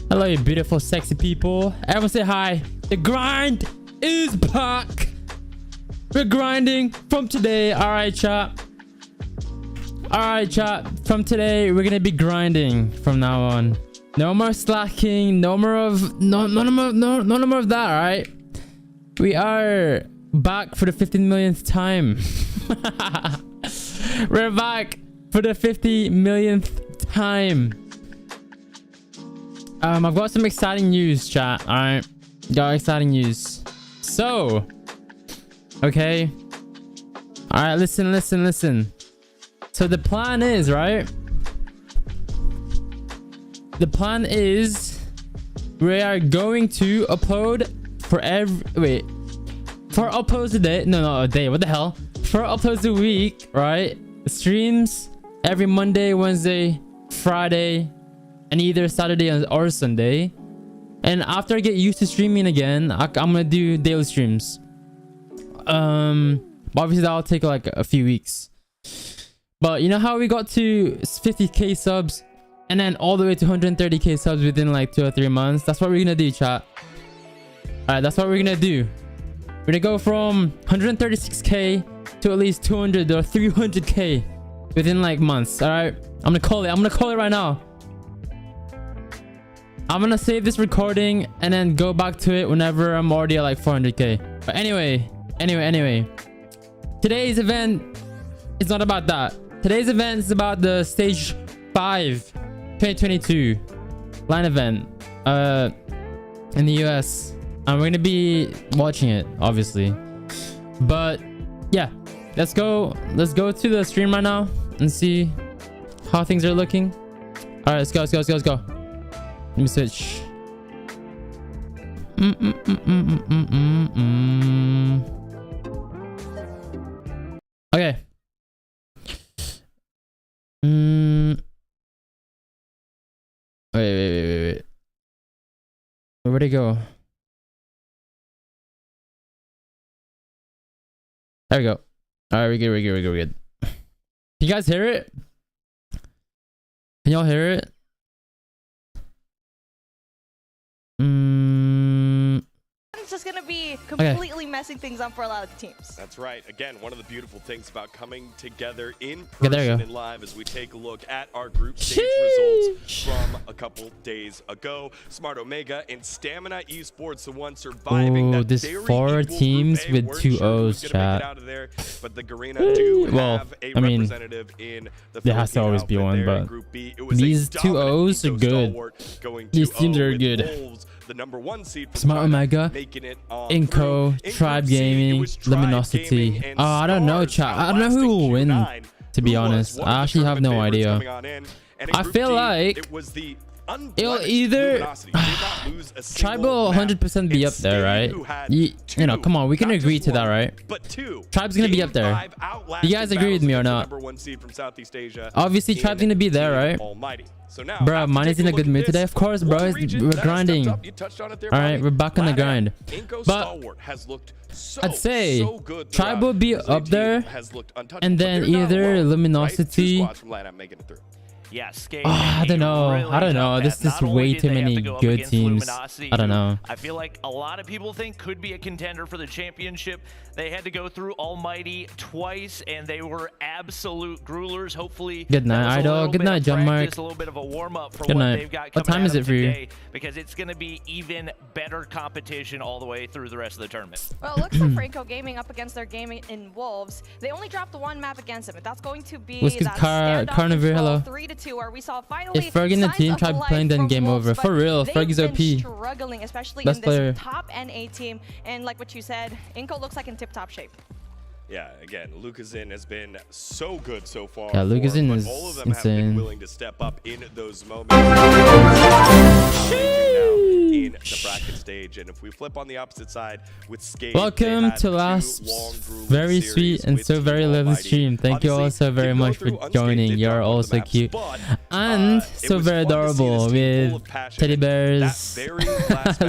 Hello, you beautiful, sexy people. Everyone say hi. The grind is back. We're grinding from today. All right, chat. All right, chat. From today, we're gonna be grinding from now on. No more slacking. No more of no more of that. All right. We are back for the 15 millionth time. We're back for the 50 millionth time. I've got some exciting news, chat. All right, got exciting news. So, okay. All right, listen. So the plan is, right? The plan is we are going to upload for for uploads a day. No, a day. What the hell? For uploads a week, right? Streams every Monday, Wednesday, Friday, and either Saturday or Sunday. And after I get used to streaming again, I'm gonna do daily streams. Obviously that'll take like a few weeks. But you know how we got to 50k subs and then all the way to 130k subs within like 2 or 3 months? That's what we're gonna do, chat. Alright, that's what we're gonna do. We're gonna go from 136k to at least 200 or 300k within like months. Alright, I'm gonna call it right now. I'm gonna save this recording and then go back to it whenever I'm already at like 400k. But anyway, today's event is not about that. Today's event is about the stage 5 2022 LAN event in the US. And we're gonna be watching it, obviously. But yeah, let's go to the stream right now and see how things are looking. All right, let's go. Let me switch. Okay. Wait. Where'd it go? There we go. All right, we're good. Can you guys hear it? Can y'all hear it? It's just gonna be completely messing things up for a lot of the teams. That's right. Again, one of the beautiful things about coming together in Okay, person and live as we take a look at our group stage results from a couple days ago. Smart Omega and Stamina Esports, the one surviving that this very 4 equal teams group A. with 2 O's, chat. Out of there, but the Garena do have a representative in the there has to always be one, but Group B. It was these 2 O's are good. These teams are good. Wolves, the #1 seed Smart Omega, Inco, Tribe Gaming, Luminosity. Oh, I don't know, chat. I don't know who will win, to be honest. I actually have no idea. I feel like it'll either Tribe will 100% be up there, right? You know, come on, we can agree to that, right? Tribe's gonna be up there. You guys agree with me or not? Obviously, Tribe's gonna be there, right? Bro, Miney's in a good mood today. Of course, bro. We're grinding. All right, we're back on the grind. But I'd say Tribe will be up there, and then either Luminosity. Yeah, I don't know. This is way too many good teams. I don't know. I feel like a lot of people think could be a contender for the championship. They had to go through Almighty twice, and they were absolute grulers. Hopefully, good night, Idol. Good night, John Mark. A little bit of a warm up for good what night. They've got. What time is it for you? Because it's going to be even better competition all the way through the rest of the tournament. Well, it looks like Franco Gaming up against their gaming in Wolves. They only dropped the 1 map against him, and that's going to be that Carnivore, hello. 3-2, where we saw finally if Ferg in the team tried playing, then game over. For real, Ferg is OP. Struggling, especially best in player. this top NA team, and like what you said, Inco looks like in tip-top shape. Yeah, again, Lucazin has been so good so far. Yeah, Lucazin is all of them insane. Have been willing to step up in those moments. In the bracket stage, and if we flip on the opposite side with Skate, welcome to last very sweet and so very lovely stream. Thank you all so very much for joining. You're all so cute and so very adorable with teddy bears.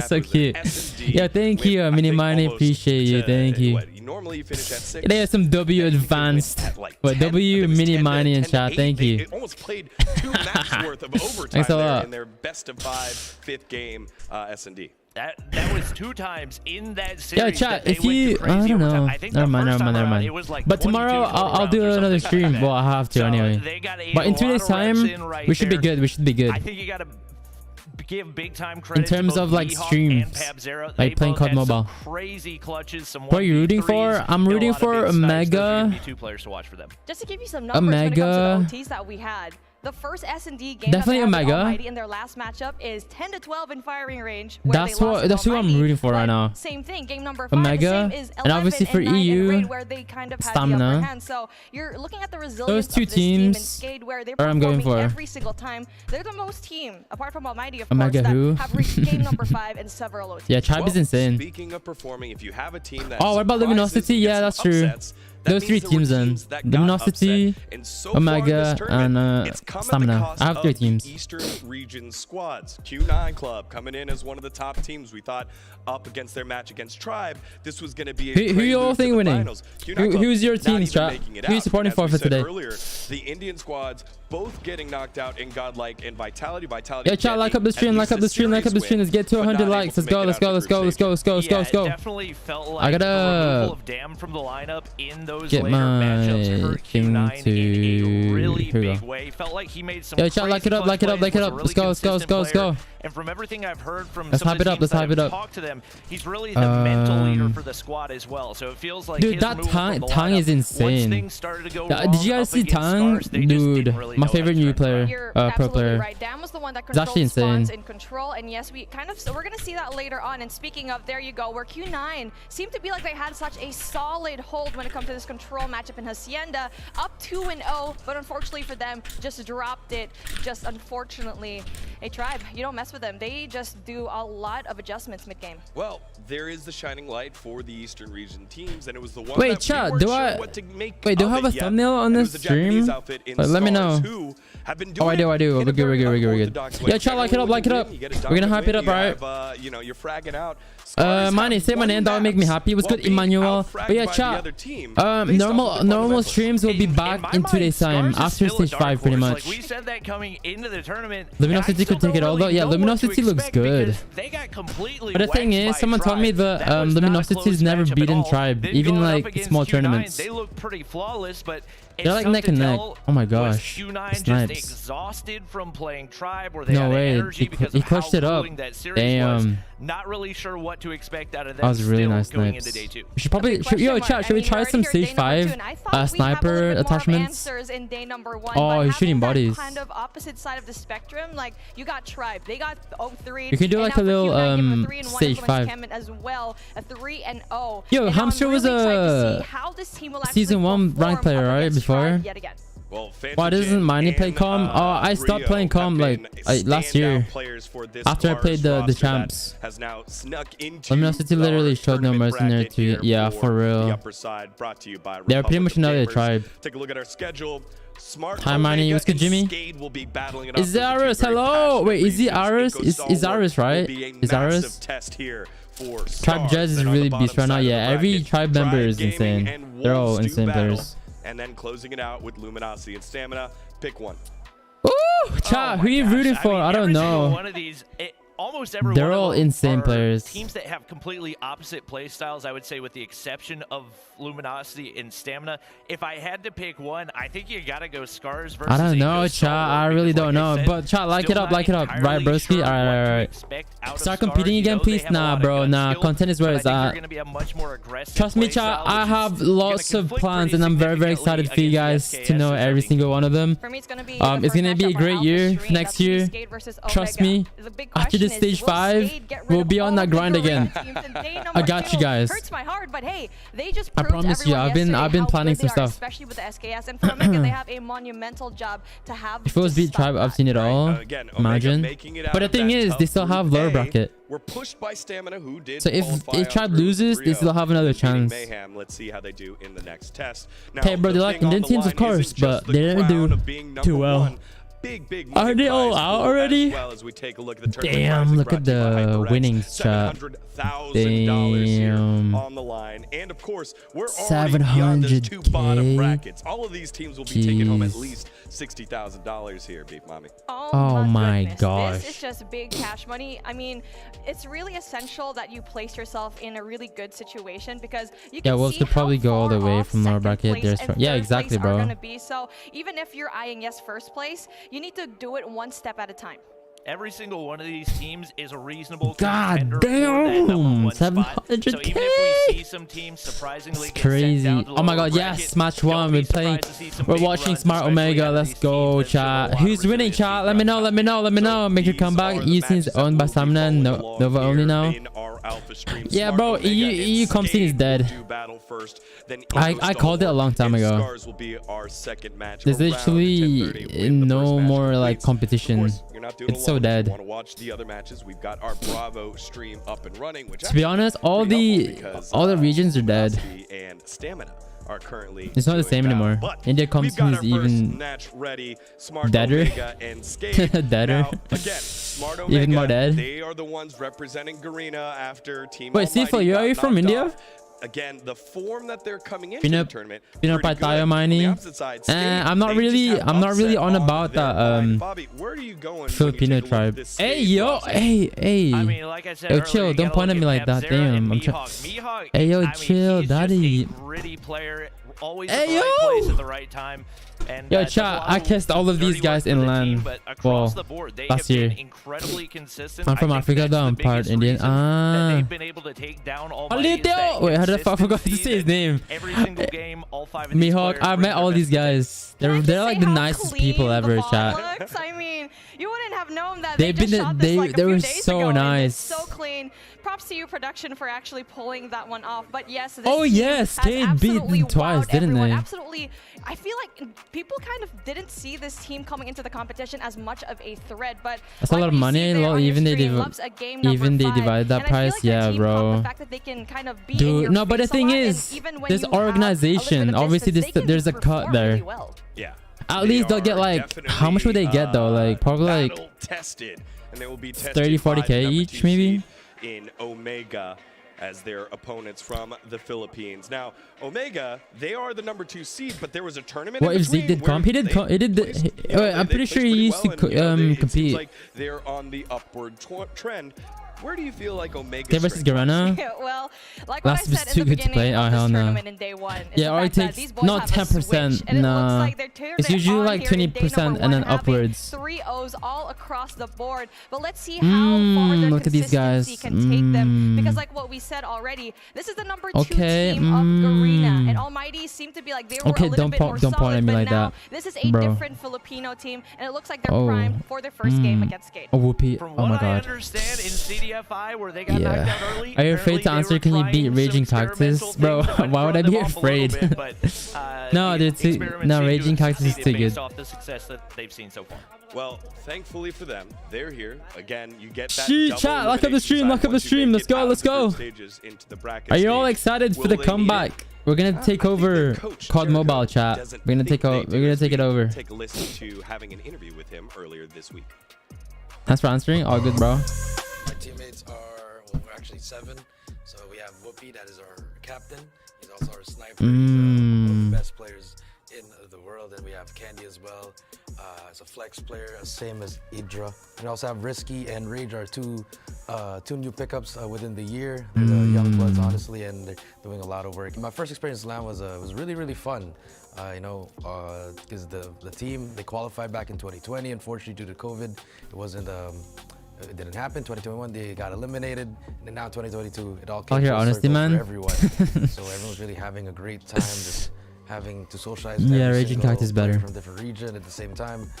So cute. Yeah, thank you, Miney. Appreciate you. Thank you. Normally you finish at 6. They have some W advanced. But W mini Miney in chat. Thank you. They almost played 2 maps worth of overtime there in their best of 5 5th game S&D. That was 2 times in that series. Yeah, chat. If you, I don't know. Never mind. Like but tomorrow I'll do another stream. Well, I have to anyway. But in 2 days time, we should be good. We should be good. I think you gotta give big time credit in terms of like streams, like playing COD Mobile. Crazy clutches. What are you rooting for? I'm rooting for Omega. 2 players to watch for them. Just to give you some numbers when it comes to the OTs that we had. The first S&D game definitely Omega in their last matchup is 10 to 12 in firing range. That's who I'm rooting for right now. Same thing. Game number 5 Omega, the same is and obviously for EU, where they kind of had Stamina. the upper hand. So you're looking at the resilience Those 2 of this team in teams Skade, where they're I'm going for every single time. They're the most team, apart from Almighty, of Omega course, who? that have reached game number 5 in several OTs. Yeah, Tribe is insane. Speaking of performing, if you have a team that what about Luminosity? Yeah, that's true. Those 3 teams then. Luminosity, Omega, and Stamina. I have 3 teams. Eastern region squads. Q9 Club coming in as one of the top teams. We thought up against their match against Tribe, this was going to be a who you all think winning? Who's your team, chat? Who you supporting for today? Earlier, the Indian squads both getting knocked out in Godlike and Vitality. Yeah, chat, like up the stream, like up the stream. Let's get to 100 likes. Let's go. Definitely felt like the removal of Dam from the lineup in those later matchups hurt Q9 in a really big way. Felt like he made some chat, like it up. Let's go. And from everything I've heard from let's some of the teams that I've talked to them, he's really the mental leader for the squad as well. So it feels like dude, that Tang is insane. Did you guys see Tang? Dude, my favorite new player, pro player. Right. Dan was the one that it's actually insane. In control, and yes, we're gonna see that later on. And speaking of, there you go, where Q9 seemed to be like they had such a solid hold when it comes to this control matchup in Hacienda, up 2-0, but unfortunately for them, just dropped it. Just unfortunately, a Tribe, you don't mess with them. They just do a lot of adjustments mid-game. Well, there is the shining light for the Eastern region teams, and it was the one. Wait, chat, do I have a thumbnail on this stream? Let me know. Oh, I do. We're good. Yeah, chat, like it up. We're gonna hype it up, right? You know, you're fragging out. Miney, say my name. That would make me happy. What's good, Emmanuel? But yeah, chat. Normal streams will be back in 2 days time after stage 5, pretty much. We said that coming into the tournament. Luminosity could take it all though. Yeah, Luminosity looks good. But the thing is, someone told me that Luminosity's never beaten Tribe, even like small tournaments. They look pretty flawless, but they're like neck and neck. Oh my gosh. Q9 just exhausted from playing Tribe, where they no had way. energy because he clutched it up. Damn. Not really sure what to expect out of them. That was really nice going into day 2. We should probably chat. Should we try some stage 5 sniper attachments? Oh, he's shooting bodies. Kind of opposite side of the spectrum. Like you got Tribe, they got 0-3. You can do like a little stage 5 as well, a 3-0. Yo, Hamster was a season 1 ranked player, right? Before. Well, why doesn't Miney play COM? I stopped playing COM like last year after I played the champs. Luminosity literally showed no mercy in there too. Yeah, for real. They're pretty much another Tribe. Take a look at our schedule. Hi, Miney. What's good, Jimmy? Is it Aris? Hello. Wait, is he Aris? Is Aris right? Is Aris? Tribe Jazz is really beast right now. Yeah, every Tribe member is insane. They're all insane players. And then closing it out with Luminosity and Stamina. Pick one. Ooh, chat, who are you rooting for? I don't know. One of these, almost every they're all insane players. Teams that have completely opposite play styles, I would say, with the exception of Luminosity and Stamina. If I had to pick one, I think you gotta go Scars versus. I don't know, chat. I really don't know. But chat, like it up. Right, broski. All right. Start competing again, please. Nah, bro. Nah, content is where it's at. Trust me, chat. I have lots of plans, and I'm very excited for you guys to know every single one of them. It's gonna be a great year next year. Trust me. After this stage 5, we'll be on that grind again. I got you guys. Hurts my heart, but hey, they just I promise you, I've been planning some stuff. Especially with the SKS, and for Omega, they have a monumental job to have. If it was beat Tribe, I've seen it all. Imagine. But the thing is, they still have lower bracket. We're pushed by Stamina, who did. So if Tribe loses, they still have another chance. Mayhem. Let's see how they do in the next test. Okay, bro, they like Indian teams, of course, but they didn't do too well. big are they all out already? As well as we take a look at the damn, look at the winnings chat. Damn. On the line. And of course, we're already beyond those 2 bottom brackets. All of these teams will be taking home at least $60,000 here, Beef Mommy. Oh my goodness. gosh. This is just big cash money. I mean, it's really essential that you place yourself in a really good situation because you can we'll see still probably go all the way from lower bracket. bracket. Yeah, exactly, bro. Gonna be. So even if you're eyeing first place, you need to do it one step at a time. Every single one of these teams is a reasonable God damn, 700K. So even if we see some teams surprisingly it's crazy. Oh my god, yes, match 1. We're watching Smart Omega. Let's go, chat. Who's winning, chat? Let me know. Make your comeback. EUC is owned by Stamina and Nova only now. Yeah, bro, EU comp scene is dead. I called it a long time ago. There's literally no more like competition. It's so dead. Want to watch the other matches? We've got our Bravo stream up and running, which to be honest, all the regions are dead. And Stamina are currently it's not the same anymore. India comes in is even deader. Deader. Now, again, Smart Omega, even more dead. They are the ones representing Garena after Team Wait, Sifo, are you from India? Again, the form that they're coming into the tournament. Miney. I'm not really on about that Bobby, where are you going Filipino tribe. Hey yo, hey. I mean, like I said, yo, chill, don't point at me like that. Damn, I'm trying. Hey yo, chill, daddy. Gritty player, always at the right place at the right time. And, yo, chat, I kissed all of these guys in LAN. Well, last year. I'm from Africa though, I'm part Indian. They've been able to take down all wait, how the fuck I forgot to say his name? Every single game, all 5 of Mihawk, I met all these guys. They're like the nicest people ever, chat. I mean, you wouldn't have known that. They were so nice. So clean. Props to you, production, for actually pulling that one off. But yes, yes, Cade beat them twice, didn't they? Absolutely. I feel like people kind of didn't see this team coming into the competition as much of a threat, but that's a lot of money. Well, even they divide that price. Yeah, bro. Dude, no, but the thing is, this organization, obviously, there's a cut there. Yeah. At least they'll get like, how much would they get though? Like probably like tested, and they will be 30-40K each, maybe. In Omega as their opponents from the Philippines. Now, Omega, they are the #2 seed, but there was a tournament. What if Zeke did comp? He did. I'm pretty sure he used to compete. Like they're on the upward trend. Where do you feel like Omega versus Garena? Well, like what I said too good to play. Oh hell no. Yeah, or it takes not 10%. Nah, it's usually like 20% and then upwards. 3 O's all across the board. But let's see how far their look at these guys. can take them. Because like what we said already, this is the #2 team of Garena, and Almighty seem to be like they were a little bit more solid. Point at me like that. This is a different Filipino team, and it looks like they're primed for their first game against Cade. Oh, whoopee! Oh my god. Where they got knocked out early. Are you afraid to answer? Can you beat Raging Cactus? Bro, why would I be afraid? No, Raging Cactus is too good. Off the success that they've seen so far. Well, thankfully for them, they're here. Again, you get that. Chat, lock up the stream, let's go. Are you all excited for the comeback? We're gonna take over COD Mobile, chat. We're gonna take it over. Take a listen to having an interview with him earlier this week. Thanks for answering. All good, bro. My teammates are, well, we're actually 7. So we have Whoopi, that is our captain. He's also our sniper. He's one of the best players in the world. And we have Candy as well. As a flex player, same as Idra. And we also have Risky and Rage, are two new pickups within the year. They're the young bloods, honestly, and they're doing a lot of work. My first experience in LAN was really fun. Because the team, they qualified back in 2020. Unfortunately, due to COVID, it didn't happen. 2021, they got eliminated, and now 2022, it all came full circle for everyone. So everyone's really having a great time, just having to socialize. Yeah, Raging Cactus is better. From different region at the same time.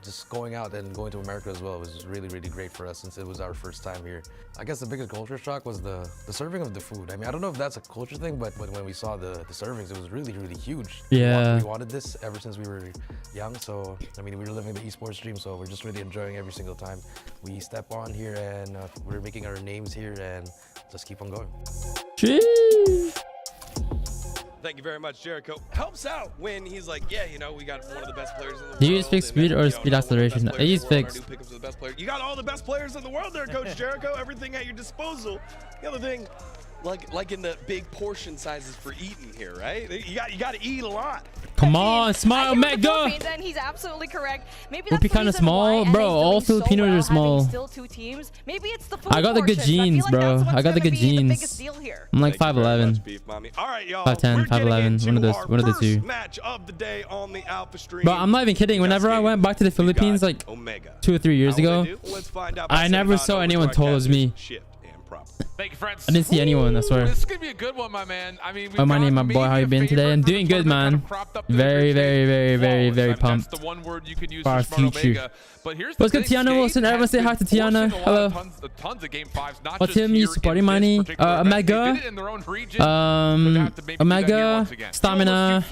Just going out and going to America as well was really great for us since it was our first time here. I guess the biggest culture shock was the serving of the food. I mean, I don't know if that's a culture thing, but when we saw the servings, it was really huge. Yeah. We wanted this ever since we were young. So, I mean, we were living the esports dream, so we're just really enjoying every single time we step on here, and we're making our names here and just keep on going. Jeez. Thank you very much, Jericho. Helps out when he's like, yeah, you know, we got one of the best players in the world. Do you use fixed speed or speed acceleration? I use fixed. You got all the best players in the world there, Coach Jericho. Everything at your disposal. The other thing, like in the big portion sizes for eating here, right? You got to eat a lot. Come on, smile, Mega. Then he's absolutely correct. Maybe Would be kind of small, bro. All Filipinos are small. Still 2 teams. Maybe it's the food I got the good genes, bro. I got the good genes. I'm like 5'11". All right, y'all. 5'10", 5'11". One of the two. Match of the day on the Alpha stream. But I'm not even kidding. Whenever I went back to the Philippines like 2 or 3 years ago, I never saw anyone tall as me. Thank you, friends. I didn't see anyone, I swear. This is gonna be a good one, my man. I mean, Miney, my boy, how you been today? I'm doing good, man. Very, very pumped. That's the one word you can use for our future. But here's what's good, Tiana Wilson? Everyone say hi to Tiana. Hello. Tons of game fives, not what's him? You supporting Miney? Omega. Omega, Stamina,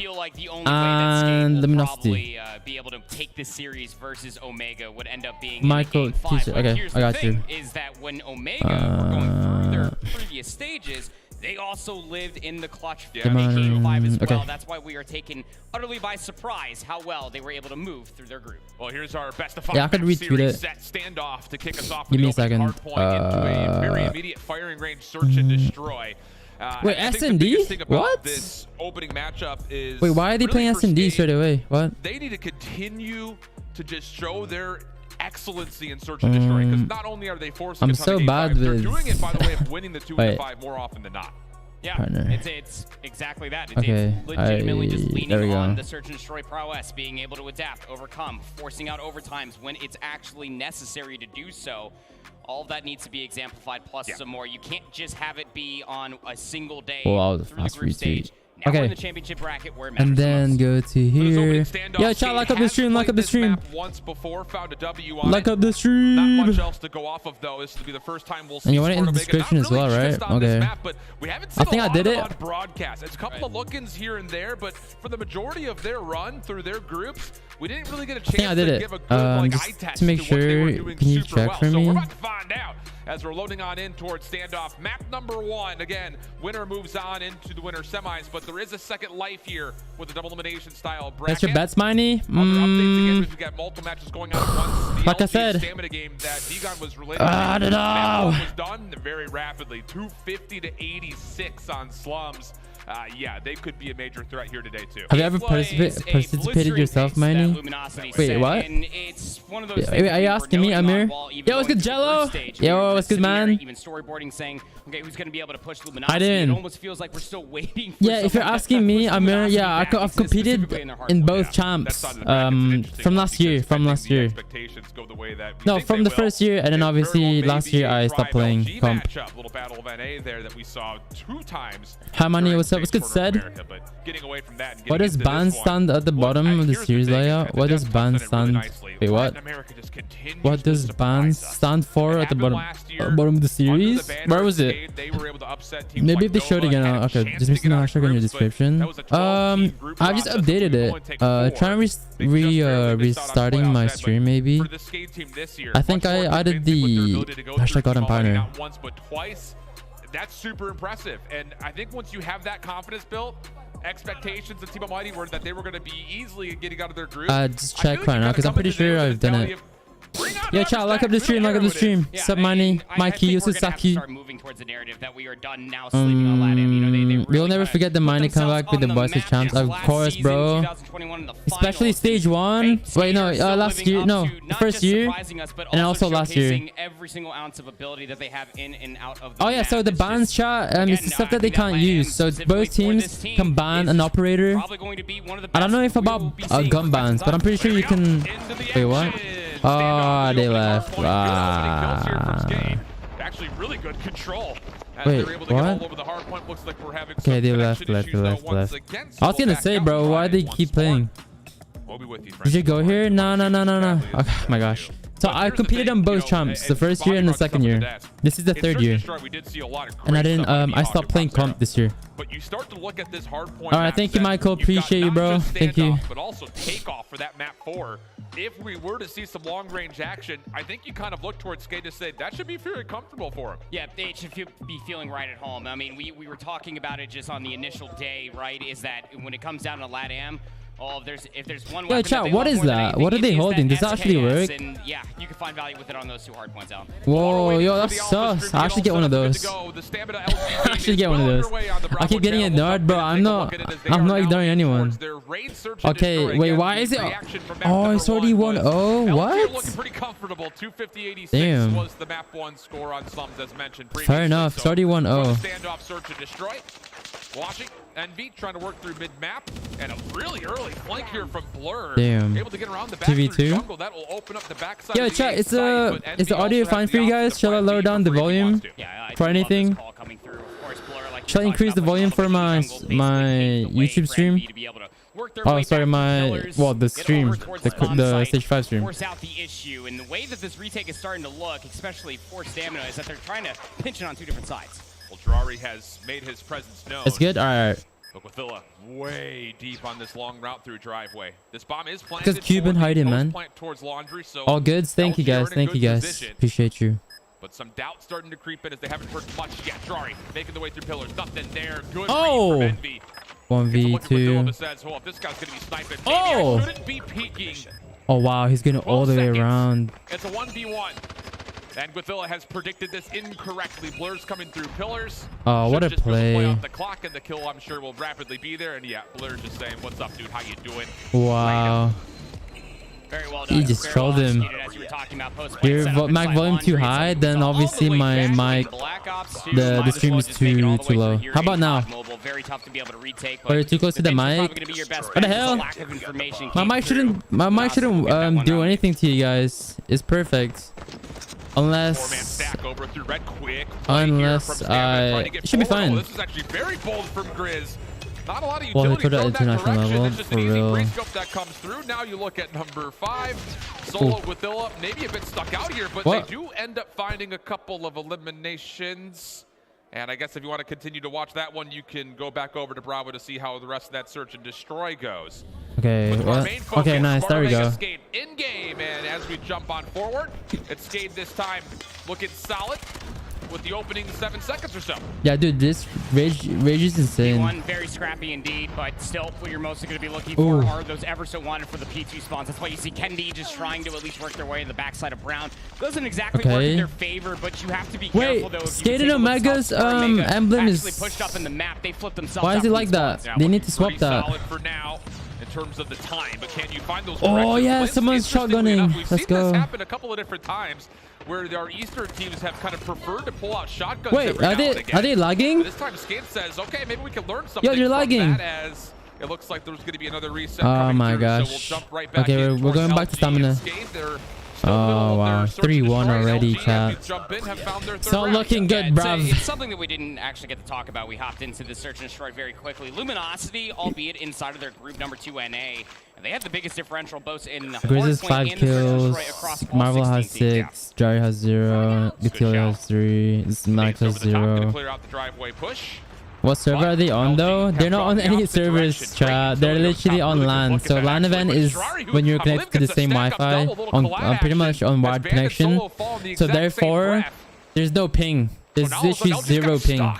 and Luminosity. Be able to take this series versus Omega would end up being Michael teacher. Okay, I got you. Is that when Omega were going through their previous stages, they also lived in the clutch game 5 as well. That's why we are taken utterly by surprise how well they were able to move through their group. Well, here's our best of 5 I could retweet it. set standoff to kick us off. Give me a second. Into a very immediate firing range search and destroy. Wait, S&D? What? This opening matchup is wait, why are they playing S&D straight away? What? They need to continue to just show their excellency in search and destroy, because not only are they forcing I'm so bad with they're doing it by the way of winning the 2 and 5 more often than not. Yeah, it's exactly that. It's legitimately just leaning on the search and destroy prowess, being able to adapt, overcome, forcing out overtimes when it's actually necessary to do so. All of that needs to be exemplified, plus some more. You can't just have it be on a single day through the group stage. Now we're in the championship bracket where it matters and then go to here. Yeah, chat, like up the stream, like up the stream. Once before, found a W on like up the stream. Not much else to go off of though. This will be the first time we'll see. And you want it in the description as well, right? Okay. Map, but we haven't seen I think I did it. On broadcast. It's a couple of look-ins here and there, but for the majority of their run through their groups, we didn't really get a chance to give a good eye test to make sure. Can you check for me? So we're about to find out as we're loading on in towards standoff. Map number 1. Again, winner moves on into the winner semis, but there is a second life here with a double elimination style bracket. That's your bets, Miney? Other updates again, we've got multiple matches going on at once. The like I said, stamina game that Digon was related I don't know. was done very rapidly. 250 to 86 on slums. Yeah, they could be a major threat here today too. Have you ever participated yourself, Miney? Wait, what? It's one of those Wait, are you asking me, Amir? Yo, what's good, Jello? Yo, what's good, man? Even storyboarding saying, okay, who's going to be able to push Luminosity? I didn't. It almost feels like we're still waiting for if you're asking me, Amir, yeah, I've competed in both champs from last year. No, from the first year, and then obviously last year I stopped playing comp. Little battle of NA there that we saw 2 times. How many? What's up? What's good, said? What does band stand at the bottom of the series layout? What does band stand? Wait, what? What does band stand for at the bottom of the series? Where was it? Maybe if they showed it again. Okay, just missing the hashtag in your description. I've just updated it. Trying restarting my stream maybe. I think I added the hashtag Codm partner. That's super impressive, and I think once you have that confidence built, expectations of Team Almighty were that they were going to be easily getting out of their group. Just check right now because I'm pretty sure I've done it. Yeah, chat, like up the stream, like up the stream. Sup, Miney, Mikey, Yosaki. We'll never forget the Miney comeback with the Boys with Champs. Of course, bro. Especially stage 1. Wait, no, last year. No, the first year. And also last year. Oh, yeah, so the bans, chat, it's the stuff that they can't use. So both teams can ban an operator. I don't know if about gun bans, but I'm pretty sure you can. Wait, what? Oh, they left. Actually, really good control. Wait, what? Okay, they left. I was gonna say, bro, why they keep playing? Did you go here? No. Oh my gosh. So I competed on both champs, the first year and the second year. This is the third year. And I didn't, I stopped playing comp this year. Alright, thank you, Michael. Appreciate you, bro. Thank you. But also take off for that map 4. if we were to see some long-range action, I think you kind of look towards Skate to say that should be very comfortable for him. Yeah, they should be feeling right at home. I mean, we were talking about it just on the initial day, right? Is that when it comes down to LATAM, oh, if there's one weapon chat, what is that? What are they holding? Does that actually work? And yeah, you can find value with it on those 2 hard points, Alan. Whoa, yo, that's sus. I actually get one of those. I actually get one of those. I keep getting ignored, bro. I'm not ignoring anyone. Okay, wait, why is it? Oh, it's already 1-0. What? Looking pretty comfortable. 250-86 Damn. was the map 1 score on Sums as mentioned previously. Fair enough. It's already 1-0. Standoff, search and destroy. Watching Envy trying to work through mid-map, and a really early flank here from Blur. Damn. Able to get around the back through jungle. That will open up the backside. Yo, chat, is the audio fine for you guys? Shall I lower down the volume for anything? Shall I increase the volume for my YouTube stream? Oh, sorry, the stream, the stage 5 stream. Force out the issue, and the way that this retake is starting to look, especially for Stamina, is that they're trying to pinch it on 2 different sides. Well, Ferrari has made his presence known. It's good? Alright. Aquila way deep on this long route through driveway. This bomb is planted. Because Cuban hiding, man. Towards laundry, so all goods. Thank you guys. Thank you guys. Appreciate you. But some doubt starting to creep in as they haven't heard much yet. Ferrari making the way through pillars. Nothing there. Good oh! read from Envy. 1v2. Says, oh, if this guy's going to be sniping, oh! shouldn't be peeking. Oh, wow. He's going all the way around. It's a 1v1. And Guathilla has predicted this incorrectly. Blur's coming through pillars. Oh, what a play. The clock and the kill, I'm sure, will rapidly be there. And yeah, Blur's just saying, what's up, dude? How you doing? Wow. Very well done. He just trolled him. Your mic volume too high, then obviously my mic, the stream is too low. How about now? Are you too close to the mic? What the hell? My mic shouldn't do anything to you guys. It's perfect. Unless it should be fine. This is actually very bold from Grizz. Not a lot of well, utility at international level, just for an easy real. pre-scope that comes through. Now you look at number 5, Solo Guathilla, maybe a bit stuck out here, but they do end up finding a couple of eliminations. And I guess if you want to continue to watch that one, you can go back over to Bravo to see how the rest of that search and destroy goes. Okay, okay, nice. There we go. Skate in game, and as we jump on forward, it's Skate this time looking solid with the opening 7 seconds or so. Yeah, dude, this rage is insane. One very scrappy indeed, but still, what you're mostly going to be looking for are those ever so wanted for the P2 spawns. That's why you see Kennedy just trying to at least work their way in the backside of Brown. Doesn't exactly work in their favor, but you have to be careful though. Skate and Omega's emblem is pushed up in the map. They flip themselves. Why is it like that? Yeah, they need to swap that. Solid for now in terms of the time, but can you find those? Oh yeah, someone's shotgunning. Let's go. This happen a couple of different times where our Eastern teams have kind of preferred to pull out shotguns. Wait, are they lagging? This time Skate says, okay, maybe we can learn something. Yo, you're lagging. That as it looks like there's going to be another reset. Oh my through, gosh. So we'll jump right back okay, we're going back to stamina. Oh wow, 3-1 already, chat. It's not looking good, bruv. It's something that we didn't actually get to talk about. We hopped into the search and destroy very quickly. Luminosity, albeit inside of their group number 2 NA, and they had the biggest differential both in Grizz has 5 kills, Marvel has 6, Jari has 0, Guathilla has 3, Max has 0. What server are they on though? They're not on any servers, chat. They're literally on LAN. So LAN event is when you're connected to the same Wi-Fi on pretty much on wired connection. So therefore, there's no ping. There's literally 0 ping.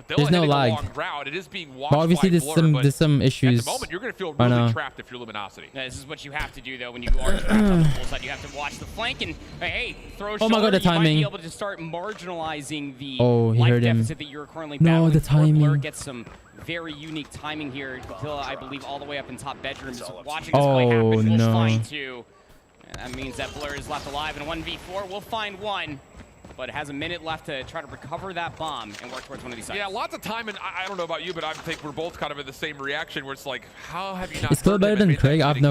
There's no lag. But obviously there's some issues. At the moment, you're going to feel really trapped if you're Luminosity. Yeah, this is what you have to do though when you are trapped on the full side. You have to watch the flank and hey, throw a shoulder. Oh my god, the timing. You might be able to start marginalizing the he heard him. deficit that you're currently battling. No, the timing. Blur gets some very unique timing here. Guathilla, I believe, all the way up in top bedroom. So watching this play happen, we'll find 2. And that means that Blur is left alive in a 1v4. We'll find 1. But it has a minute left to try to recover that bomb and work towards one of these sites. Yeah, lots of time, and I don't know about you, but I think we're both kind of in the same reaction where it's like, how have you not? It's still better than Craig. I've no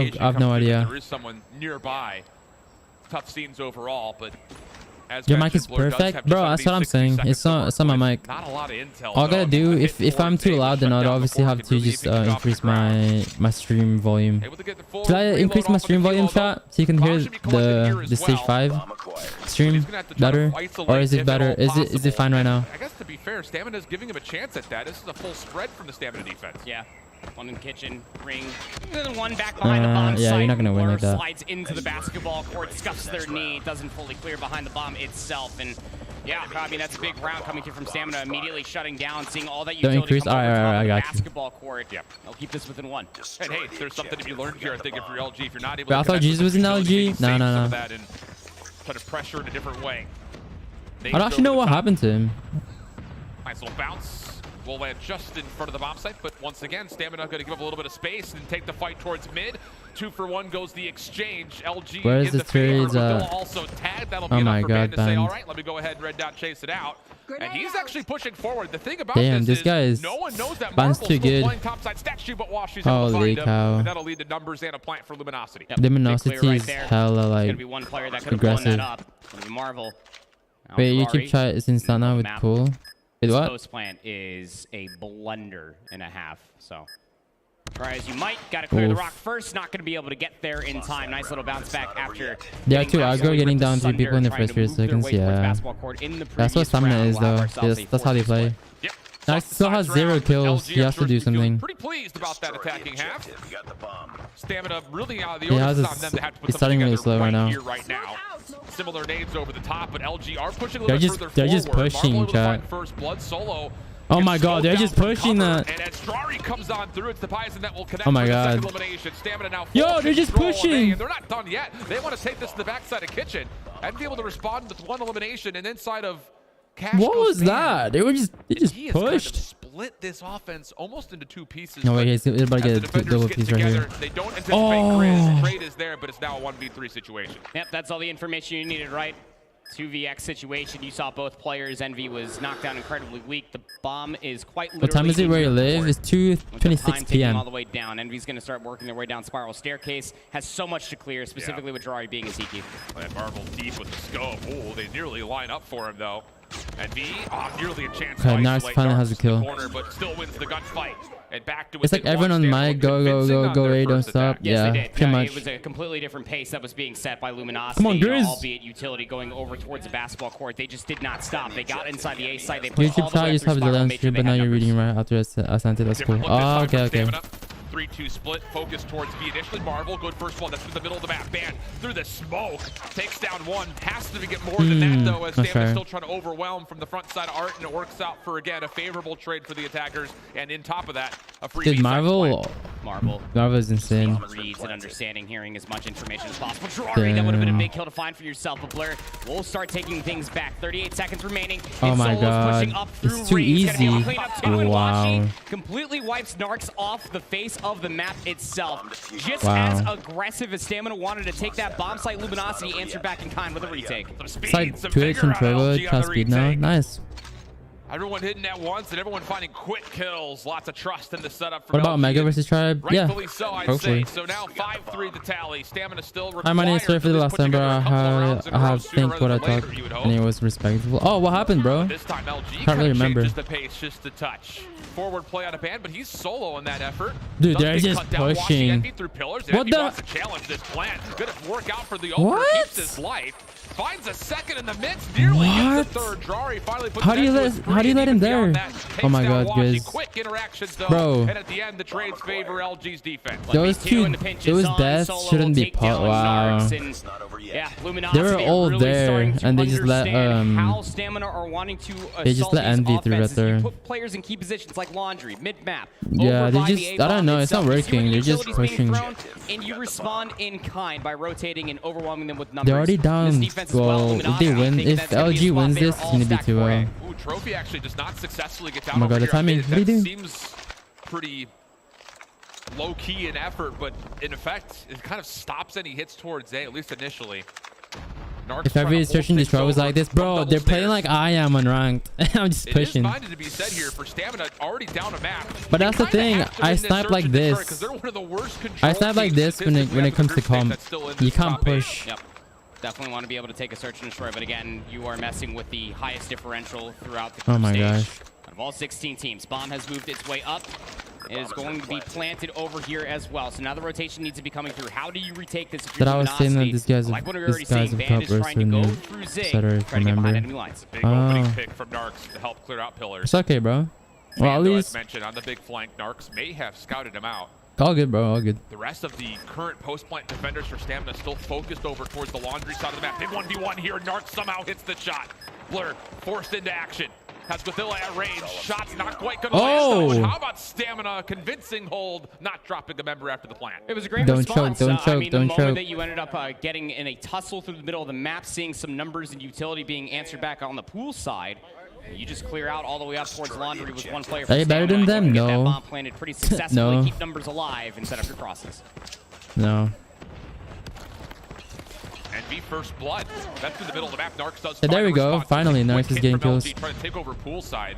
idea. There is someone nearby. Tough scenes overall, but as your mic is perfect, bro. That's what I'm saying. It's not my mic. Not a lot of intel. All I gotta do, if I'm too loud, then I'd obviously have to just increase my stream volume. Should I increase my stream volume, chat, so you can hear the stage 5 stream better, or is it better? Is it fine right now? I guess to be fair, Stamina's giving him a chance at that. This is a full spread from the Stamina defense. Yeah. One in the kitchen, ring, and then one back behind the bomb yeah, site. you're not gonna win like that. Slides into the basketball court, scuffs their knee, doesn't fully clear behind the bomb itself, and yeah, I mean that's a big round coming through from Stamina, immediately shutting down, seeing all that utility increase. come over top of I the got basketball court. Yeah, they'll keep this within one. And hey, there's something to be learned here, I think, if you're LG, if you're not able Wait, to I thought Jesus was in LG. No. that and try to pressure in a different way. I don't actually know what happened to him. Nice little bounce. Will land just in front of the bomb site, but once again, Stamina going to give up a little bit of space and take the fight towards mid. 2 for 1 goes the exchange. LG Where is in the the favor, trades? but they'll also tag. That'll be enough for Ben to say, all right, let me go ahead and red dot chase it out. And he's actually pushing forward. The thing about this guy is no one knows that Ban's Marvel's too still good. playing topside statue, but Washi's able to Holy find cow. him, and that'll lead to numbers and a plant for Luminosity. Yep. Luminosity right is there. hella There's like gonna be one player that could have blown aggressive. that up. It'll be Marvel. Now Wait, Ferrari, YouTube chat is instant now with map. cool. Wait, This what? post plant is a blunder and a half. So try as you might, got to clear the rock first. Not going to be able to get there in time. Nice little bounce back after. Yeah, too aggro, getting down 3 people in the first 3 seconds. Yeah, that's what stamina is though. That's how they play. Yep. Nax still has 0 kills. He has to do something. Pretty pleased about that attacking half. Stamina really out of the He order has on them to have to put he's starting something really together slow right now. here, right now. Similar nades over the top, but LG are pushing a They're little just further they're just forward. pushing, Marvel able to chat. find first blood. Solo. Oh my gets god, slowed they're down just from pushing cover, that. And as Strari comes on through, it's the Bison that will connect Oh my for the god. second elimination. Stamina now Yo, they're just control of A, pushing. and they're not done yet. They want to take this to the backside of Kitchen and be able to respond with one elimination, and inside of Cash What goes was man. that? They just He has kind of pushed. split this offense almost into 2 pieces. No, wait, but he's about to as get the a defenders double get piece right together, here. they don't anticipate Oh. Trade is there, but it's now a 1v3 situation. Yep, that's all the information you needed, right? 2vx situation. You saw both players. Envy was knocked down incredibly weak. The bomb is quite literally. What time is it where you live? It's 2:26 p.m. all the way down. Envy's going to start working their way down spiral staircase. Has so much to clear, specifically with Jiraiya being a Zeke. And Marvel deep with the scope. Oh, they nearly line up for him though. And V, nearly a chance to Okay, Nax isolate finally Darks has a in the kill. corner, but still wins the gunfight. And back to It's like within everyone one on my standpoint, go, convincing on their don't first stop. attack. Yes, Yeah, they did. pretty much. It was a completely different pace that was being set by Luminosity. Come on, Grizz. Albeit utility going over towards the basketball court. They just did not stop. They got inside the A side. They pushed all YouTube the way chat up used to through have the spiral, lens made stream, sure but they now had you're numbers. reading right after I sent it. That's cool. Different look this Oh, time okay, from okay. Stamina. 3-2 split, focus towards B. Initially Marvel, good first one. That's through the middle of the map. Ban through the smoke, takes down one. Has to get more than that though, as that's Stamina's fair. still trying to overwhelm from the front side of Art, and it works out for again a favorable trade for the attackers. And in top of that, a free Dude, B side Marvel is insane. Reads and understanding, hearing as much information as possible. Jiraiya, that would have been a big kill to find for yourself. But Blur will start taking things back. 38 seconds remaining. Oh And my Solo's god. pushing up through It's too rings. Gonna be able to easy. clean up too, and Wow. Washi completely wipes Narcs off the face of the map itself. Just Wow. as aggressive as Stamina wanted to take that bomb site, Luminosity answered back in kind with a retake. It's like Twitch and Turbo try speed now. Nice. Everyone hitting at once and everyone finding quick kills. Lots of trust in the setup for What about LG. Mega versus Tribe? Yeah. Rightfully so, I'd Hopefully. say. So now 5-3 the tally. Stamina still required. Hi, my name is sorry for the last time, bro. I have think what I talked, and it was respectful. Oh, what happened, bro? This time LG Can't kind really of remember. changes the pace just a touch. Forward play on a band, but he's solo in that effort. Dude, Does they're get just cut down, watching pushing. Envy through pillars. What Envy the- wants to challenge this plan. Gonna work out for the opener. What? Keeps his life. Finds a second in the midst. Nearly gets the third. Jari finally puts How do you an end let- to his how do you screen. let him Even beyond there? that, Oh takes my down god, Washi. Grizz. Quick interactions though. Bro. And at the end, the trades favor LG's defense. Those two, those deaths shouldn't be pot. Wow. Yeah, Luminosity They were all really there, starting to and they just let, understand how Stamina are wanting to they just assault let these Envy through right offenses. You there. put players in key positions like Laundry, mid-map. Yeah, over they by just- the I don't A-bomb know, it's not itself. You see when working, they're just utilities being pushing. thrown, and you respond in kind by rotating and overwhelming them with numbers. They're already This down. defense as well, Well, if Luminosity, they win, thinking if that's gonna be a LG spot wins they are this, it's all gonna be stacked 2-0. Ooh, Trophy actually does not successfully get down Oh my over god, the here. timing. What are you That doing? seems pretty low-key in effort, but in effect, it kind of stops any hits towards A, at least initially. Narc's If trying every to insertion hold destroy was things like this, over bro, from they're double playing stairs. like I am unranked. I'm just pushing. It is minded to be said here for Stamina, already down a map. But that's the You kinda thing, have to I win snipe search like and destroy, this. 'cause they're one of the worst I control snipe like teams this when statistically it out of comes the to group stage comp. that's still in You this can't top eight. push. Yep. Definitely want to be able to take a search and destroy, but again, you are messing with the highest differential throughout the group Oh my stage. gosh. Out of all 16 teams, Bomb has moved its way up. It is going to be planted over here as well. So now the rotation needs to be coming through. How do you retake this? If But you're I was saying that Luminosity? this guy's Like what we were already this guy's saying, a Band top is trying to person, go through Zig, etc. trying to get behind Remember? enemy lines. Big opening Oh. pick from Narcs to help clear out pillars. It's okay, bro. Well, at least as mentioned on the big flank, Narcs may have scouted him out. All good, bro. All good. The rest of the current post-plant defenders for Stamina still focused over towards the laundry side of the map. Big 1v1 here. Narc somehow hits the shot. Blur forced into action. Has Gothilla at range. Shots not quite going to land. How about Stamina convincing hold, not dropping a member after the plant? It was a great response. Don't choke. The moment that you ended up getting in a tussle through the middle of the map, seeing some numbers and utility being answered back on the pool side, you just clear out all the way up towards laundry with one player. Are you better than them? No. Get that bomb planted pretty successfully. No. Keep numbers alive and set up your crosses. No. And V first blood. That's through the middle of the map. Narcs does. There we go. Finally, Narcs is getting kills. Trying to take over pool side.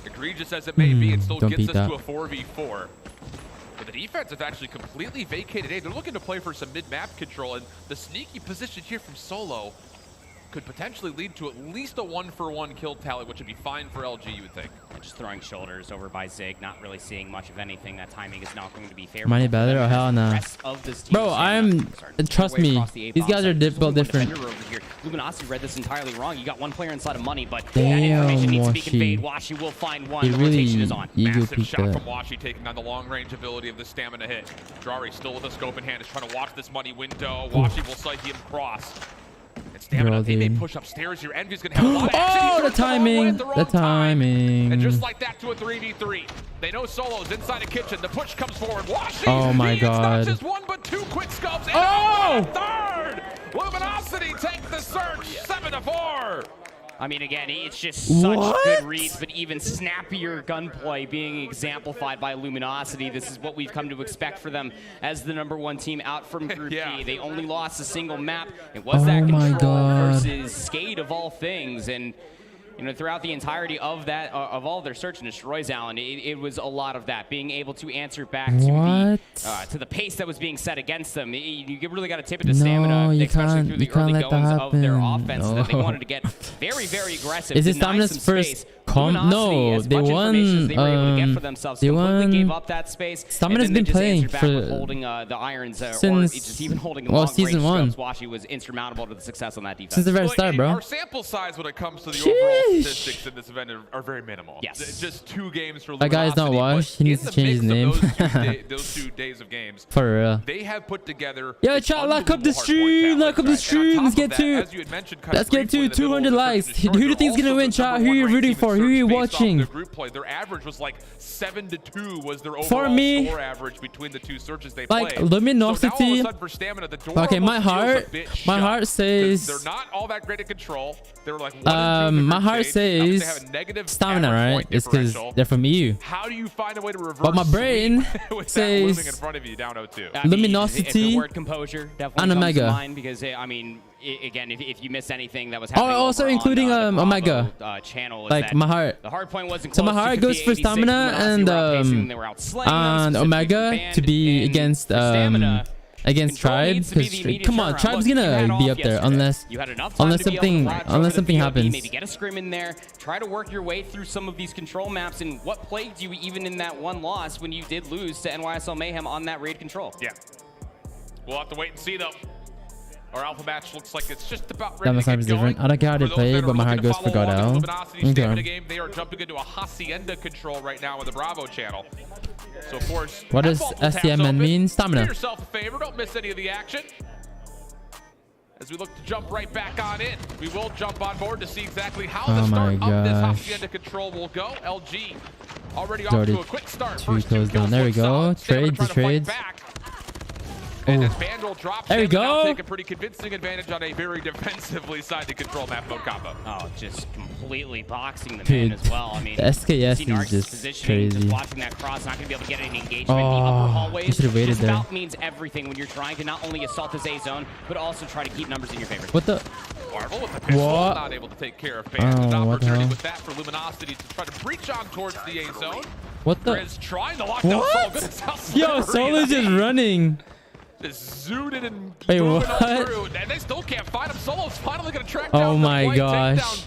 Egregious as it may be, it still gets us to a 4v4. But the defense has actually completely vacated A. They're looking to play for some mid-map control, and the sneaky position here from Solo could potentially lead to at least a 1-for-1 kill tally, which would be fine for LG, you would think. Just throwing shoulders over by Zig, not really seeing much of anything. That timing is not going to be favorable. Money better? Oh, hell no. Bro, trust me, these guys are built different. Luminosity read this entirely wrong. You got one player inside of Money, but damn, that information needs to be conveyed. Washi will find one. The rotation is on. Massive shot from Washi, taking on the long-range ability of the stamina hit. Drari still with a scope in hand, is trying to watch this Money window. Washi will sight him cross. And Stamina, they may push upstairs here. Envy's going to have a lot of action. Oh, the timing. The timing. And just like that to a 3v3. They know Solo's inside a kitchen. The push comes forward. Washi. Oh, my God. Not just one, but two quick scopes. And third. Luminosity take the search. 7-4. I mean, again, it's just such good reads, but even snappier gunplay being exemplified by Luminosity. This is what we've come to expect for them as the #1 team out from Group D. They only lost a single map. It was that control versus Skate of all things, and you know, throughout the entirety of that, of all their search and destroys, Alan, it was a lot of that, being able to answer back to the pace that was being set against them. You really got to tip it to Stamina, especially through the early goings of their offense. That they wanted to get very, very aggressive. Is this Stamina's first no, they won. They were able to get for themselves. They completely gave up that space. Stamina's been playing for holding the irons, since or just even holding season 1. Washi was instrumental to the success on that defense. Since the very start, bro. Our sample size when it comes to the overall statistics in this event are very minimal. Yes. Just 2 games for That guy's not washed. He needs to change his name. Those 2 days of games. For real. They have put together. Yo, chat, lock up the stream. Lock up the stream. Let's get to 200 likes. Who do you think is gonna win, chat? Who are you rooting for? Who are you watching? Group play. Their average was like 7-2 was their overall score average between the 2 searches they played. Like Luminosity. So for Stamina, the door okay, my heart says they're not all that great at control. They're like my heart says Stamina, right? It's because they're from EU. How do you find a way to reverse? But my brain says in front of you down 0-2. Luminosity word composure definitely and Omega. Mind because I mean, again, if you miss anything that was happening, also including Omega channel, like my heart. The hard point wasn't so my heart goes for Stamina and Omega to be against Tribe. Come on, Tribe's gonna be up there unless something happens. Maybe get a scrim in there. Try to work your way through some of these control maps. And what plagued you even in that one loss when you did lose to NYSL Mayhem on that raid control? Yeah, we'll have to wait and see though. Our alpha match looks like it's just about ready to get going. Different. I don't care how they play, but my heart goes for Godel. Okay. They are jumping into a Hacienda control right now with the Bravo channel. So of course, what does STMN mean? Stamina. Do yourself a favor, don't miss any of the action. As we look to jump right back on in, we will jump on board to see exactly how the start of this Hacienda control will go. LG already off to a quick start. First 2 kills down. There we go. Trades. And as Vandal drops, there we go. Take a pretty convincing advantage on a very defensively sided control map mode combo. Oh, just completely boxing them in as well. I mean, the SKS is just crazy. Just watching that cross, not going to be able to get any engagement. The upper hallways should have waited there. Means everything when you're trying to not only assault this A zone, but also try to keep numbers in your favor. What the? Marvel with the pistol, not able to take care of fans. An opportunity with that for Luminosity to try to breach on towards the A zone. What the? Grizz trying to lock down Solo. Yo, Solo's just running. Just zooted and wait, moving what? on through, and they still can't find him. Solo's finally gonna track down. Oh my gosh.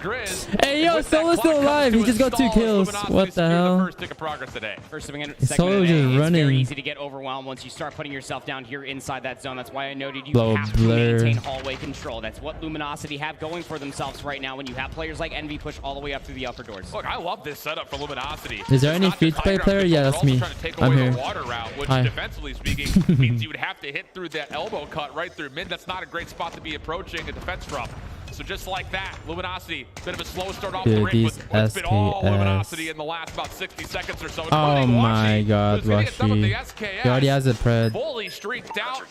Hey yo, Solo's still alive. He just got 2 kills. What the hell? First tick of progress today. First segment Solo just it's running. very easy to get overwhelmed once you start putting yourself down here inside that zone. That's why I noted you Blow have to blur. maintain hallway control. That's what Luminosity have going for themselves right now when you have players like Envy push all the way up through the upper doors. Look, I love this setup for Luminosity. Is there any free-to-play player? Yeah, that's me. I'm here. Water route, which Hi. defensively speaking means you would have to hit through that elbow cut right through mid. That's not a great spot to be approaching a defense from. So just like that, Luminosity, bit of a slow start off the ring, but it's been all Luminosity in the last about 60 seconds or so. Oh my god, Washi. He already has a pred. Fully streaked out.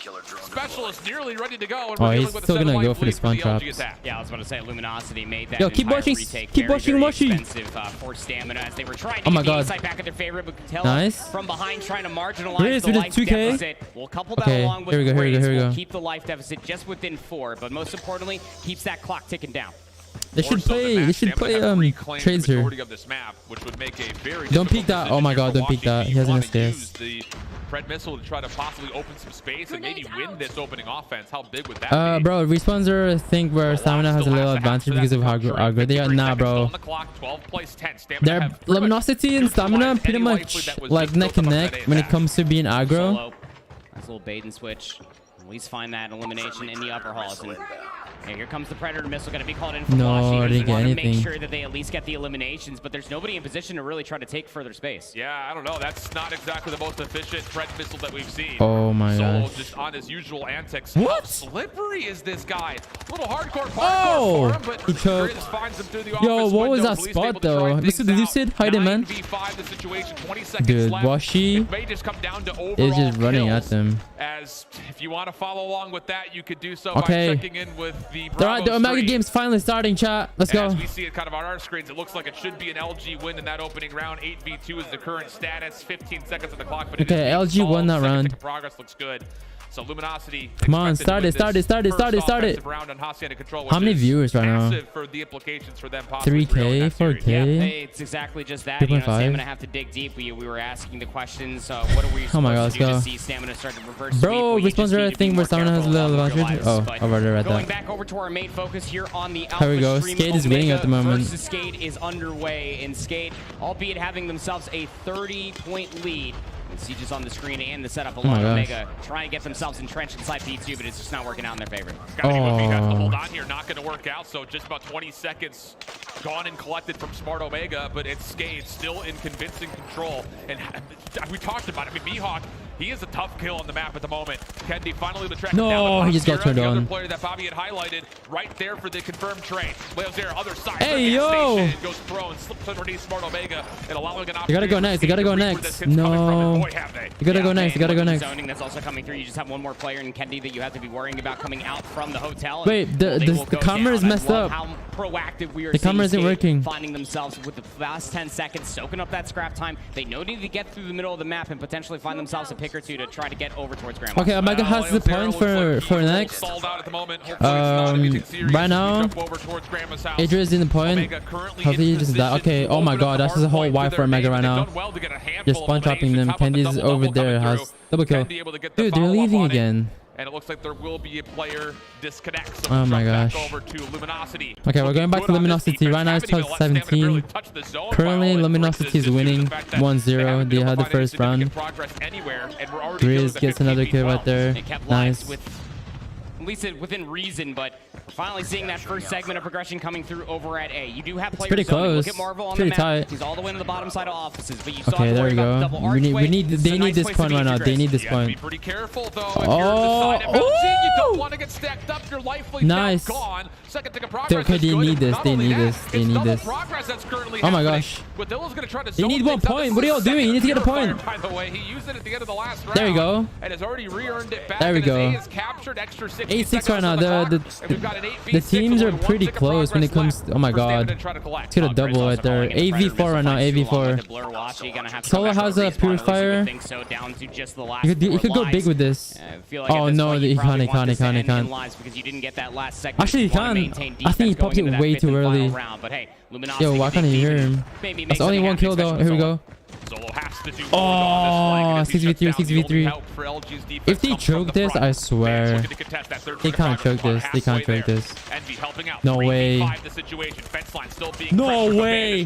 Specialist nearly ready to go. And Oh, he's still gonna go for the spawn traps. Yeah, I was about to say Luminosity made that. Yo, keep watching, keep watching Washi. Expensive for stamina as they were trying to Oh my get the god. insight back in their favor, but could tell Nice. from behind trying to marginalize Here it is the with life 2K. deficit. We'll couple that Okay, along with here we go, here we go, here we We'll go. keep the life deficit just within 4, but most importantly, keeps that clock ticking down. They should play trades here. Don't peek that. Oh my god, don't peek that. He has an SKS. The Pred missile to try to possibly open some space and maybe win this opening offense. How big would that be? Bro, respawns are a thing where stamina has a little advantage because of how good they are. Nah, bro. Their luminosity and stamina pretty much like neck and neck when it comes to being aggro. Nice little bait and switch. At least find that elimination in the upper halls. And here comes the Predator missile, going to be called in from No, Washi. I didn't get Want to make anything. sure that they at least get the eliminations, but there's nobody in position to really try to take further space. Yeah, I don't know. That's not exactly the most efficient Pred missile that we've seen. Oh my Solo gosh. just on his usual antics. What? How slippery is this guy? A little hardcore Oh, for him, but he choked. Grizz finds him through the Yo, office what was window. that Police spot able to try though? things This is Lucid. Hide it, man. 9v5 the situation, 20 seconds Dude, left. Washi It may just come down to is overall just running at kills, them. As if you want to follow along with that, you could do so Okay. by checking in with the Alright, the Omega game's finally starting, chat. Let's go. As we see it kind of on our screens, it looks like it should be an LG win in that opening round. 8v2 is the current status. 15 seconds on the clock, but Okay, LG won that round. Progress looks good. So Luminosity. Come on, start it. How many viewers right now? For the implications for them 3K, 4K. Yeah, it's exactly just that. You know, 3.5. Stamina have to dig deep. We were asking the questions. What are we supposed Oh my god, to do let's to go. see Stamina start to reverse Bro, sweep? Well, you response just need are a to be thing more where stamina has a careful little along your advantage. lives. Oh, But I've already read going that. back over to our main focus here on the There we Alpha go. stream, Skate is winning at the Omega moment. versus Skate is underway, and Skate, albeit having themselves a 30-point lead. And Siege is on the screen and the setup along. Omega trying to get themselves entrenched inside P2, but it's just not working out in their favor. Gotta be what we have to hold on here. Not going to work out. So just about 20 seconds gone and collected from Smart Omega, but it's Skate still in convincing control. And we talked about it. I mean, Mihawk, he is a tough kill on the map at the moment. Kendi finally the track down. No, he just got turned the on. other player that Bobby had highlighted right there for the confirmed trade. Leo's there, other side. Hey, yo! Goes prone, slips underneath Smart Omega, and allowing an You gotta go next. You gotta go next. No. You gotta go next. You gotta go next. Zoning that's also coming through. You just have one more player in Kendi that you have to be worrying about coming out from the hotel. Wait, the camera is messed up. How proactive we are. The camera isn't working. Finding themselves with the last 10 seconds, soaking up that scrap time. They know need to get through the middle of the map and potentially find themselves a pick or two to try to get over towards Grandma. Okay, Omega has the point for next. Right now, Adria is in the point. Hopefully he just died. Okay, oh my god, that's a whole Y for Omega right now. Just spawn trapping them. Candy's over there, has double kill. Dude, they're leaving again. And it looks like there will be a player disconnect. So oh my gosh. Over to Luminosity. Okay, we're going back to Luminosity. Right now it's 17. Currently, Luminosity is winning 1-0. They had the first round. Grizz gets another kill right there. Nice. At least within reason, but finally seeing that first segment of progression coming through over at A. You do have players pretty close. Look at Marvel on pretty the map. tight. He's all the way to the bottom side of offices, but you saw okay, there we go. They need this point right now. They need this point. Be pretty careful though. If you're the side of LG, you don't want to get stacked up. Your life leads nice. Gone. Second tick of progress. Okay, they need this. They need this. They need this. Oh my gosh. They need 1 point. What are y'all doing? You need to get a point. By the way, he used it at the end of the last round. There we go. And has already re-earned it back. There we go. 8-6 right now. The teams are pretty close when it comes to, oh my god. Let's get a double right there. AV4 right now. AV4. Solo has a purifier. You could go big with this. Oh no, he can't. Actually, he can. I think he popped it way too early. Yo, why can't he hear him? That's only 1 kill though. Here we go. Solo has to do more on this flank. 6v3. If they choke this, I swear. They can't choke this. They can't choke this. No way. No way.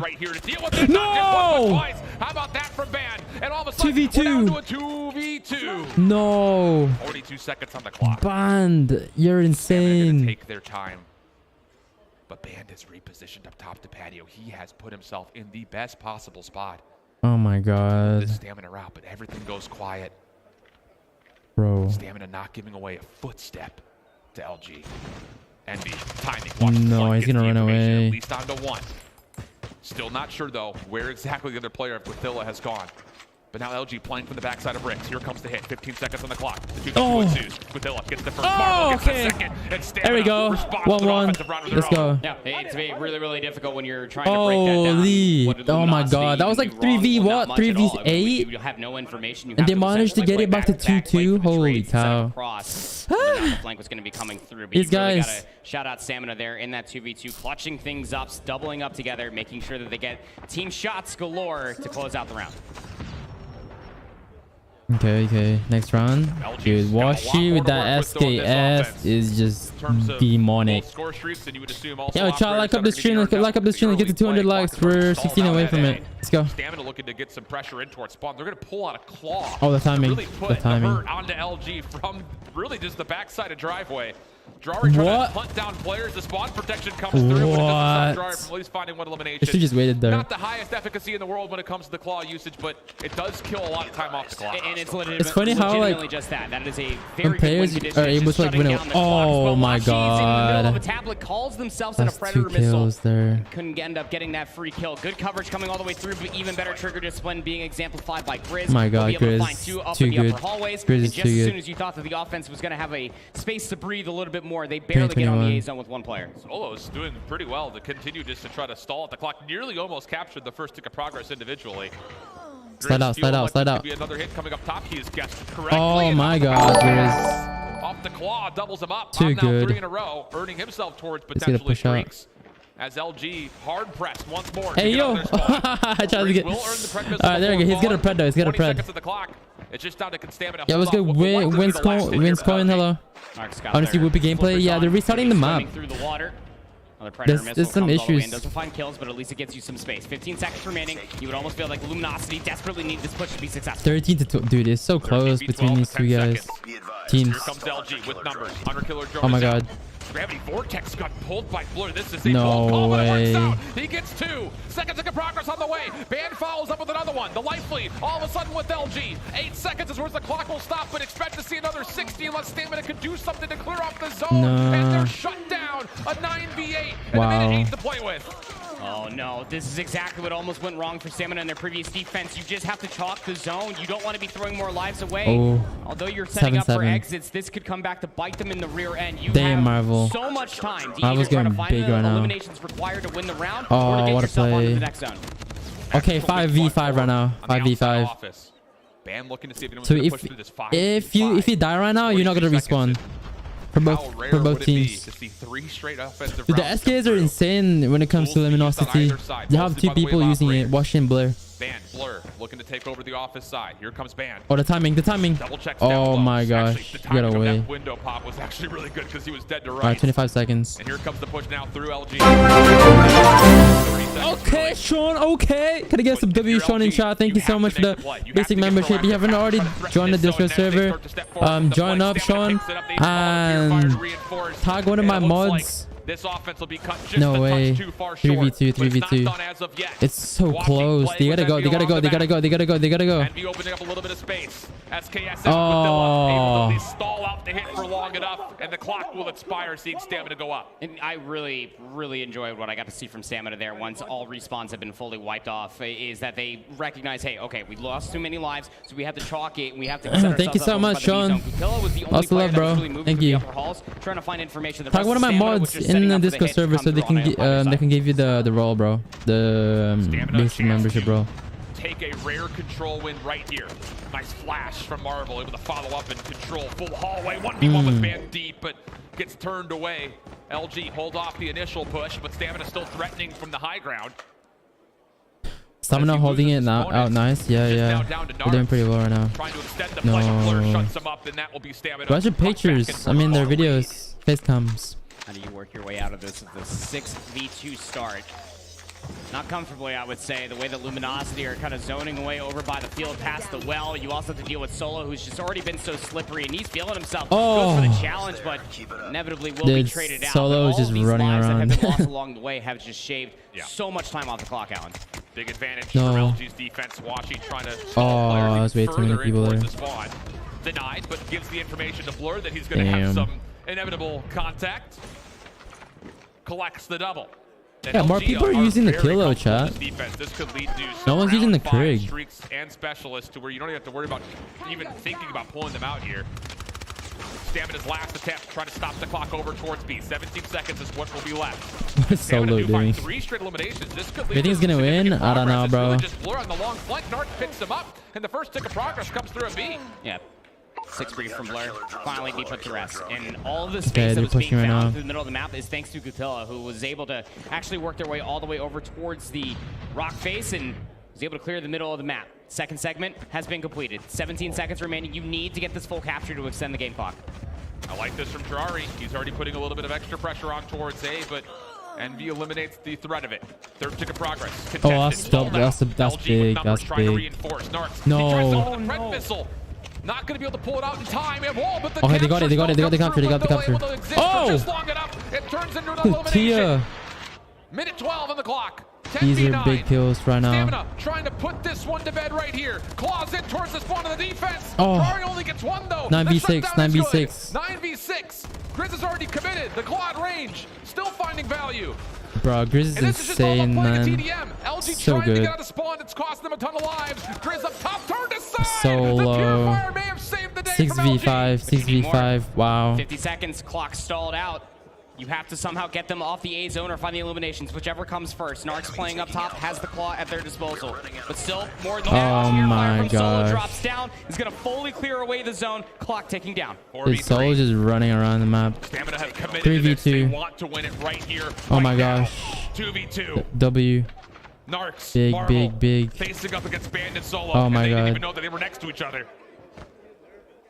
No! How about that from Ban? And all of a 2v2. No. 42 seconds on the clock. Band, you're insane. Take their time. But Band is repositioned up top to Patio. He has put himself in the best possible spot. Oh my god. The stamina route, but everything goes quiet. Bro. Stamina not giving away a footstep to LG. Envy timing. No, he's gonna run away. At least onto one. Still not sure though where exactly the other player of Guathilla has gone. But now LG playing from the backside of Bricks. Here comes the hit. 15 seconds on the clock. The 2v2 ensues. Guathilla gets the first marble, gets the second, and there we go. 1-1. Let's go. Yeah, it's really, really difficult when you're trying to break that down. Holy. Oh my god. That was like 3v what? 3v8? You have no information. And they managed to get it back to 2-2. Holy cow. The flank was going to be coming through. But these guys. Gotta shout out Stamina there in that 2v2, clutching things up, doubling up together, making sure that they get team shots galore to close out the round. Okay. Next round. Dude, Washi with that SKS is just demonic. Yeah, try to like up the stream. Like up the stream and get to 200 likes. We're 16 away from it. Let's go. Stamina looking to get some pressure in towards spawn. They're going to pull out a claw. Oh, the timing. Really put the timing. hurt onto LG from really just the backside of driveway. Drawer trying to hunt down players. The spawn protection comes through, but it doesn't stop Drawer from at least finding one elimination. She just waited there. Not the highest efficacy in the world when it comes to the claw usage, but it does kill a lot of time off the clock. And it's funny how like just that is a very players are able to like win it. Oh my god. In the tablet calls themselves That's in a predator 2 kills missile. there. Couldn't end up getting that free kill. Good coverage coming all the way through, but even better trigger discipline being exemplified by Grizz. My god, Grizz. Too good. Grizz is just too as good. soon as you thought that the offense was going to have a space to breathe a little bit more, they barely get on the A zone with one player. Solo's doing pretty well to continue just to try to stall at the clock. Nearly almost captured the first tick of progress individually. Slide out. Be another hit coming up top. He is guessed correctly. Oh my god, Grizz. Off the claw, doubles him up. Too good. 3 in a row, earning himself towards potentially streaks. As LG hard pressed once more. Hey yo! I tried to get. Alright, there we go. He's gonna pred though. He's gonna pred. It's just down to stamina. Yeah, let's go. Wins coin. Hello. Honestly, Whoopi gameplay. Yeah, they're restarting the map. There's some issues. Doesn't find kills, but at least it gets you some space. 15 seconds remaining. You would almost feel like Luminosity desperately need this push to be successful. 13 to 12. Dude, it's so close between these two guys. Teams. Here comes LG with numbers. Hunter-Killer Oh my god. Gravity Vortex got pulled by Blur. This is a no way. He gets 2 seconds of progress on the way. Band follows up with another one. The life lead all of a sudden with LG. 8 seconds is where the clock will stop, but expect to see another 60 unless Stamina can do something to clear off the zone. No. And they're shut down. A 9v8 and wow. a minute 8 to play with. Oh no, this is exactly what almost went wrong for Stamina in their previous defense. You just have to chalk the zone. You don't want to be throwing more lives away. Oh, although you're setting up for exits, this could come back to bite them in the rear end. You damn, have Marvel. So much time to Marvel's either try to find the right eliminations required to win the round or to get what yourself a play. onto the next zone. Okay, 5v5 right now. 5v5. So if you die right now, you're not gonna respawn. For both teams. Dude, the SKs are insane when it comes to luminosity. They have 2 people using it, Washi and Blur. Band, Blur, looking to take over the office side. Here comes Band. Oh, the timing. Oh my gosh. Get away. That window pop was actually really good because he was dead to right. Alright, 25 seconds. And here comes the push now through LG. Okay, Sean, okay. Can I get some W, Sean, in chat? Thank you so much for the basic membership. If you haven't already joined the Discord server, join up, Sean, and tag one of my mods. This offense will be cut just no way. Too far short. 3v2. It's so close. They gotta go. And opening up a little bit of space. SKS able to stall out the hit for long enough, and the clock will expire, seeing Stamina go up. And I really, really enjoyed what I got to see from Stamina there once all respawns have been fully wiped off, is that they recognize, hey, okay, we lost too many lives, so we have to chalk it, and we have to thank you so much, Sean. Lots of love, bro. Thank you. Trying to find information. Tag one of my mods in the Discord server so they can give you the role, bro. The basic membership, bro. Take a rare control win right here. Nice flash from Marvel, able to follow up and control full hallway. 1v1 with Band deep, but gets turned away. LG hold off the initial push, but Stamina still threatening from the high ground. Stamina holding it now out nice. Yeah. They're doing pretty well right now. No. Watch your pictures. I mean, their videos. Face cams. How do you work your way out of this with the 6v2 start? Not comfortably, I would say. The way that Luminosity are kind of zoning away over by the field past the well. You also have to deal with Solo, who's just already been so slippery, and he's feeling himself. Goes for the challenge, but inevitably will be traded out. Solo is just running around. That have been lost along the way have just shaved so much time off the clock, Alan. Big advantage for LG's defense. Washi trying to there's way too many people there. Denied, but gives the information to Blur that he's going to have some inevitable contact. Collects the double. Yeah, more people are using the Kilo, chat. This could lead to no one's using the Krig. Streaks and specialists to where you don't even have to worry about even thinking about pulling them out here. Stamina's last attempt, trying to stop the clock over towards B. 17 seconds is what will be left. What's Solo doing? 3 straight eliminations. This could lead you think he's gonna win? I don't know, bro. Just Blur on the long flank. Narc picks him up, and the first tick of progress comes through a B. Yeah. 6 free from Blur, finally be put to rest. And all of the space that was being found through the middle of the map is thanks to Gutilla, who was able to actually work their way all the way over towards the rock face and was able to clear the middle of the map. Second segment has been completed. 17 seconds remaining. You need to get this full capture to extend the game clock. I like this from Terrari. He's already putting a little bit of extra pressure on towards A, but Envy eliminates the threat of it. Third tick of progress. Contested. That's big. That's big. No. Missile. Not going to be able to pull it out in time. But the they got it. They got the capture. Oh! Just long enough. It turns into an elimination. Minute 12 on the clock. These are big kills right now. Stamina trying to put this one to bed right here. Claws in towards the spawn of the defense. Ferrari only gets one though. 9v6. 9v6. 9v6. Grizz is already committed. The claw at range. Still finding value. Bro, Grizz is insane, man. LG so trying good. to get out of spawn. It's costing them a ton of lives. Grizz up top, turned aside. So low. 6v5. 6v5. Wow. 50 seconds. Clock stalled out. You have to somehow get them off the A zone or find the eliminations, whichever comes first. Narc's playing up top, has the claw at their disposal. But still, more than that. Oh my gosh. Solo drops down. He's going to fully clear away the zone. Clock ticking down. His Solo just running around the map. 3v2. They want to win it right here. Oh my gosh. 2v2. W. Narcs. Big. Facing up against Bandit Solo. Oh my god. They didn't even know that they were next to each other.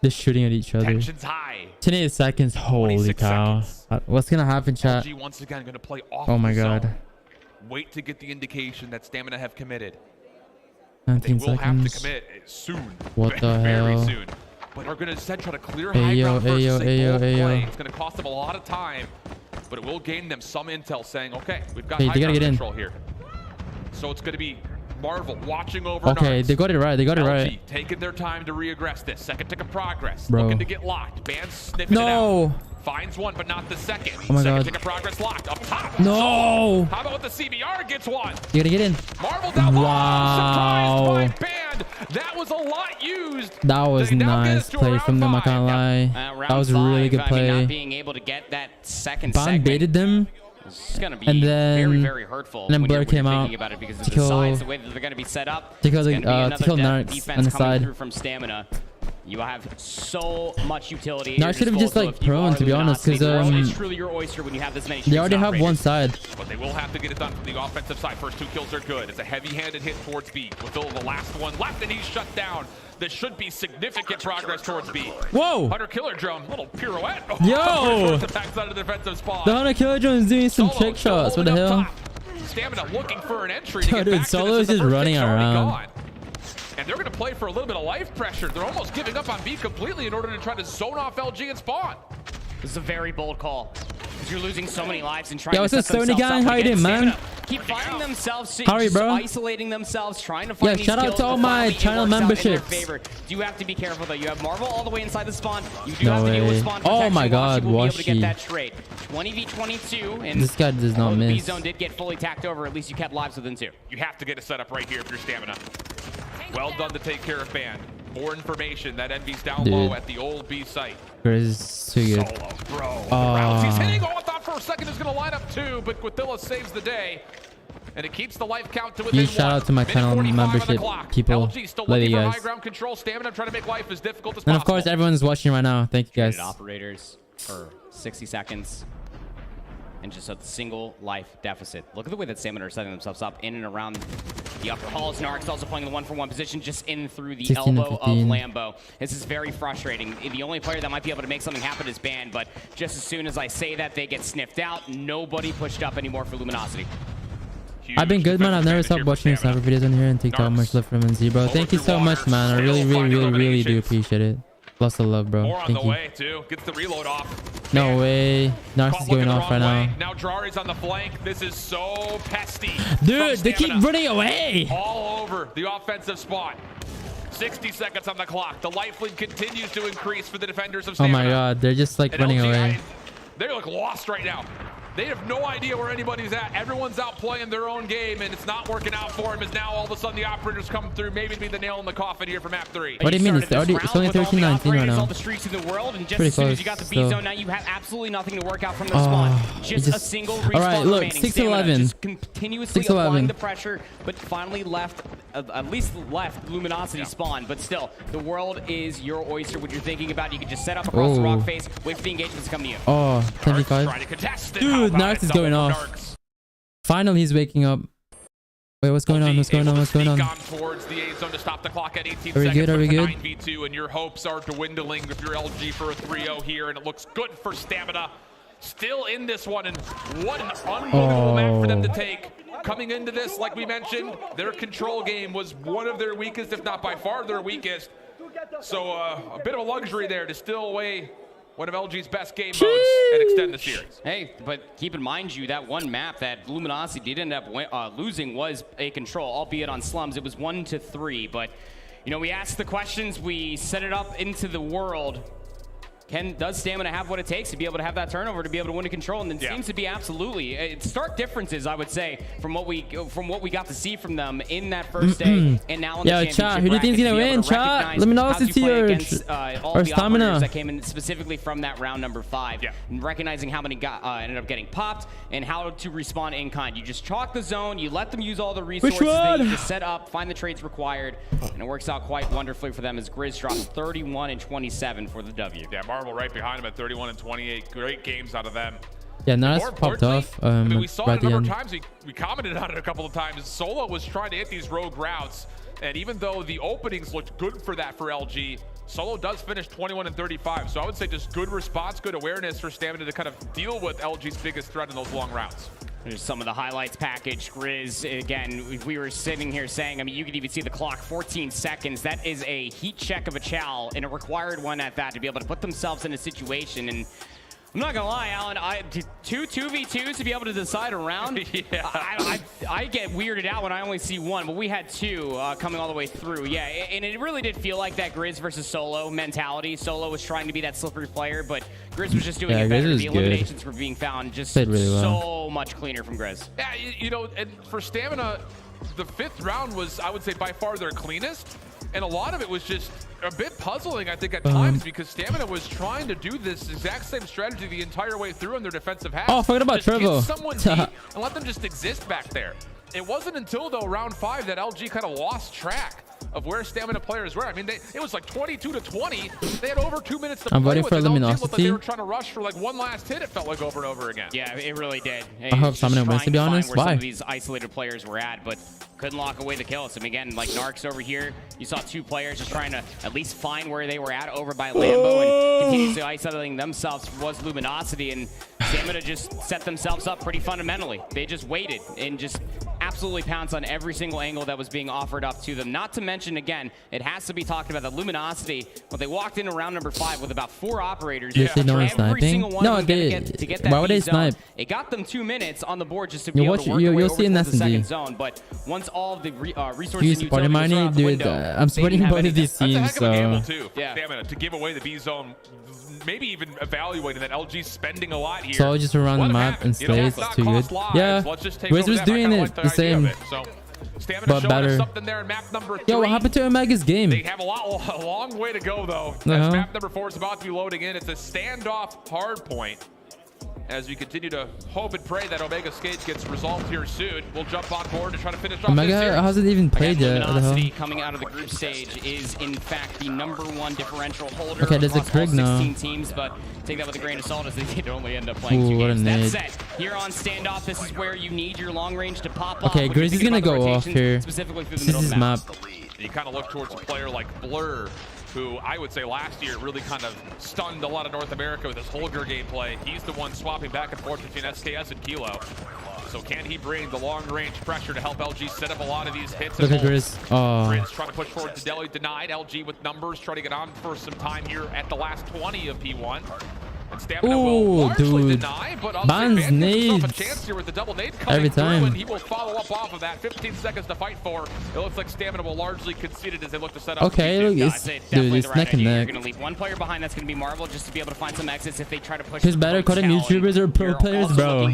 They're shooting at each other. Tension's high. 28 seconds. Holy cow. What's gonna happen, chat? LG once again gonna play off oh my god. Zone. Wait to get the indication that Stamina have committed. 19 they will seconds. have to commit soon. What the very hell? soon. But are gonna instead try to clear high ground first. It's gonna cost them a lot of time, but it will gain them some intel saying, okay, we've got high ground control here. So it's gonna be Marvel watching over. Okay, they got it right. They got it right. Taking their time to reaggress this. Second tick of progress. Bro. Looking to get locked. Band sniffing it out. Finds one, but not the second. Oh my Second god. tick of progress locked. Up top. No. How about the CBR gets one? You gotta get in. Marvel down low. Wow. Surprised by Band. That was a lot used. That was nice play from them. I can't lie. That was a really good play. Not being able to get that second Band baited them. It's going to be then, very hurtful and then Blur came out about it because of the sides, the way that they're going to be set up. To kill Narcs on the side. Through from Stamina. You have so much utility. Narcs should have just like prone, to be honest, because it's truly your oyster when you have this many. They already have one side. But they will have to get it done from the offensive side. First 2 kills are good. It's a heavy-handed hit towards B. With the last one left, and he's shut down. There should be significant progress towards B. Whoa! Hunter Killer Drone, little pirouette. Yo! The backside of the defensive spot. The Hunter Killer Drone is doing some trick shots. What the hell? Stamina looking for an entry to get dude, back Solo is to this. just running around. And they're going to play for a little bit of life pressure. They're almost giving up on B completely in order to try to zone off LG and spawn. This is a very bold call. Because you're losing so many lives and trying to set themselves up. How you doing, man? Keep finding themselves, isolating themselves, trying to find these shout out to all my channel memberships. You have to be careful though. You have Marvel all the way inside the spawn. You do have to deal with spawn protection. Oh my god, Washi will be able to get that trade. 20v22, and this guy does not miss. B zone did get fully tacked over. At least you kept lives within 2. You have to get a setup right here if you're Stamina. Well done to take care of Band. More information. That Envy's down low at the old B site. Grizz is too good. Solo, bro. He's hitting. I thought for a second he's going to line up 2, but Guatilla saves the day. And it keeps the life count to within 1. Shout out to my channel membership people. Love you guys. High ground control. Stamina trying to make life as difficult as and possible. Of course, everyone's watching right now. Thank you guys. Operators for 60 seconds. And just a single life deficit. Look at the way that Stamina are setting themselves up in and around The upper halls, Narc's also playing the 1-for-1 position just in through the elbow of Lambo. This is very frustrating. The only player that might be able to make something happen is Banned, but just as soon as I say that, they get sniffed out. Nobody pushed up anymore for Luminosity. I've been good, man. I've never stopped watching your sniper videos on here and TikTok. Much love from NZ, bro. Thank you so much, man. I really do appreciate it. Lots of love, bro. More on the way, too. Gets the reload off. No way. Narcs is going off right now. Now Drari's on the flank. This is so pesty. Dude, they keep running away. All over the offensive spot. 60 seconds on the clock. The life lead continues to increase for the defenders of Stamina. Oh my god, they're just like running away. They look lost right now. They have no idea where anybody's at. Everyone's out playing their own game, and it's not working out for them. As now all of a sudden the operators come through, maybe be the nail in the coffin here for map 3. What do you mean? It's only 13-19 right now. All the streets in the world, and just pretty as soon close. as you got the B zone, now you have absolutely nothing to work out from the spawn. Just a single respawn. All right, look, 6-11. Just continuously applying the pressure, but finally left, at least left Luminosity spawn. But still, the world is your oyster. What you're thinking about, you can just set up across the rock face, wait for the engagements to come to you. Oh, 25. Dude, Narcs is going off. Finally, he's waking up. Wait, what's going on? What's going on? What's going on? Towards the A zone to stop the clock at 18 Are we good? Are we good? 9v2, and your hopes are dwindling if you're LG for a 3-0 here, and it looks good for Stamina. Still in this one, and what an unbelievable map for them to take. Coming into this, like we mentioned, their control game was one of their weakest, if not by far their weakest. So a bit of a luxury there to still away one of LG's best game modes and extend the series. Hey, but keep in mind that one map that Luminosity did end up losing was a control, albeit on slums. It was 1-3, but you know, we asked the questions, we set it up into the world. Does Stamina have what it takes to be able to have that turnover, to be able to win a control? And it seems to be absolutely stark differences, I would say, from what we got to see from them in that first day and now in the championship chat, who do you think is gonna win? Chat, let me know if it's or Stamina that came in specifically from that round number 5, and recognizing how many ended up getting popped and how to respond in kind. You just chalk the zone, you let them use all the resources that you just set up, find the trades required, and it works out quite wonderfully for them as Grizz drops 31 and 27 for the W. Yeah, right behind him at 31 and 28. Great games out of them. Yeah, Narcs popped off. I mean, we saw it a number of times. We commented on it a couple of times. Solo was trying to hit these rogue routes, and even though the openings looked good for that for LG, Solo does finish 21 and 35. So I would say just good response, good awareness for Stamina to kind of deal with LG's biggest threat in those long routes. There's some of the highlights package. Grizz, again, we were sitting here saying, I mean, you could even see the clock, 14 seconds. That is a heat check of a chow, and a required one at that, to be able to put themselves in a situation. And I'm not gonna lie, Alan, 2v2s to be able to decide a round. I get weirded out when I only see one, but we had 2 coming all the way through. Yeah, and it really did feel like that Grizz versus Solo mentality. Solo was trying to be that slippery player, but Grizz was just doing it better. The eliminations were being found just so much cleaner from Grizz. Yeah, you know, and for Stamina, the 5th round was, I would say, by far their cleanest. And a lot of it was just a bit puzzling, I think, at times, because Stamina was trying to do this exact same strategy the entire way through in their defensive half. Oh, forget about Trevo. Get someone deep and let them just exist back there. It wasn't until, though, round 5 that LG kind of lost track of where Stamina players were. I mean, it was like 22-20. They had over 2 minutes to play with it. Like they were trying to rush for like one last hit, it felt like over and over again. Yeah, it really did. I hope Stamina wins, to be honest. Where some of these isolated players were at, but couldn't lock away the kills. And again, like Narcs over here, you saw 2 players just trying to at least find where they were at over by Lambo, and continuously isolating themselves was Luminosity, and Stamina just set themselves up pretty fundamentally. They just waited and just absolutely pounced on every single angle that was being offered up to them. Not to mention, again, it has to be talked about that Luminosity, well, they walked into round number 5 with about 4 operators. No one sniping. No, why would they snipe? It got them 2 minutes on the board just to be able to work their way over to the second zone. But once all of the resources and utilities Miney, are out the window, I'm supporting both of these teams. That's a heck of a gamble too. Stamina to give away the B zone. Maybe even evaluating that LG's spending a lot here. So just around the map and stays too good. Yeah, Grizz was doing it the same, but better. Yo, what happened to Omega's game? They have a long way to go though. As map number 4 is about to be loading in. It's a standoff hard point. as we continue to hope and pray that Omega Skate gets resolved here soon. We'll jump on board to try to finish off Omega this series. hasn't even played yet. Luminosity coming out of the group stage is in fact the #1 differential holder. Okay, there's a Grig now. 16 teams, but take that with a grain of salt as they did only end up playing 2 games. That said, here on standoff, this is where you need your long range to pop off. Okay, Grizz is gonna go off here. Specifically through the This middle is of the map. You kind of look towards a player like Blur, who I would say last year really kind of stunned a lot of North America with his Holger gameplay. He's the one swapping back and forth between SKS and Kilo. So can he bring the long-range pressure to help LG set up a lot of these hits? Look at Grizz. Grizz trying to push forward to Delhi, denied. LG with numbers, trying to get on for some time here at the last 20 of P1. And Stamina will largely deny, but Ban's nades a chance here with the double nade coming every time. through, and he will follow up off of that. 15 seconds to fight for. It looks like Stamina will largely concede it as they look to set up. Okay, look, dude, it's neck and neck. You're going to leave one player behind. That's going to be Marvel, just to be able to find some exits if they try to push. Who's better, Codm YouTubers or pro players, bro?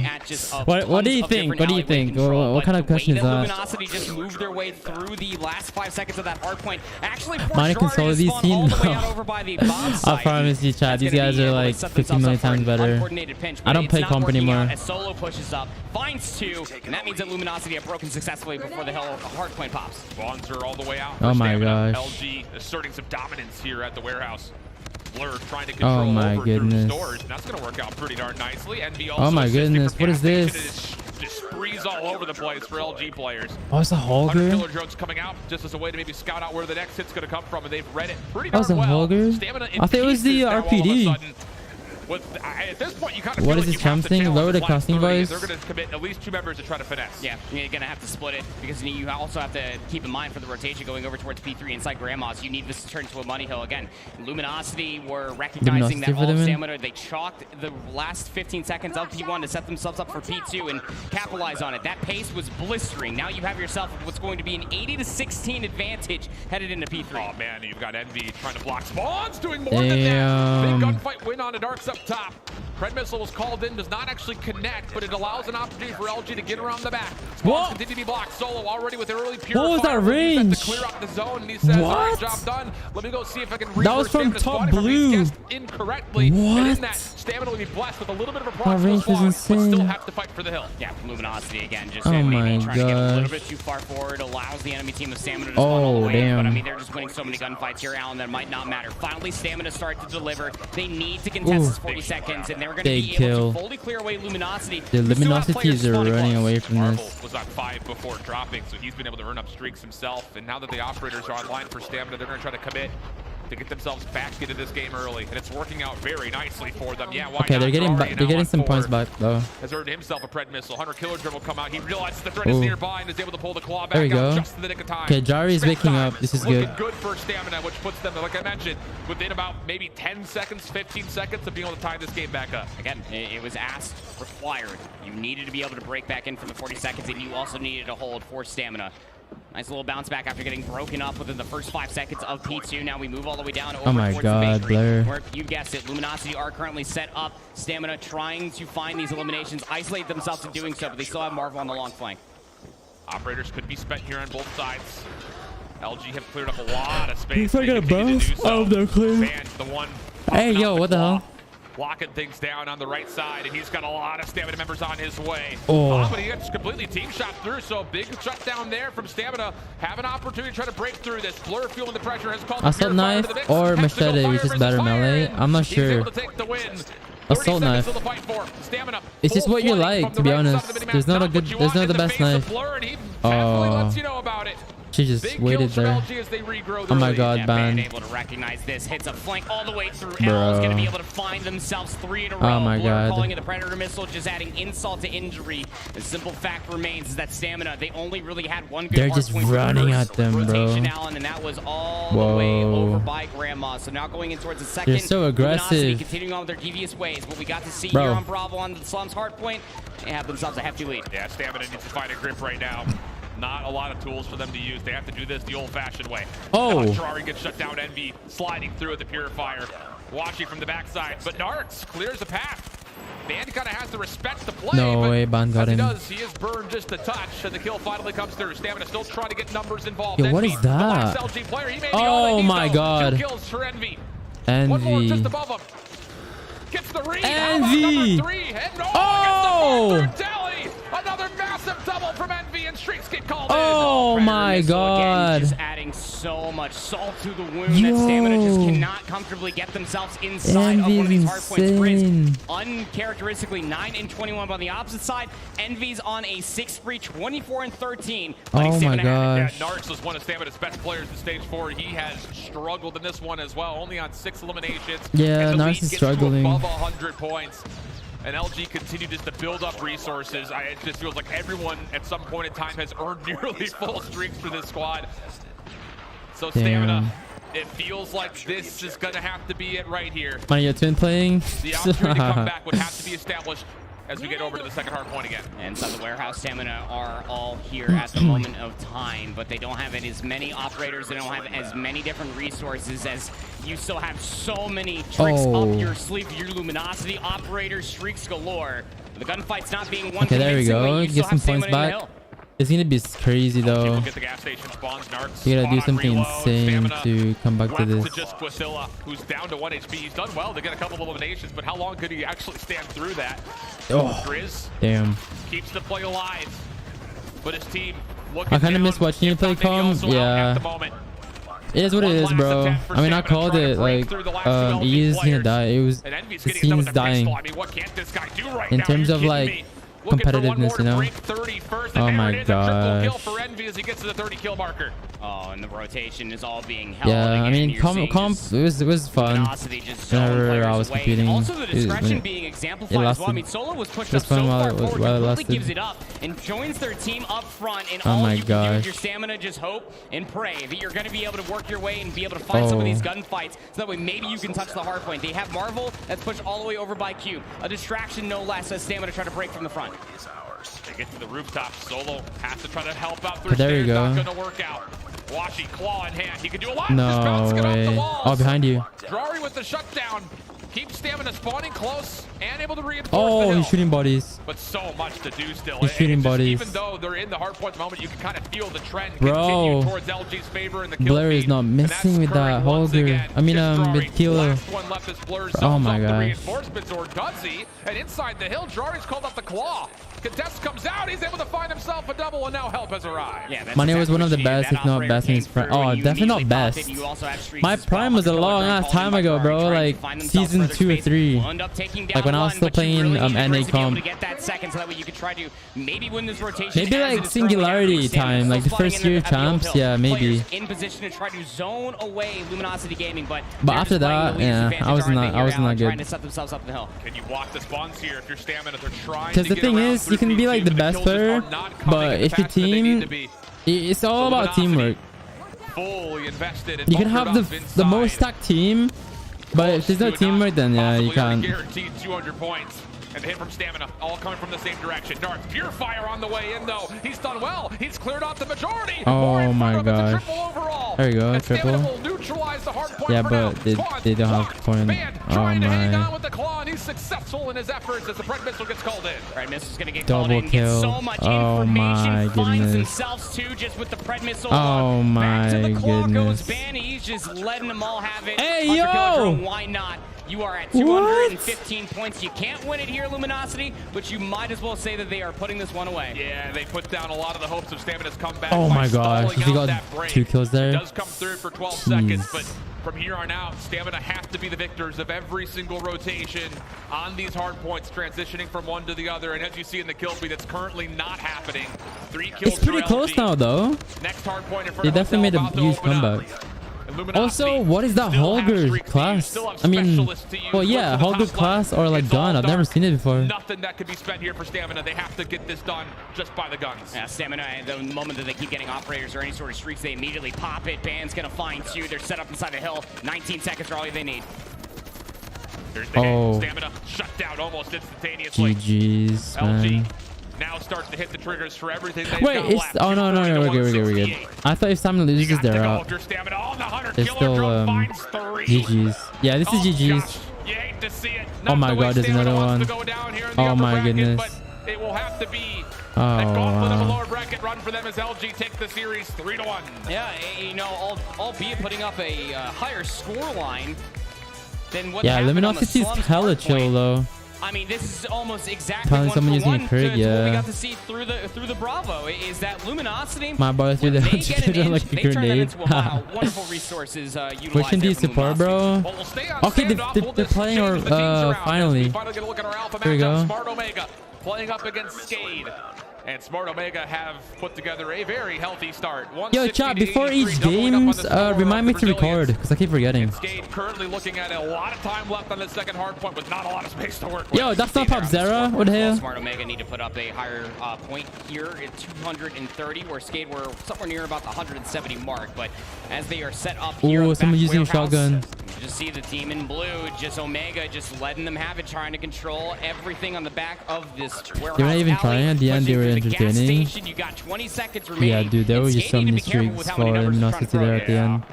What do you think? What do you think? What kind of question is that? Luminosity just moved their way through the last 5 seconds of that hard point. Actually, Miney control these teams. I promise you, chat. These guys are like 50 million times better. I don't play comp anymore. As Solo pushes up, finds 2, and that means that Luminosity have broken successfully before the hard point pops. Bonds are all the way out. Oh my gosh. LG asserting some dominance here at the warehouse. Blur trying to control over through the stores, and that's going to work out pretty darn nicely. NB also oh my goodness, what is this? Just sprees all over the place for LG players. Oh, it's a Holger? Killer drones coming out just as a way to maybe scout out where the next hit's going to come from, and they've read it pretty darn well. Holger? I thought it was the RPD. At this point, you kind of what is this champ thing? Lower the casting voice? They're going to commit at least 2 members to try to finesse. Yeah, you're going to have to split it because you also have to keep in mind for the rotation going over towards P3 inside Grandma's. You need this to turn into a money hill again. Luminosity were recognizing that all Stamina. They chalked the last 15 seconds of P1 to set themselves up for P2 and capitalize on it. That pace was blistering. Now you have yourself what's going to be an 80-16 advantage headed into P3. Oh man, you've got Envy trying to block spawns, doing more than that. Big gunfight win on the Darks up top. Pred missile was called in, does not actually connect, but it allows an opportunity for LG to get around the back. Spawns continue to be blocked. Solo already with early pure. What was that range? To clear out the zone, and he says, all right, job done. Let me go see if I can that was from top blue. Incorrectly. What? And in that, Stamina will be blessed with a little bit of a that range was insane. but still have to fight for the hill. Yeah, Luminosity again, just maybe trying to get a little bit too far forward, allows the enemy team of Stamina to spawn all the way in, but I mean, they're just winning so many gunfights here, Alan, that might not matter. Finally, Stamina start to deliver. They need to contest this 40 seconds, and they're going to be able to fully clear away Luminosity. The Luminosities are running away from Marvel this. was on 5 before dropping, so he's been able to earn up streaks himself, and now that the operators are online for Stamina, they're going to try to commit to get themselves back into this game early, and it's working out very nicely for them. Yeah, why okay, not? they're getting some points back though. Has earned himself a Pred missile. Hunter Killer Drone will come out. He realizes the threat is nearby and is able to pull the claw back out just in the nick of time. Okay, Jari is waking up. This is good. Good for Stamina, which puts them, like I mentioned, within about maybe 10 seconds, 15 seconds of being able to tie this game back up. Again, it was asked, required. You needed to be able to break back in for the 40 seconds, and you also needed to hold for Stamina. Nice little bounce back after getting broken up within the first 5 seconds of P2. Now we move all the way down over towards the bakery, where you guessed it, Luminosity are currently set up. Stamina trying to find these eliminations, isolate themselves in doing so, but they still have Marvel on the long flank. Operators could be spent here on both sides. LG have cleared up a lot of space. I got a bounce. Oh, they're clear. The one. Hey, yo, what the hell? Locking things down on the right side, and he's got a lot of Stamina members on his way. But he gets completely team shot through, so big shutdown there from Stamina. Have an opportunity to try to break through this. Blur feeling the pressure has called assault knife or machete, which is better melee. I'm not sure. Assault knife. It's just what you like, to be honest. There's not the best knife. Oh. She just waited there. Oh my god, ban. Able to recognize this, hits a flank all the way through. L is going to be able to find themselves 3 in a row. Oh my god. Calling it the Predator missile, just adding insult to injury. The simple fact remains is that Stamina, they only really had one good. They're just running at them, bro. Allen, and that was all the way over by Grandma. So now going in towards the second. They're so aggressive. Continuing on with their devious ways. What we got to see here on Bravo on the Slums hardpoint, they have themselves a hefty lead. Yeah, Stamina needs to find a grip right now. Not a lot of tools for them to use. They have to do this the old-fashioned way. Ferrari gets shut down. Envy sliding through at the Purifier. Watching from the backside. But Narks clears the path. Band kind of has to respect the play. No way, Band got him. He is burned just a touch, and the kill finally comes through. Stamina still trying to get numbers involved. Yo, what is that? Player, oh my god. 2 kills for Envy. Envy. One more just above him. Gets the read. Envy. Number 3. And Oh! gets the Deli. Another massive double from Envy, and streaks get called Oh in. my god. Just adding so much salt to the wound that Stamina just cannot comfortably get themselves inside of one of these hardpoint sprints. Uncharacteristically 9 and 21 on the opposite side. Envy's on a 6-free 24 and 13. Oh my gosh. Yeah, Narcs was one of Stamina's best players in stage 4. He has struggled in this one as well, only on 6 eliminations. Yeah, Narcs is struggling. Above 100 points. And LG continued just to build up resources. It just feels like everyone at some point in time has earned nearly full streaks for this squad. So Stamina, it feels like this is going to have to be it right here. Miney, your twin playing? The opportunity to come back would have to be established as we get over to the second hard point again. Inside the warehouse, Stamina are all here at the moment of time, but they don't have as many operators, they don't have as many different resources, as you still have so many tricks up your sleeve, your luminosity, operators, streaks galore. The gunfight's not being won. Okay, there we go. Get some points back. It's gonna be crazy though. Get the gas station spawns, Narcs, you gotta do something insane to come back to this. To just Quasilla, who's down to 1 HP. He's done well to get a couple of eliminations, but how long could he actually stand through that? Oh, Grizz damn. Keeps the play alive, but his team looking I kind of miss watching you play Calm. Yeah. It is what it is, bro. I mean, I called it like he's gonna die. It was the scene's dying. In terms of like competitiveness, you know. Oh my gosh. Oh, and the rotation is all being held. Yeah, I mean, comp it was fun. Whenever I was competing, also the discretion being exemplified as well. I mean, Solo was pushed up so far forward, completely gives it up and joins their team up front. And all you can do with your Stamina, just hope and pray that you're going to be able to work your way and be able to find some of these gunfights, so that way maybe you can touch the hard point. They have Marvel that's pushed all the way over by Q. A distraction, no less, as Stamina try to break from the front. They get to the rooftop. Solo has to try to help out through there you go. Not gonna work out. Washy, claw in hand. He can do a lot. No way. Oh, behind you. Drari with the shutdown. Keeps Stamina spawning close and able to reinforce Oh, the hill. he's shooting bodies. But so much to do still. He's shooting bodies. Even though they're in the hard point moment, you can kind of feel the trend continue towards LG's favor in the kill Blur is not missing with that Holger. I mean, with Kilo. Oh my gosh. Reinforcements, or does he? And inside the hill, Drari's called up the claw. Contest comes out. He's able to find himself a double, and now help has arrived. Yeah, Miney was one of the best, if not best, in his prime. Oh, definitely not best. My prime was a long ass time ago, bro. Like season 2 or 3. Like when I was still playing NA comp. Maybe like Singularity time, like the first year of champs. Yeah, maybe. In position to try to zone away Luminosity Gaming, but after that, yeah, I was not good. Trying to set themselves up the hill. Can you block the spawns here if your Stamina? They're trying. Because the thing is, you can be like the best player, but if your team, it's all about teamwork. Fully invested. You can have the most stacked team, but if there's no teamwork, then yeah, you can't. Guaranteed 200 points. And the hit from Stamina, all coming from the same direction. Narcs, Purifier on the way in, though. He's done well. He's cleared off the majority. Oh my gosh. There you go, triple. Yeah, but they don't have point. Oh my. With the claw, and he's successful in his efforts as the Pred Missile gets called in. Pred Missile's gonna get double kill. So much oh my goodness. Themselves too, just with the Pred Missile. Oh my Back to the claw goodness. Goes Banny. He's just letting them all have it. Hey yo! Why not? You are at 215 points. You can't win it here, Luminosity, but you might as well say that they are putting this one away. Yeah, they put down a lot of the hopes of Stamina's comeback. Oh my gosh, he got 2 kills there. It does come through for 12 seconds, but from here on out, Stamina have to be the victors of every single rotation on these hard points, transitioning from one to the other. And as you see in the kill feed, it's currently not happening. 3 kills. It's pretty close now, though. Next hard point in front they definitely made a huge comeback. Also, what is that Holger class? I mean, well, yeah, Holger class or like gun. I've never seen it before. Nothing that could be spent here for Stamina. They have to get this done just by the guns. Yeah, Stamina, the moment that they keep getting operators or any sort of streaks, they immediately pop it. Band's gonna find 2. They're set up inside the hill. 19 seconds are all they need. There's the hit. Stamina shut down almost instantaneously. GG's, man. LG now starts to hit the triggers for everything they've Wait, it's left. oh no, we're good. I thought if Stamina loses, they're out. It's still GG's. Yeah, this is GG's. Oh my god, there's another one. Oh my goodness. It will have to be a gauntlet of a lower bracket run for them as LG take the series 3-1. Yeah, you know, albeit putting up a higher score line, than what Yeah, happened on the Luminosity's Slums hella hardpoint. chill though. I mean, this is almost exactly Telling one someone for using one a Krig, to what we yeah. got to see through the Bravo. Is that Luminosity? My boy threw when the they get an inch, like a they turn that grenade. into a lot of wonderful resources utilized Which can there do from support, bro? Luminosity. Well, we'll stay on Okay, standoff. We'll they're just playing change the teams around as finally. we finally get a look at our alpha Here we go. matchup. Smart Omega playing up against Skade. And Smart Omega have put together a very healthy start. Yo, chat, before each games, remind me to record, because I keep forgetting. Skade currently looking at a lot of time left on the second hard point with not a lot of space to work with. Yo, that's not Pop Zera. What the hell? Smart Omega need to put up a higher point here at 230, where Skade were somewhere near about the 170 mark. But as they are set up here, Oh, someone using a shotgun. You just see the team in blue, just Omega, just letting them have it, trying to control everything on the back of this warehouse. They weren't even alley, trying. At the end, they were pushing through the gas entertaining. station. You got 20 seconds remaining. Yeah, dude, there and was just Skade so need to many be careful streaks with how for many numbers they're trying to Luminosity throw. there at the end.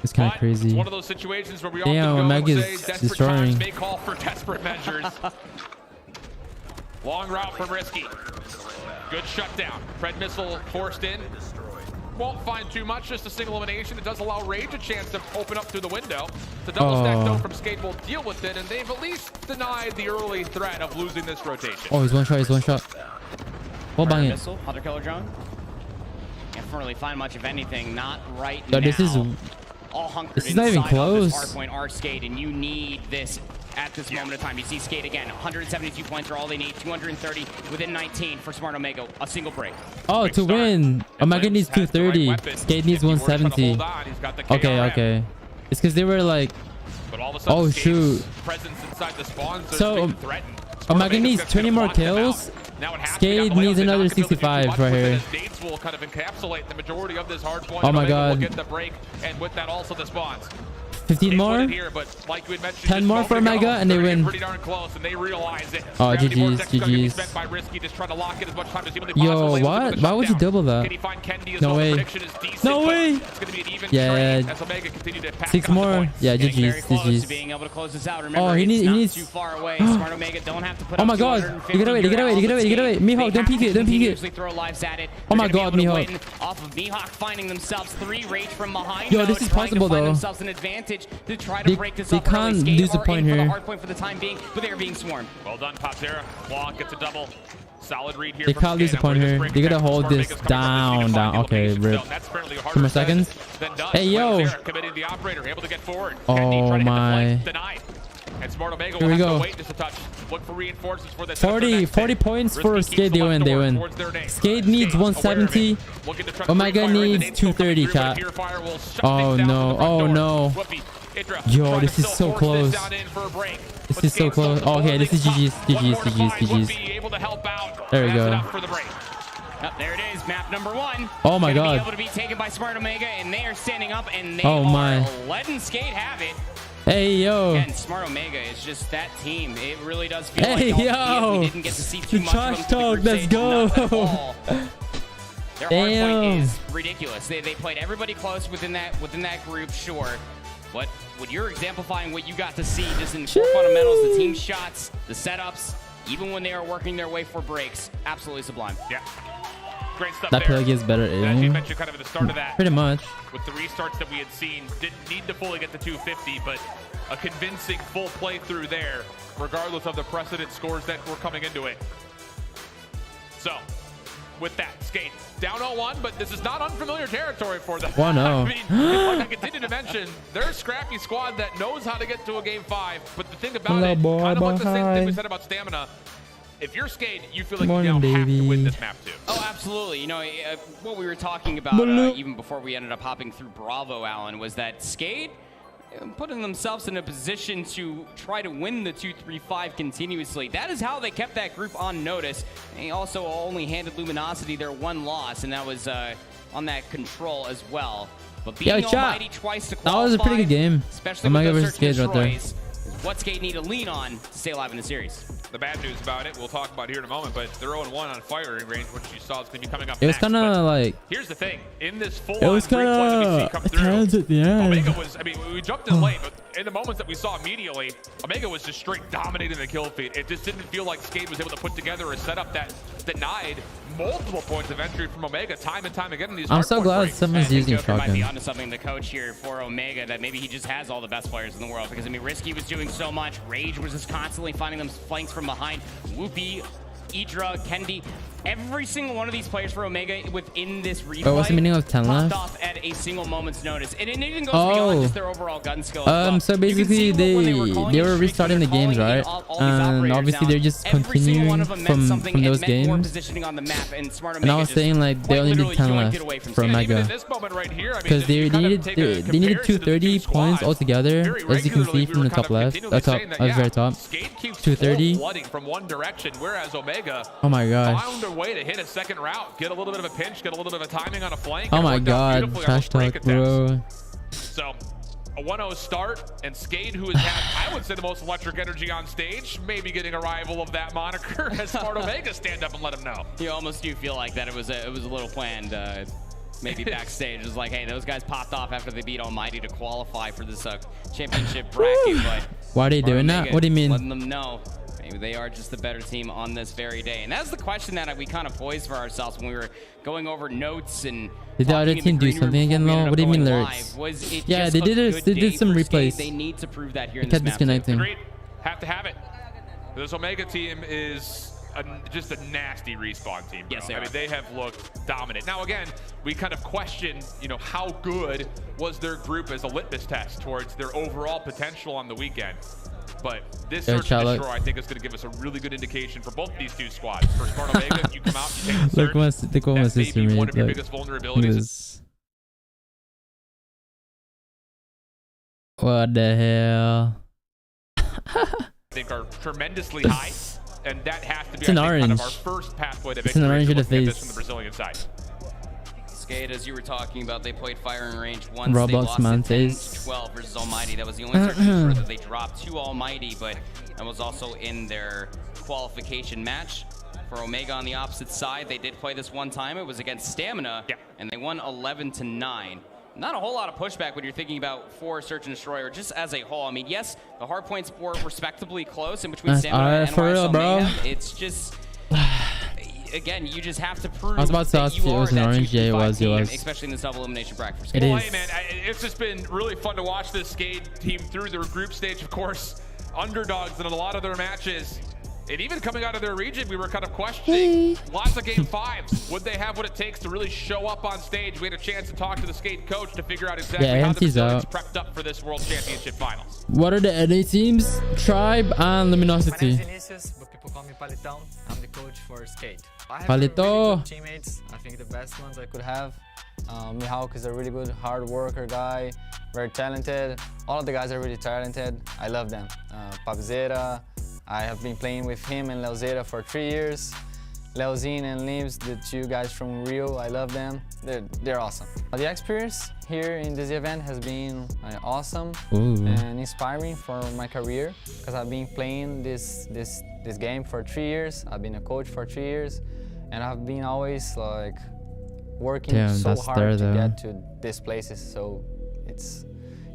It's kind of crazy. It's one of those situations where we Damn, often go Omega's and say desperate destroying. times may call for desperate measures. Long route from Risky. Good shutdown. Pred missile forced in. Won't find too much, just a single elimination. It does allow Rage a chance to open up through the window. The double stack though from Skade will deal with it, and they've at least denied the early threat of losing this rotation. Oh, he's one shot. He's one shot. Well, bang it. Missile, Hunter Killer Drone. Can't really find much of anything. Not right Yo, now. this is all hunkered this is not even inside of this close. hardpoint are Skade, and you need this at this moment of time. You see Skade again. 172 points are all they need. 230 within 19 for Smart Omega. A single break. Oh, to win. Omega needs 230. Skade needs 170. Okay, okay. It's because they were like, oh shoot. So Omega needs 20 more kills. Skade needs another 65 right here. Will kind of encapsulate the majority of this hard point. Oh my god. Will get the break, and with that also the spawns. 15 more? Here, but like we mentioned, 10 more for Omega and they win. Pretty darn close, and they realize it. Oh, GG's, GG's. Yo, what? Why would you double that? No way. No way. Yeah. 6 more. Yeah, GG's, GG's. Oh, he needs. Oh my god. You get away, you get away, you get away, you get away. Mihawk, don't peek it, don't peek it. Oh my god, Mihawk. Off of Mihawk finding themselves 3 Rage from behind. Yo, this is possible though. To try to break this up. They can't lose a point here. Hard point for the time being, but they are being swarmed. Well done, Popzera. Walk gets a double. Solid read here. They can't lose a point here. They gotta hold this down. Okay, rip. 2 more seconds. Hey, yo. Oh my. Here we go. 40 points for Skade. They win. They win. Skade needs 170. Omega needs 230, chat. Oh no. Oh no. Yo, this is so close. This is so close. Oh, okay, this is GG's. GG's. GG's. GG's. There we go. There it is, map number 1. Oh my god. Able to be taken by Smart Omega, and they are standing up, and they are letting Skade have it. Hey yo. Again, Smart Omega is just that team. It really does feel hey, like yo. we didn't get to see too much trash of them talk. Let's go. Their hardpoint is ridiculous. They played everybody close within that group, sure. But when you're exemplifying what you got to see just in core fundamentals, the team shots, the setups, even when they are working their way for breaks, absolutely sublime. Yeah. Great stuff that play gets better. As you mentioned kind of at the start of that. Pretty much. With the restarts that we had seen, didn't need to fully get to 250, but a convincing full playthrough there, regardless of the precedent scores that were coming into it. So, with that, Skade down 0-1, but this is not unfamiliar territory for them. 1-0. I mean, like I continue to mention, they're a scrappy squad that knows how to get to a game 5. But the thing about it, kind of like the same thing we said about stamina. If you're Skade, you feel like you now have to win this map too. Oh, absolutely. You know, what we were talking about even before we ended up hopping through Bravo, Alan, was that Skade putting themselves in a position to try to win the 2-3-5 continuously. That is how they kept that group on notice. They also only handed Luminosity their 1 loss, and that was on that control as well. But being almighty twice to qualify, that was a pretty good game. Especially with those search and destroys, what Skade need to lean on to stay alive in the series. The bad news about it, we'll talk about here in a moment, but they're 0-1 on firing range, which you saw is going to be coming up next. It was kind of like... Here's the thing. In this full-on it was kind of tense at the end. Omega was... I mean, we jumped in late, but in the moments that we saw immediately, Omega was just straight dominating the kill feed. It just didn't feel like Skade was able to put together a setup that denied multiple points of entry from Omega time and time again in these. I'm so glad breaks. someone's using Joker might be shotgun. onto something, the coach here for Omega, that maybe he just has all the best players in the world. Because I mean, Risky was doing so much. Rage was just constantly finding them flanks from behind. Whoopi, Idra, Kendi, every single one of these players for Omega within this replay. What's the meaning of 10 left? Off at a single moment's notice, and it even goes beyond just their overall gun skill. So basically they were restarting the games, right? And obviously they're just continuing from those games. And I was saying like they only need 10 left for Omega because they needed 230 points altogether, as you can see from the top left, very top. 230. From one direction, whereas Omega Oh my gosh. found a way to hit a second route, get a little bit of a pinch, get a little bit of a timing on a flank. Oh my god, trash talk, bro. So a 1-0 start, and Skade, who has had, I would say, the most electric energy on stage, maybe getting a rival of that moniker as Smart Omega stand up and let him know. You almost do feel like that it was a little planned. Maybe backstage, it was like, hey, those guys popped off after they beat Almighty to qualify for this championship bracket. But why are they doing that? What do you mean? Letting them know maybe they are just the better team on this very day. And that's the question that we kind of posed for ourselves when we were going over notes and. Did the other team do something again, though? What do you mean, lyrics? Yeah, they did some replays. They need to prove that here in They this kept match. disconnecting. Agreed. Have to have it. This Omega team is just a nasty respawn team, bro. Yes, they I are. mean, they have looked dominant. Now, again, we kind of question, how good was their group as a litmus test towards their overall potential on the weekend. But this search and destroy, I think, is going to give us a really good indication for both these two squads. For Smart Omega, you come out, you take the search. Look what my sister made. One of your biggest vulnerabilities. What the hell? I think are tremendously high, and that has to be an kind of orange. our first pathway to It's an victory. orange in the Looking at this face. from the Brazilian side. Skate, as you were talking about, they played firing range once. Roblox they lost Mantis. 10-12 versus Almighty. That was the only search and destroy that they dropped to Almighty, but that was also in their qualification match. For Omega on the opposite side, they did play this one time. It was against Stamina, and they won 11-9. Not a whole lot of pushback when you're thinking about for Search and Destroy, or just as a whole. I mean, yes, the hard points were respectably close in between Stamina and for real, YSL bro. Mayhem. It's just, again, you just have to prove I was about to ask if it was an orange. Yeah, it was. especially in this double elimination bracket for Skate. It Well, is. hey, man, it's just been really fun to watch this Skade team through their group stage. Of course, underdogs in a lot of their matches. And even coming out of their region, we were kind of questioning lots of game fives. Would they have what it takes to really show up on stage? We had a chance to talk to the Skate coach to figure out exactly how the Brazilians prepped up for this World Championship Finals. What are the NA teams? Tribe and Luminosity. My name is Vinicius, but people call me Palitão. I'm the coach for Skate. I have Palito. really good teammates. I think the best ones I could have. Mihawk is a really good hard worker guy, very talented. All of the guys are really talented. I love them. Pavzera, I have been playing with him and Leozera for 3 years. Leozine and Limbs, the two guys from Rio, I love them. They're awesome. The experience here in this event has been awesome and inspiring for my career, because I've been playing this game for 3 years. I've been a coach for 3 years, and I've been always like working so hard to get to these places. So it's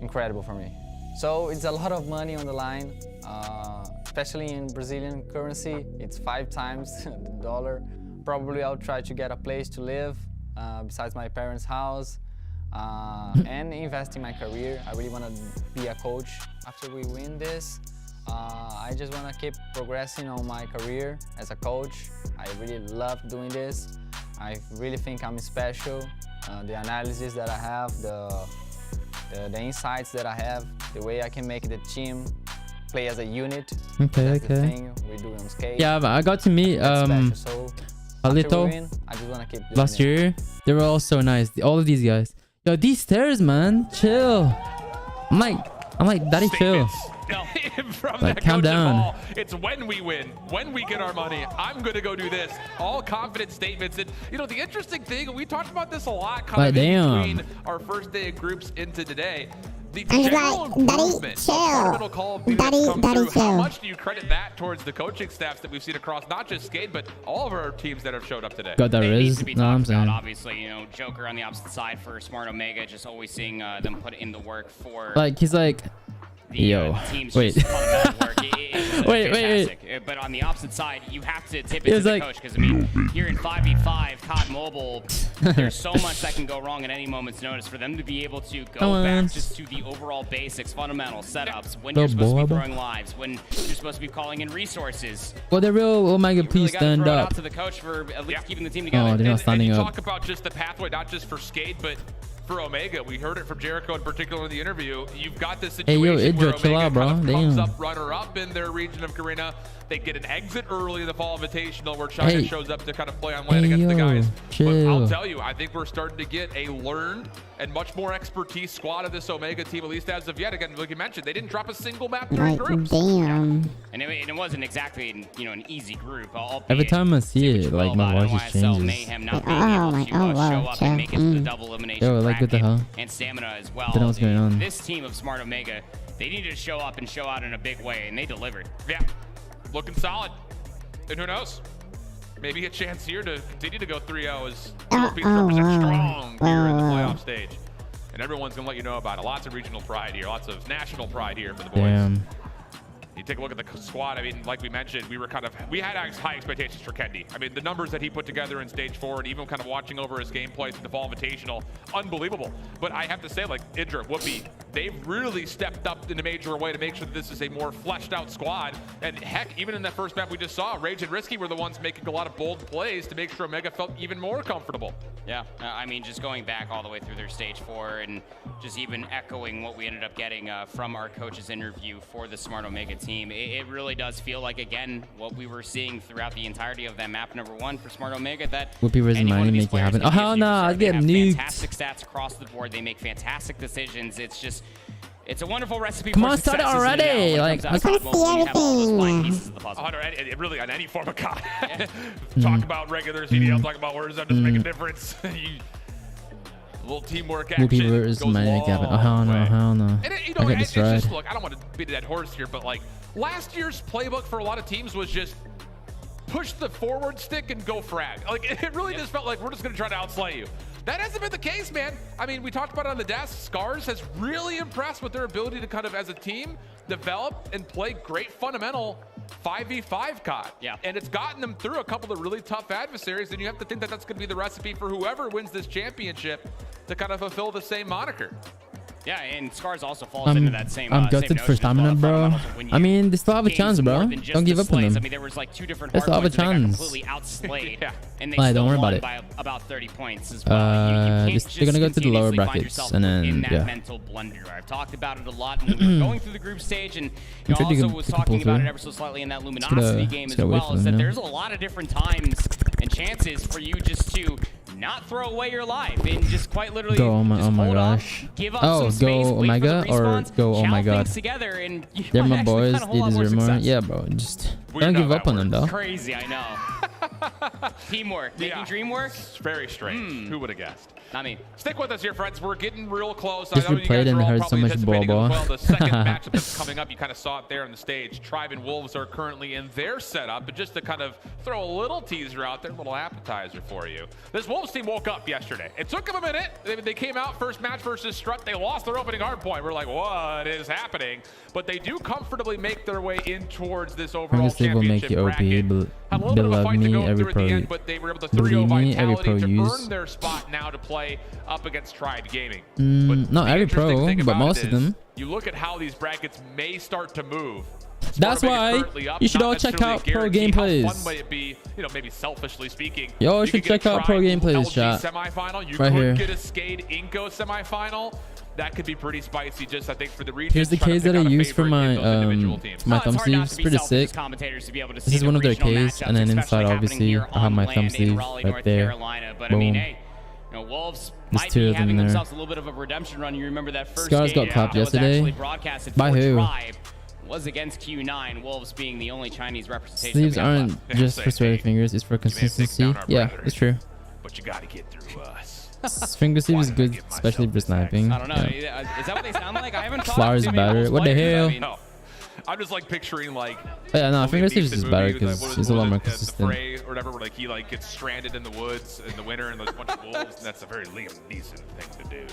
incredible for me. So it's a lot of money on the line. Especially in Brazilian currency, it's 5 times the dollar. Probably I'll try to get a place to live besides my parents' house and invest in my career. I really want to be a coach. After we win this, I just want to keep progressing on my career as a coach. I really love doing this. I really think I'm special. The analysis that I have, the insights that I have, the way I can make the team play as a unit. That's the thing we do on Skate. Yeah, I got to meet So Palito I just want to keep doing last year. They were all so nice. All of these guys. Yo, these stairs, man, chill. I'm like, daddy, chill. From like, that calm down. Ball, it's when we win, when we get our money, I'm going to go do this. All confident statements. And, the interesting thing, we talked about this a lot coming in between our first day of groups into today. The general improvement fundamental call of duty that's come through. How much do you credit that towards the coaching staffs that we've seen across not just Skate, but all of our teams that have showed up today? Got that Riz? No, I'm saying. Obviously, Joker on the opposite side for Smart Omega, just always seeing them put in the work for. Like, he's like, Yo, team's wait. just fundamental work. Wait. Fantastic. But on the opposite side, you have to tip it to the coach, because I mean, here in 5v5 COD Mobile, there's so much that can go wrong at any moment's notice. For them to be able to go back just to the overall basics, fundamental setups, when you're supposed to be throwing lives, when you're supposed to be calling in resources. Well, the real Omega, please really stand throw it up. out to the coach for at least keeping the team together. Oh, they're not standing and you up. talk about just the pathway, not just for Skate, but for Omega. We heard it from Jericho in particular in the interview. You've got this situation where Omega chill out, bro. kind of comes up runner-up in their region of Karina. They get an exit early in the Fall Invitational where China shows up to kind of play on land against the guys. But I'll tell you, I think we're starting to get a learned and much more expertise squad of this Omega team, at least as of yet. Again, like you mentioned, they didn't drop a single map during groups. Damn. And it wasn't exactly, an easy group. Every time I see it, like my voice just changes. Mayhem not being able to show up and make it to the double elimination. Yo, like what the hell? And stamina as well. I don't know what's going on. This team of Smart Omega, they needed to show up and show out in a big way, and they delivered. Yeah, looking solid. And who knows? Maybe a chance here to continue to go 3-0 as Philippines represent strong here in the playoff stage. And everyone's going to let you know about it. Lots of regional pride here. Lots of national pride here for the boys. Damn. You take a look at the squad. I mean, like we mentioned, we had high expectations for Kendi. I mean, the numbers that he put together in stage 4 and even kind of watching over his gameplay through the Fall Invitational, unbelievable. But I have to say, like Idra, Whoopi, they've really stepped up in a major way to make sure that this is a more fleshed out squad. And heck, even in that first map we just saw, Rage and Risky were the ones making a lot of bold plays to make sure Omega felt even more comfortable. Yeah, I mean, just going back all the way through their stage 4 and just even echoing what we ended up getting from our coach's interview for the Smart Omega team, it really does feel like, again, what we were seeing throughout the entirety of that map number 1 for Smart Omega, that Whoopi versus Miney make it happen. Oh, hell no, I get nuked. Fantastic stats across the board. They make fantastic decisions. It's just... It's a wonderful recipe. Come on, start it already! Like, I can't see everything. Really, on any form of COD. Talk about regular CDL, talk about words that doesn't make a difference. A little teamwork action. Whoopi versus Miney make it happen. Oh, hell no, hell no. And I got destroyed. Just, look, I don't want to beat a dead horse here, but like last year's playbook for a lot of teams was just push the forward stick and go frag. Like it really just felt like we're just going to try to outslay you. That hasn't been the case, man. I mean, we talked about it on the desk. Scars has really impressed with their ability to kind of, as a team, develop and play great fundamental 5v5 COD. Yeah. And it's gotten them through a couple of really tough adversaries, and you have to think that that's going to be the recipe for whoever wins this championship to kind of fulfill the same moniker. Yeah, and Scars also falls into that same. I'm gutted for stamina, bro. I mean, they still have a chance, bro. Don't give up on them. I mean, there was like 2 different they still have a chance. Completely outslayed, and they don't worry about it. By about 30 points as well. They're gonna go to the lower brackets, and then in that mental blunder. I've talked about it a lot when we were going through the group stage, and also was talking about it ever so slightly in that Luminosity game as well. Is that there's a lot of different times and chances for you just to not throw away your life and just quite literally go. Oh my gosh. Give up some space, go Omega or go. Oh my god. Together and they're my boys. They deserve more. Yeah, bro. Just don't give up on them, though. Crazy, I know. Teamwork, making dream work. It's very strange. Who would have guessed? Not me. Stick with us here, friends. We're getting real close. Just replayed and heard so much ball. Well, the second matchup that's coming up, you kind of saw it there on the stage. Tribe and Wolves are currently in their setup, but just to kind of throw a little teaser out there, a little appetizer for you. This Wolves team woke up yesterday. It took them a minute. They came out first match versus Strut. They lost their opening hard point. We're like, what is happening? But they do comfortably make their way in towards this overall championship bracket. Had a little bit of a fight to go through at the end, but they were able to 3-0 Vitality to earn their spot now to play up against Tribe Gaming. Not every pro, but most of them. You look at how these brackets may start to move. That's why you should all check out pro gameplays. How fun might it be, maybe selfishly speaking. Yo, you should check out pro gameplays, chat. Semifinal. You right could here. get a Skade Inco semifinal. That could be pretty spicy, just I think for the region. Here's the case that I use for my thumb sleeves. It's pretty sick. This is one of their case, and then inside obviously I have my thumb sleeve right there. Boom. Wolves There's 2 of them in there. A little bit of a redemption run. You remember that first Scars got clapped yesterday. By who? Was against Q9. Wolves being the only Chinese representation. Sleeves aren't just for sweaty fingers. It's for consistency. Yeah, it's true. But you gotta get through us. Finger sleeve is good, especially for sniping. I don't know. Yeah. Is that what they sound like? I haven't talked Flowers to better. What the hell? No. I'm just like picturing like. Yeah, no, finger sleeves is better because it's a lot more consistent. The Fray or whatever, where like he like gets stranded in the woods in the winter and there's a bunch of wolves, and that's a very Liam Neeson thing to do.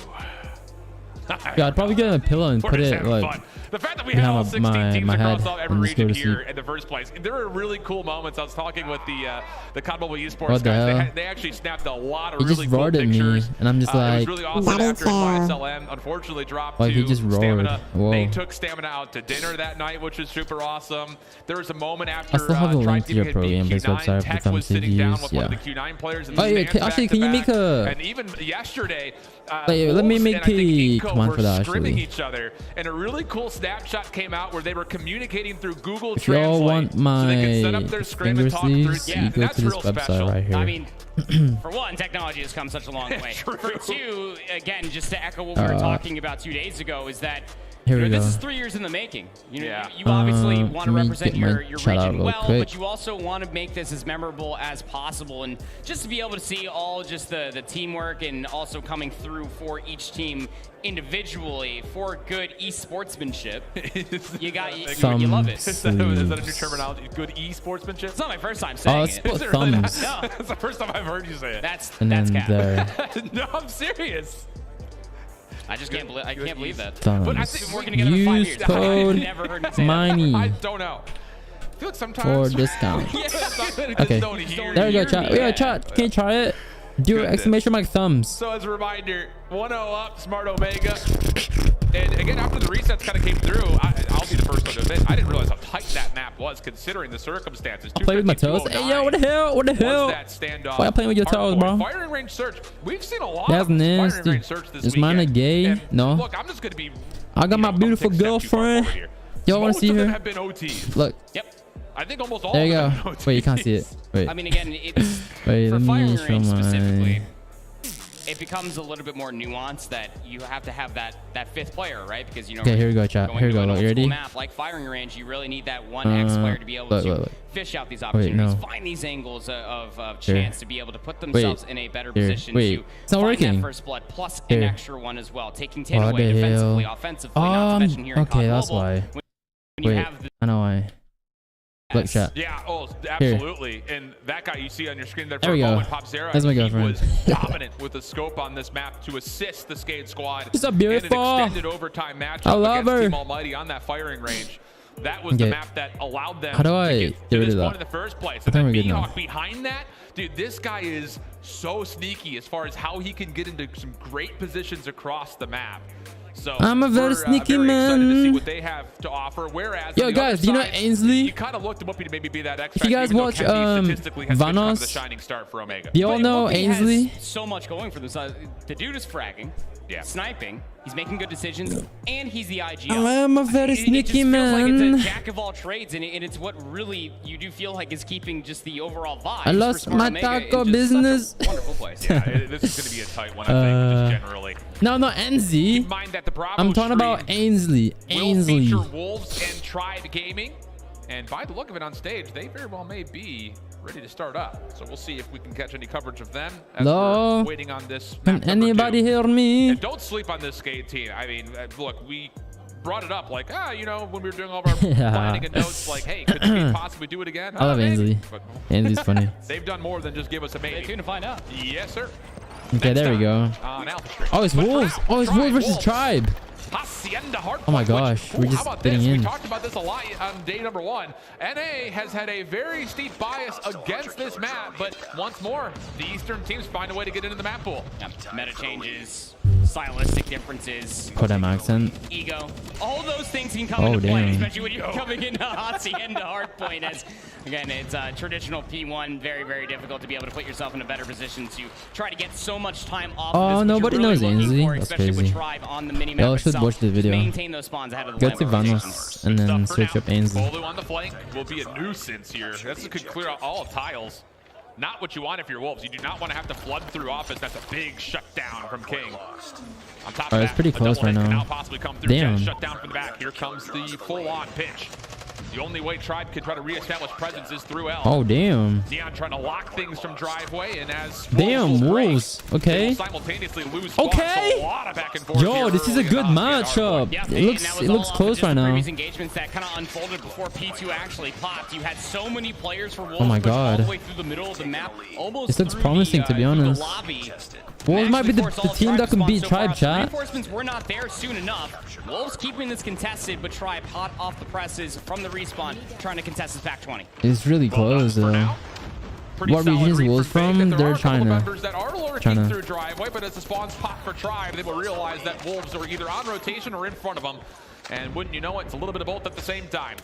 Yeah, I'd probably get a pillow and put it like fun. The fact that we had all 16 teams my across head every region here sleep. in the first place, there were really cool moments. I was talking with the Codm esports What the guys. hell? They actually snapped a lot of He really just cool roared at me, pictures. and I'm just It like, was really awesome after YSLM unfortunately dropped like, to he just roared. Stamina. Whoa. They took Stamina out to dinner that night, which was super awesome. There was a moment after I still have a link to your Tribe pro Team gameplays Q9, website Tech for was some sitting down CVs. with Yeah. one of the Q9 players in the Oh yeah, stands actually, back can to you make back. a? And even yesterday, Wait, let me Wolves make and I think a Inco command were for that, scrimming actually. each other, and a really cool snapshot came out where they were communicating through Google If y'all Translate, want so my they could set up their scrim finger and talk through. sleeves, Yeah, you go that's to this real website special. right here. I mean, for one, technology has come such a long way. True. For two, again, just to echo what we were talking about 2 days ago, is that Here we this go. is 3 years in the making. You know, Yeah. you obviously want to let me represent get my your shout out region real well, quick. but you also want to make this as memorable as possible, and just to be able to see all just the teamwork and also coming through for each team individually for good e-sportsmanship. You love it. Is that a new terminology? Good e-sportsmanship? It's not my first time saying it's it. put Is it really not? thumbs. No. That's the first time I've heard you say it. That's And then cap. there, No, I'm serious. I just can't believe believe that. But I thumbs. think We're working together for 5 Use years. code I've never heard me say that. I Miney don't know. I feel like for sometimes discount. okay. Okay. There we go, chat. Yeah, chat. Can you try it? Do Goodness. exclamation mark thumbs. So as a reminder, 1-0 up, Smart Omega. And again, after the resets kind of came through, I'll be the first one to admit, I didn't realize how tight that map was considering the circumstances. Play with my toes. Hey, yo, what the hell? What the hell? That standoff. Why you playing with your toes, bro? Firing range search. We've seen a lot That's of firing nasty. range search this Is weekend. mine a gay? And No. Look, I'm just going to be... I got my beautiful take a step too far girlfriend. forward here. Y'all want to see Most of them her? have been OTs. Look. Yep. I think almost all There you of them go. have been OTs. Wait, you can't see it. Wait. I mean, again, it's Wait, for let me firing show range specifically. my... It becomes a little bit more nuanced that you have to have that fifth player, right? Because you know. Okay, here we go, chat. Going Here we to go. an Look, old you school ready? map like firing range, you really need that one X player to be able to fish out these opportunities, find these angles of chance to be able to put themselves in a better position to It's not find working. that first blood, plus an extra one as well, taking 10 away the defensively, hell? offensively, not to mention here in Okay, COD that's Mobile, why. when you Wait, have the I know why. Look, chat. Yeah, absolutely. And that guy you see on your screen there for There we a go. moment, Pop Zero, That's my he girlfriend. was dominant with the scope on this map to assist the Skate squad. She's so in beautiful. an extended overtime matchup I love against her. Team Almighty on that firing range. That was the map that allowed them How do to I get get to rid this of point that? in the first place. I And think then we're good now. B-Hawk behind that, dude, this guy is so sneaky as far as how he can get into some great positions across the map. So I'm a very sneaky very excited to see man. what they have to offer. Whereas Yo, on the guys, other do you know side, Ainsley? You kind of looked him up to maybe be that X If you guys even though watch, Kenzie statistically has been kind of Vanos, the shining star for Omega. do y'all know Whoopi Ainsley? has so much going for themselves. The dude is fragging, sniping, he's making good decisions, and he's the IGL. I am a very it sneaky just feels man. like it's a jack of all trades, and it's what really you do feel like is keeping just the overall vibe. I lost my taco business. Wonderful place. Yeah, this is going to be a tight one, I think, just generally. No, not Enzy. Keep in mind that the Bravo I'm talking about stream Ainsley. will feature Wolves and Tribe Gaming. And by the look of it on stage, they very well may be ready to start up. So we'll see if we can catch any coverage of them as Hello? we're waiting on this. Can anybody hear me? And don't sleep on this Skate team. I mean, look, we brought it up like, you know, when we were doing all of our planning and notes, like, hey, could we possibly do it again? I love Ainsley. But Ainsley's funny. they've done more than just give us a maybe. Stay tuned to find out. Yes, sir. Okay, there we go. On Alpha Stream. Oh, it's But Wolves. Tribe, Oh, it's Wolves versus Wolves. Tribe. Hacienda Hardpoint, Oh my which- gosh, we're ooh, just how about getting this? in. We talked about this a lot on day number 1. NA has had a very steep bias against this map, but once more, the Eastern teams find a way to get into the map pool. Yeah, meta changes, stylistic differences, Codm accent. ego, all those things can come into play, especially when you're coming into Hacienda Hardpoint. As again, it's a traditional P1, very, very difficult to be able to put yourself in a better position to try to get so much time off. Oh, of this, nobody really knows Ainsley. That's especially crazy. with Tribe on the mini Y'all map should itself. watch the video. Maintain those spawns ahead of the Go lane to rotation. Vanos and then switch up Ainsley. Bolu on the flank will be a nuisance here. This could clear out all tiles. Not what you want if you're Wolves. You do not want to have to flood through office. That's a big shutdown from King. On top of it's that, pretty a close double hit right can now. possibly come through. Damn. Shut down from the back. Here comes the full-on pitch. The only way Tribe can try to reestablish presence is through L. Oh, damn. Neon trying to lock things from driveway, and as damn, Wolves. Okay. Simultaneously lose okay. A lot of back and forth. Yo, this is a good matchup. Yeah, it looks close right now. Previous engagements that kind of unfolded before P2 actually popped. You had so many players for Wolves. Oh my god. All the way through the middle of the map. Almost this looks promising, to be honest. Wolves might be the team that can beat Tribe, chat. Reinforcements were not there soon enough. Wolves keeping this contested, but Tribe hot off the presses from the respawn, trying to contest this back 20. It's really close, though. What region is Wolves from? They're China. That are lurking through driveway, but as the spawns pop for Tribe, they will realize that Wolves are either on rotation or in front of them. And wouldn't you know it, it's a little bit of both at the same time.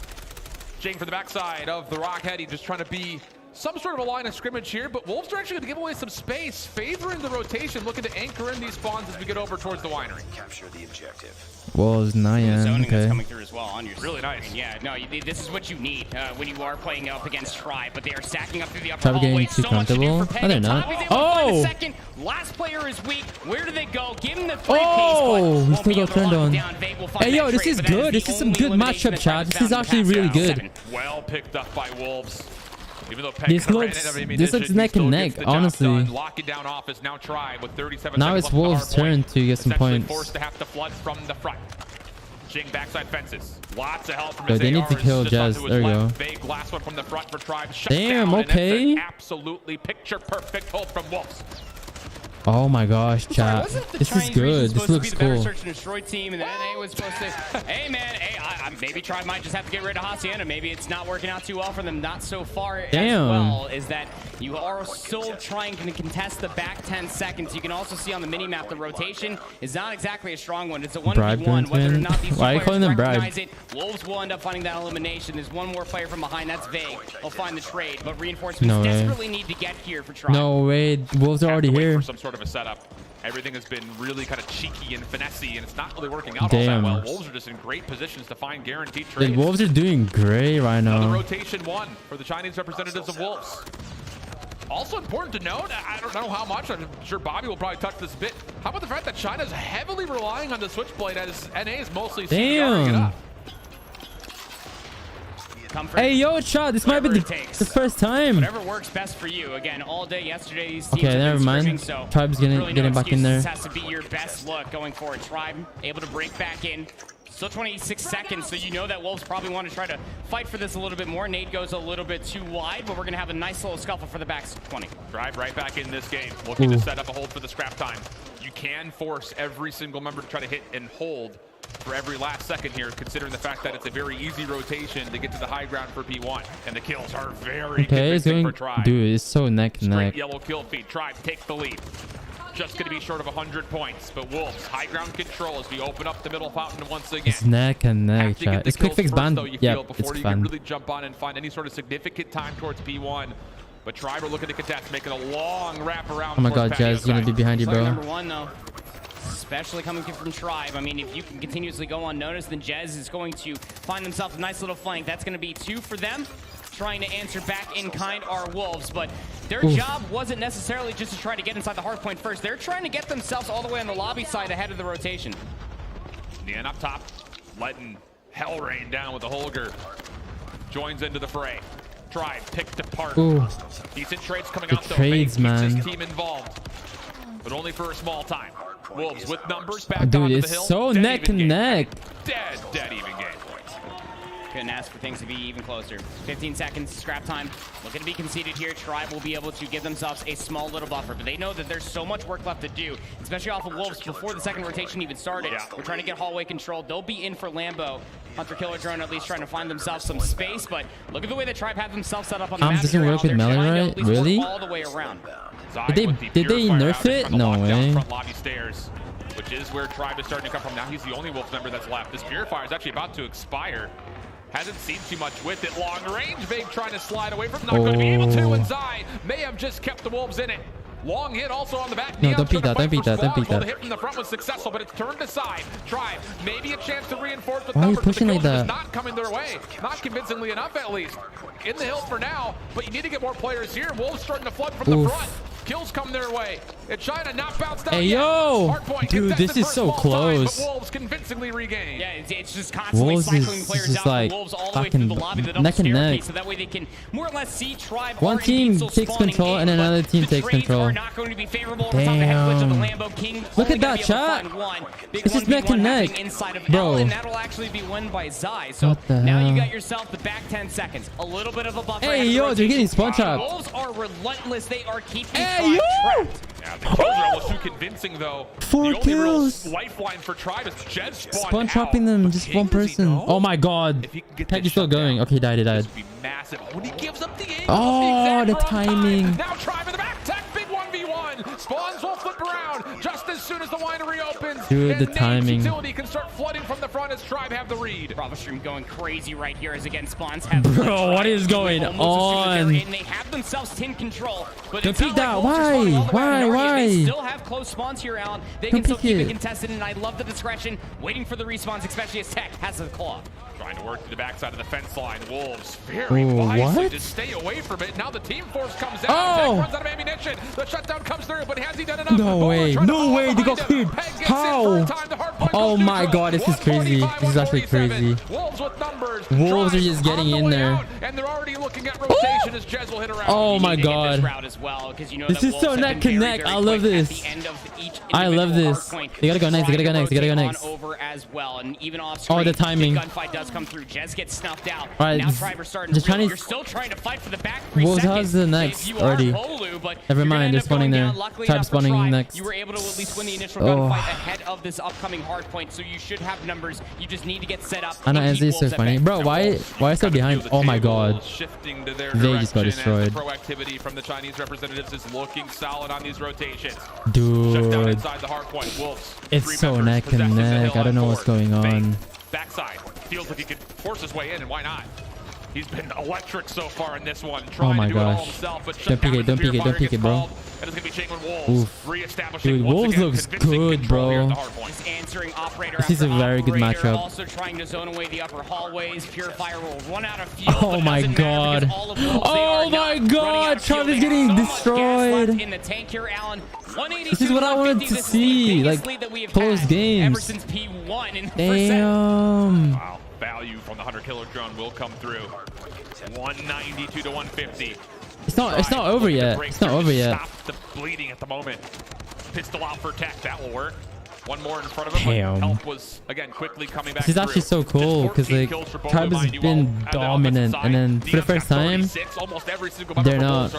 Jing for the backside of the Rockhead. He's just trying to be some sort of a line of scrimmage here, but Wolves are actually going to give away some space, favoring the rotation, looking to anchor in these spawns as we get over towards the winery. Capture the objective. Wolves, Nyan. Zoning okay. that's coming through as well on your really screen. nice. Yeah, no, this is what you need when you are playing up against Tribe, but they are stacking up through the upper Tribe hallway. getting too So much to do comfortable. for Oh, they're not. Oh! Second. Last player is weak. Where do they go? Give him the oh, he still got turned on. Hey, yo, this is good. This is some good matchup, chat. This is actually really good. Well picked up by Wolves. Even though this looks neck and neck, honestly. Locking down office now. Tribe with 37 now it's Wolves' turn to get some points. Forced to have to flood from the front. Jing backside fences. Lots of help from his they need to kill Jazz. There we go. Big last one from the front for Tribe. Damn, okay. Absolutely picture perfect hold from Wolves. Oh my gosh, chat. This is good. This looks cool. Search and destroy team, and then NA was supposed to, hey man, hey, maybe Tribe might just have to get rid of Hacienda. Maybe it's not working out too well for them. Not so far as well. Is that you are still trying to contest the back 10 seconds. You can also see on the mini map the rotation is not exactly a strong one. It's a 1v1. Whether or not these Why are you calling them recognize it, Wolves will end up finding that elimination. There's one more player from behind. That's vague. They'll find the trade, but reinforcements desperately need to get here for Tribe. No way. Wolves are already here. Of a setup. Everything has been really kind of cheeky and finessey, and it's not really working out all that well. Wolves are just in great positions to find guaranteed trades. The Wolves are doing great right now. Another rotation one for the Chinese representatives of Wolves. Also important to note, I don't know how much, I'm sure Bobby will probably touch this a bit. How about the fact that China's heavily relying on the Switchblade as NA is mostly CDRing it up? Hey, yo, chat, this might be the first time. Whatever works best for you. Again, all day yesterday, these teams okay, never mind. So Tribe's getting back in there. This has to be your best look going forward. Tribe able to break back in. Still 26 seconds, so you know that Wolves probably want to try to fight for this a little bit more. Nade goes a little bit too wide, but we're going to have a nice little scuffle for the back 20. Tribe right back in this game, looking to set up a hold for the scrap time. You can force every single member to try to hit and hold for every last second here, considering the fact that it's a very easy rotation to get to the high ground for P1, and the kills are very convincing for Tribe. Dude, it's so neck and neck. Straight yellow kill feed. Tribe take the lead. Just going to be short of 100 points, but Wolves high ground control as we open up the middle fountain once again. It's neck and neck, chat. It's quick fix banned. Yeah, before you can really jump on and find any sort of significant time towards P1. But Tribe are looking to contest, making a long wrap around. Oh my god, Jazz, gonna be behind you, bro. Number one, though. Especially coming from Tribe. I mean, if you can continuously go unnoticed, then Jez is going to find themselves a nice little flank. That's going to be 2 for them. Trying to answer back in kind are Wolves, but their job wasn't necessarily just to try to get inside the hard point first. They're trying to get themselves all the way on the lobby side ahead of the rotation. Nian up top, letting hell rain down with the Holger. Joins into the fray. Tribe picked apart. Decent trades coming out though. Trades, man. His team involved, but only for a small time. Wolves with numbers back onto the hill. Dude, it's so neck and neck. Dead even game. Couldn't ask for things to be even closer. 15 seconds, scrap time. Looking to be conceded here. Tribe will be able to give themselves a small little buffer, but they know that there's so much work left to do, especially off of Wolves before the second rotation even started. We're trying to get hallway control. They'll be in for Lambo. Hunter Killer Drone at least trying to find themselves some space, but look at the way that Tribe have themselves set up on the map. Doesn't work with Melly, right? Really? All the way around. Did they nerf it? No way. Front lobby stairs, which is where Tribe is starting to come from. Now he's the only Wolves member that's left. This Purifier is actually about to expire. Hasn't seen too much with it. Long range, Vague trying to slide away from. Not going to be able to, and Zai may have just kept the Wolves in it. Long hit also on the back. No, don't beat that, don't beat that, don't beat that. The hit from the front was successful, but it's turned aside. Tribe, maybe a chance to reinforce with numbers. Why are you pushing like that? Not coming their way. Not convincingly enough, at least. In the hill for now, but you need to get more players here. Wolves starting to flood from the front. kills come their way. And China not bounced out Hey, yet. yo! Dude, this is so close. Time, but Wolves convincingly regained. Yeah, it's just constantly Wolves cycling is players just out like from Wolves all the way through the lobby, the double neck and staircase, neck. so that way they can more or less see Tribe. One team takes control and another team takes control. Are not going to be favorable over top the head glitch of the Lambo King. Look at that chat. It's just neck and neck, bro. And that'll actually be won by Zai. So now you got yourself the back 10 seconds. A little bit of a buffer. Hey, yo, they're getting spawn trapped. Wolves are relentless. They are keeping Hey, yo! trapped. Yeah, the kills are almost too convincing, though. 4 kills. The only real lifeline for Tribe is Jed spawn trapping them, just one person. Oh my god. Tech is still going. Okay, he died. This would be massive. When he gives up the angle, Oh, the timing. Now Tribe in the back. Tech, big 1v1. Spawns will flip around just as soon as the winery opens. Dude, the timing. Utility can start flooding from the front as Tribe have the read. Bravo Stream going crazy right here as again Spawns have. Bro, what is going on? They have themselves in control. But don't peek that. Why? They still have close spawns here, Alan. They can still keep it contested, and I love the discretion, waiting for the respawns, especially as Tech has the claw. Trying to work to the backside of the fence line. Wolves very wisely to stay away from it. Now the team force comes out. Tech runs out of ammunition. The shutdown comes through, but has he done enough? No way. No way. They got cleared. How? Oh my god, this is crazy. This is actually crazy. Wolves with numbers. Wolves are just getting in there. And they're already looking at rotation as Jez will hit around. Oh my god. This is so neck and neck. I love this. I love this. They gotta go next. They gotta go next. Oh, the timing. Come through. Jez gets snuffed out. All right, now Tribe are starting to You're still trying to fight for the back 3 Wolves seconds. has the next already. Never mind, they're spawning there. Tribe spawning next. You were able to at least win the initial gunfight ahead of this upcoming hard point, so you should have numbers. You just need to get set up. I know NZ is so funny. Bro, why are they behind? Oh my god. They just got destroyed. Proactivity from the Chinese representatives is looking solid on these rotations. Dude. Inside the hard point. Wolves. It's so neck and neck. I don't know what's going on. Backside. Feels like he could force his way in, and why not? He's been electric so far in this one. Oh my gosh. Don't peek it, bro. And it's gonna be Changwon Wolves. Dude, Wolves looks good, bro. This is a very good matchup. Also trying to zone away the upper hallways. Purifier will run out of fuel. Oh my god. Oh my god. Tribe is getting destroyed. In the tank here, Alan. This is what I wanted to see. Like, close games. Ever since P1. Damn. Wow. Value from the 100-killer drone will come through. 192 to 150. It's not over yet. It's not over yet. Stop the bleeding at the moment. Pistol out for Tech. That will work. One more in front of him. Damn. Help was again quickly coming back. This is actually so cool because like Tribe has been dominant, and then for the first time, they're not.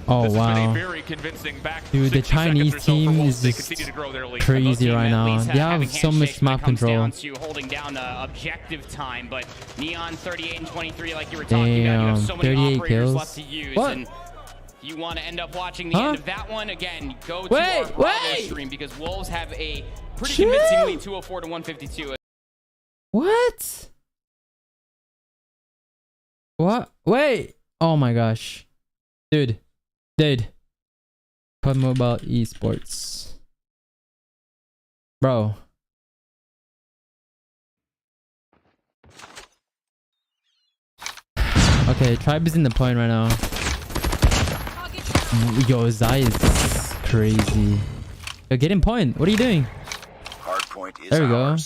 Oh wow, dude, the Chinese team is just crazy right now. They have so much map control. Holding down the objective time, but Neon 38 and 23, like you were talking about, you have so many operators left to use. What? And you want to end up watching the end of that one again, go to our Bravo stream because Wolves have a pretty convincing lead, 204 to 152. What? Wait. Oh my gosh. Dude. Codm Mobile Esports. Bro. Okay, Tribe is in the point right now. Yo, Zai is crazy. Yo, get in point. What are you doing? There we go.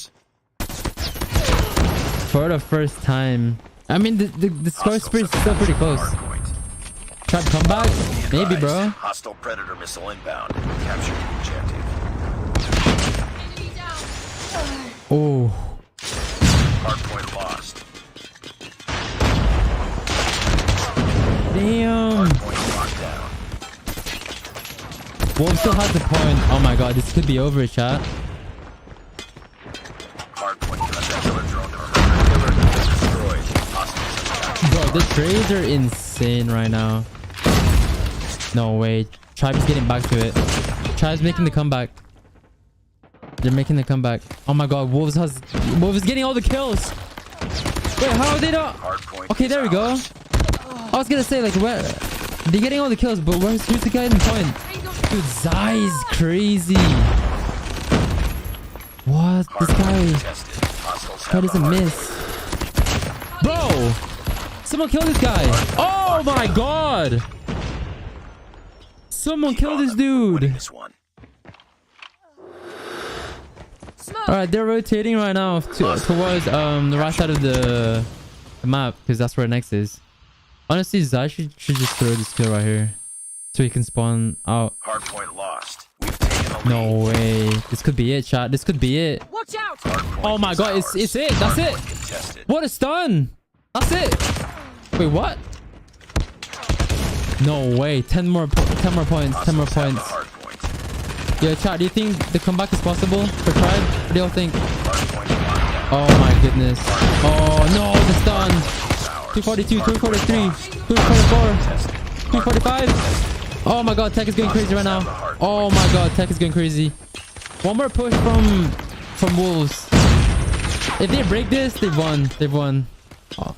For the first time. I mean, the score spread is still pretty close. Tribe comeback? Maybe, bro. Hostile predator missile inbound. Capture the objective. Oh. Hardpoint lost. Damn. Wolf still has the point. Oh my god, this could be over, chat. Bro, the trades are insane right now. No way. Tribe is getting back to it. Tribe's making the comeback. They're making the comeback. Oh my god, Wolves is getting all the kills. Wait, how are they not? Okay, there we go. I was gonna say, like, where they're getting all the kills, but who's the guy in the point? Dude, Zai is crazy. What? This guy doesn't miss. Bro! Someone kill this guy. Oh my god! Someone kill this dude. All right, they're rotating right now towards the right side of the map because that's where next is. Honestly, Zai should just throw this kill right here so he can spawn out. Hardpoint lost. We've taken the lead. No way. This could be it, chat. This could be it. Watch out! Oh my god, it's it. That's it. Contested. What a stun. That's it. Wait, what? No way. 10 more points. 10 more points. Yeah, chat, do you think the comeback is possible for Tribe? What do y'all think? Oh my goodness. Oh no, the stun. 242, 243, 244, 245. Oh my god, Tech is going crazy right now. Oh my god, Tech is going crazy. One more push from Wolves. If they break this, they've won. They've won. Oh.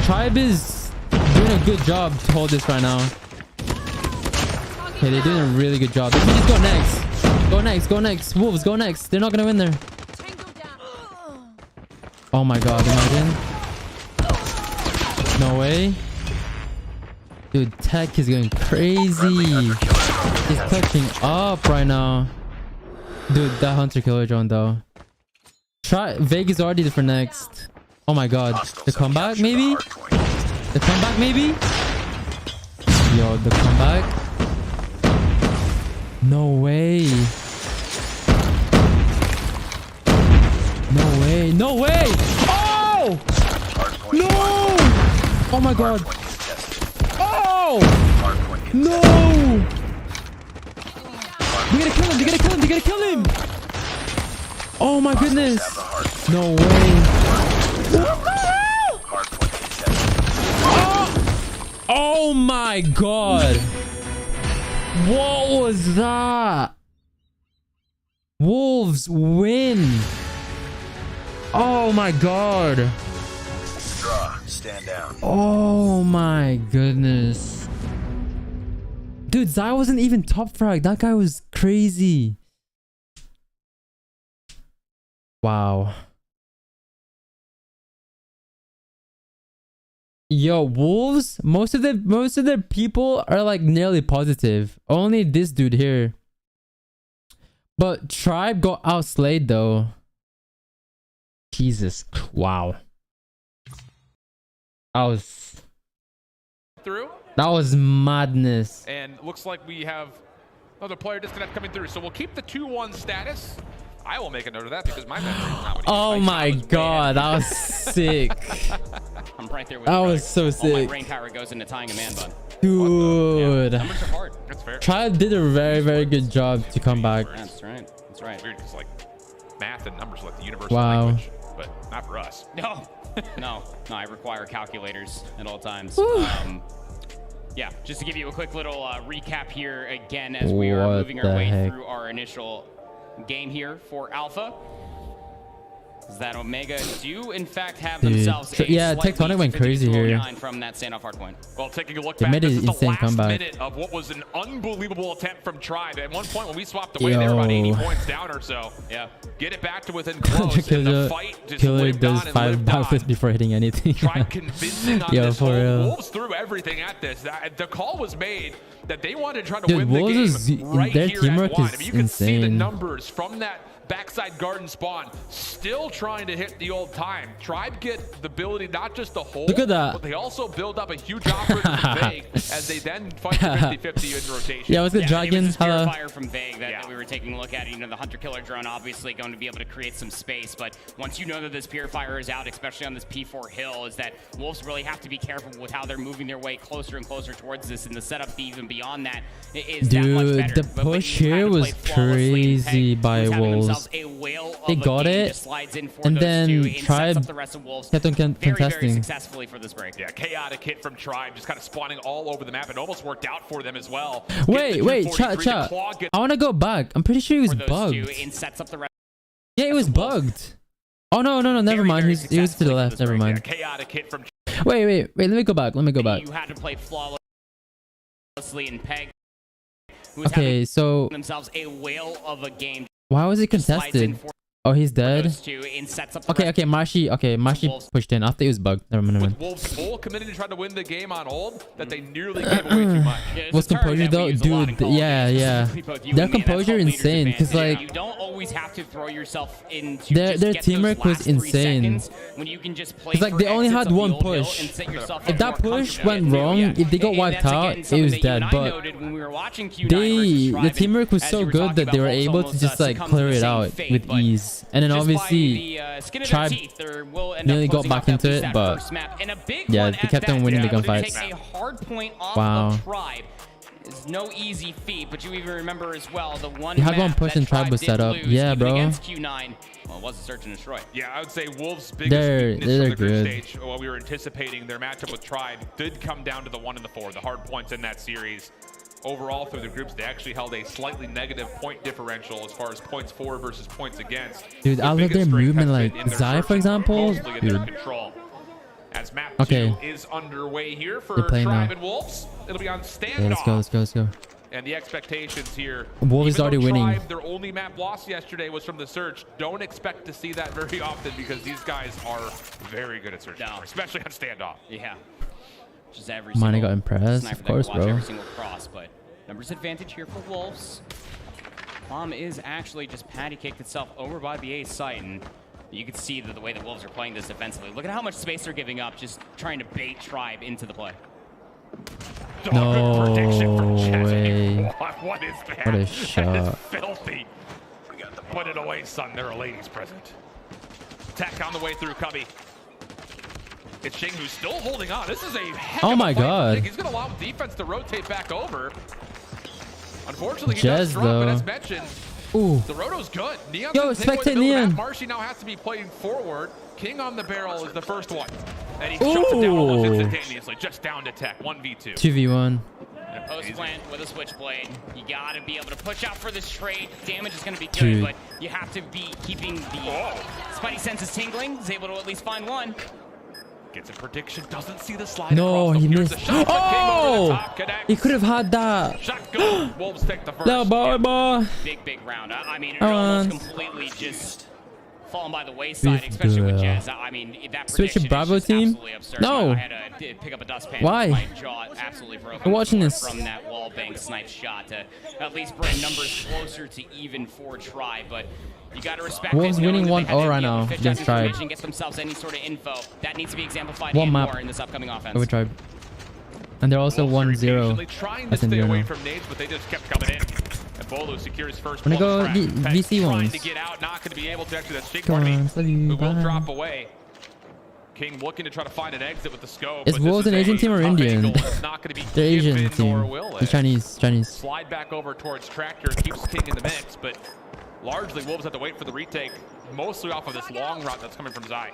Tribe is doing a good job to hold this right now. Okay, they're doing a really good job. They can just go next. Go next. Go next. Wolves, go next. They're not gonna win there. Oh my god, imagine. No way. Dude, Tech is going crazy. He's touching up right now. Dude, that hunter killer drone though. Vegas already for next. Oh my god. The comeback maybe? The comeback maybe? Yo, the comeback. No way. No way. No way. Oh! No! Oh my god. Oh! No! They gotta kill him. They gotta kill him. They gotta kill him. Oh my goodness. No way. Oh my god. What was that? Wolves win. Oh my god. Draw. Stand down. Oh my goodness. Dude, Zai wasn't even top frag. That guy was crazy. Wow. Yo, Wolves, most of their people are like nearly positive. Only this dude here. But Tribe got outslayed though. Jesus. Wow. That was madness. And looks like we have another player disconnect coming through. So we'll keep the 2-1 status. I will make a note of that because my memory is not what oh my god, that was sick. I'm right there with that you, was so sick. All my brain power goes into tying a man bun. Dude. Yeah, numbers are hard. That's fair. Tribe did a very, very good job to come back. That's right. That's right. Weird because like math and numbers are like the universal wow. language, but not for us. No. No, I require calculators at all times. Yeah, just to give you a quick little recap here again as we are moving our way through our initial game here for Alpha. Is that Omega do in fact have themselves a yeah, Tectonic went crazy here from that standoff hard point. Well, taking a look they back, made this an is the insane last comeback. minute of what was an unbelievable attempt from Tribe. At one point when we swapped away, they were about 80 points down or so. Yeah. Get it back to within close, and the fight just lived does on and 5 lived on. backflips before hitting anything. Tribe convincing on yo, this for whole. real. Wolves threw everything at this. The call was made that they wanted to try to Dude, win Wolves the game right their here teamwork at one. is I mean, you can see the insane. numbers from that backside garden spawn, still trying to hit the old time. Tribe get the ability not just to hold, look at that, but they also build up a huge offer from Vague as they then fight the 50-50 in rotation. Yeah, what's the dragon? It was a fire from Vague that we were taking a look at. You know, the hunter killer drone obviously going to be able to create some space, but once you know that this purifier is out, especially on this P4 hill, is that Wolves really have to be careful with how they're moving their way closer and closer towards this, and the setup even beyond that is that much better. Dude, the push here was crazy by Wolves. They got it, and then Tribe kept on contesting. Successfully for this break. Yeah, chaotic hit from Tribe, just kind of spawning all over the map. It almost worked out for them as well. Wait, chat. I want to go back. I'm pretty sure he was bugged. Yeah, it was bugged. Oh no, never mind. He was to the left. Never mind. Chaotic hit from. Wait. Let me go back. You had to play flawlessly in Peg. Okay, so themselves a whale of a game. Why was it contested? Oh, he's dead. Okay, okay, Mashi pushed in. After he was bugged. Never mind. With Wolves full committed to try to win the game on hold, that they nearly gave away too much. What's composure though? Dude, yeah. Their composure insane. Because like, you don't always have to throw yourself into their teamwork was insane. When you can just play it's like they only had one push. If that push went wrong, if they got wiped out, it was dead. But the teamwork was so good that they were able to just like clear it out with ease. And then obviously Tribe nearly got back into it, but yeah, they kept on winning the gunfights. Wow. Is no easy feat, but you even remember as well the one. You had one push and Tribe was set up. Yeah, bro. Against Q9. Well, it was a search and destroy. Yeah, I would say Wolves' biggest weakness from the group stage, while we were anticipating their matchup with Tribe, did come down to the 1 and the 4, the hard points in that series. Overall, through the groups, they actually held a slightly negative point differential as far as points for versus points against. Dude, I love their movement, like Zai, for example. Dude. As map 2 is underway here for Tribe and Wolves. It'll be on standoff. Yeah, let's go. And the expectations here. Wolves is already winning. Tribe, their only map loss yesterday was from the search. Don't expect to see that very often because these guys are very good at search, especially on standoff. Yeah. Just every Miney got impressed, of course, bro. Every single cross, but numbers advantage here for Wolves. Bomb is actually just patty kicked itself over by the A site, and you can see the way the Wolves are playing this defensively. Look at how much space they're giving up, just trying to bait Tribe into the play. No way. What is that? What a shot. That is filthy. Put it away, son. There are ladies present. Tech on the way through Cubby. It's Shing who's still holding on. This is a heck of a fight. He's going to allow defense to rotate back over. Unfortunately, he does drop, but as mentioned, the Roto's good. Neon's spectate Neon. Marshy now has to be playing forward. King on the barrel is the first one. And he shuts it down almost instantaneously, just down to Tech. 1v2. 2v1. Post plant with a switchblade. You got to be able to push out for this trade. Damage is going to be good, but you have to be keeping the spidey senses tingling. He's able to at least find one. Gets a prediction, doesn't see the slide. No, he missed. He could have had that. Shotgun. Wolves take the first. No, boy. Big round. I mean, it almost completely just fallen by the wayside, especially with Jazz. I mean, that switch to Bravo team? No. I had to pick up a dustpan. Why? My jaw absolutely broke. I'm watching this from that wall bank snipe shot to at least bring numbers closer to even for Tribe, but you got to respect Wolves winning 1-0 right now against Tribe. Get themselves any sort of info that needs to be exemplified more in this upcoming offense. Over Tribe. And they're also 1-0. Trying to stay away from nades, but they just kept coming in. And Bolo secures first. I'm gonna go VC ones. Trying to get out, not going to be able to. Actually, that's Shake who will drop away. King looking to try to find an exit with the scope. Is Wolves an Asian team or Indian? Not going to be they're Asian team. He's Chinese. Slide back over towards Tractor, keeps King in the mix, but largely Wolves have to wait for the retake, mostly off of this long route that's coming from Zai.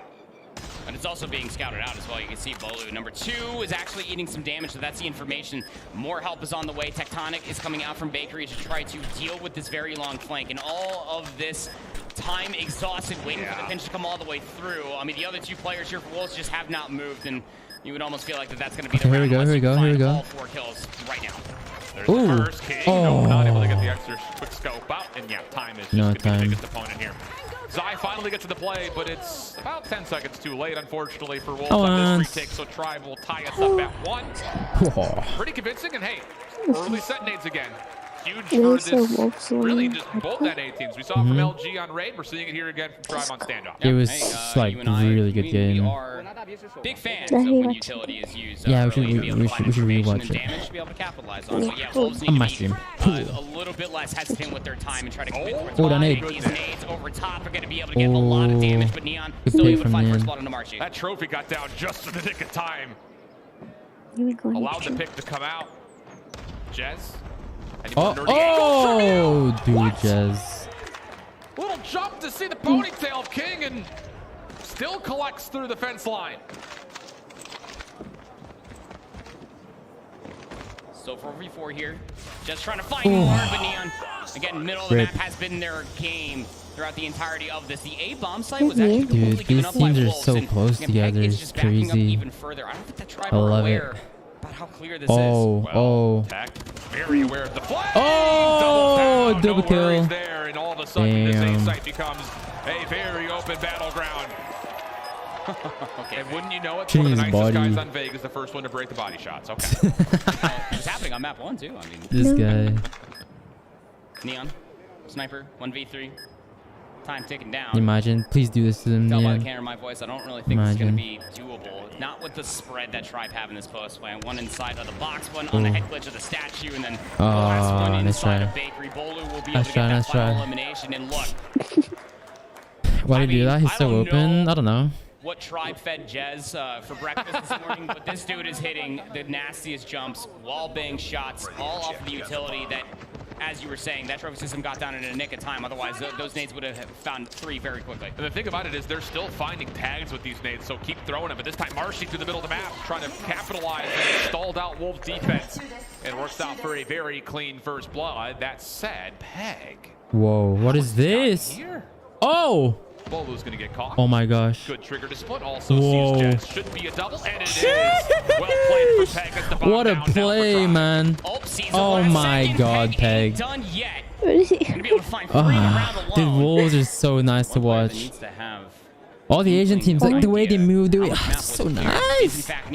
And it's also being scouted out as well. You can see Bolu, number 2, is actually eating some damage, so that's the information. More help is on the way. Tectonic is coming out from Bakery to try to deal with this very long flank. And all of this time exhausted, waiting for the pinch to come all the way through. I mean, the other 2 players here for Wolves just have not moved, and you would almost feel like that's going to be the round. Here we go. All 4 kills right now. There's the first King. No, not able to get the extra quick scope out. And time is just going to be the biggest opponent here. Zai finally gets into play, but it's about 10 seconds too late, unfortunately, for Wolves on this retake. So Tribe will tie us up at 1. Pretty convincing, and hey, early set nades again. Huge for this, really just both NA teams. We saw it from LG on Raid. We're seeing it here again from Tribe on standoff. It was like really good game. Big fans of when utility is used. Yeah, we should rewatch it. Damage to be able to capitalize on. But yeah, Wolves need to be a little bit less hesitant with their time and try to commit towards these nades over top are going to be able to get a lot of damage, but Neon still able to find first blood on the Marchi. That trophy got down just in the nick of time. Allowed the pick to come out. Jez. Dude, Jez. Little jump to see the ponytail of King and still collects through the fence line. So 4v4 here. Just trying to find more, but Neon, again, middle of the map has been their game throughout the entirety of this. The A-bomb site was actually completely given up by Wolves. These teams are so close together. It's crazy. Even further. I don't think that Tribe are aware about how clear this is. Tech, very aware of the flag. Double kill. There, and all of a sudden this A site becomes a very open battleground. Okay. And wouldn't you know it, one of the nicest guys on Vegas, the first one to break the body shots. Okay. It's happening on map 1 too. I mean, this guy. Neon, sniper, 1v3. Time ticking down. Imagine. Please do this to them. Tell by Neon. the camera my voice, I don't really think it's going to be doable. Not with the spread that Tribe have in this post play. One inside of the box, one on the head glitch of the statue, and then the last one inside of Bakery. Bolu will be able to get that final elimination. And look. Why did he do that? He's so open. I don't know. What Tribe fed Jez for breakfast this morning, but this dude is hitting the nastiest jumps, wall bang shots, all off of the utility that, as you were saying, that trophy system got down in a nick of time. Otherwise, those nades would have found 3 very quickly. And the thing about it is they're still finding tags with these nades, so keep throwing them. But this time, Marshy through the middle of the map, trying to capitalize on stalled out Wolf defense. And works out for a very clean first blood. That said, Peg. Whoa, what is this? Oh! Bolu's gonna get caught. Oh my gosh. Good trigger to split. Also sees Jets. Should be a double, and it is. Well played for Peg as the bomb what a play, man. Oh my god, Peg. Done yet. Gonna be able to find 3 in the round alone. Dude, Wolves are so nice to watch. All the Asian teams, like the way they move, so nice. That's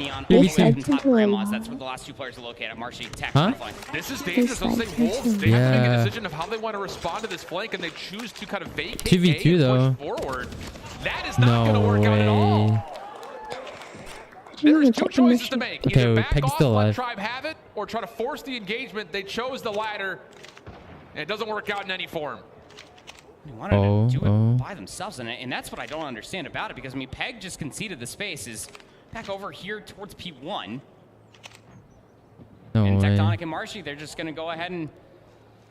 where the last 2 players are located. Marshy, huh? This is dangerous. I'll say Wolves, they have to make a decision of how they want to respond to this flank, and they choose to kind of vacate 2v2 though. Forward. That is not going to work out at all. There's 2 choices to make. Either back off, let Tribe have it, or try to force the engagement. They chose the latter, and it doesn't work out in any form. They wanted to do it by themselves, and that's what I don't understand about it, because I mean, Peg just conceded the space, is back over here towards P1. No and way. Tectonic and Marshy, they're just gonna go ahead and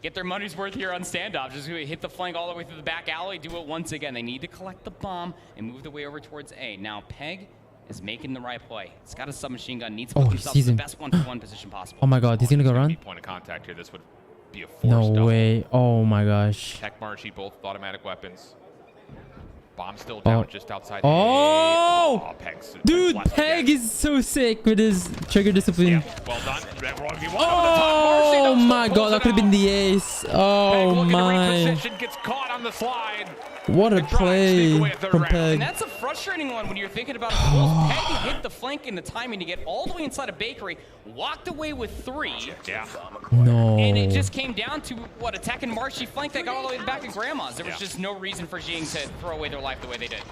get their money's worth here on standoff. Just gonna hit the flank all the way through the back alley, do it once again. They need to collect the bomb and move the way over towards A. Now Peg is making the right play. It's got a submachine gun, needs to put himself in the best 1-for-1 position possible. Oh my god, he's gonna go run? Point of contact here. This would be a forced no way. Oh my gosh. Tech Marshy, both automatic weapons. Bomb still down just outside. Oh! Peg's dude, Peg is so sick with his trigger discipline. Yeah, well done. Oh my god, that could have been the ace. Oh my. Gets caught on the slide. What a play from Peg. And that's a frustrating one when you're thinking about it. Peg hit the flank in the timing to get all the way inside a Bakery, walked away with 3. Yeah. No. And it just came down to, what, attacking Marshy flank that got all the way back in Grandma's. There was just no reason for Jing to throw away their life the way they did.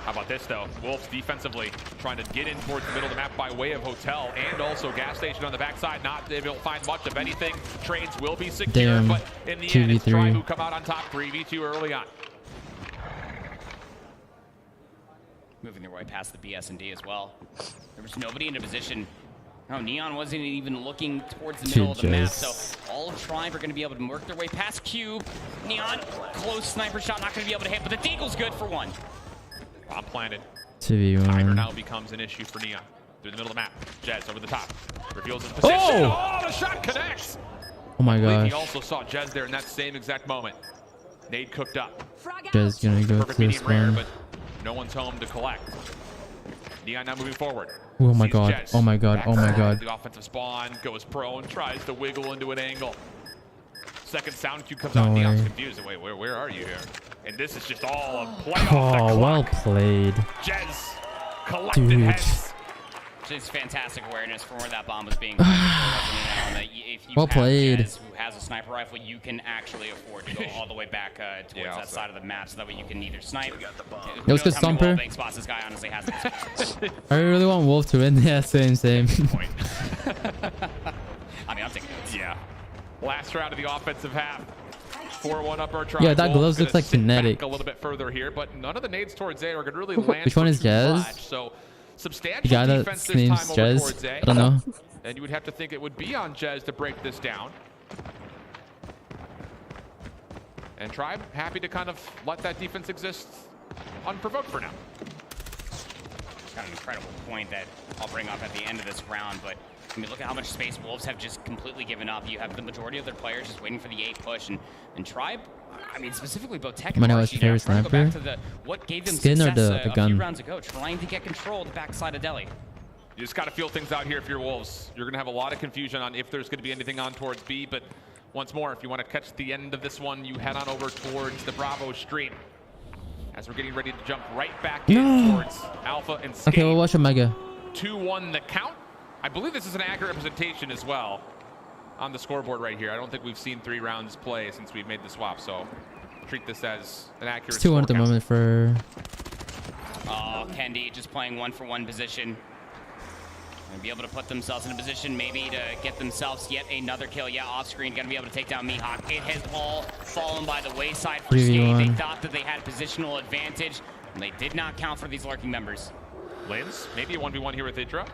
How about this, though? Wolves defensively trying to get in towards the middle of the map by way of Hotel and also gas station on the backside. Not they don't find much of anything. Trades will be secure, but in the end, it's Tribe who come out on top 3v2 early on. Moving their way past the BS and D as well. There was nobody in a position. No, Neon wasn't even looking towards the middle of the map, so all of Tribe are going to be able to work their way past Cube. Neon, close sniper shot, not going to be able to hit, but the deagle's good for 1. Bomb planted. 2v1. Timer now becomes an issue for Neon. Through the middle of the map. Jez over the top. Reveals his position. Oh, the shot connects. Oh my gosh. He also saw Jez there in that same exact moment. Nade cooked up. Jez gonna go to this one. But no one's home to collect. Neon now moving forward. Oh my god. Oh my god. Oh my god. The offensive spawn goes prone, tries to wiggle into an angle. Second sound cue comes out. Neon's confused. Wait, where are you here? And this is just all a play off the clock. Oh, well played. Jez collected heads. Just fantastic awareness from where that bomb was being. Well played. Jez, who has a sniper rifle, you can actually afford to go all the way back towards that side of the map, so that way you can either snipe. Let's go Stomper. Spots this guy honestly has. I really want Wolf to win. Yeah, same. I mean, I'm taking it. Yeah. Last round of the offensive half. 4-1 up our Tribe. Yeah, that gloves looks like kinetic. A little bit further here, but none of the nades towards A are going to really land. Which one is Jez? So substantial the guy defense that's this named time over towards Jez. A. I don't know. And you would have to think it would be on Jez to break this down. And Tribe happy to kind of let that defense exist unprovoked for now. Kind of an incredible point that I'll bring up at the end of this round, but I mean, look at how much space Wolves have just completely given up. You have the majority of their players just waiting for the A push, and Tribe, I mean, specifically both Tech and Marshy, favorite sniper? Go back to what gave them Skin success or the gun? A few rounds ago, trying to get control of the backside of Delhi. You just got to feel things out here if you're Wolves. You're going to have a lot of confusion on if there's going to be anything on towards B, but Once more, if you want to catch the end of this one, you head on over towards the Bravo stream. As we're getting ready to jump right back in towards Alpha and Skate. Okay, we'll watch Omega. 2-1 the count. I believe this is an accurate representation as well on the scoreboard right here. I don't think we've seen 3 rounds play since we've made the swap, so treat this as an accurate. It's 2-1 at the moment for. Oh, Kendi just playing 1-for-1 position. And be able to put themselves in a position maybe to get themselves yet another kill. Yeah, off screen, gonna be able to take down Mihawk. It has all fallen by the wayside for Skate. They thought that they had positional advantage, and they did not count for these lurking members. Lins, maybe a 1v1 here with Idra.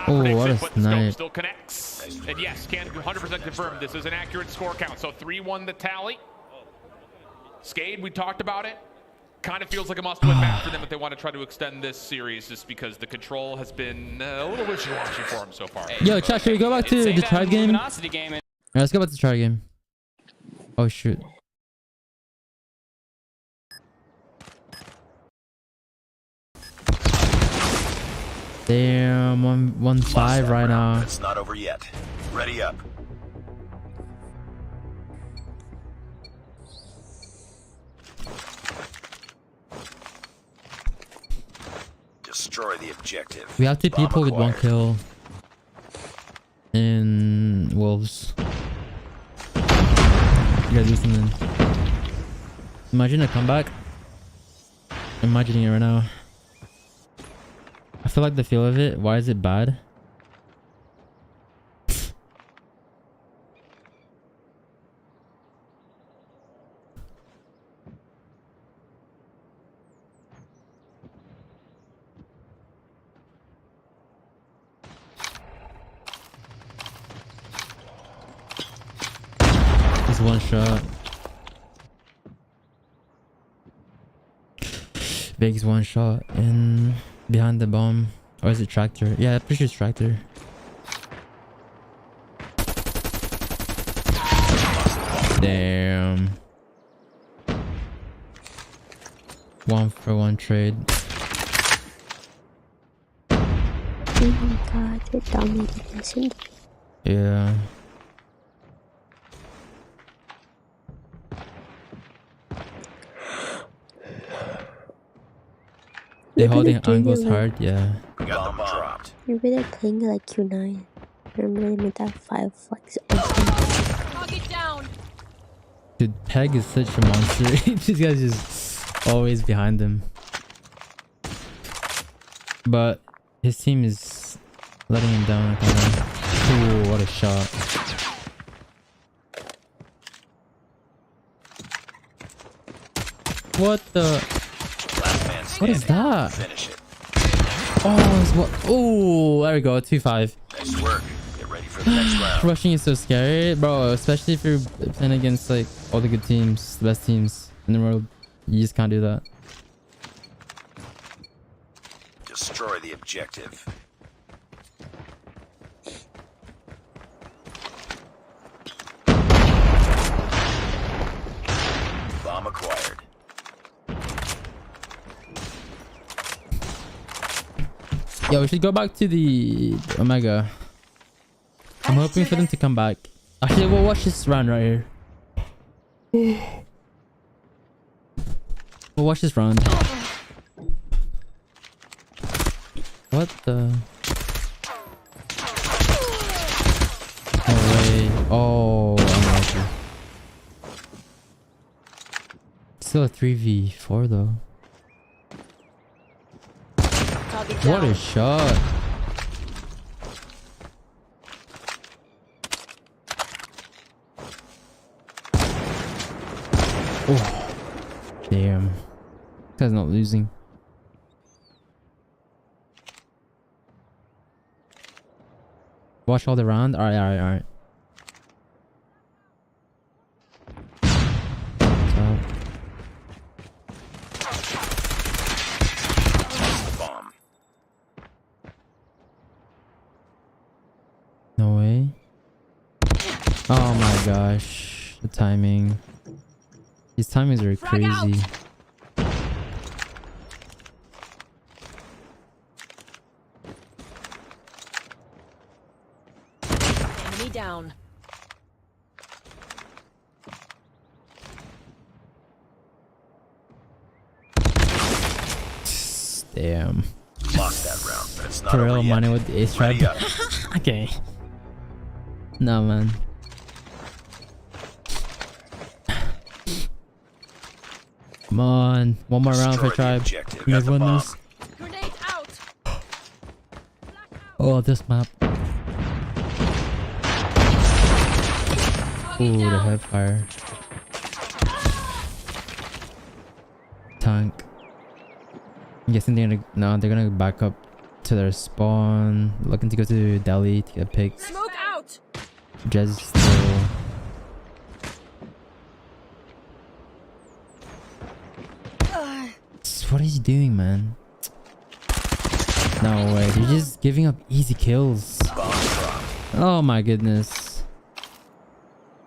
Oh, what a but the scope snipe. still connects. And yes, can 100% confirm this is an accurate score count. So 3-1 the tally. Skade, we talked about it. Kind of feels like a must-win match for them if they want to try to extend this series, just because the control has been a little wishy-washy for them so far. Yo, chat, should we go back to the tribe game? Alright, let's go back to the tribe game. Oh shoot. Damn, 1-5 right now. It's not over yet. Ready up. Destroy the objective. We have 2 people with 1 kill in Wolves. You gotta do something. Imagine a comeback. Imagining it right now. I feel like the feel of it. Why is it bad? Just 1 shot. Big's 1 shot in behind the bomb. Or is it tractor? Yeah, I'm pretty sure it's tractor. Damn. 1-for-1 trade. Oh my god, you're dominating this game. Yeah. They're holding angles hard, yeah. We got them dropped. You're really playing like Q9. You're really made that 5 flex. Target down. Dude, Peg is such a monster. This guy's just always behind him. But his team is letting him down. Ooh, what a shot. What the? What is that? Finish it. Oh, it's what? Oh, there we go. 2-5. Nice work. Get ready for the next round. Rushing is so scary, bro. Especially if you're playing against like all the good teams, the best teams in the world. You just can't do that. Destroy the objective. Bomb acquired. Yo, we should go back to the Omega. I'm hoping for them to come back. Actually, we'll watch this round right here. We'll watch this round. What the? No way. Oh, unlucky. Still a 3v4 though. What a shot. Oh, damn. This guy's not losing. Watch all the round. Alright. No way. Oh my gosh. The timing. These timings are crazy. Enemy down. Damn. Lost that round, but it's not For real, over yet. Miney with the ace trap. Okay. No, man. Come on. One more round for tribe. We've won this. Oh, this map. Ooh, the headfire. Tank. I'm guessing they're gonna they're gonna back up to their spawn. Looking to go to Delhi to get picked. Smoke out. Jez is still. What is he doing, man? No way. They're just giving up easy kills. Oh my goodness.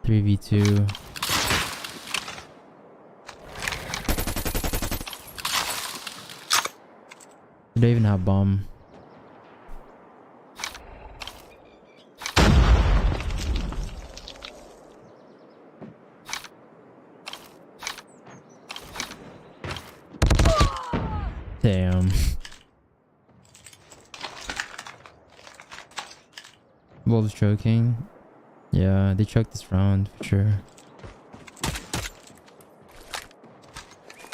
3v2. They don't even have bomb. Damn. Wolves choking. Yeah, they choked this round for sure.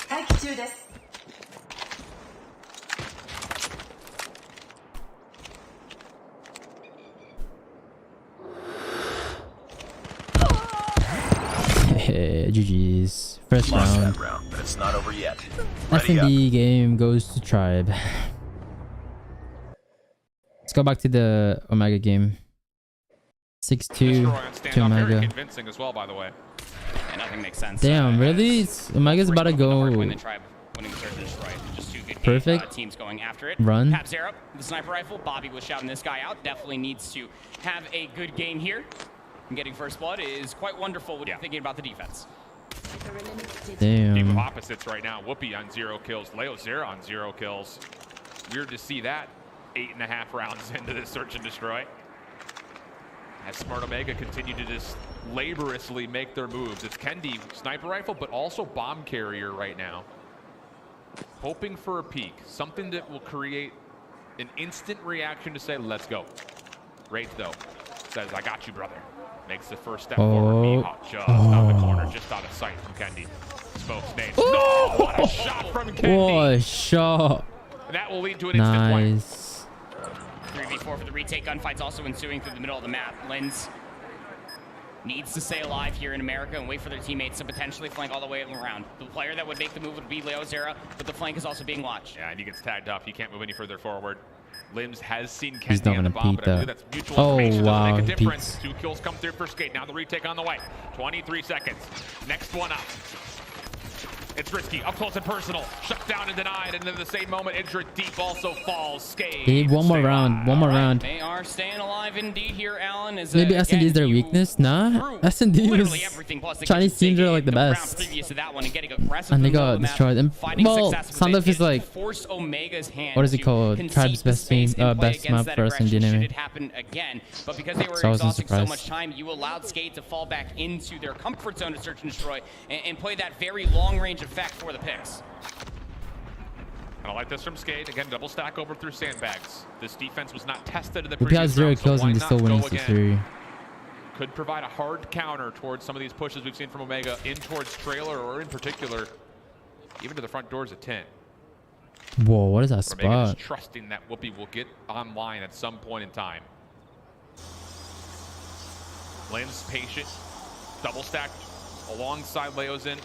I can do this. GG's. First Lost round. that round, but it's not over yet. S&D game goes to tribe. Let's go back to the Omega game. 6-2 to Omega. Very convincing as well, by the way. And nothing makes sense. Damn, really? Omega's about to go. Winning Search and Destroy. Just two good perfect teams going after it. Run. Pabzera, the sniper rifle. Bobby was shouting this guy out. Definitely needs to have a good game here. And getting first blood is quite wonderful when you're thinking about the defense. Damn. Team of opposites right now. Whoopi on 0 kills. Leo Zera on 0 kills. Weird to see that 8.5 rounds into this search and destroy. As Smart Omega continue to just laboriously make their moves. It's Kendi, sniper rifle, but also bomb carrier right now. Hoping for a peek. Something that will create an instant reaction to say, let's go. Rage, though, says, I got you, brother. Makes the first step forward. Mihawk just out the corner, just out of sight from Kendi. Smokes nades. No! What a shot from Kendi! What a shot. And that will lead to an instant point. Nice. 3v4 for the retake. Gunfights also ensuing through the middle of the map. Lens needs to stay alive here in America and wait for their teammates to potentially flank all the way around. The player that would make the move would be Leo Zera, but the flank is also being watched. Yeah, and he gets tagged up. He can't move any further forward. Limbs has seen He's Kendi not on the gonna bomb, peek but I believe that. that's mutual Oh, information. wow, Doesn't make a he difference. peeks. 2 kills come through for Skate. Now the retake on the way. 23 seconds. Next one up. It's risky, up close and personal. Shut down and denied, and then the same moment, Idra Deep also falls. Skate. They need one more round. One more round. They are staying alive indeed here, Alan. As Maybe S&D is their weakness? Nah. S&D was... Chinese teams are like the best. And they got destroyed. And, well, Sandef is like... What is it called? Tribe's best team, best map for S&D anyway. But because they were So I wasn't exhausting so surprised. much time, you allowed Skate to fall back into their comfort zone to search and destroy and play that very long-range effect for the picks. And I like this from Skate. Again, double stack over through sandbags. This defense was not tested in the If he has previous 0 round, so kills why and he's not still winning go again? 6-3. Could provide a hard counter towards some of these pushes we've seen from Omega in towards trailer, or in particular, even to the front doors of 10. Whoa, what is that Omega spot? just trusting that Whoopi will get online at some point in time. Lynn's patient, double stacked alongside Leozin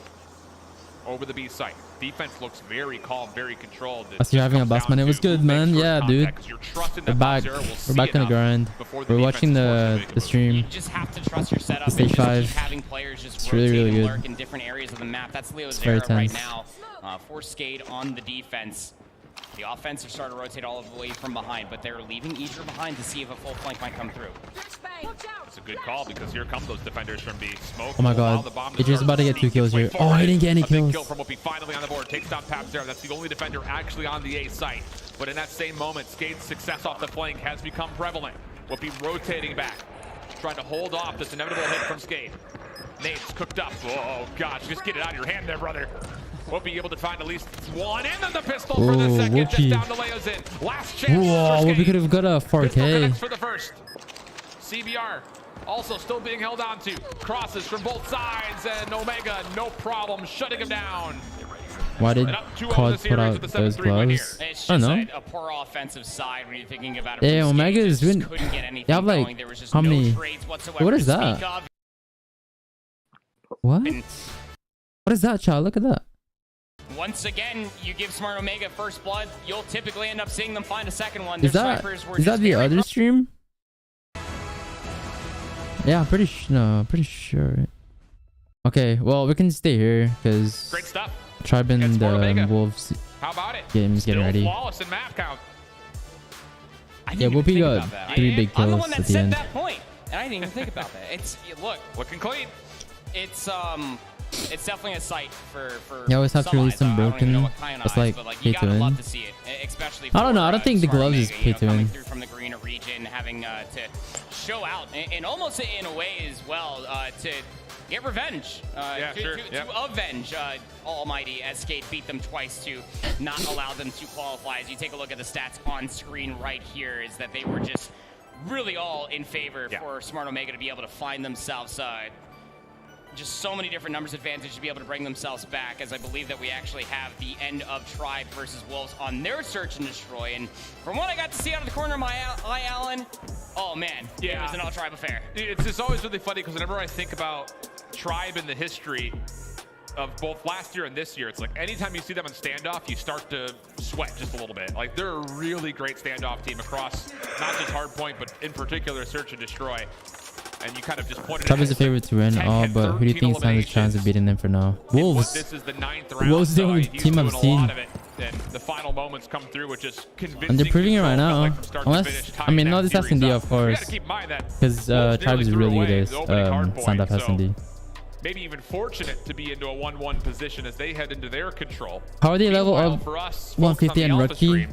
over the B site. Defense looks very calm, very controlled. I see you having a blast, man. It was good, man. Yeah, dude. We're back. We're back on the grind. We're watching the stream. You just have to trust your setup. Stage and just 5. keep having players just It's really, rotate really and good. lurk in different areas of the map. That's Leo It's very Zera right tense. now. For Skate on the defense. The offense are starting to rotate all the way from behind, but they're leaving Idra behind to see if a full flank might come through. It's a good call because here come those defenders from B. Smoke. Oh my will allow god. the bomb to Idris start about to get 2 sneaking kills its way here. Oh, forward. he didn't get any A big kills. kill from Whoopi finally on the board. Takes down Pabzera. That's the only defender actually on the A site. But in that same moment, Skate's success off the flank has become prevalent. Whoopi rotating back, trying to hold off this inevitable hit from Skate. Nate's cooked up. Oh gosh, just get it out of your hand there, brother. We'll be able to find at least one, and then the pistol for the second. Just down to Leo's in. Last chance. Whoa, we could have got a 4K. For the first. CBR also still being held on to. Crosses from both sides, and Omega, no problem, shutting him down. Why did COD put out those gloves? It's I just don't know. a poor offensive side when you're thinking about it. Yeah, Omega is doing. They have like how many? What is that? What? What is that, child? Look at that. Once again, you give Smart Omega first blood, you'll typically end up seeing them find a second one. Is that the other stream? Yeah, I'm pretty sure. Okay, well, we can stay here because great stuff. Tribe and the Wolves game's getting ready. Flawless in map count. Yeah, Whoopi got 3 big kills I'm the one that at the said end. that point, and I didn't even think about that. It's look, looking clean. It's definitely a sight for You always have to release some broken. It's like pay to win. love to see it, especially for, I don't know. I don't think the Smart gloves is Omega, pay to coming win. through from the green region, having to show out, and almost in a way as well, to get revenge, to avenge Almighty, as Skate beat them twice to not allow them to qualify. As you take a look at the stats on screen right here, is that they were just really all in favor for Smart Omega to be able to find themselves just so many different numbers advantage to be able to bring themselves back, as I believe that we actually have the end of Tribe versus Wolves on their search and destroy. And from what I got to see out of the corner of my eye, Alan, oh man, it was an all-Tribe affair. It's just always really funny because whenever I think about Tribe in the history of both last year and this year, it's like anytime you see them in standoff, you start to sweat just a little bit. Like, they're a really great standoff team across not just hardpoint, but in particular search and destroy. And you kind of just pointed Tribe is a favorite to win. Oh, but who do you think stands a chance of beating them for now? Wolves. This is the 9th round. Wolves the only team I've seen. And the final moments come through with just convincing. And they're proving it right now. Unless, I mean, not this S&D, of course. Because Tribe is really good at standoff S&D. Maybe even fortunate to be into a 1-1 position as they head into their control. How are they level up 150 and rookie?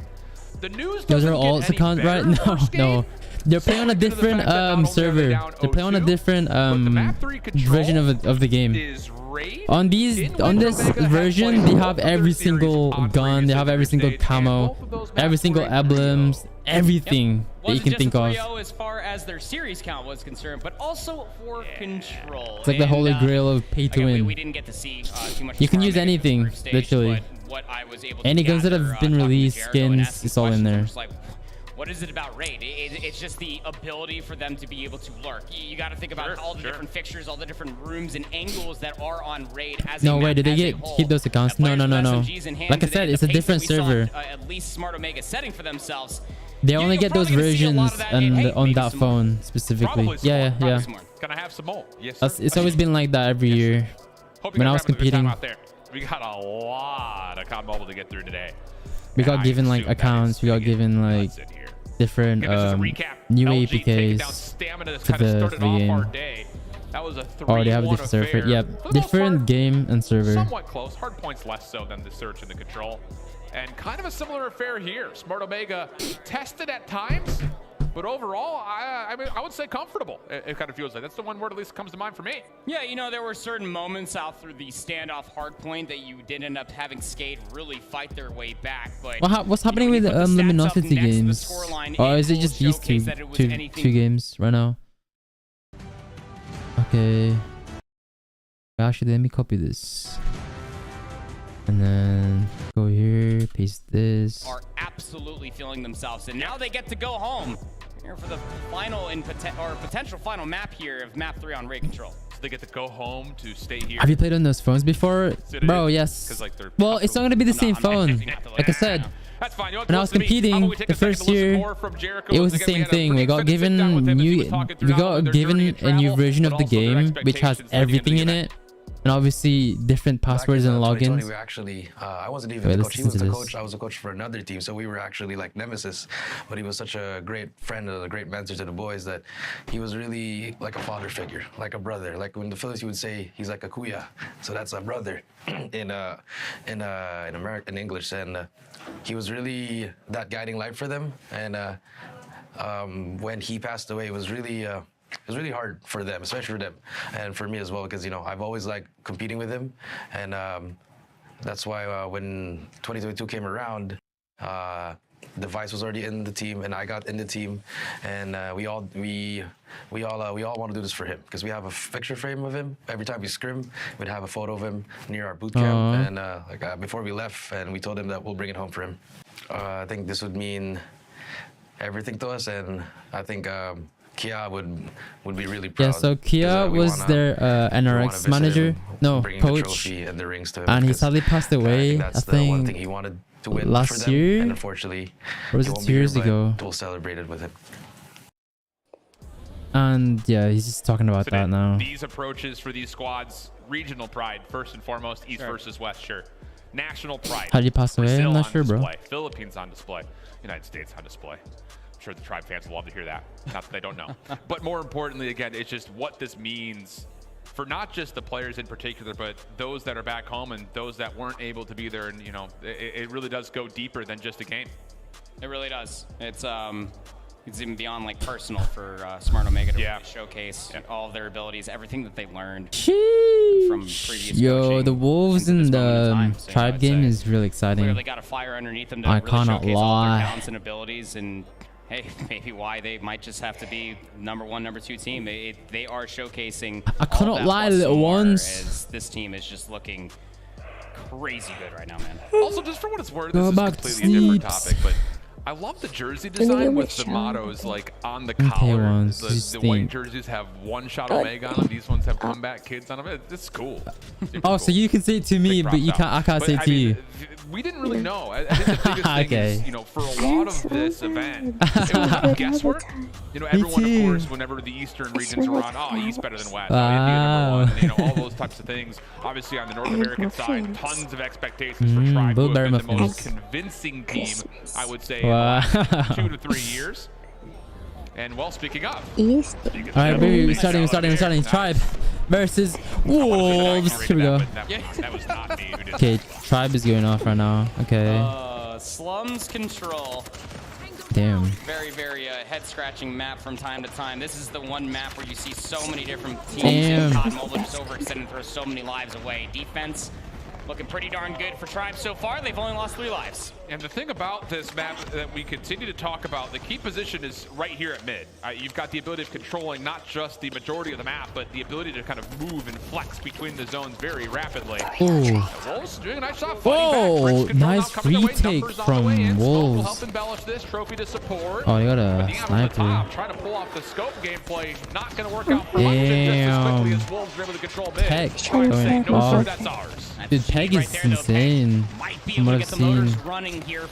Those are all account, right? No. They're playing on a different server. They're playing on a different version of the game. On this version, they have every single gun, they have every single camo, every single emblems, everything that you can think of. As far as their series count was concerned, but also for control. It's like the holy grail of pay to win. We didn't get to see too much. You can use anything, literally. Any guns that have been released, skins, it's all in there. What is it about Raid? It's just the ability for them to be able to lurk. You got to think about all the different fixtures, all the different rooms and angles that are on Raid. No way, did they keep those accounts? No. Like I said, it's a different server. At least Smart Omega setting for themselves. They only get those versions on that phone specifically. Yeah. Can I have some more? Yes. It's always been like that every year. When I was competing, we got a lot of COD Mobile to get through today. We got given like accounts. We got given like different new APKs to the game. Oh, they have a different server. Yeah, different game and server. Somewhat close. Hard points less so than the search and the control. And kind of a similar affair here. Smart Omega tested at times, but overall, I mean, I would say comfortable. It kind of feels like that's the one word at least comes to mind for me. Yeah, you know, there were certain moments out through the standoff hardpoint that you did end up having Skate really fight their way back. But what's happening with Luminosity games? Or is it just these two games right now? Okay. Actually, let me copy this. And then go here, paste this. Are absolutely feeling themselves, and now they get to go home here for the final potential final map here of map 3 on Raid Control. So they get to go home to stay here. Have you played on those phones before, bro? Yes. Well, it's not gonna be the same phone. Like I said, when I was competing the first year, it was the same thing. We got given a new version of the game, which has everything in it. And obviously different passwords and logins. We were actually, I wasn't even the coach. He was the coach. I was a coach for another team. So we were actually like nemesis. But he was such a great friend and a great mentor to the boys that he was really like a father figure, like a brother. Like when the Phillies, you would say he's like a kuya. So that's a brother in American English. And he was really that guiding light for them. And when he passed away, it was really hard for them, especially for them, and for me as well, because, you know, I've always liked competing with him, and That's why when 2022 came around, the Vice was already in the team, and I got in the team, and we all want to do this for him because we have a picture frame of him. Every time we scrim, we'd have a photo of him near our boot camp, and before we left, and we told him that we'll bring it home for him. I think this would mean everything to us, and I think Kia would be really proud. Yeah, so Kia was their NRX manager, coach, and he sadly passed away. I think one thing he wanted to win last for them, year, and unfortunately, or was it 2 years ago? We'll celebrate it with him. And yeah, he's just talking about that now. These approaches for these squads, regional pride first and foremost, East versus West, sure. National pride. How did he pass away? Brazil I'm not sure, bro. Philippines on display. United States on display. I'm sure the tribe fans will love to hear that. Not that they don't know. But more importantly, again, it's just what this means for not just the players in particular, but those that are back home and those that weren't able to be there. And, you know, it really does go deeper than just a game. It really does. It's even beyond like personal for Smart Omega to really showcase all of their abilities, everything that they learned from previous coaching. The Wolves in the tribe game is really exciting. Clearly got a fire underneath them to really showcase all their talents and abilities, and hey, maybe why they might just have to be #1, #2 team. They are showcasing. I cannot lie, little ones. As this team is just looking crazy good right now, man. Also, just for what it's worth, this is completely a different topic, but I love the jersey design with the mottos like on the collar. The white jerseys have One Shot Omega on them. These ones have Comeback Kids on them. It's cool. Oh, so you can say it to me, but I can't say it to you. We didn't really know. I think the biggest thing is, you know, for a lot of this event, it was guesswork. You know, everyone, of course, whenever the Eastern regions are on, oh, East better than West, India #1, and, you know, all those types of things. Obviously, on the North American side, tons of expectations for Tribe, who have been the most convincing team, I would say, in the last 2 to 3 years. And, well, speaking of. All right, baby, we're starting. Tribe versus Wolves. Here we go. That was not me who did Okay, Tribe is going off right now. Okay. Slums Control. Damn. Very, very head-scratching map from time to time. This is the one map where you see so many different teams. Damn. And Mobile just overextend and throw so many lives away. Defense looking pretty darn good for Tribe so far. They've only lost 3 lives. And the thing about this map that we continue to talk about, the key position is right here at mid. You've got the ability of controlling not just the majority of the map, but the ability to kind of move and flex between the zones very rapidly. Wolves doing a nice shot. Whoa, nice retake from Wolves. Help embellish this trophy to support. Oh, you got a sniper. Trying to pull off the scope gameplay. Not going to work out for much just as quickly as Wolves are able to control mid. Peg going off. That's ours. Dude, Peg is insane from what I've seen.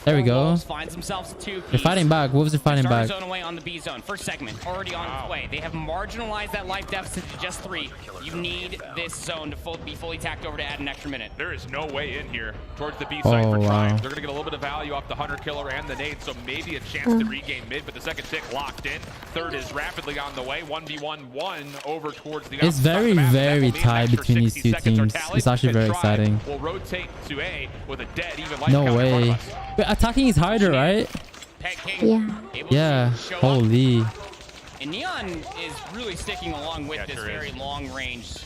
There we go. They're fighting back. Wolves are fighting back. Zone away on the B zone. First segment already on its way. They have marginalized that life deficit to just 3. You need this zone to be fully tacked over to add an extra minute. There is no way in here towards the B side for Tribe. They're going to get a little bit of value off the Hunter Killer and the nade, so maybe a chance to regain mid, but the second tick locked in. Third is rapidly on the way. 1v1 over towards the It's very, very tied between these two teams. It's actually very exciting. We'll rotate to A with a dead even life no way. But attacking is harder, right? Yeah. Holy. And Neon is really sticking along with this very long-range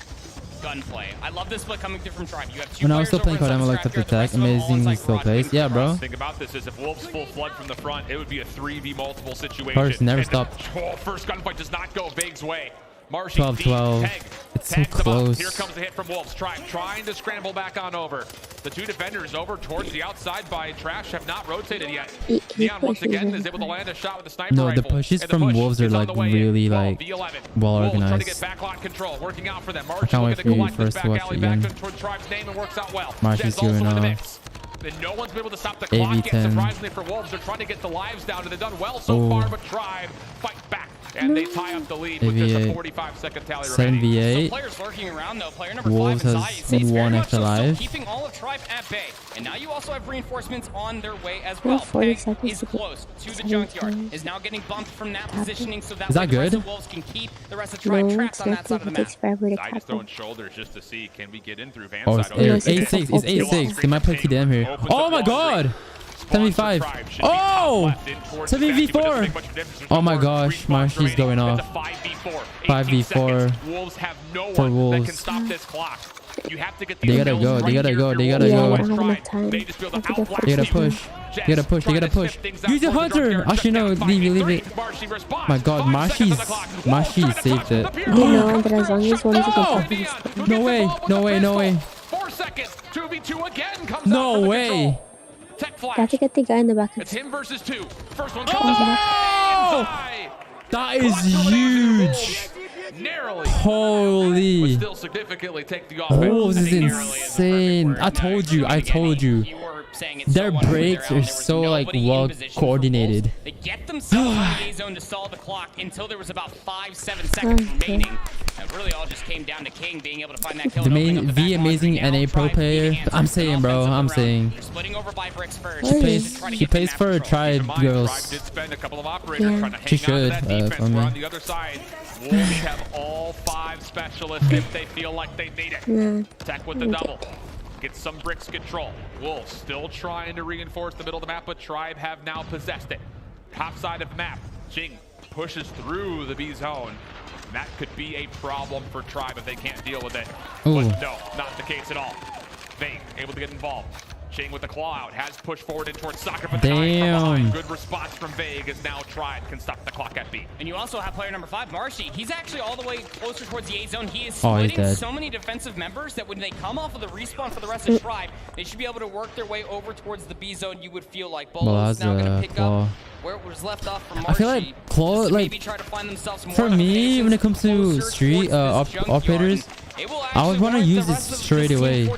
gunplay. I love this split coming through from Tribe. You have 2 when I was still playing Codm, I liked the attack. Amazing still plays. Yeah, bro. The thing about this is if Wolves full flood from the front, it would be a 3v multiple situation. First, never stopped. First gunfight does not go Big's way. 12-12. It's so close. Here comes the hit from Wolves. Trying to scramble back on over. The 2 defenders over towards the outside by Trash have not rotated yet. Neon once again is able to land a shot with the sniper rifle. The pushes from Wolves are like really like well organized. Trying to get backlot control, working out for them. I can't wait for you first to watch it again. March is going off. And no one's been able to stop the clock yet, surprisingly for Wolves. They're trying to get the lives down, and they've done well so far, but Tribe fight back. And they tie up the lead with just a 45-second tally remaining. 7v8. So players lurking around though. Player number Wolves 5 has 1 extra life. Keeping all of Tribe at bay. And now you also have reinforcements on their way as well. Peg is close to the junkyard. Is now getting bumped from that positioning so that, is that good? The Wolves can keep the rest of Tribe trapped on that side of the map. I just throwing shoulders just to see, can we get in through Van side? It's 8-6. It's 8-6. They might play Codm here. Oh my god! 75. Oh! 7v4. Oh my gosh, Marshy's going off. 5v4 Wolves have no one that can stop this clock. You have to get They gotta go. They gotta go. They gotta go. I don't have enough time. They gotta push. They gotta push. They gotta push. Use the hunter. Actually, no. Leave it. My God, Mashi saved it. You know, but as long as one is No way. No way. No way. 4 seconds. 2v2 again comes No way. Got to get the guy in the back. It's him versus 2. First one That is huge. Narrowly. Holy. Still significantly take the offense. Oh, this is insane. I told you. Their breaks are so like well coordinated. They get themselves in the A zone to stall the clock until there was about 5-7 seconds remaining. And really all just came down to King being able to find that kill. The main amazing NA pro player. I'm saying, bro. I'm saying. Splitting over by bricks first. She plays for Tribe girls. She should. For me. On the other side, Wolves have all 5 specialists if they feel like they need it. Tech with the double. Get some bricks control. Wolves still trying to reinforce the middle of the map, but Tribe have now possessed it. Top side of map, Jing pushes through the B zone. And that could be a problem for Tribe if they can't deal with it. But no, not the case at all. Vague able to get involved. Jing with the claw out, has pushed forward in towards soccer, but damn. Good response from Vague as now Tribe can stop the clock at B. And you also have player number 5, Marshy. He's actually all the way closer towards the A zone. He is splitting so many defensive members that when they come off of the respawn for the rest of Tribe, they should be able to work their way over towards the B zone. You would feel like Bolo's now going to pick up where it was left off from Marshy. I feel like Claw, like, try to find themselves more for me, when it comes to street operators, I would want to use this straight away.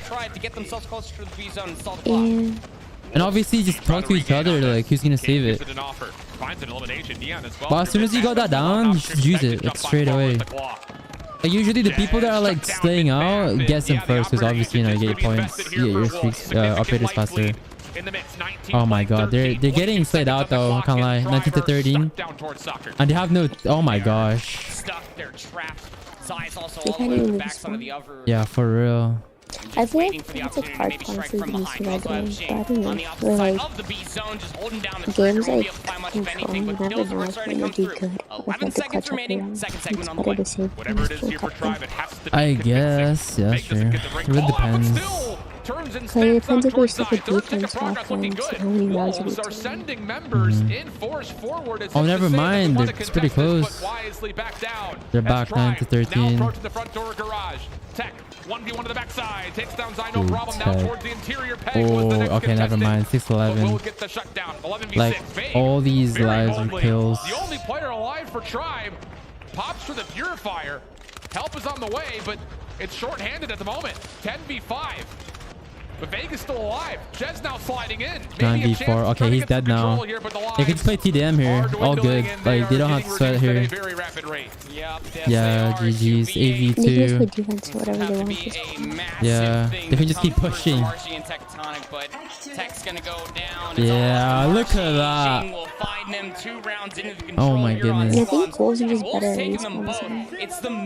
And obviously just talk to each other, like who's gonna save it. But as soon as you got that down, you should use it like straight away. Like usually the people that are like staying out gets them first, because obviously you get points, you get your streaks operators faster. Oh my God, they're getting slayed out though. I can't lie, 19 to 13, and they have no. Oh my gosh. Yeah, for real. I feel like it's like hard constantly to use my games, but I don't know. We're like, games like Control, you never know when you'll do good. Or like the clutch up around. It's better to save I guess, yeah, sure. It really depends. So it depends if you're stuck with defense or offense, how many rounds you need to. Oh, never mind. It's pretty close. They're back 9 to 13. Tech 1v1 to the backside, takes down Zai, no problem. Now towards the interior peg. Oh, okay, never mind. 6-11. Like all these lives are kills. The only player alive for Tribe pops for the purifier. Help is on the way, but it's short-handed at the moment. 10v5. But Vega's still alive. Jed's now sliding in. 9v4. Okay, he's dead now. They can just play TDM here. All good. Like, they don't have to sweat here. Yeah, GG's. AV2. Yeah, they can just keep pushing. Yeah, look at that. Oh my goodness. I think goals are just better than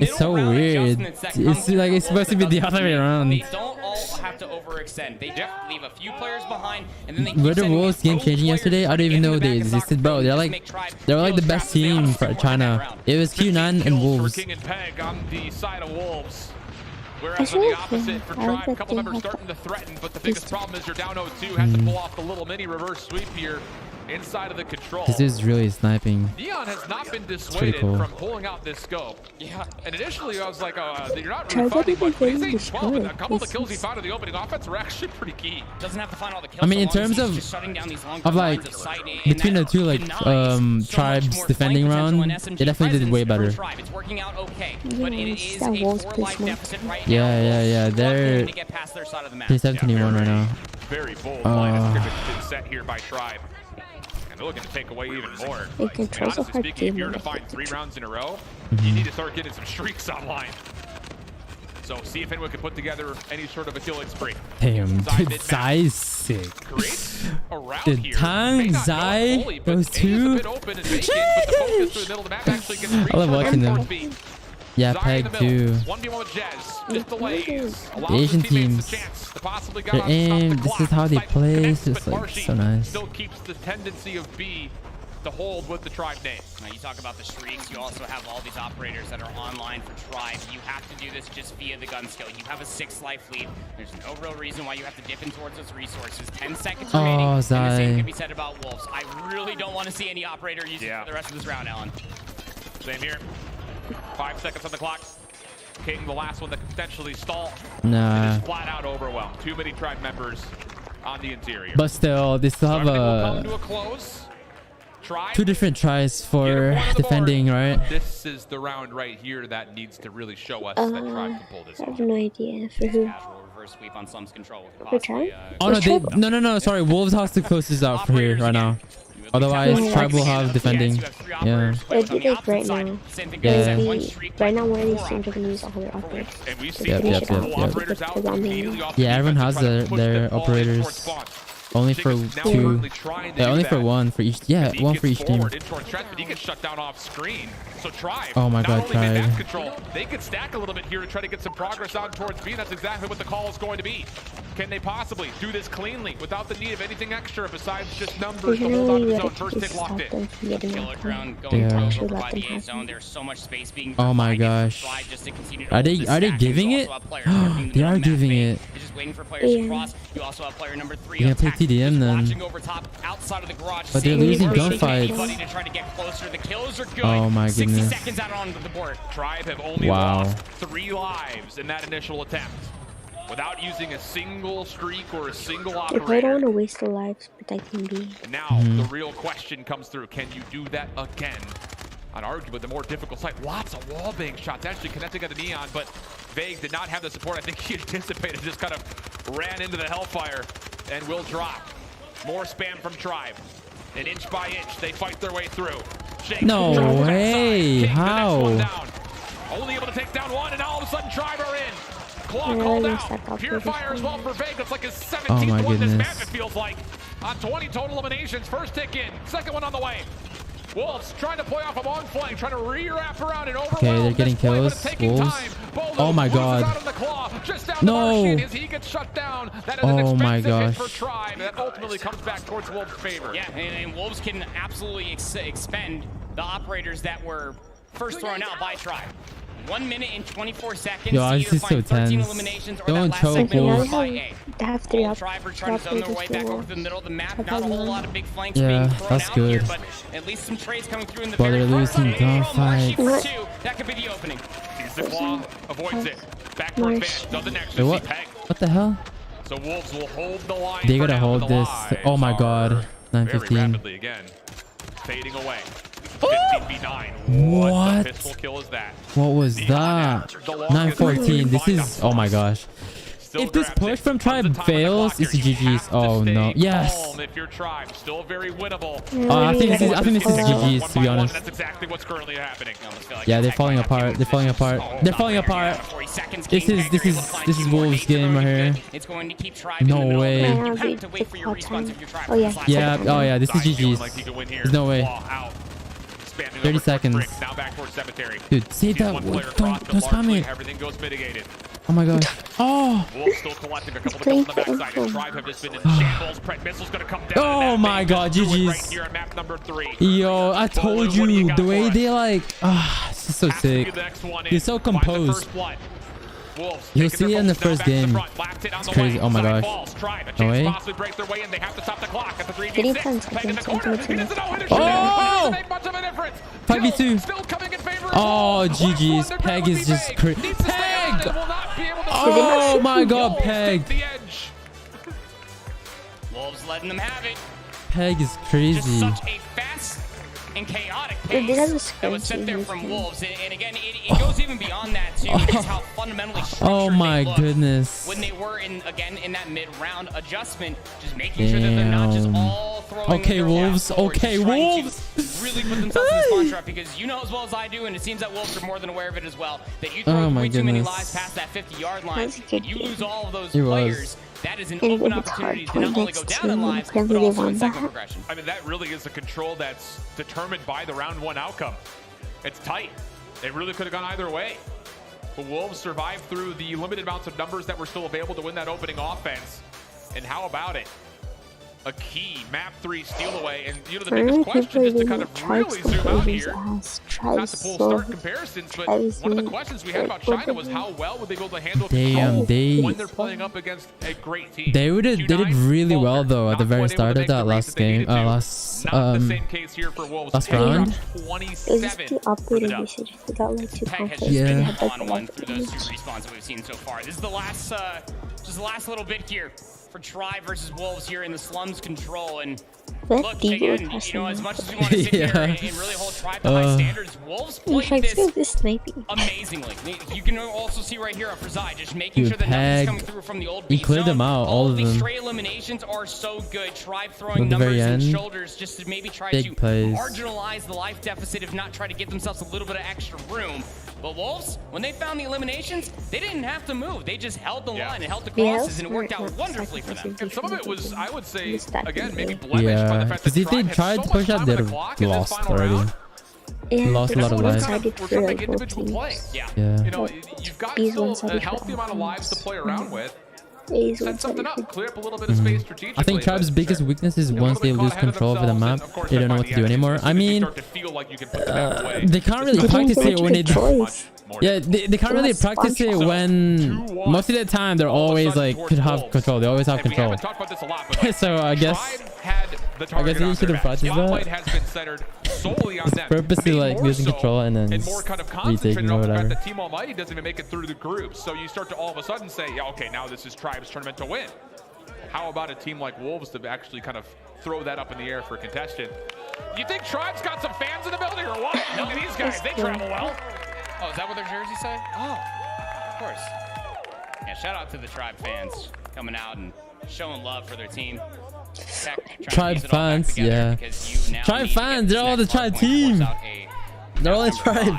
It's so weird. It's like it's supposed to be the other way around. They don't all have to overextend. They just leave a few players behind, and then they were the Wolves game changing yesterday? I don't even know they existed, bro. They're like the best team for China. It was Q9 and Wolves. King and Peg on the side of Wolves. Whereas on the opposite for Tribe, a couple members starting to threaten, but the biggest problem is you're down 0-2. Has to pull off the little mini reverse sweep here inside of the control. This is really sniping. Neon has not been dissuaded from pulling out this scope. Yeah, and initially I was like, you're not really finding much, but he's 8-12, and a couple of the kills he found in the opening offense were actually pretty key. Doesn't have to find all the kills. I mean, in terms of like between the two like tribes defending round, they definitely did way better. It's working out okay, but it is a 4-life deficit right now. Yeah. They're 17-1 right now. Very bold line of scrimmage been set here by Tribe. And they're looking to take away even more. And honestly speaking, if you're to find 3 rounds in a row, you need to start getting some streaks online. So see if anyone can put together any sort of a killing spree. Damn, dude, Zai's sick. The time Zai goes to. I love watching them. Yeah, Peg too. The Asian teams. Their aim, this is how they play. It's just like so nice. Still keeps the tendency of B to hold with the Tribe name. Now you talk about the streaks, you also have all these operators that are online for Tribe. You have to do this just via the gun skill. You have a 6 life lead. There's no real reason why you have to dip in towards those resources. 10 seconds remaining, and the same can be said about Wolves. I really don't want to see any operator use it for the rest of this round, Alan. Same here. 5 seconds on the clock. King, the last one that could potentially stall. Nah. Just flat out overwhelmed. Too many Tribe members on the interior. But still, they still have to a close. Tribe, 2 different tries for defending, right? This is the round right here that needs to really show us that Tribe can pull this off. I have no idea for who. Reverse sweep on Slum's control. For Tribe? Oh no, no, sorry. Wolves has to close this out for here right now. Otherwise, Tribe will have defending. Yeah. It'd be like right now. Yeah. Right now, one of these teams are going to use all their operators. Yeah, everyone has their operators. Only for 2. Yeah, only for 1 for each. Yeah, 1 for each team. He can shut down off screen. So Tribe. Oh my God, Tribe. Control. They could stack a little bit here to try to get some progress on towards B. That's exactly what the call is going to be. Can they possibly do this cleanly without the need of anything extra besides just numbers to hold on to the zone? First take locked in. Killer drone going through over by the A zone. There's so much space being oh my gosh. Are they giving it? They are giving it. Just waiting for players to cross. You also have player number 3. You're gonna play TDM then. Over top, outside of the garage, but they're losing gunfights. To try to get closer. The kills are good. Oh my 60 goodness. seconds out onto the board. Tribe have only lost 3 lives in that initial attempt without using a single streak or a single operator. They don't want to waste their lives protecting B. And now the real question comes through. Can you do that again? On arguably the more difficult site. Lots of wallbang shots actually connecting at the Neon, but Vague did not have the support. I think he anticipated, just kind of ran into the Hellfire and will drop. More spam from Tribe. And inch by inch, they fight their way through. Shake, no way. How? Only able to take down 1, and all of a sudden Tribe are in. Claw called out. Purifier as well for Vague. It's like his 17th one this map, it feels like. On 20 total eliminations. First tick in. Second one on the way. Wolves trying to play off a long flank, trying to re-wrap around and overwhelm. Okay, they're getting kills. Wolves. Oh my God. No. As he gets shut down. That is oh my gosh. For Tribe. That ultimately comes back towards Wolves' favor. Yeah, and Wolves can absolutely expend the operators that were first thrown out by Tribe. 1 minute and 24 seconds. Yo, this is so tense. Don't choke Wolves. They have 3 up. Tribe are trying to zone their way back over to the middle of the map. Not a whole lot of big flanks being thrown that's out good. here, but at least some trades coming through in the but they're losing gunfights. That could be the opening. Sees the claw, avoids it. Back towards Van, doesn't actually what? see Peg. What the hell? So Wolves will hold the line. They gotta hold this. Oh my God. 9:15. Very rapidly again. Fading away. 15v9. What? Pistol kill is that? What was that? 9:14. This is. Oh my gosh. If this push from Tribe fails, it's a GG's. Oh no. Yes. If your Tribe still very winnable. I think this is GG's, to be honest. That's exactly what's currently happening. Yeah, they're falling apart. They're falling apart. They're falling apart. This is Wolves' game right here. It's going to keep Tribe no way. You have to wait for your response if you're Tribe. Oh yeah. Yeah. Oh yeah. This is GG's. There's no way. 30 seconds. Now back towards cemetery. Dude, save that. Don't spam it. Everything goes mitigated. Oh my gosh. Oh. Wolves still collecting a couple of kills on the backside. Tribe have just been in shambles. Pred missile's gonna come down. Oh my God, GG's. Right here at map number 3. Yo, I told you the way they like. This is so sick. They're so composed. You'll see it in the first game. It's crazy. Oh my gosh. No way. Oh! 5v2. Oh, GG's. Peg is just crazy. Peg! Oh my God, Peg. Wolves letting them have it. Peg is crazy. Just such a fast and chaotic pace that was set there from Wolves. And again, it goes even beyond that too. Just how fundamentally structured my they look goodness. when they were in that mid-round adjustment, just making sure that they're not just all throwing. Okay, Wolves. Okay, Wolves. Really put themselves in this spawn trap, because you know as well as I do, and it seems that Wolves are more than aware of it as well, that you throw way too many lives past that 50-yard line, and you lose all of those players. That is an open opportunity to not only go down in lives, but also in segment progression. I mean, that really is a control that's determined by the round 1 outcome. It's tight. It really could have gone either way. But Wolves survived through the limited amounts of numbers that were still available to win that opening offense. And how about it? a key map 3 steal away, and you know the biggest question is to kind of really zoom out here, not to pull start comparisons, but one of the questions we had about China was how well would they be able to handle control when they're playing up against a great team. They did it really well though at the very start of that last game, last round. Yeah. On one through those 2 respawns that we've seen so far. This is the last, just the last little bit here for Tribe versus Wolves here in the slums control. And look, again, you know, as much as we want to sit here and really hold Tribe to high standards, Wolves played this amazingly. You can also see right here for Zai, just making sure that nothing's coming through from the old B zone. He cleared them out, all of them. These stray eliminations are so good. Tribe throwing numbers and shoulders just to maybe try to marginalize the life deficit, if not try to give themselves a little bit of extra room. But Wolves, when they found the eliminations, they didn't have to move. They just held the line and held the crosses, and it worked out wonderfully for them. And some of it was, I would say, again, maybe blemished by the fact that because if they tried to push out, they'd have lost already. Lost a lot of lives. Yeah. You know, you've got still a healthy amount of lives to play around with. Set something up, clear up a little bit of space strategically. I think Tribe's biggest weakness is once they lose control over the map, they don't know what to do anymore. I mean, they can't really practice it when they do. Yeah, they can't really practice it when most of the time they're always like could have control. They always have control. So I guess they should have practiced that. Purposely like losing control and then retaking or whatever. The team Almighty doesn't even make it through the group, so you start to all of a sudden say, yeah, okay, now this is Tribe's tournament to win. How about a team like Wolves to actually kind of throw that up in the air for contestant? You think Tribe's got some fans in the building or what? Look at these guys, they travel well. Oh, is that what their jerseys say? Oh, of course. Yeah, shout out to the Tribe fans coming out and showing love for their team. Tribe fans, yeah. Tribe fans, they're all the Tribe team. They're all the Tribe.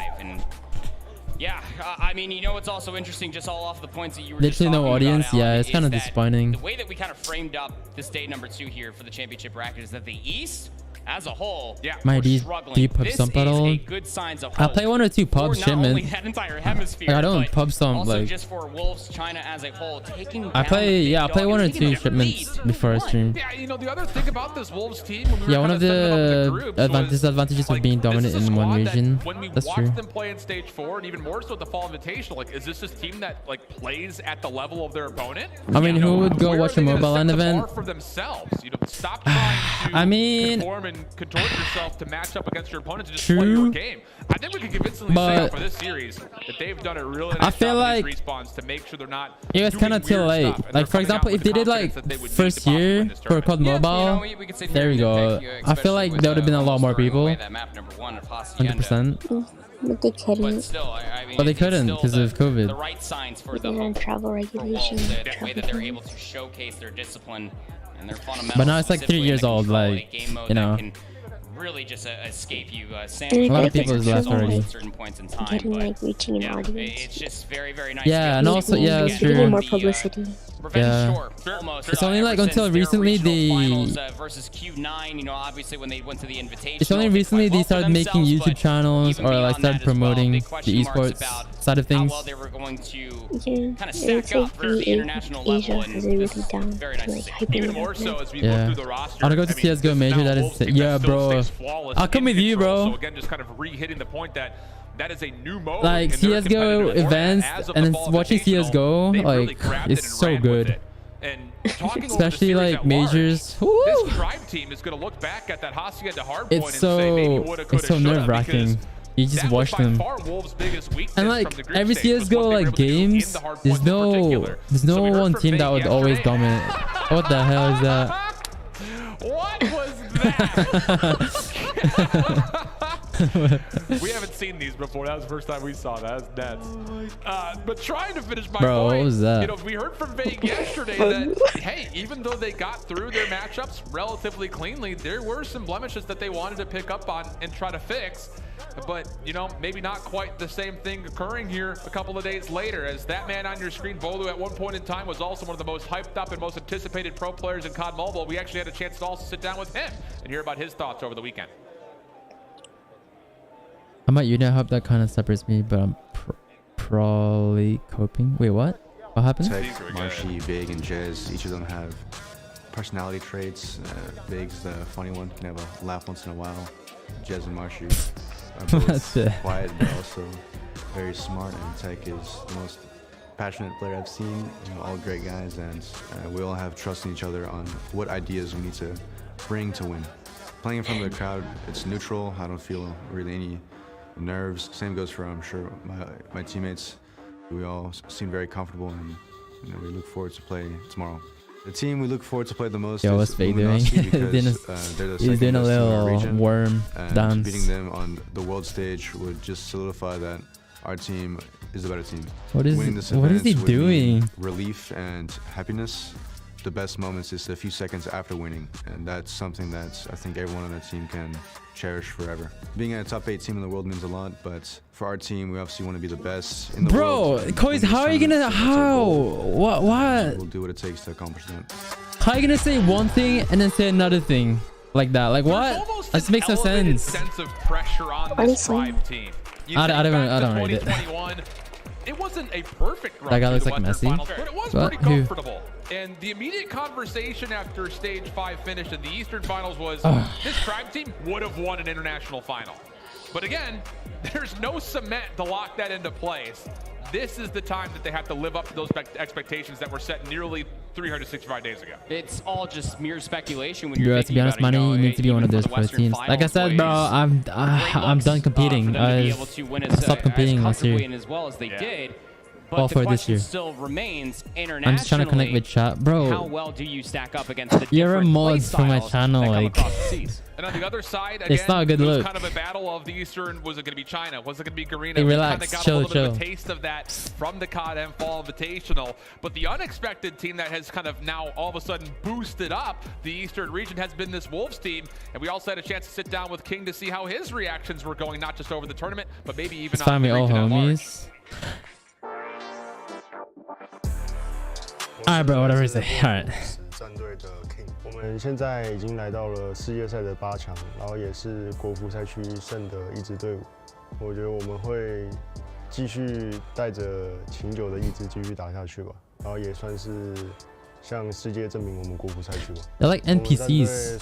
Yeah, I mean, you know what's also interesting, just all off the points that you were just literally no audience, about, yeah, it's kind of disappointing. The way that we kind of framed up this day number 2 here for the championship bracket is that the East, as a whole, my deep pub stomp at all. I play 1 or 2 pubs, shipment. I don't pub stomp like. Just for Wolves, China as a whole, taking I play 1 or 2 shipments before I stream. Yeah, you know the other thing about this Wolves team. One of the disadvantages of being dominant in one region. That's true. Them play in stage 4, and even more so at the Fall Invitational. Like, is this team that like plays at the level of their opponent? I mean, who would go watch a mobile land event? For themselves, you know, stop trying to. I mean. Contort yourself to match up against your opponents and just play your game. I think we can convincingly say for this series that they've done a really nice job with these respawns to make sure they're not. It was kind of too late. Like for example, if they did like first year for Cod Mobile, there we go. I feel like there would have been a lot more people. 100%. But they couldn't. But they couldn't because of COVID. The right signs for the travel regulations. The way that they're able to showcase their discipline. But now it's like 3 years old, like, you know. Really just escape you. A lot of people is left already. Certain points in time, getting like reaching an audience. It's just very, very nice. Yeah, and also, yeah, it's true. More publicity. Yeah. It's only like until recently they versus Q9, you know, obviously when they went to the invitation. It's only recently they started making YouTube channels or like started promoting the esports side of things. How well they were going to kind of stack up for the international level, and very nice. Even more so as we look through the roster. I want to go to CS:GO Major. That is, yeah, bro. I'll come with you, bro. So again, just kind of re-hitting the point that that is a new mode. Like CS:GO events and watching CS:GO, like it's so good. And especially like majors. This Tribe team is going to look back at that Hacienda hard point and say maybe woulda, coulda, it's so nerve-wracking. You just watch them. And like every CS:GO like games, there's no one team that would always dominate. What the hell is that? What was that? We haven't seen these before. That was the first time we saw that. That's nuts. But trying to finish my point, what was that? You know, we heard from Vague yesterday that, hey, even though they got through their matchups relatively cleanly, there were some blemishes that they wanted to pick up on and try to fix. But, you know, maybe not quite the same thing occurring here a couple of days later, as that man on your screen, Volu, at one point in time was also one of the most hyped up and most anticipated pro players in COD Mobile. We actually had a chance to also sit down with him and hear about his thoughts over the weekend. I might you know, I hope that kind of separates me, but I'm probably coping. Wait, what? What happened? Tech, Marshy, Big, and Jez, each of them have personality traits. Big's the funny one, can have a laugh once in a while. Jez and Marshy are both quiet but also very smart, and Tech is the most passionate player I've seen. All great guys, and we all have trust in each other on what ideas we need to bring to win. Playing in front of the crowd, it's neutral. I don't feel really any nerves. Same goes for, I'm sure, my teammates. We all seem very comfortable, and we look forward to play tomorrow. The team we look forward to play the most what's is Fake doing? He's doing a little worm dance. Beating them on the world stage would just solidify that our team is the better team. What is he doing? Relief and happiness. The best moments is a few seconds after winning, and that's something that I think everyone on the team can cherish forever. Being a top 8 team in the world means a lot, but for our team, we obviously want to be the best in the world. Bro, Koi's, how are you gonna, What? We'll do what it takes to accomplish that. How are you gonna say one thing and then say another thing like that? Like what? That makes no sense. Sense of pressure on this Tribe team. I don't read it. It wasn't a perfect run that guy to looks the like Western Messi. Finals, but it was pretty comfortable. And the immediate conversation after Stage 5 finished in the Eastern Finals was this Tribe team would have won an international final. But again, there's no cement to lock that into place. This is the time that they have to live up to those expectations that were set nearly 365 days ago. It's all just mere speculation when you're to be honest, Miney, you need to be one of those pro teams. Like I said, bro, I'm done competing. I stopped competing last year. As well as they did. Well, for this year. Still remains internationally. I'm just trying to connect with chat, bro. How well do you stack up against the you're a mod for my channel, like. And on the other side, again, it's not a good look. Kind of a battle of the Eastern. Was it going to be China? Was it going to be Garena? Hey, relax, kind of got chill, a little bit of a taste of that from the Codm Fall Invitational. But the unexpected team that has kind of now all of a sudden boosted up the Eastern region has been this Wolves team. And we also had a chance to sit down with King to see how his reactions were going, not just over the tournament, but maybe even on the region at large. Alright, bro, whatever you say. Alright. 战队的 King， 我们现在已经来到了世界赛的8强，然后也是国服赛区胜的一支队伍。我觉得我们会继续带着秦九的意志继续打下去吧，然后也算是向世界证明我们国服赛区吧。They're like NPCs.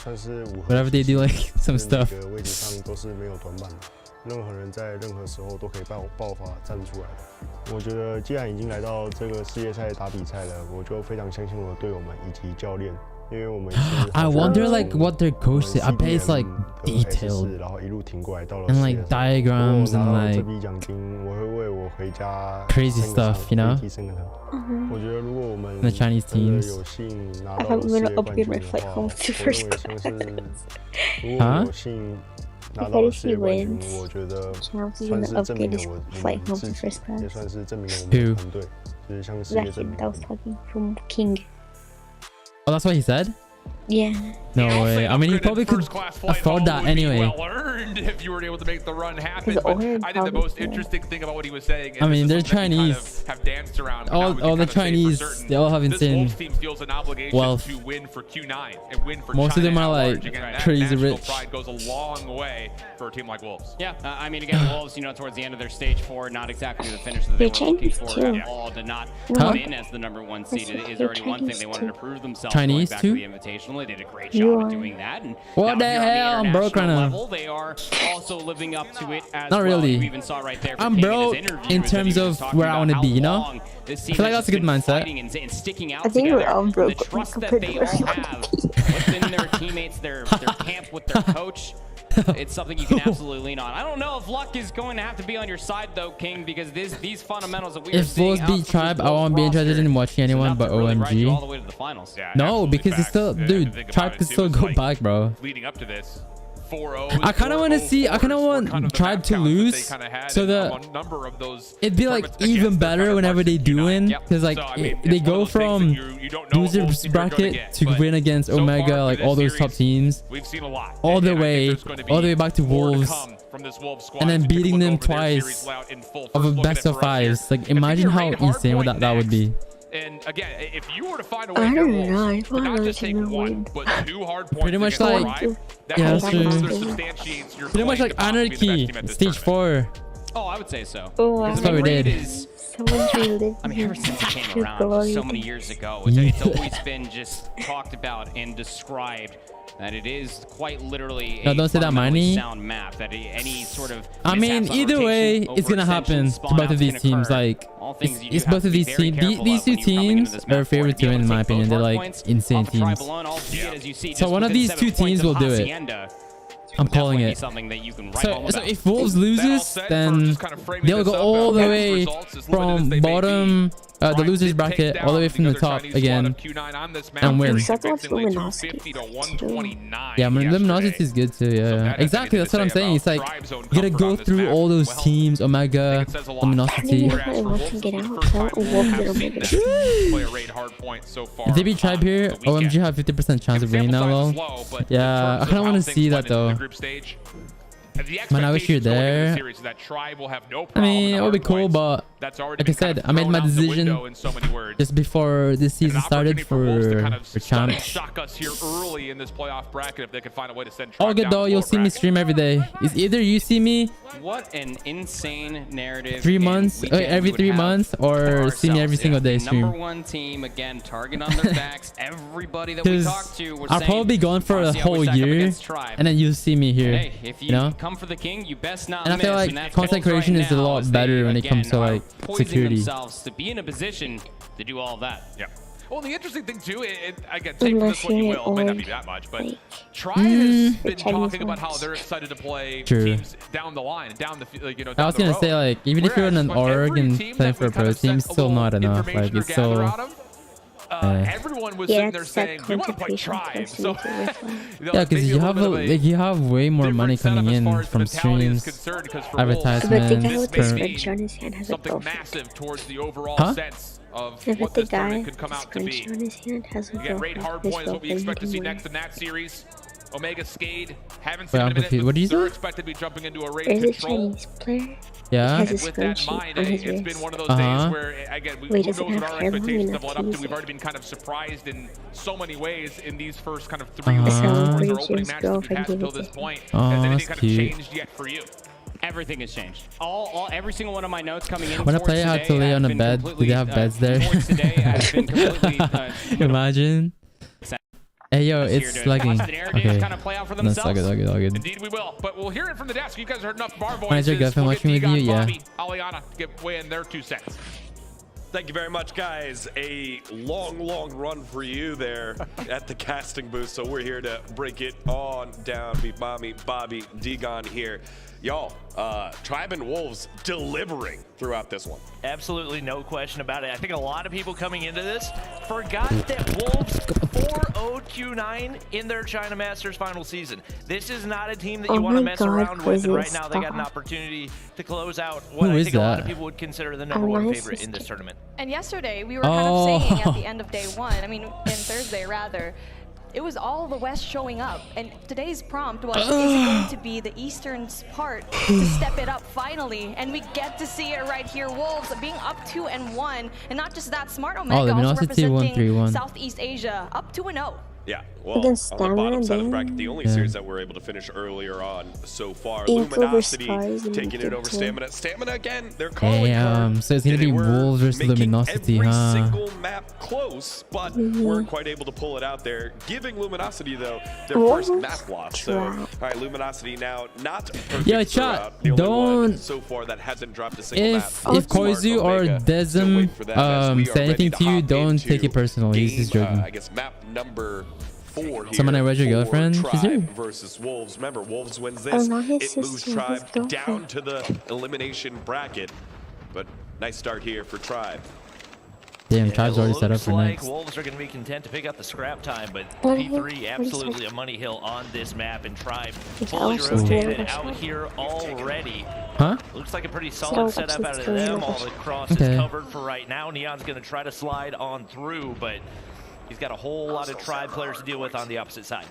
Whatever they do, like some stuff. 每个位置上都是没有短板的。 任何人在任何时候都可以爆发站出来的。我觉得既然已经来到这个世界赛打比赛了，我就非常相信我的队友们以及教练，因为我们。I wonder like what their coach said. I bet it's like detailed. 然后一路挺过来到了。 And like diagrams and like. 这笔奖金，我会为我回家。 Crazy stuff, you know. 提升个他。我觉得如果我们 the Chinese teams 有幸拿到世界冠军的话，我认为像是如果有幸。 拿到世界冠军，我觉得算是证明了我们自己，也算是证明了我们的团队，就是向世界证明。 Oh, that's what he said? Yeah. No way. I mean, he probably could afford that anyway. Well earned if you were able to make the run happen. But I think the most interesting thing about what he was saying. I mean, they're Chinese. Have danced around. All the Chinese, they all have insane team feels an obligation wealth. To win for Q9 and win for most China of them are like crazy rich. Pride goes a long way for a team like Wolves. Yeah, I mean, again, Wolves, you know, towards the end of their stage 4, not exactly the finish that they were looking for at all. To not come in as the #1 seed is already one thing. They wanted to prove themselves. Chinese going back too. To the Invitational, they did a great job at doing that. And what the hell? I'm broke right now. They are also living up to it as not really. You even saw right there I'm broke in terms of where I want to be, you know? I feel like that's a good mindset. And sticking out I think we're all broke. The trust that they all have within their teammates, their camp with their coach. It's something you can absolutely lean on. I don't know if luck is going to have to be on your side though, King, because these fundamentals that we are seeing. If Wolves beat Tribe, I won't be interested in watching anyone but OMG. All the way to the finals. Yeah, no, because it's still, dude, Tribe could still go back, bro. Leading up to this. I kind of want to see. I kind of want Tribe to lose, so that it'd be like even better whenever they do win, because like they go from losers bracket to win against Omega, like all those top teams, all the way back to Wolves, and then beating them twice of a best of 5s. Like imagine how insane that would be. And again, if you were to find a way to get Wolves, not just take one, but 2 hard points pretty much like, yeah, that's true. Pretty much like Anarchy, stage 4. Oh, I would say so. Oh, that's what we did. Someone's reliving I mean, ever since it came your around glory so many days. years ago, it's always been just talked about and described that it is quite literally No, a don't say that, fundamentally Miney. sound map. That any sort of I mean, mishaps on either way, rotation, it's gonna happen overextension, to both of spawn-outs these can teams. occur. Like, All things you do it's have both to of be these very teams. careful These of two when you're coming into teams this are map for it. favorite To be to able win, in to my take opinion. both They're hard like points insane off of teams. Tribalone, albeit, as you see, So just one of within these 7 two points teams of will do it. Hacienda, I'm calling definitely it. something that you can write home So about. if Wolves loses, then they'll go all the way from bottom, the losers bracket, all the way from the top again, and win. Yeah, Luminosity is good too. Yeah, exactly. That's what I'm saying. It's like you gotta go through all those teams: Omega, Luminosity. If they beat Tribe here, OMG have 50% chance of winning now. Lol. Yeah, I kind of want to see that though. Man, I wish you're there. I mean, it would be cool, but like I said, I made my decision just before this season started for champs. All good though. You'll see me stream every day. It's either you see me What an insane narrative. 3 months, every 3 months, or see me every single day stream. Number one team, again, target on their backs. Everybody that we talked to was I'll probably be gone for a whole year, and then you'll see me here. Hey, if you know? Come for the king, you best not and I feel like content creation is a lot better when it comes to like security. Themselves to be in a position to do all that. Yeah. Well, the interesting thing too, again, take this what you will. It might not be that much, but Tribe has been talking about how they're excited to play teams down the line, down the down I was gonna say, like, even if you're in an org and playing for a pro team, still not enough. Like, it's so. Everyone was sitting there saying we want to play Tribe. So yeah, because you have way more money coming in from streams, advertisements, something massive towards the overall sense of what this tournament could come out to be. Again, rate hard point is what we expect to see next in that series. Omega Skade, haven't seen it in a minute, but they're expected to be jumping into a raid control. Yeah. And with that in mind, it's been one of those days where, again, who knows what our expectations have led up to. We've already been kind of surprised in so many ways in these first kind of 3 rounds or opening matches that we've had until this point. Has anything kind of changed yet for you? Everything has changed. Every single one of my notes coming in. When a player had to lay on a bed, do they have beds there? Imagine. Hey yo, it's lagging. Okay. That's all good, all good. Indeed we will, but we'll hear it from the desk. You guys heard enough of our voices. Manager Guffin watching with you, yeah. Aliana give way in their 2 cents. Thank you very much, guys. A long run for you there at the casting booth. So we're here to break it on down. Beat Mommy, Bobby, Degon here. Y'all, Tribe and Wolves delivering throughout this one. Absolutely no question about it. I think a lot of people coming into this forgot that Wolves 4-0 Q9 in their China Masters final season. This is not a team that you want to mess around with, and right now they got an opportunity to close out what I think a lot of people would consider the #1 favorite in this tournament. And yesterday we were kind of saying at the end of day 1, I mean, in Thursday rather, it was all the West showing up, and today's prompt was, is it going to be the Eastern part to step it up finally? And we get to see it right here. Wolves being up 2-1, and not just that, Smart Omega also representing Southeast Asia, up 2-0. Yeah, well, on the bottom side of the bracket, the only series that we're able to finish earlier on so far, Luminosity taking it over Stamina. Stamina again, they're calling so it's gonna be Wolves versus Luminosity, every single map close, but weren't quite able to pull it out there, giving Luminosity though their first map loss. So, all right, Luminosity now not perfect. Yo, chat, don't so far that hasn't dropped a single map. If Koizu or Desm say anything to you, don't take it personal. He's just joking. I guess map number 4 here. Someone I read your girlfriend? She's here. Versus Wolves. Remember, Wolves wins this. It moves Tribe down to the elimination bracket. But nice start here for Tribe. Damn, Tribe's already set up for next. Wolves are going to be content to pick up the scrap time, but P3 absolutely a money hill on this map, and Tribe fully rotated out here already. Huh? Looks like a pretty solid setup out of them. All the cross is covered for right now. Neon's going to try to slide on through, but he's got a whole lot of Tribe players to deal with on the opposite side.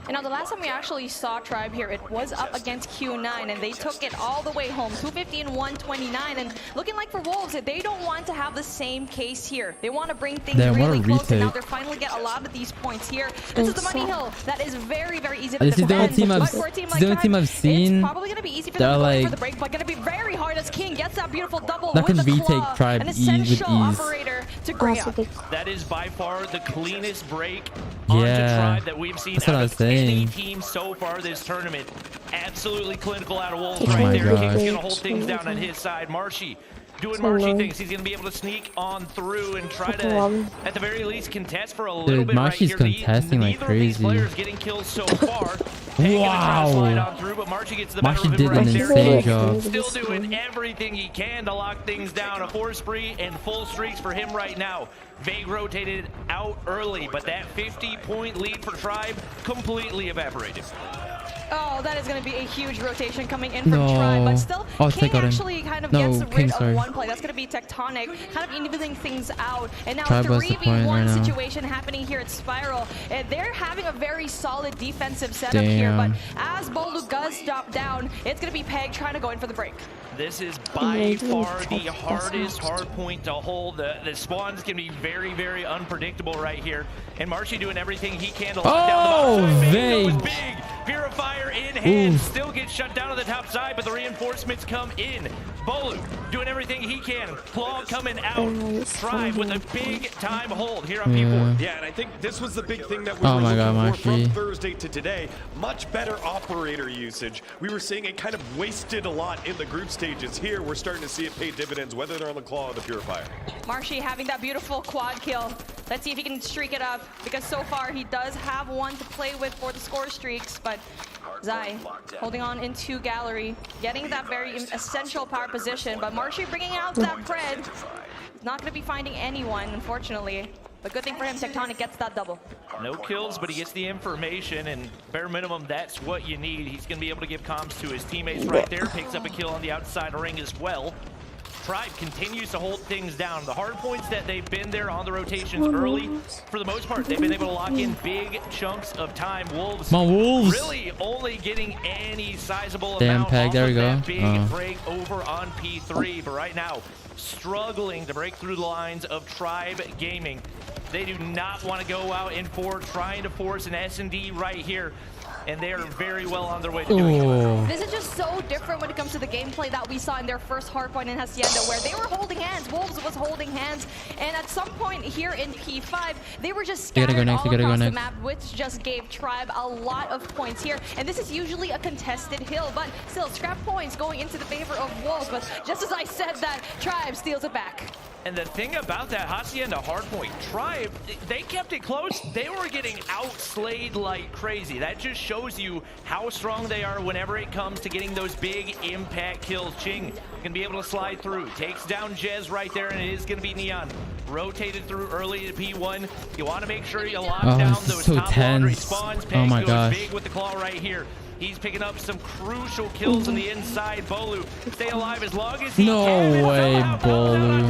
And now the last time we actually saw Tribe here, it was up against Q9, and they took it all the way home, 250 and 129. And looking like for Wolves, they don't want to have the same case here. They want to bring things really close, and now they're finally get a lot of these points here. This is the money hill that is very, very easy to defend. This is the only team I've seen. It's probably going to be easy for them to go for the break, but going to be very hard as King gets that beautiful double that with can the retake claw. Tribe An essential with ease. operator to Gray up. That is by far the cleanest break onto Tribe that we've seen out of any team so far this tournament. Absolutely clinical out of Wolves right there. King's going to hold things down on his side. Marshy doing Marshy things. He's going to be able to sneak on through and try to, at the very least, contest for a little bit Marshy's right here. contesting like crazy. Neither of these players getting kills so far. Wow. Through, but Marshy gets the Marshy better of him did right an there. insane job. Still doing everything he can to lock things down. A 4 spree and full streaks for him right now. Vague rotated out early, but that 50-point lead for Tribe completely evaporated. Oh, that is going to be a huge rotation coming in from Tribe, but still, King actually kind of gets rid of one play. That's going to be Tectonic, kind of evening things out. And now a 3v1 situation happening here at Spiral. And they're having a very solid defensive setup here, but as Bolu does drop down, it's going to be Peg trying to go in for the break. This is by far the hardest hard point to hold. The spawn's going to be very, very unpredictable right here. And Marshy doing everything he can to lock down the bottom side. Vague. Big Purifier in hand. Still gets shut down on the top side, but the reinforcements come in. Bolu doing everything he can. Claw coming out. Tribe with a big time hold here on P4. Yeah, and I think this was the big thing that we were looking for from Thursday to today. Much better operator usage. We were seeing it kind of wasted a lot in the group stages. Here, we're starting to see it pay dividends, whether they're on the Claw or the Purifier. Marshy having that beautiful quad kill. Let's see if he can streak it up, because so far he does have one to play with for the score streaks, but Zai holding on into Gallery, getting that very essential power position, but Marshy bringing out that Pred. Not going to be finding anyone, unfortunately. But good thing for him, Tectonic gets that double. No kills, but he gets the information, and bare minimum, that's what you need. He's going to be able to give comms to his teammates right there. Picks up a kill on the outside ring as well. Tribe continues to hold things down. The hard points that they've been there on the rotations early, for the most part, they've been able to lock in big chunks of time. Wolves really only getting any sizable amount off of that big break over on P3. But right now, struggling to break through the lines of Tribe Gaming. They do not want to go out in forward, trying to force an S&D right here. And they are very well on their way to doing it. This is just so different when it comes to the gameplay that we saw in their first hardpoint in Hacienda, where they were holding hands. Wolves was holding hands, and at some point here in P5, they were just scattered all across the map, which just gave Tribe a lot of points here. And this is usually a contested hill, but still, scrap points going into the favor of Wolves. But just as I said that, Tribe steals it back. And the thing about that Hacienda hardpoint, Tribe, they kept it close. They were getting outslayed like crazy. That just shows you how strong they are whenever it comes to getting those big impact kills. Ching can be able to slide through. Takes down Jez right there, and it is going to be Neon. Rotated through early to P1. You want to make sure you lock down those top laundry spawns. Peg goes big with the claw right here. He's picking up some crucial kills on the inside. Bolu stay alive as long as he can. No way, Bolu.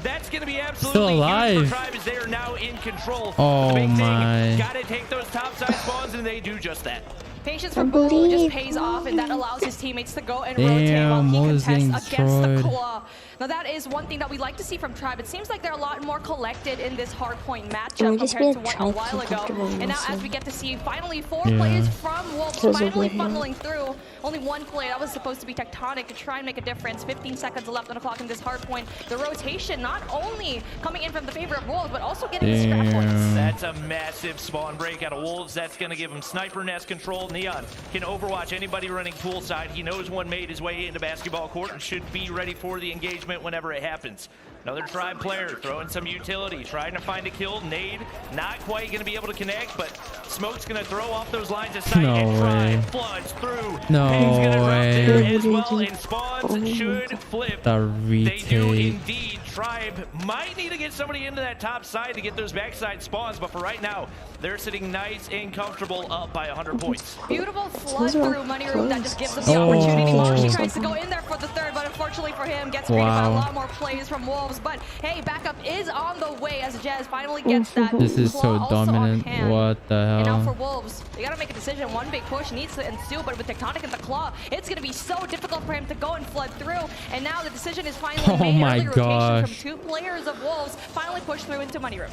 That's going to be absolutely huge for Tribe, as they are now in control. The big thing, got to take those top side spawns, and they do just that. Patience for Bolu just pays off, and that allows his teammates to go and rotate while he contests against the claw. Now that is one thing that we like to see from Tribe. It seems like they're a lot more collected in this hardpoint matchup compared to what a while ago. And now as we get to see finally 4 players from Wolves finally funneling through. Only one player, that was supposed to be Tectonic, to try and make a difference. 15 seconds left on the clock in this hardpoint. The rotation not only coming in from the favor of Wolves, but also getting the scrap points. That's a massive spawn break out of Wolves. That's going to give him sniper nest control. Neon can overwatch anybody running poolside. He knows one made his way into basketball court and should be ready for the engagement whenever it happens. Another Tribe player throwing some utility, trying to find a kill. Nade not quite going to be able to connect, but Smoke's going to throw off those lines of sight, and Tribe floods through. Peg's going to drop there as well, and spawns should flip. They do indeed. Tribe might need to get somebody into that top side to get those backside spawns, but for right now, They're sitting nice and comfortable up by 100 points. Beautiful flood through Money Room that just gives them the opportunity. Marshy tries to go in there for the third, but unfortunately for him, gets greeted by a lot more plays from Wolves. But hey, backup is on the way as Jez finally gets that. This is so dominant. What the hell? And now for Wolves, they gotta make a decision. One big push needs to ensue, but with Tectonic and the Claw, it's gonna be so difficult for him to go and flood through. And now the decision is finally made. My Early gosh. rotation from 2 players of Wolves finally push through into Money Room.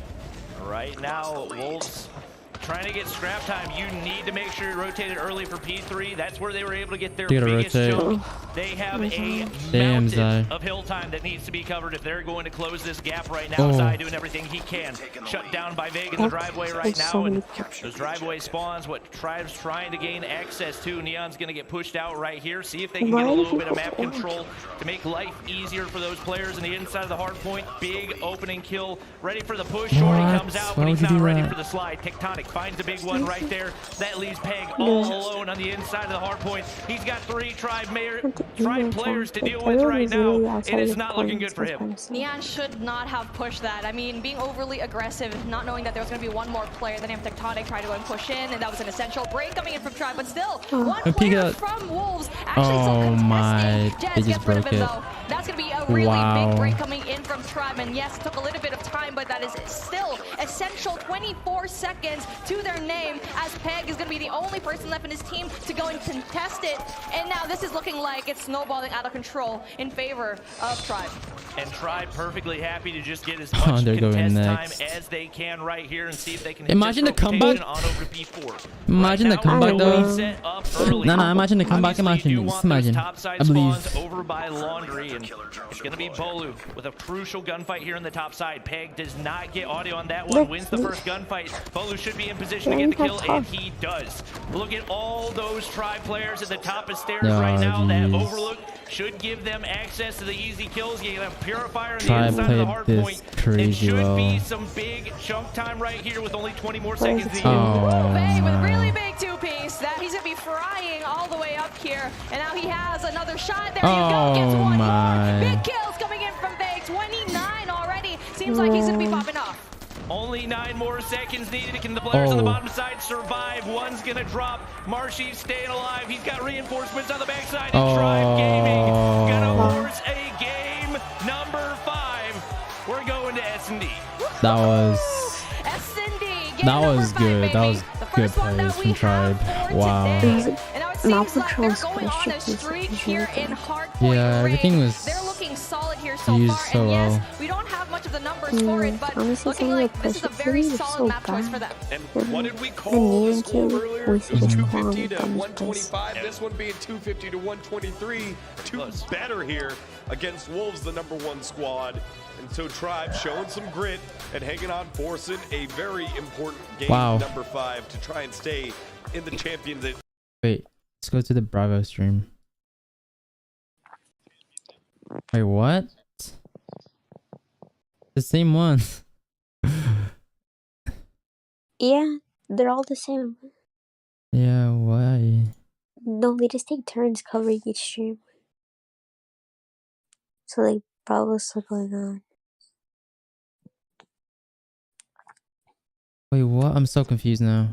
Right now, Wolves trying to get scrap time. You need to make sure you rotate it early for P3. That's where they were able to get their biggest chunk. They have a mountain of hill time that needs to be covered if they're going to close this gap right now. Zai doing everything he can. Shut down by Vega in the driveway right now. And those driveway spawns, what Tribe's trying to gain access to. Neon's going to get pushed out right here. See if they can get a little bit of map control to make life easier for those players on the inside of the hard point. Big opening kill. Ready for the push. Shorty comes out, but he's not ready for the slide. Tectonic finds a big one right there. That leaves Peg all alone on the inside of the hard point. He's got 3 Tribe players to deal with right now. It is not looking good for him. Neon should not have pushed that. I mean, being overly aggressive, not knowing that there was going to be one more player. Then Tectonic tried to go and push in, and that was an essential break coming in from Tribe. But still, one player from Wolves actually still contesting. Jez gets rid of him though. That's going to be a really big break coming in from Tribe. And yes, it took a little bit of time, but that is still essential. 24 seconds to their name, as Peg is going to be the only person left in his team to go and contest it. And now this is looking like it's snowballing out of control in favor of Tribe. And Tribe perfectly happy to just get as much contest time as they can right here and see if they can imagine the comeback on over to P4. Imagine the comeback though. No, imagine the comeback. Imagine. I believe. Over by Laundry, and it's going to be Bolu with a crucial gunfight here on the top side. Peg does not get audio on that one, wins the first gunfight. Bolu should be in position to get the kill, and he does. Look at all those Tribe players at the top of stairs right now. That overlook should give them access to the easy kills. You have Purifier on the inside of the hard point. It should be some big chunk time right here with only 20 more seconds to Bay with a really big 2-piece that he's going to be frying all the way up here. And now he has another shot. There you go. Gets one more. Big kills coming in from Bay. 29 already. Seems like he's going to be popping off. Only 9 more seconds needed. Can the players on the bottom side survive? One's gonna drop. Marshy's staying alive. He's got reinforcements on the backside. And Tribe Gaming gonna force a game number 5. We're going to S&D. That was S&D. That was good. That was good plays from Tribe. Wow. Seems like they're going on a streak here in hardpoint. Yeah, everything was they're looking solid here so far. So and yes, we don't have much of the numbers for it, but looking like this is a very solid map choice for them. And what did we call the score earlier? 250 to 125. This one being 250 to 123. Two better here against Wolves, the #1 squad. And so Tribe showing some grit and hanging on, forcing a very important game number 5 to try and stay in the champions. Wait, let's go to the Bravo stream. Wait, what? The same one. Yeah, they're all the same. Yeah, why? No, they just take turns covering each stream. So like Bravo's still going on. Wait, what? I'm so confused now.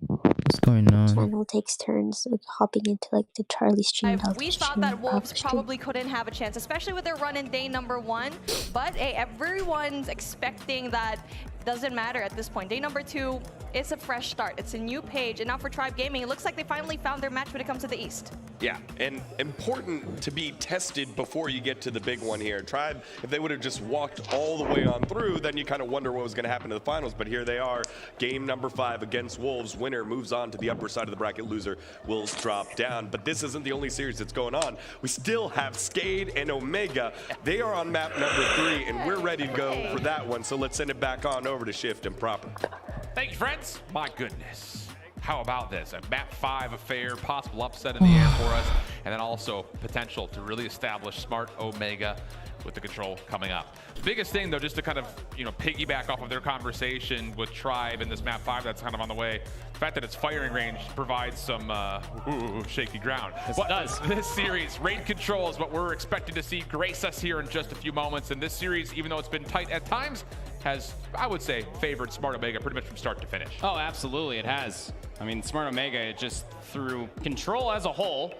What's going on? Channel takes turns like hopping into like the Charlie stream. We thought that Wolves probably couldn't have a chance, especially with their run in day #1. But hey, everyone's expecting that. Doesn't matter at this point. Day #2, it's a fresh start. It's a new page. And now for Tribe Gaming, it looks like they finally found their match when it comes to the East. Yeah, and important to be tested before you get to the big one here. Tribe, if they would have just walked all the way on through, then you kind of wonder what was going to happen to the finals. But here they are, game number 5 against Wolves. Winner moves on to the upper side of the bracket. Loser will drop down. But this isn't the only series that's going on. We still have Skade and Omega. They are on map number 3, and we're ready to go for that one. So let's send it back on over to Shift and Proper. Thank you, friends. My goodness. How about this? A map 5 affair, possible upset in the air for us, and then also potential to really establish smart Omega with the control coming up. Biggest thing though, just to kind of, you know, piggyback off of their conversation with Tribe in this map 5 that's kind of on the way. The fact that its firing range provides some shaky ground. Yes, it does. This series, raid control is what we're expecting to see grace us here in just a few moments. And this series, even though it's been tight at times, has, I would say, favored Smart Omega pretty much from start to finish. Oh, absolutely, it has. I mean, Smart Omega, just through control as a whole,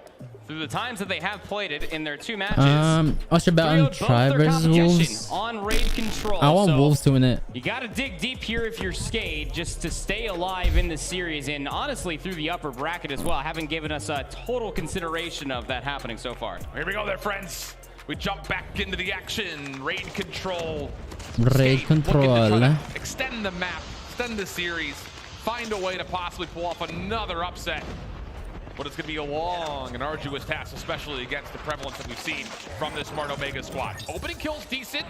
through the times that they have played it in their 2 matches. What's your bet on Tribe versus Wolves? On raid control. I want Wolves to win it. You got to dig deep here if you're Skate just to stay alive in this series, and honestly through the upper bracket as well. Haven't given us a total consideration of that happening so far. Here we go there, friends. We jump back into the action. Raid control. Raid control. Extend the map, extend the series, find a way to possibly pull off another upset. But it's going to be a long and arduous task, especially against the prevalence that we've seen from this Smart Omega squad. Opening kills decent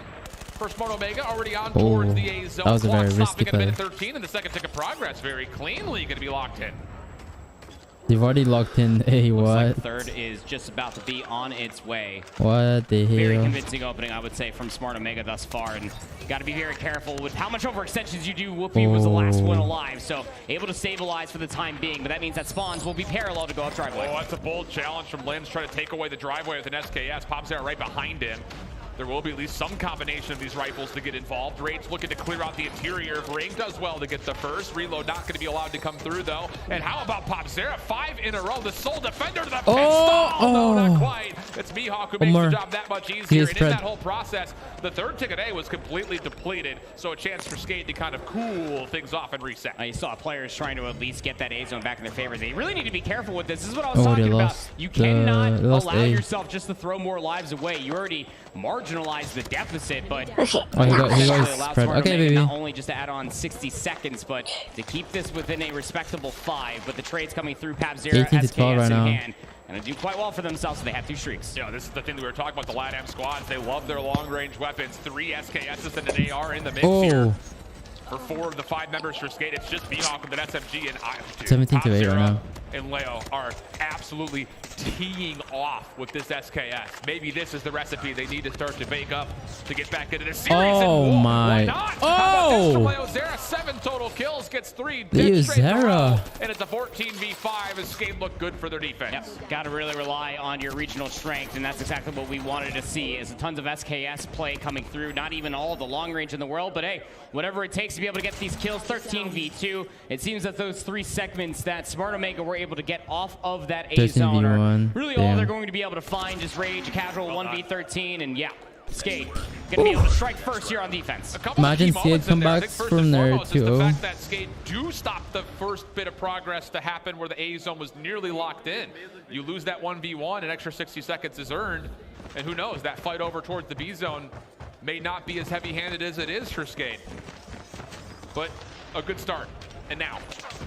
for Smart Omega, already on towards the A zone. That was a very risky stopping at play. minute 13, and the second tick of progress very cleanly going to be locked in. They've already locked in a what? Like third is just about to be on its way. What the hell? Very convincing opening, I would say, from Smart Omega thus far. And got to be very careful with how much overextensions you do. Whoopi was the last one alive, so able to stabilize for the time being. But that means that spawns will be parallel to go up driveway. Oh, that's a bold challenge from Limbs, trying to take away the driveway with an SKS. Pops out right behind him. There will be at least some combination of these rifles to get involved. Raid's looking to clear out the interior. Ring does well to get the first. Reload not going to be allowed to come through, though. And how about Popzera? 5 in a row. The sole defender to the pistol. No, not quite. It's Mihawk who makes the job that much easier. And in that whole process, the third ticket A was completely depleted. So a chance for Skate to kind of cool things off and reset. You saw players trying to at least get that A zone back in their favor. They really need to be careful with this. This is what I was talking about. You cannot allow yourself just to throw more lives away. You already marginalize the deficit, but he got spread. Okay, baby. Not only just to add on 60 seconds, but to keep this within a respectable 5. But the trades coming through, Papzera, SKS right in now. hand, and they do quite well for themselves. So they have 2 streaks. Yeah, this is the thing that we were talking about, the LATAM squads. They love their long-range weapons. 3 SKSs and an AR in the mix here. For 4 of the 5 members for Skate, it's just Mihawk with an SMG and 17-8 right now. And Leo are absolutely teeing off with this SKS. Maybe this is the recipe they need to start to bake up to get back into the series. Oh my! Oh! Leo Zera, 7 total kills, gets 3. Leo Zera. And it's a 14v5 as Skate look good for their defense. Yep. Got to really rely on your regional strength, and that's exactly what we wanted to see. Is tons of SKS play coming through. Not even all the long range in the world, but hey, whatever it takes to be able to get these kills. 13v2. It seems that those 3 segments that Smart Omega were able to get off of that A zone are really all they're going to be able to find. Just Rage, casual 1v13, and yeah, Skate gonna be able to strike first here on defense. Imagine Skate comebacks from there too. The fact that Skate do stop the first bit of progress to happen where the A zone was nearly locked in. You lose that 1v1, an extra 60 seconds is earned, and who knows, that fight over towards the B zone may not be as heavy-handed as it is for Skate. But a good start. And now,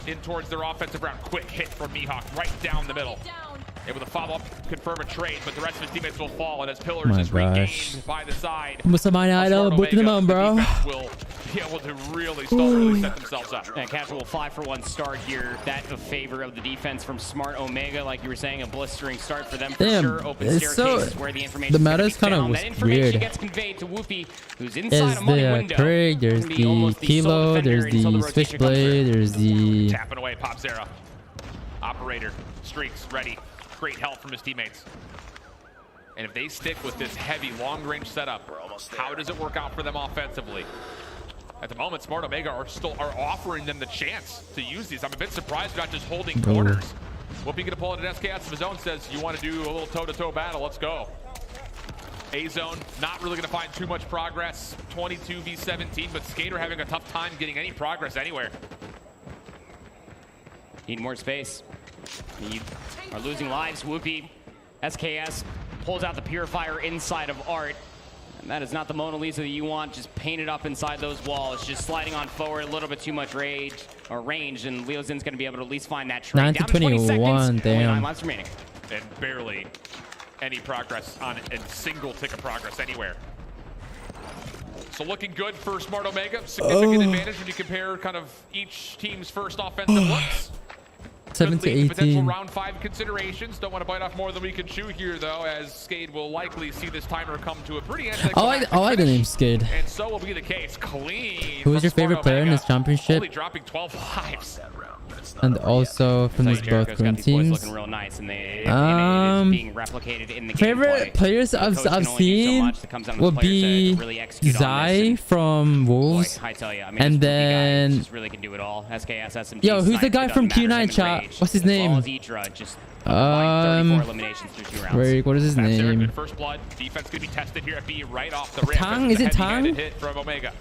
in towards their offensive round. Quick hit from Mihawk right down the middle. Able to follow up, confirm a trade, but the rest of his teammates will fall, and as Pillars is regained by the side. What's up, my idol? Putting them on, bro. Will be able to really set themselves up. And casual 5-for-1 start here. That in favor of the defense from Smart Omega. Like you were saying, a blistering start for them for sure. Open staircases where the information the meta is kind of weird. Gets conveyed to Whoopi, who's inside a money window. Trig, there's the Kilo, there's the Switchblade, there's the... Tapping away, Popzera. Operator, streaks, ready. Great help from his teammates. And if they stick with this heavy long-range setup, how does it work out for them offensively? At the moment, Smart Omega are offering them the chance to use these. I'm a bit surprised they're not just holding corners. Whoopi gonna pull it at SKS of his own, says, you want to do a little toe-to-toe battle, let's go. A-zone, not really gonna find too much progress. 22v17, but Skater having a tough time getting any progress anywhere. Need more space. You are losing lives. Whoopi, SKS pulls out the Purifier inside of Art. And that is not the Mona Lisa that you want, just painted up inside those walls. Just sliding on forward, a little bit too much range, and Leo Zin's gonna be able to at least find that trade. 9-21, damn. 9 lives remaining. And barely any progress on a single tick of progress anywhere. So looking good for Smart Omega. Significant advantage when you compare kind of each team's first offensive looks. 7 to Potential 18. round 5 considerations. Don't want to bite off more than we can chew here, though, as Skade will likely see this timer come to a pretty anticlimactic I like the name Skade. And so will be the case. Clean. Who is your favorite player in this championship? Only dropping 12 lives. And also from these both green teams. Looking real nice, and being replicated in the favorite players I've seen would be Zai from Wolves, and then yo, who's the guy from Q9 chat? What's his name? Wait, what is his name? First blood. Defense gonna be tested here at B right off the rip. Tang? Is it Tang? Hit from Omega.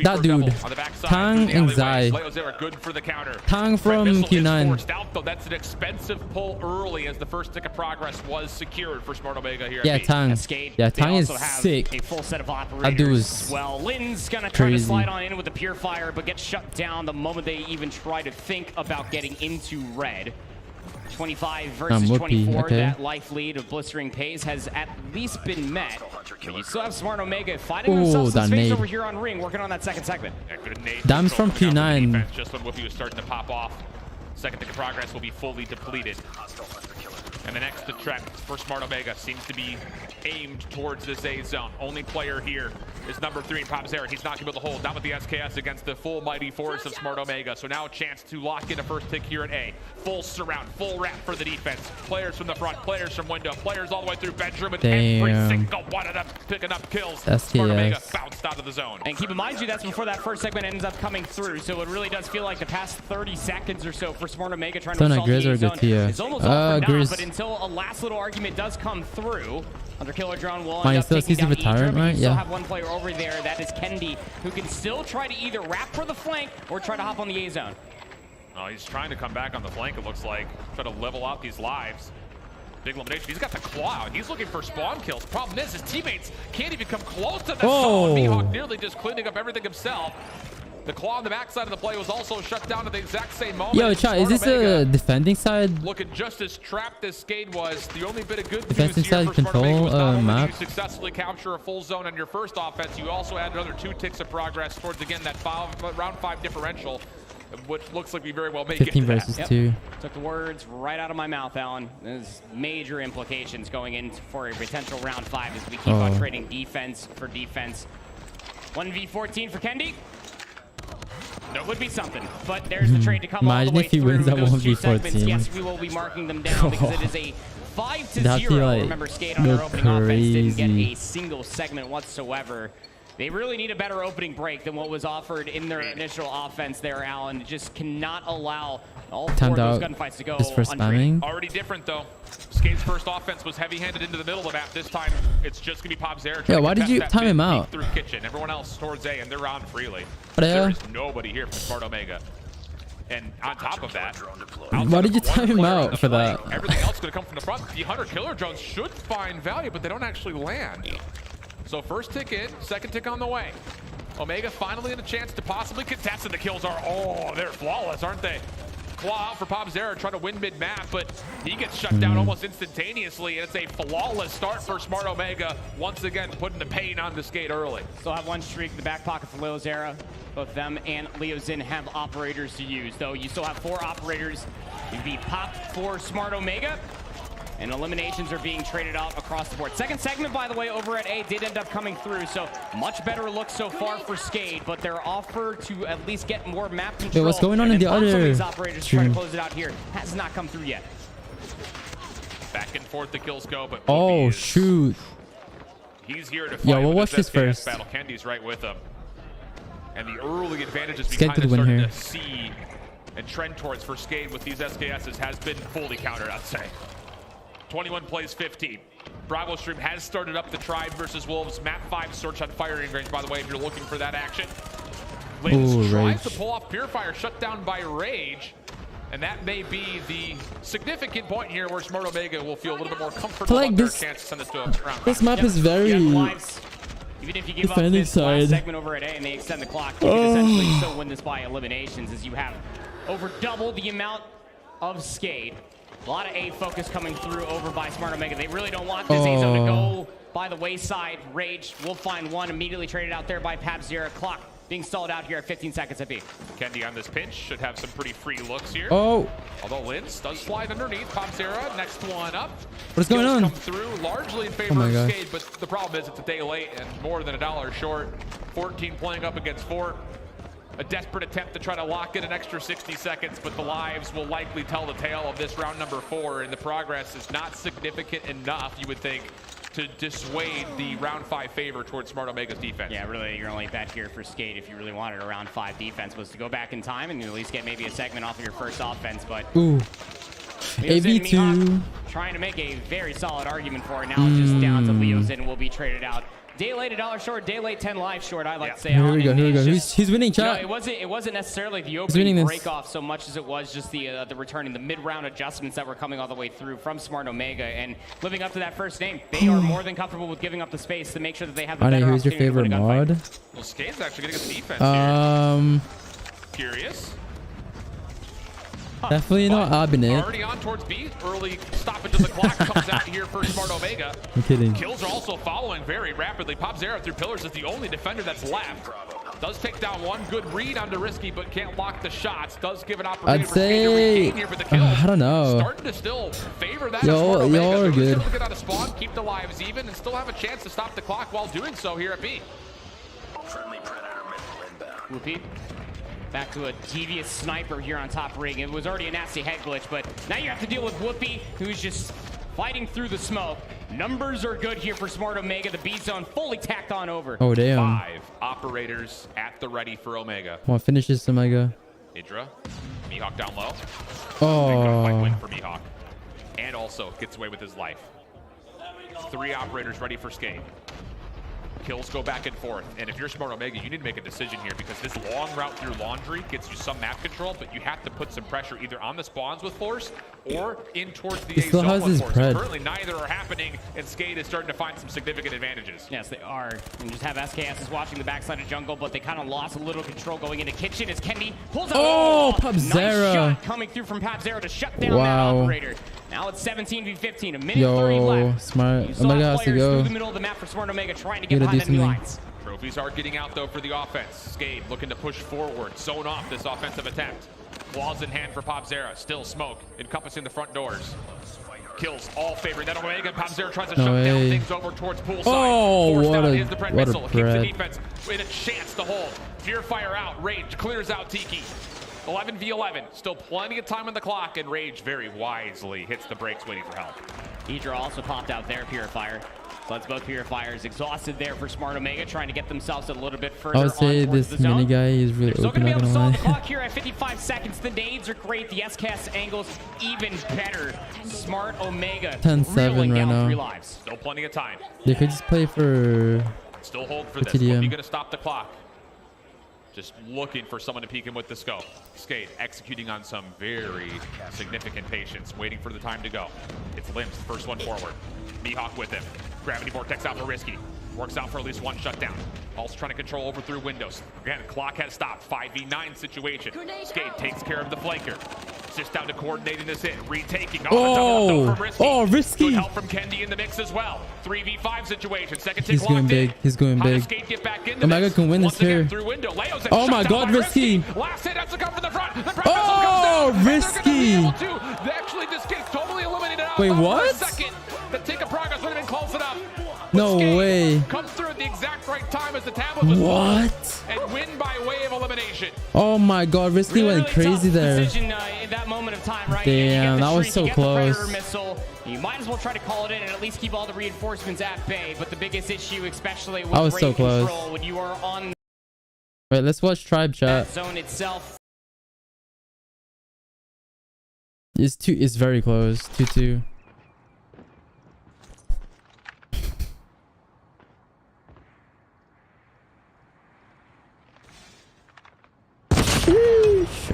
That dude. Tang and Zai. Good for the counter. Tang from Q9. Out, though. That's an expensive pull early as the first tick of progress was secured for Smart Omega here. Yeah, Tang. Yeah, Tang is sick. A full set of operators. That dude is well, Lin's gonna try to slide on in with the Purifier, but gets shut down the moment they even try to think about getting into red. 25 versus 24, okay. That life lead of blistering pace has at least been met. But you still have Smart Omega fighting themselves in space over here on ring, working on that second segment. Dam's from Q9. Just when Whoopi was starting to pop off. Second tick of progress will be fully depleted. And the next attempt for Smart Omega seems to be aimed towards this A zone. Only player here is number 3, Popzera. He's not going to be able to hold down with the SKS against the full mighty force of Smart Omega. So now a chance to lock in a first tick here at A. Full surround, full wrap for the defense. Players from the front, players from window, players all the way through bedroom, and every single one of them picking up kills. Smart Omega bounced out of the zone. And keep in mind, that's before that first segment ends up coming through. So it really does feel like the past 30 seconds or so for Smart Omega trying to assault the A zone is almost all for naught, but until a last little argument does come through, under Killer Drone will end up taking down Idra, but you still have one player over there, that is Kendi, who can still try to either wrap for the flank or try to hop on the A zone. Oh, he's trying to come back on the flank, it looks like. Try to level out these lives. Big elimination. He's got the claw out. He's looking for spawn kills. Problem is, his teammates can't even come close to the zone. Mihawk nearly just cleaning up everything himself. The claw on the backside of the play was also shut down at the exact same moment. Yo, chat, is this a defending side? Looking just as trapped as Skade was. The only bit of good defending news here side for control map. You successfully capture a full zone on your first offense. You also add another 2 ticks of progress towards, again, that round 5 differential, which looks like we very well make 15 it versus 2. Took the words right out of my mouth, Alan. There's major implications going in for a potential round 5 as we keep on trading defense for defense. 1v14 for Kendi. That would be something, but there's the trade to come all the way through those 2 segments. Yes, we will be marking them down because it is a 5-0. Remember, Skade on their opening offense didn't get a single segment whatsoever. They really need a better opening break than what was offered in their initial offense there, Alan. Just cannot allow all 4 of those gunfights to go untreated. Already different, though. Skade's first offense was heavy-handed into the middle of the map. This time, it's just going to be Popzera. Yeah, why did you time him out? Through kitchen. Everyone else towards A, and they're on freely. But there is nobody here from Smart Omega. And on top of that, why did you time him out for that? Everything else is going to come from the front. The Hunter Killer drones should find value, but they don't actually land. So first tick in, second tick on the way. Omega finally in a chance to possibly contest, and the kills are, they're flawless, aren't they? Claw out for Popzera, trying to win mid-map, but he gets shut down almost instantaneously, and it's a flawless start for Smart Omega, once again putting the pain on the Skade early. Still have one streak in the back pocket for Leozera. Both them and Leozin have operators to use, though you still have 4 operators to be popped for Smart Omega. And eliminations are being traded out across the board. Second segment, by the way, over at A did end up coming through, so much better look so far for Skade, but their offer to at least get more map control. Wait, what's going on in the other these operators trying to close it out here has not come through yet. Back and forth the kills go, but shoot. He's here to fight we'll watch this first. Battle. Kendi's right with him. And the early advantages we kind of started to see and trend towards for Skade with these SKSs has been fully countered, I'd say. 21 plays 15. Bravo Stream has started up the Tribe versus Wolves map 5 search on firing range, by the way, if you're looking for that action. Lance tries to pull off Purifier, shut down by Rage. And that may be the significant point here where Smart Omega will feel a little bit more comfortable about their chance to send this to a round. This map is very even if you give up this last segment over at A and they extend the clock, you can essentially still win this by eliminations, as you have over double the amount of Skade. A lot of A focus coming through over by Smart Omega. They really don't want this A zone to go by the wayside. Rage will find one immediately traded out there by Popzera. Clock being stalled out here at 15 seconds at B. Kendi on this pinch should have some pretty free looks here. Oh. Although Linz does slide underneath. Popzera, next one up. What's going on? Come through largely in favor of Skate, but the problem is it's a day late and more than $1 short. 14 playing up against 4. A desperate attempt to try to lock in an extra 60 seconds, but the lives will likely tell the tale of this round number 4, and the progress is not significant enough, you would think, to dissuade the round 5 favor towards Smart Omega's defense. Yeah, really, your only bet here for Skate, if you really wanted a round 5 defense, was to go back in time and at least get maybe a segment off of your first offense, but... Ooh. AV2. Trying to make a very solid argument for it. Now it's just down to Leo's and will be traded out. Day late $1 short, day late 10 live short, I like to say. Here we go, here we go. He's winning, chat. You know, it wasn't necessarily the opening break off so much as it was just the returning, the mid-round adjustments that were coming all the way through from Smart Omega, and living up to that first name, they are more than comfortable with giving up the space to make sure that they have the better who's your favorite mod? Well, Skate's actually getting a defense here. Curious. Definitely not Abinet. Already on towards B. Early stoppage of the clock comes out here for Smart Omega. I'm kidding. Kills are also following very rapidly. Popzera through pillars is the only defender that's left. Does take down one. Good read onto Risky, but can't lock the shots. Does give an opportunity for Skate to regain here for the kill. I don't know. Starting to still favor that. Y'all are good. Get out of spawn, keep the lives even, and still have a chance to stop the clock while doing so here at B. Friendly Predator missile inbound. Whoopie. Back to a devious sniper here on top ring. It was already a nasty head glitch, but now you have to deal with Whoopi, who's just fighting through the smoke. Numbers are good here for Smart Omega. The B zone fully tacked on over. Oh, damn. 5 operators at the ready for Omega. Come on, finish this, Omega. Idra, Mihawk down low. Oh. Win for Mihawk. And also gets away with his life. 3 operators ready for Skate. Kills go back and forth, and if you're Smart Omega, you need to make a decision here, because this long route through Laundry gets you some map control, but you have to put some pressure either on the spawns with force or in towards the A zone with force. Currently, neither are happening, and Skate is starting to find some significant advantages. Yes, they are. And just have SKS is watching the backside of jungle, but they kind of lost a little control going into kitchen as Kendi pulls out. Oh, Popzera. Nice shot coming through from Popzera to shut down that operator. Now it's 17v15, a minute 30 left. Smart Omega has to go. Through the middle of the map for Smart Omega trying to get behind enemy lines. Trophies are getting out though for the offense. Skate looking to push forward, zone off this offensive attempt. Claws in hand for Popzera, still smoke encompassing the front doors. Kills all favoring that Omega. Popzera tries to shut down things over towards poolside. Oh, Forced what out a is the Pred missile. Keeps the bread. defense with a chance to hold. Fear fire out. Rage clears out Tiki. 11v11. Still plenty of time on the clock, and Rage very wisely hits the brakes waiting for help. Idra also popped out their Purifier. So that's both Purifiers exhausted there for Smart Omega, trying to get themselves a little bit further. I would say this mini guy is really still open. Going to be able to solve the lie. clock here at 55 seconds. The nades are great. The S-cast angles even better. Smart Omega 10-7 right now. 3 lives. Still plenty of time. They could just play for. Still hold for this. Are you going to stop the clock? Just looking for someone to peek him with the scope. Skate executing on some very significant patience, waiting for the time to go. It's Limbs, first one forward. Mihawk with him. Gravity Vortex out for Risky. Works out for at least one shutdown. Also trying to control over through windows. Again, clock has stopped. 5v9 situation. Skate takes care of the flanker. Just down to coordinating this hit. Retaking. Oh, Risky. Good help from Kendi in the mix as well. 3v5 situation. Second tick He's going big. He's going big. Skate get back into Omega can win this here. Oh my God, Risky. Last hit has to come from the front. The oh, Risky. They actually just get totally eliminated out. Wait, what? For a second. The tick of progress would have been close enough. No way. Comes through at the exact right time as the tablet was what? And win by way of elimination. Oh my God, Risky went crazy there. Decision, in that moment of time, right? Damn, that was so close. You might as well try to call it in and at least keep all the reinforcements at bay. But the biggest issue, especially with was so close. control, when you are on. Wait, let's watch Tribe chat. Zone itself. It's very close. 2-2.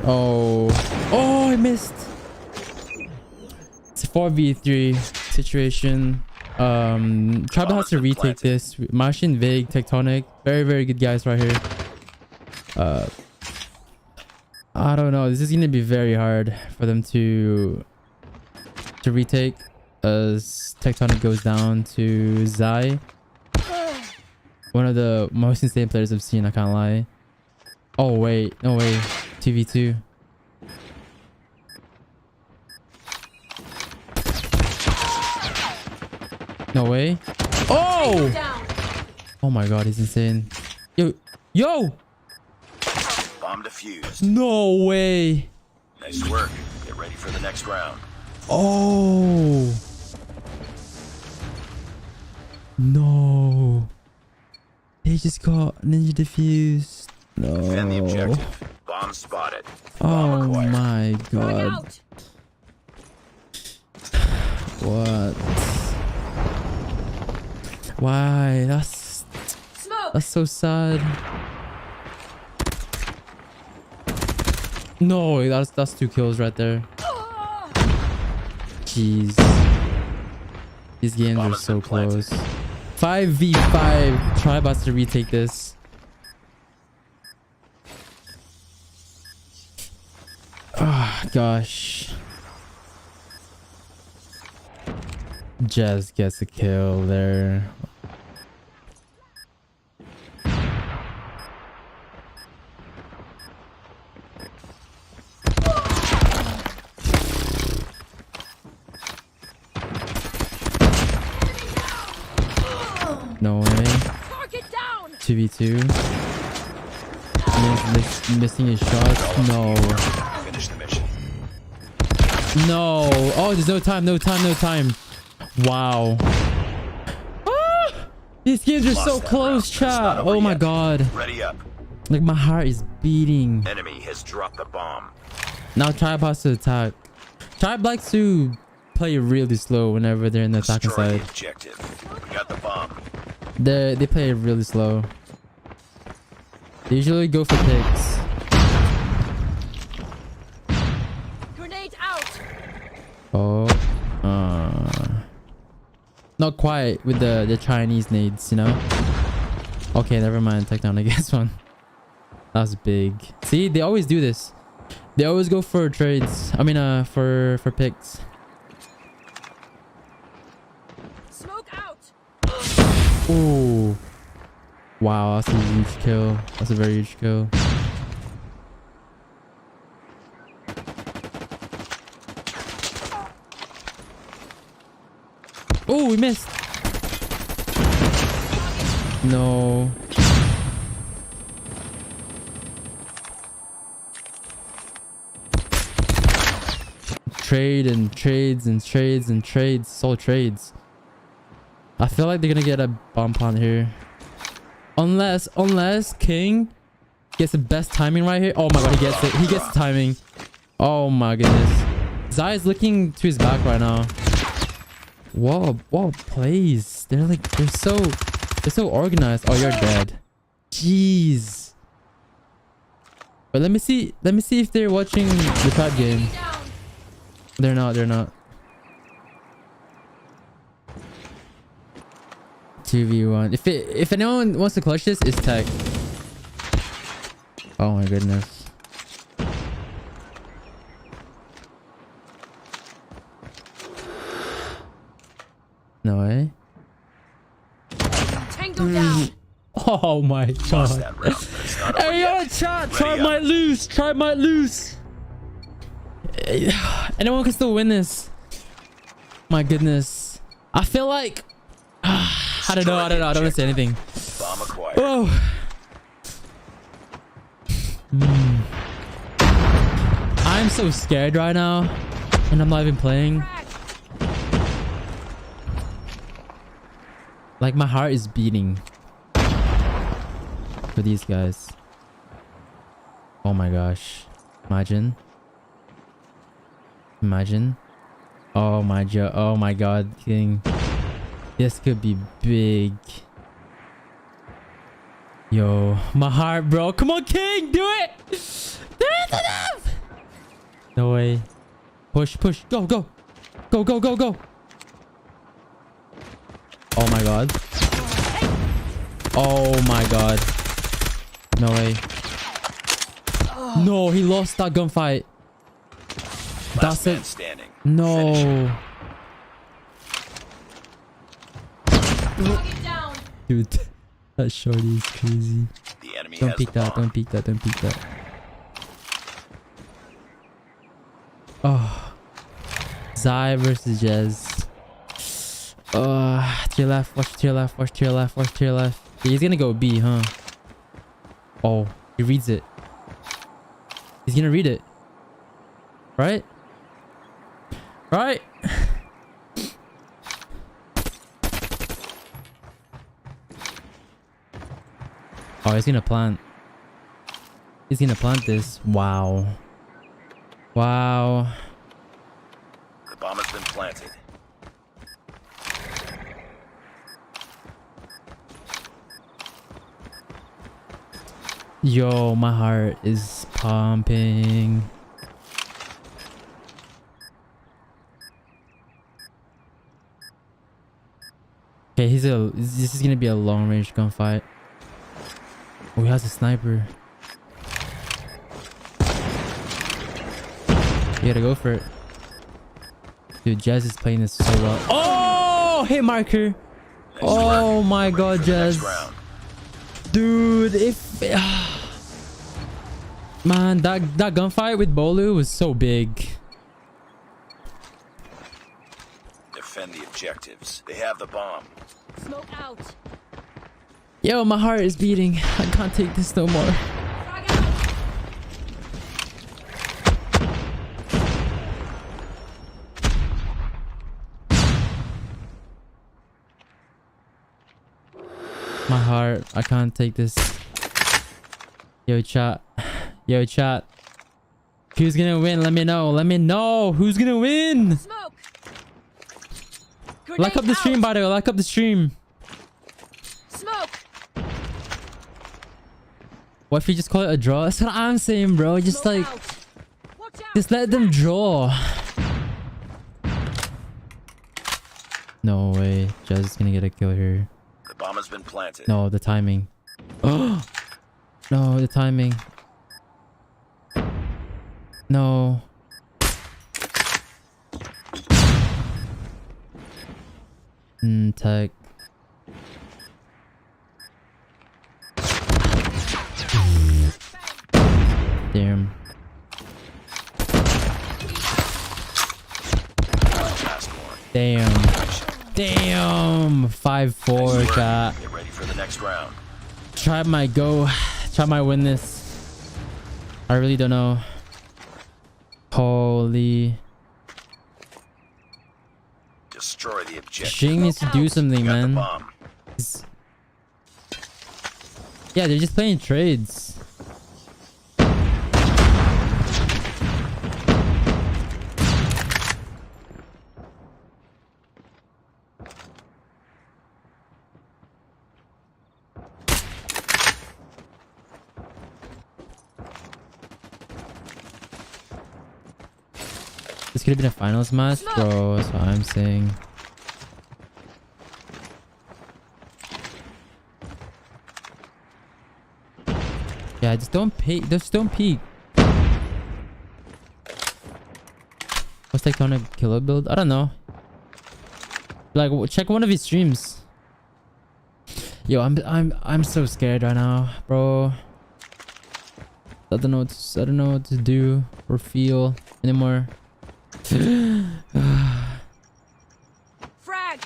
Oh, I missed. It's a 4v3 situation. Tribal has to retake this. Mashin, Vig, Tectonic, very good guys right here. I don't know. This is gonna be very hard for them to retake as Tectonic goes down to Zai. One of the most insane players I've seen, I can't lie. Oh wait, no way. 2v2. No way. Oh! Oh my god, he's insane. Yo! Bomb defused. No way. Nice work. Get ready for the next round. Oh. No. They just got ninja defused. No. Defend the objective. Bomb spotted. Oh my god. What? Why? That's so sad. No, that's 2 kills right there. Jeez. These games are so close. 5v5. Try about to retake this. Oh gosh. Jazz gets a kill there. No way. 2v2. Missing his shots. No. Finish the mission. No. Oh, there's no time. No time. No time. Wow. Ah! These games are so close, chat. Oh my god. Ready up. Like my heart is beating. Enemy has dropped the bomb. Now Tribe has to attack. Tribe likes to play really slow whenever they're in the attacking side. Objective. We got the bomb. They play really slow. They usually go for picks. Grenade out. Oh. Not quite with the Chinese nades, you know? Okay, never mind. Take down the guess one. That was big. See, they always do this. They always go for trades. I mean, for picks. Smoke out. Ooh. Wow, that's a huge kill. That's a very huge kill. Oh, we missed. No. Trade and trades and trades and trades. It's all trades. I feel like they're gonna get a bump on here. Unless King gets the best timing right here. Oh my god, he gets it. He gets the timing. Oh my goodness. Zai is looking to his back right now. Whoa, plays. They're so organized. Oh, you're dead. Jeez. But let me see if they're watching the Tribe game. They're not. 2v1. If anyone wants to clutch this, it's tech. Oh my goodness. No way. Tango down. Oh my god. Hey yo, chat. Tribe might lose. Tribe might lose. Anyone can still win this. My goodness. I feel like I don't know. I don't want to say anything. Oh. I'm so scared right now. And I'm not even playing. Like my heart is beating. For these guys. Oh my gosh. Imagine. Oh my god, King. This could be big. Yo, my heart, bro. Come on, King, do it. There is enough. No way. Push. Go. Oh my god. Oh my god. No way. No, he lost that gunfight. That's it. Standing. No. Dude, that shorty is crazy. The enemy Don't peek that. Don't peek that. Don't peek that. Oh. Zai versus Jez. To your left. Watch to your left. Watch to your left. Watch to your left. Yeah, he's gonna go B, huh? Oh, he reads it. He's gonna read it. Right? Right? Oh, he's gonna plant. He's gonna plant this. Wow. Wow. The bomb has been planted. Yo, my heart is pumping. Okay, this is gonna be a long range gunfight. Oh, he has a sniper. You gotta go for it. Dude, Jez is playing this so well. Oh, hit marker. Oh my god, Jez. Dude, if man, that gunfight with Bolu was so big. Defend the objectives. They have the bomb. Smoke out. Yo, my heart is beating. I can't take this no more. My heart, I can't take this. Yo, chat. Yo, chat. Who's gonna win? Let me know. Let me know. Who's gonna win? Smoke. Like up the stream, by the way. Like up the stream. Smoke. What if you just call it a draw? That's what I'm saying, bro. Just like, just let them draw. No way. Jez is gonna get a kill here. The bomb has been planted. No, the timing. Oh no, the timing. No. Tech. Damn. Damn. Damn. 5-4, chat. Get ready for the next round. Try my win this. I really don't know. Holy. Destroy the objective. Shing needs to do something, man. Yeah, they're just playing trades. This could have been a finals match, bro. That's what I'm saying. Yeah, just don't peek. Just don't peek. What's like on a killer build? I don't know. Like, check one of his streams. Yo, I'm so scared right now, bro. I don't know what to do or feel anymore. Frag.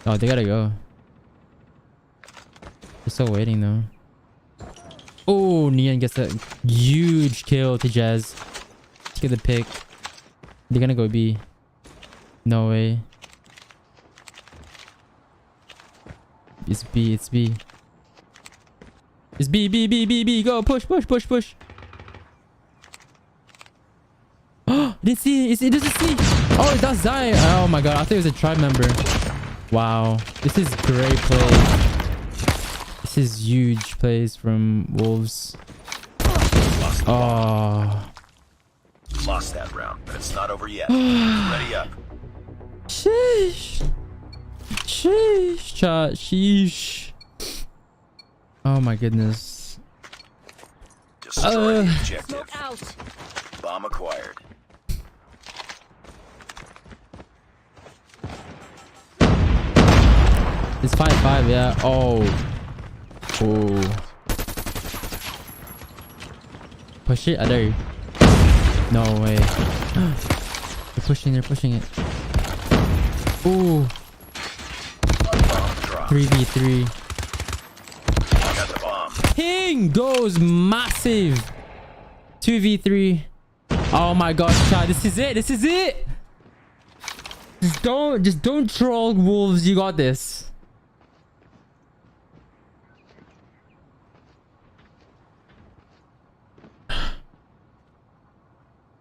Oh, they gotta go. They're still waiting though. Oh, Neon gets a huge kill to Jez. Let's get the pick. They're gonna go B. No way. It's B. It's B. It's B, B, B, B, B. Go, push, push, push, push. Oh, didn't see it. It doesn't see. Oh, it does die. Oh my god, I thought it was a tribe member. Wow, this is great play. This is huge plays from Wolves. Oh. Lost that round, but it's not over yet. Ready up. Sheesh. Sheesh, chat. Sheesh. Oh my goodness. Destroy the objective. Bomb acquired. It's 5-5, yeah. Oh. Oh. Push it. I dare you. No way. They're pushing it. Ooh. 3v3. King goes massive. 2v3. Oh my gosh, chat. This is it. Just don't troll, Wolves. You got this.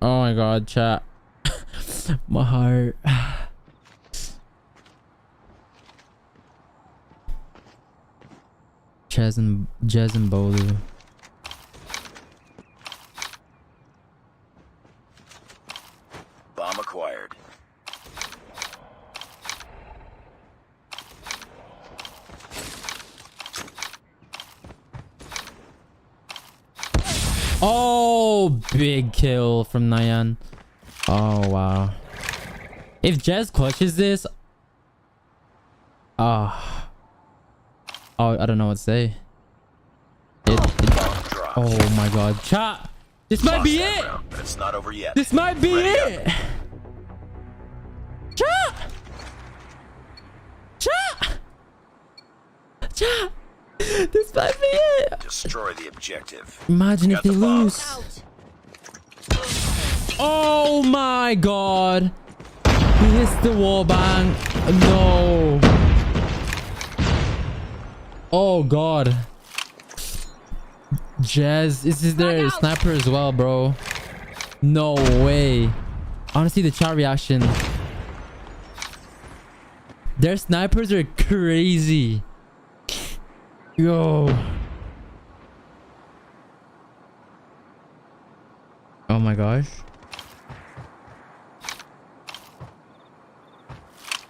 Oh my god, chat. My heart. Jez and Bolu. Bomb acquired. Oh, big kill from Nyan. Oh wow. If Jez clutches this, oh, I don't know what to say. Oh my god, chat. This might be it. But it's not over yet. This might be it. Chat. This might be it. Destroy the objective. Imagine if they lose. Oh my god. He hits the wall bang. No. Oh god. Jez, this is their sniper as well, bro. No way. I want to see the chat reaction. Their snipers are crazy. Yo. Oh my gosh.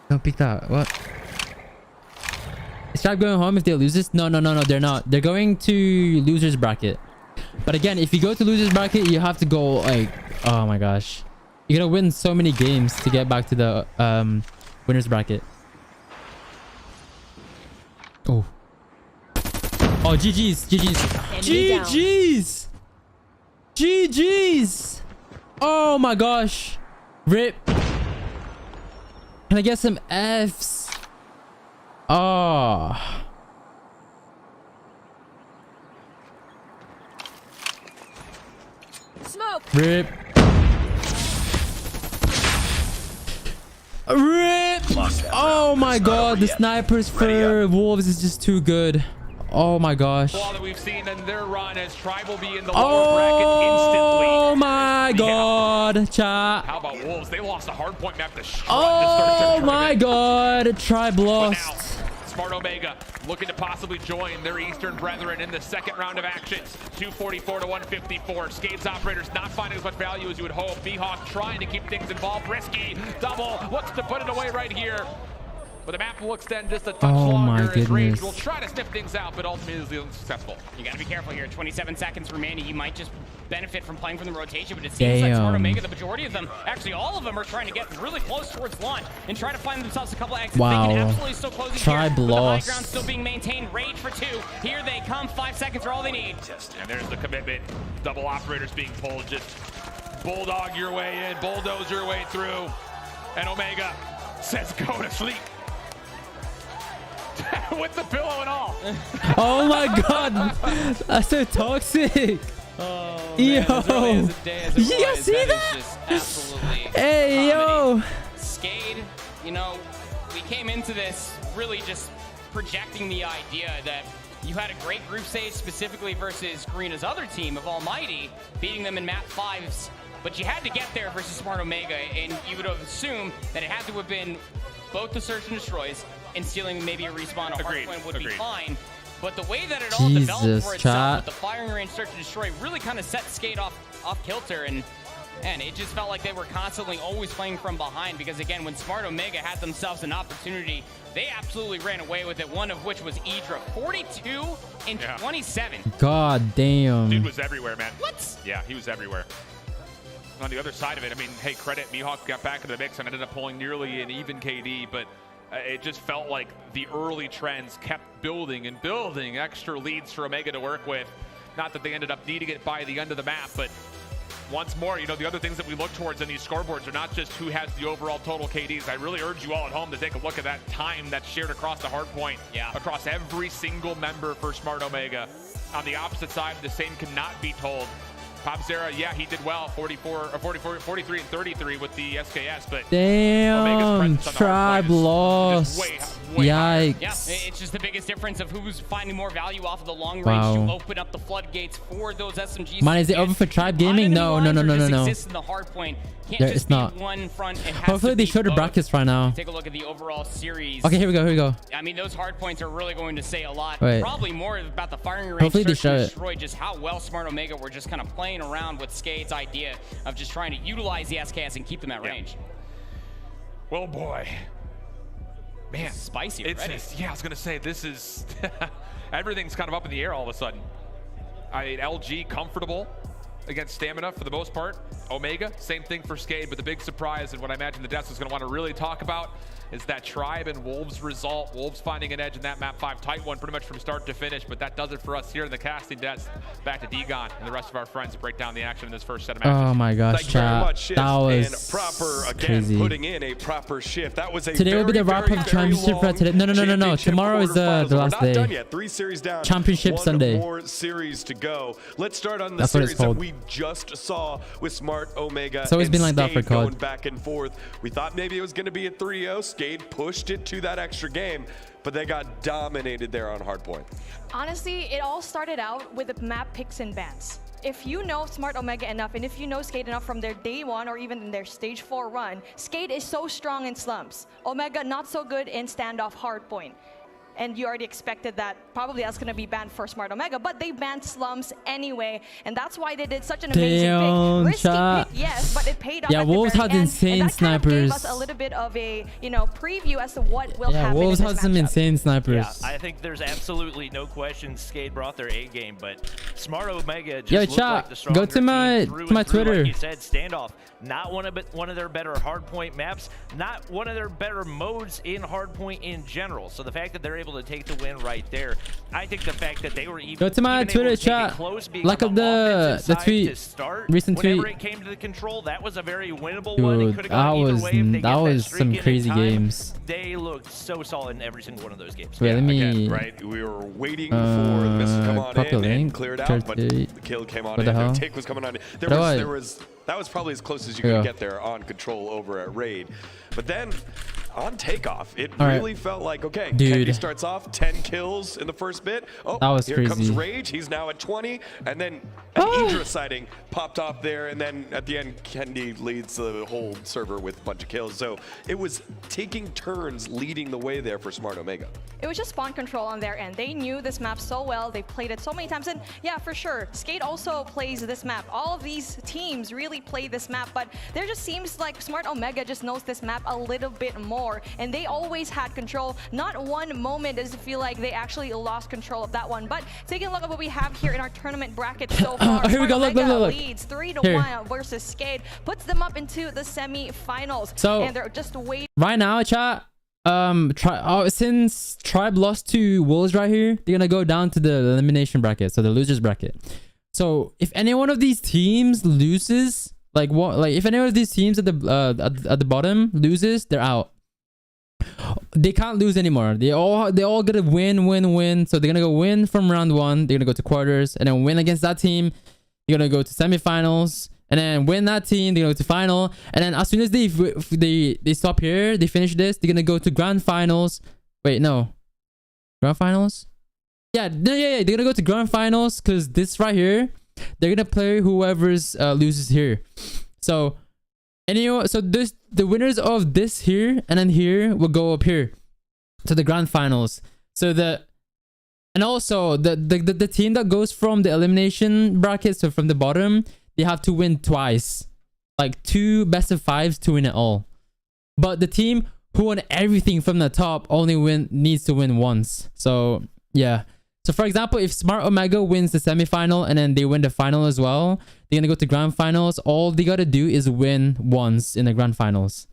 Don't pick that. What? Is Trap going home if they lose this? No, they're not. They're going to losers bracket. But again, if you go to losers bracket, you have to go like, oh my gosh. You're gonna win so many games to get back to the winners bracket. Oh. Oh, GG's. Oh my gosh. Rip. Can I get some Fs? Oh. Smoke. Rip. Oh my god, the snipers for Wolves is just too good. Oh my gosh. All that we've seen in their run as Tribe will be in the lower bracket instantly. Oh my god, chat. How about Wolves? They lost a hardpoint map to Strut. Oh my god, Tribe lost. Smart Omega looking to possibly join their Eastern brethren in the second round of actions. 244 to 154. Skates operators not finding as much value as you would hope. B-Hawk trying to keep things involved. Risky double looks to put it away right here. But the map will extend just a touch longer as Rage will try to sniff things out, but ultimately is unsuccessful. You gotta be careful here. 27 seconds remaining. You might just benefit from playing from the rotation, but it seems like Smart Omega, the majority of them, actually all of them, are trying to get really close towards launch and try to find themselves a couple of exits. Wow. They can absolutely still close these Tribe here, lost. the high ground still being maintained. Rage for 2. Here they come. 5 seconds are all they need. And there's the commitment. Double operators being pulled. Just bulldog your way in, bulldoze your way through. And Omega says go to sleep. With the pillow and all. Oh my god. That's so toxic. Oh, yo. Man, you guys see that? Is just absolutely hey, yo. Skade, you know, we came into this really just projecting the idea that you had a great group stage specifically versus Karina's other team of Almighty, beating them in map 5s, but you had to get there versus Smart Omega, and you would have assumed that it had to have been both the Search and Destroys, and stealing maybe a respawn or hardpoint would be fine. But the way that it all developed for itself with the firing range Search and Destroy really kind of set Skate off kilter, and it just felt like they were constantly always playing from behind, because again, when Smart Omega had themselves an opportunity, they absolutely ran away with it, one of which was Idra. 42 and 27. God damn. Dude was everywhere, man. What? Yeah, he was everywhere. On the other side of it, I mean, hey, credit, Mihawk got back into the mix and ended up pulling nearly an even KD, but It just felt like the early trends kept building and building extra leads for Omega to work with. Not that they ended up needing it by the end of the map, but once more, you know, the other things that we look towards in these scoreboards are not just who has the overall total KDs. I really urge you all at home to take a look at that time that's shared across the hard point, across every single member for Smart Omega. On the opposite side, the same cannot be told. Popzera, yeah, he did well, 43 and 33 with the SKS, but damn, Tribe lost. Yikes. Yeah, it's just the biggest difference of who's finding more value off of the long range to open up the floodgates for those SMGs. Mine, is it over for Tribe Gaming? No. In the hard point. Can't it's not. One front. It has hopefully they show the brackets right now. Take a look at the overall series. Okay, here we go. I mean, those hard points are really going to say a lot. Wait. Probably more about the firing range. Hopefully they show it. Destroy just how well Smart Omega were just kind of playing around with Skade's idea of just trying to utilize the SKS and keep them at range. Well, boy. Man, it's spicy already. Yeah, I was gonna say this is everything's kind of up in the air all of a sudden. LG comfortable against Stamina for the most part. Omega, same thing for Skade, but the big surprise and what I imagine the Deaths is going to want to really talk about is that Tribe and Wolves result. Wolves finding an edge in that map 5, tight one pretty much from start to finish, but that does it for us here in the casting desk. Back to Degon and the rest of our friends to break down the action in this first set of matches. Oh my gosh, chat. That was proper, again, crazy. Putting in a proper shift. That was a today will be the wrap up championship for today. No. Tomorrow is the last day. Done yet. 3 series down. Championship Sunday. More series to go. Let's start on the series that we just saw with Smart Omega. It's always been like that for COD. Going back and forth. We thought maybe it was going to be a 3-0. Skade pushed it to that extra game, but they got dominated there on hardpoint. Honestly, it all started out with the map picks and bans. If you know Smart Omega enough, and if you know Skade enough from their day 1 or even in their stage 4 run, Skade is so strong in slumps. Omega not so good in standoff hardpoint. And you already expected that probably that's going to be banned for Smart Omega, but they banned slums anyway, and that's why they did such an amazing pick. Risky pick, yes, but it paid off. Yeah, Wolves had insane snipers. Gave us a little bit of a preview as to what will happen. Wolves had some insane snipers. Yeah, I think there's absolutely no question Skade brought their A game, but Smart Omega just looked like the stronger go to my Twitter. Like you said, standoff. Not one of their better hardpoint maps, not one of their better modes in hardpoint in general. So the fact that they're able to take the win right there, I think the fact that they were even go to my Twitter chat. Like of the tweet, recent tweet. Whenever it came to the control, that was a very winnable Dude, one. It could have gone either way if they that was some crazy games. They looked so solid in every single one of those games. Wait, let me. Again, right, we were waiting for the missile to come on in and clear it out, but the kill came on in. The take was coming on. That was probably as close as you could get there on control over at Raid. But then on takeoff, it really felt like, okay, Kendi starts off 10 kills in the first bit. Oh, that was here crazy. Comes Rage. He's now at 20. And then an Idra sighting popped off there. And then at the end, Kendi leads the whole server with a bunch of kills. So it was taking turns leading the way there for Smart Omega. It was just spawn control on their end. They knew this map so well. They played it so many times. And yeah, for sure, Skade also plays this map. All of these teams really play this map. But there just seems like Smart Omega just knows this map a little bit more. And they always had control. Not one moment does it feel like they actually lost control of that one. But taking a look at what we have here in our tournament bracket so far. Here we go. Look. Leads 3-1 versus Skade. Puts them up into the semi-finals. So and they're just waiting. Right now, chat. Since Tribe lost to Wolves right here, they're gonna go down to the elimination bracket, so the losers bracket. So if any one of these teams loses, if any one of these teams at the bottom loses, they're out. They can't lose anymore. They all gotta win. So they're gonna go win from round 1. They're gonna go to quarters, and then win against that team. You're gonna go to semifinals. And then win that team, they go to final. And then as soon as they stop here, they finish this, they're gonna go to grand finals. Wait, no. Grand finals? Yeah. They're gonna go to grand finals because this right here, they're gonna play whoever's loses here. So anyway, the winners of this here and then here will go up here to the grand finals. So and also the team that goes from the elimination bracket, so from the bottom, they have to win twice, like 2 best-of-5s to win it all. But the team who won everything from the top only needs to win once. So yeah. So for example, if Smart Omega wins the semi-final and then they win the final as well, they're gonna go to grand finals. All they gotta do is win once in the grand finals.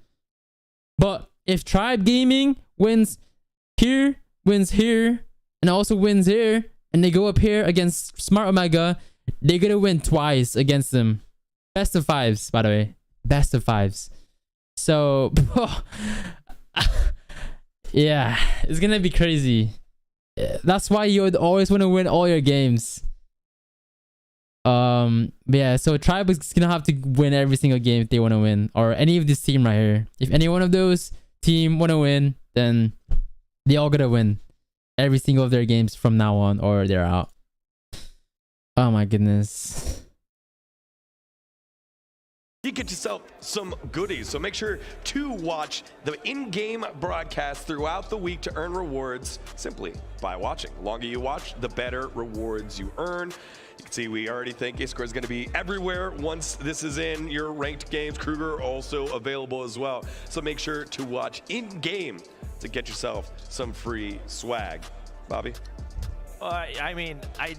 But if Tribe Gaming wins here, wins here, and also wins here, and they go up here against Smart Omega, they're gonna win twice against them. Best of 5s, by the way. Best of 5s. So, yeah, it's gonna be crazy. That's why you would always want to win all your games. Yeah, so Tribe is gonna have to win every single game if they want to win, or any of this team right here. If any one of those team want to win, then they all gotta win every single of their games from now on, or they're out. Oh my goodness. You get yourself some goodies, so make sure to watch the in-game broadcast throughout the week to earn rewards simply by watching. The longer you watch, the better rewards you earn. You can see we already think Iskra is going to be everywhere once this is in your ranked games. Kruger also available as well, so make sure to watch in-game to get yourself some free swag. Bobby? I mean, I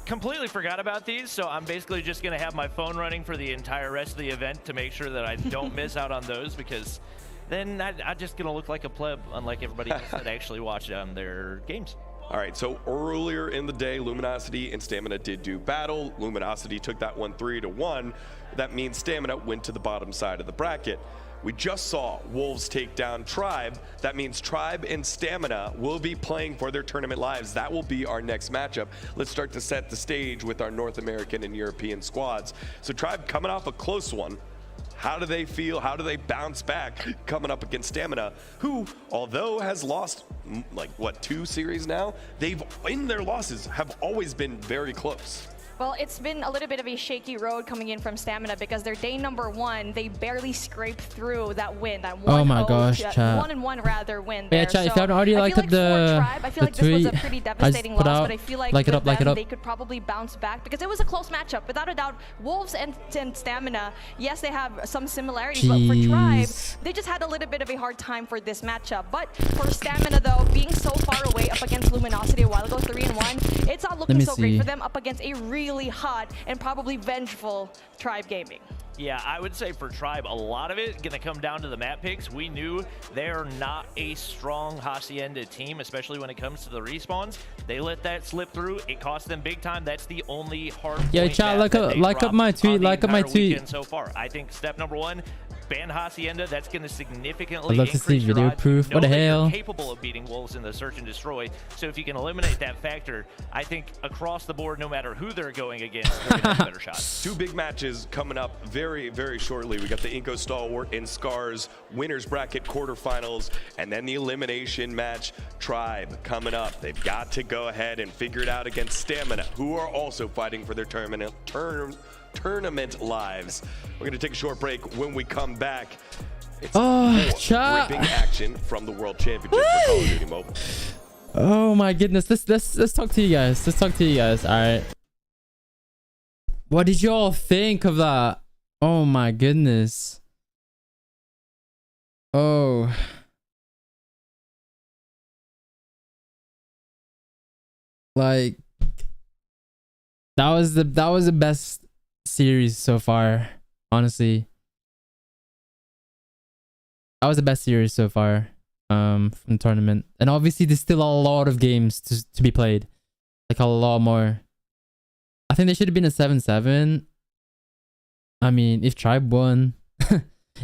completely forgot about these, so I'm basically just going to have my phone running for the entire rest of the event to make sure that I don't miss out on those, because then I'm just going to look like a pleb, unlike everybody else that actually watched their games. All right, so earlier in the day, Luminosity and Stamina did do battle. Luminosity took that one 3-1. That means Stamina went to the bottom side of the bracket. We just saw Wolves take down Tribe. That means Tribe and Stamina will be playing for their tournament lives. That will be our next matchup. Let's start to set the stage with our North American and European squads. So Tribe coming off a close one. How do they feel? How do they bounce back coming up against Stamina, who, although has lost, like, what, 2 series now? They've, in their losses, have always been very close. Well, it's been a little bit of a shaky road coming in from Stamina, because their day number 1, they barely scraped through that win, that 1-0, oh my gosh, chat. 1-1 rather win there. Yeah, chat, so if you haven't already liked the Tribe, I feel like this was a pretty devastating loss, but I feel like like they could probably bounce back, because it was a close matchup. Without a doubt, Wolves and Stamina, yes, they have some similarities, but for Tribe, they just had a little bit of a hard time for this matchup. But for Stamina, though, being so far away up against Luminosity a while ago, 3-1, it's not looking so great for them up against a really hot and probably vengeful Tribe Gaming. Yeah, I would say for Tribe, a lot of it going to come down to the map picks. We knew they're not a strong Hacienda team, especially when it comes to the respawns. They let that slip through. It cost them big time. That's the only hard yeah, chat, like up my tweet, like up my tweet. So far, I think step number 1, ban Hacienda. That's going to significantly I'd love to see video proof. What the hell? Capable of beating Wolves in the search and destroy. So if you can eliminate that factor, I think across the board, no matter who they're going against, they're going to have a better shot. 2 big matches coming up very, very shortly. We got the Inco Stalwart and Scars winners bracket quarterfinals, and then the elimination match. Tribe coming up. They've got to go ahead and figure it out against Stamina, who are also fighting for their tournament lives. We're going to take a short break. When we come back, it's more gripping action from the World Championship for Call of Duty Mobile. Oh my goodness. Let's talk to you guys. Let's talk to you guys. All right. What did y'all think of that? Oh my goodness. Oh. Like, that was the best series so far, honestly. That was the best series so far from the tournament. And obviously there's still a lot of games to be played. Like a lot more. I think there should have been a 7-7. I mean, if Tribe won,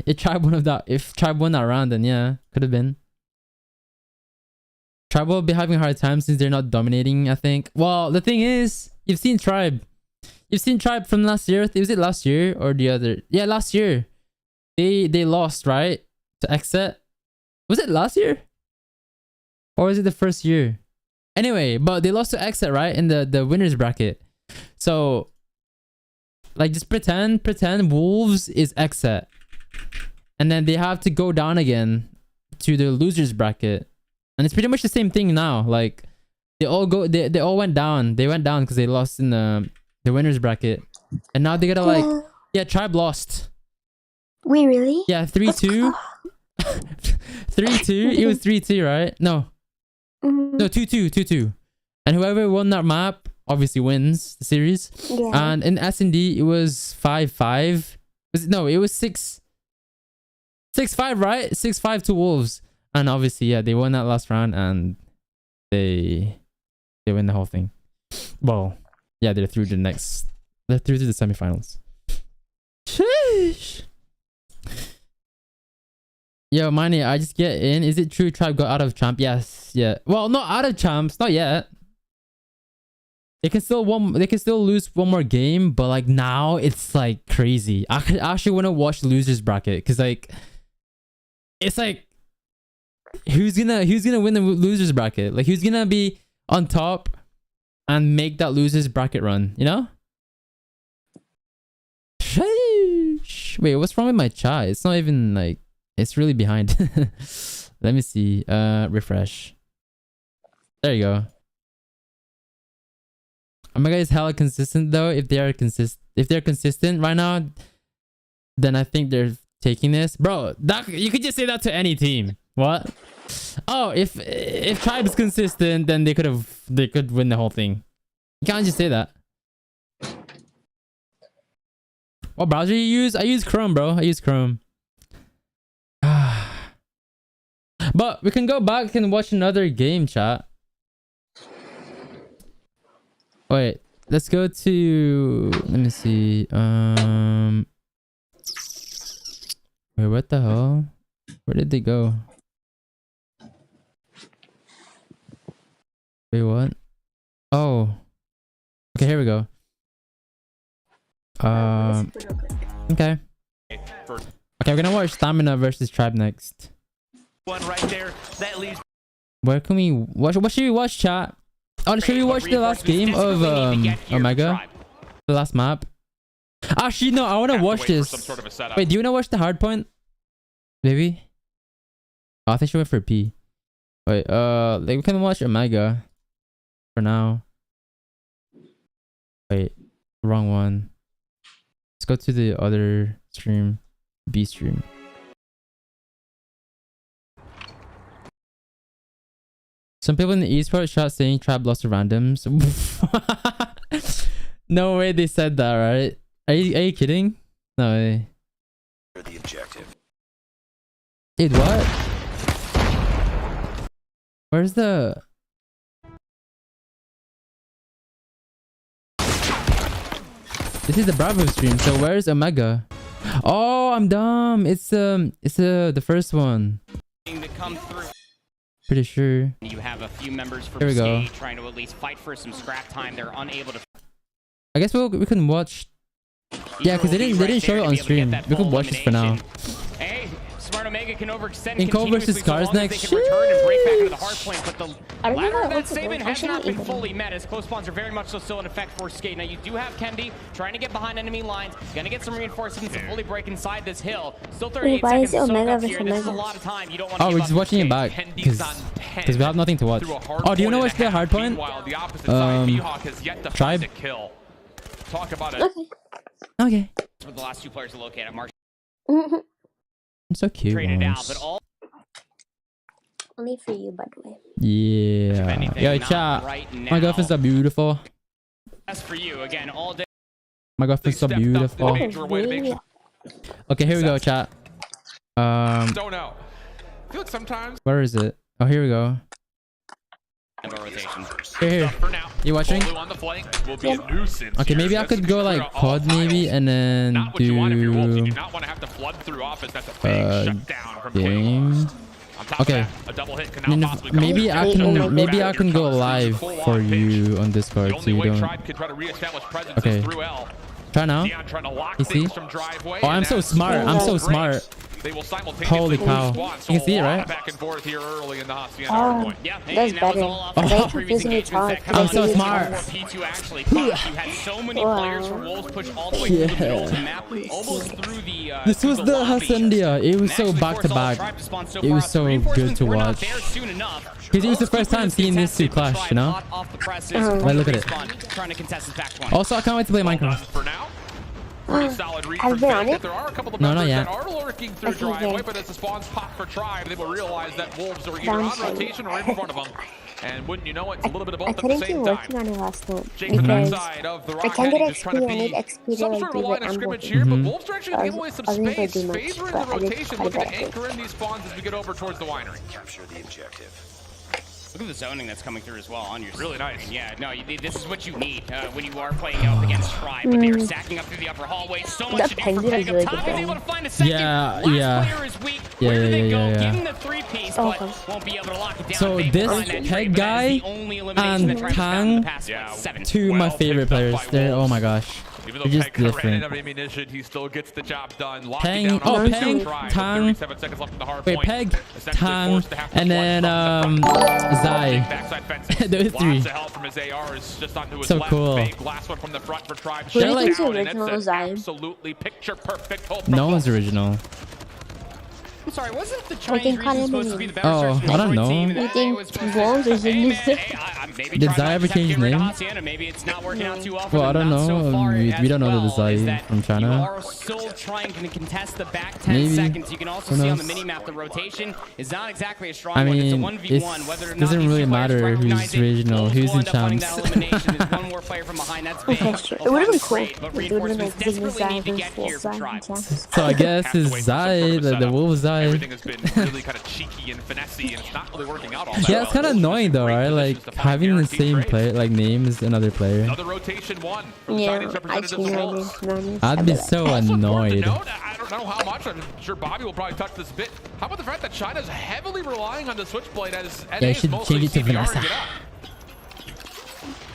if Tribe won that round, then yeah, could have been. Tribe will be having a hard time since they're not dominating, I think. Well, the thing is, you've seen Tribe from last year. Was it last year or the other? Yeah, last year. They lost, right? To Exit. Was it last year? Or was it the first year? Anyway, but they lost to Exit, right? In the winners bracket. So, like, just pretend Wolves is Exit. And then they have to go down again to the losers bracket. And it's pretty much the same thing now. Like, they all went down. They went down because they lost in the winners bracket. And now they gotta Tribe lost. Wait, really? Yeah, 3-2. 3-2. It was 3-2, right? No. No, 2-2. And whoever won that map obviously wins the series. Yeah. And in S&D, it was 5-5. It was 6-5, right? 6-5 to Wolves. And obviously, yeah, they won that last round and they win the whole thing. Well, yeah, they're through to the semifinals. Sheesh. Yo, Miney, I just get in. Is it true Tribe got out of champ? Yes, yeah. Well, not out of champs, not yet. They can still lose one more game, but like now it's like crazy. I actually want to watch the losers bracket because like it's like who's gonna win the losers bracket? Like who's gonna be on top and make that losers bracket run? You know? Sheesh. Wait, what's wrong with my chat? It's not even like. It's really behind. Let me see. Refresh. There you go. Omega is hella consistent though. If they're consistent right now, then I think they're taking this. Bro, that you could just say that to any team. What? Oh, if Tribe is consistent, then they could win the whole thing. You can't just say that. What browser you use? I use Chrome, bro. I use Chrome. But we can go back and watch another game, chat. Wait, let's go to. Let me see. Wait, what the hell? Where did they go? Wait, what? Oh. Okay, here we go. Okay. Okay, we're gonna watch Stamina versus Tribe next. One right there. That leaves. Where can we watch? What should we watch, chat? Oh, should we watch the last game of Omega? The last map? Actually, no, I want to watch this. Wait, do you want to watch the hard point? Maybe? Oh, I think she went for P. Wait, like we can watch Omega for now. Wait, wrong one. Let's go to the other stream, B stream. Some people in the esports chat saying Tribe lost to randoms. No way they said that, right? Are you kidding? No way. The objective. Dude, what? Where's the... This is the Bravo stream, so where's Omega? Oh, I'm dumb. It's the first one. To come through. Pretty sure. You have a few members from Here we go. Skate trying to at least fight for some scrap time. They're unable to. I guess we can watch. Yeah, because they didn't show it on stream. We could watch this for now. Hey, Smart Omega can overextend Inco versus Cars next. They can return and break back into the hard point, but the ladder of that statement has not been fully met as close spawns are very much so still in effect for Skate. Now you do have Kendi trying to get behind enemy lines, gonna get some reinforcements to fully break inside this hill. Still 38 seconds to soak up here. This is a lot of time. You don't want to we're just watching it back because we have nothing to watch. Oh, do you know what's the hard point? Tribe. Talk about it. Okay. The last two players to locate at Marsh. I'm so cute. Traded out, but all only for you, by the way. Yeah. Yo, chat. Right my girlfriend's so beautiful. That's for you again all day. My girlfriend's so beautiful. Okay, here we go, chat. Don't know. I feel like sometimes. Where is it? Oh, here we go. Here. You watching? Okay, maybe I could go like pod maybe and then do game. Okay. Maybe I can go live for you on Discord so you don't. Okay. Try now. You see? Oh, I'm so smart. I'm so smart. Holy cow. You can see it, right? Oh, that's better. I'm so smart. This was the Hacendia. It was so back to back. It was so good to watch. Because it was the first time seeing these two clash, you know? Like, look at it. Also, I can't wait to play Minecraft. Have they on it? There are a couple of no, members not that yet. are lurking through driveway, but as the spawns pop for Tribe, they will realize that wolves are either on rotation or in front of them. And wouldn't you know it, it's a little bit of both I at the couldn't same keep time. working on it last night Jake from that because side of the I rock can't get just trying XP. to I need be XP to some like sort do of a line the of scrimmage ambush. here, but Wolves are actually I giving away some wasn't gonna space, do much, favoring but the I did rotation, quite a looking to bit. anchor in these spawns as we get over towards the winery. Capture the objective. Look at the zoning that's coming through as well on your Really screen. nice. Yeah, no, this is what you need when you are playing out against Tribe. But they are stacking up through the upper hallway. So much to do for Peg up top. He's able to find a second. Last player is weak. Where do they go? Give him the 3-piece, but won't be able to lock it down. So this Peg guy and Tang, two of my favorite players. Oh my gosh. Even They're though just Peg ran different. out of ammunition, he still gets the job done. Peg, Tang, 37 seconds left in the hard wait, point. Peg, Tang, and then Zai. Those three. Lots of help from his AR is just onto his So left. cool. Big last one from the front for Tribe. They're like- Who's the Down, and original it's an Zai? absolutely picture perfect hold. No one's original. I'm sorry, wasn't the I Chinese think region supposed to be the better Oh, search and I don't destroy know. team? You They think was supposed to- Wolves is in this? Maybe Did Tribe Zai ever might change have to get rid of name? Hacienda. Maybe it's not working out too often. Well, I don't not so know. far We as don't know the well, is Zai that from China. You are still trying to contest the back 10 Maybe. seconds. You can also Who see on the knows? mini-map the rotation is not exactly a strong I one. It's a mean, 1v1. Whether or it not doesn't these really two players matter recognize who's it, original, Wolves who's will in end up finding champs. that elimination. There's one more player from behind. That's big. That's true. It would have been cool. But It would have been reinforcements like Ziggy desperately Zai need to versus get Full here Zai for in Tribe. champs. So I guess Have to it's wait for some Zai, sort of the setup. Wolf Zai. Everything has been really kind of cheeky and finessey, and it's not really working out all that Yeah, it's kind of annoying though, right? Like having the same player, like name as another player. Another rotation one from the Yeah, Chinese I representatives of seen Wolves. I'd be so Also important to annoyed. note, I don't know how much. I'm sure Bobby will probably touch this a bit. How about the fact that China's heavily relying on the Switchblade as Yeah, you NA is should mostly change it to CBR Vanessa. to get up.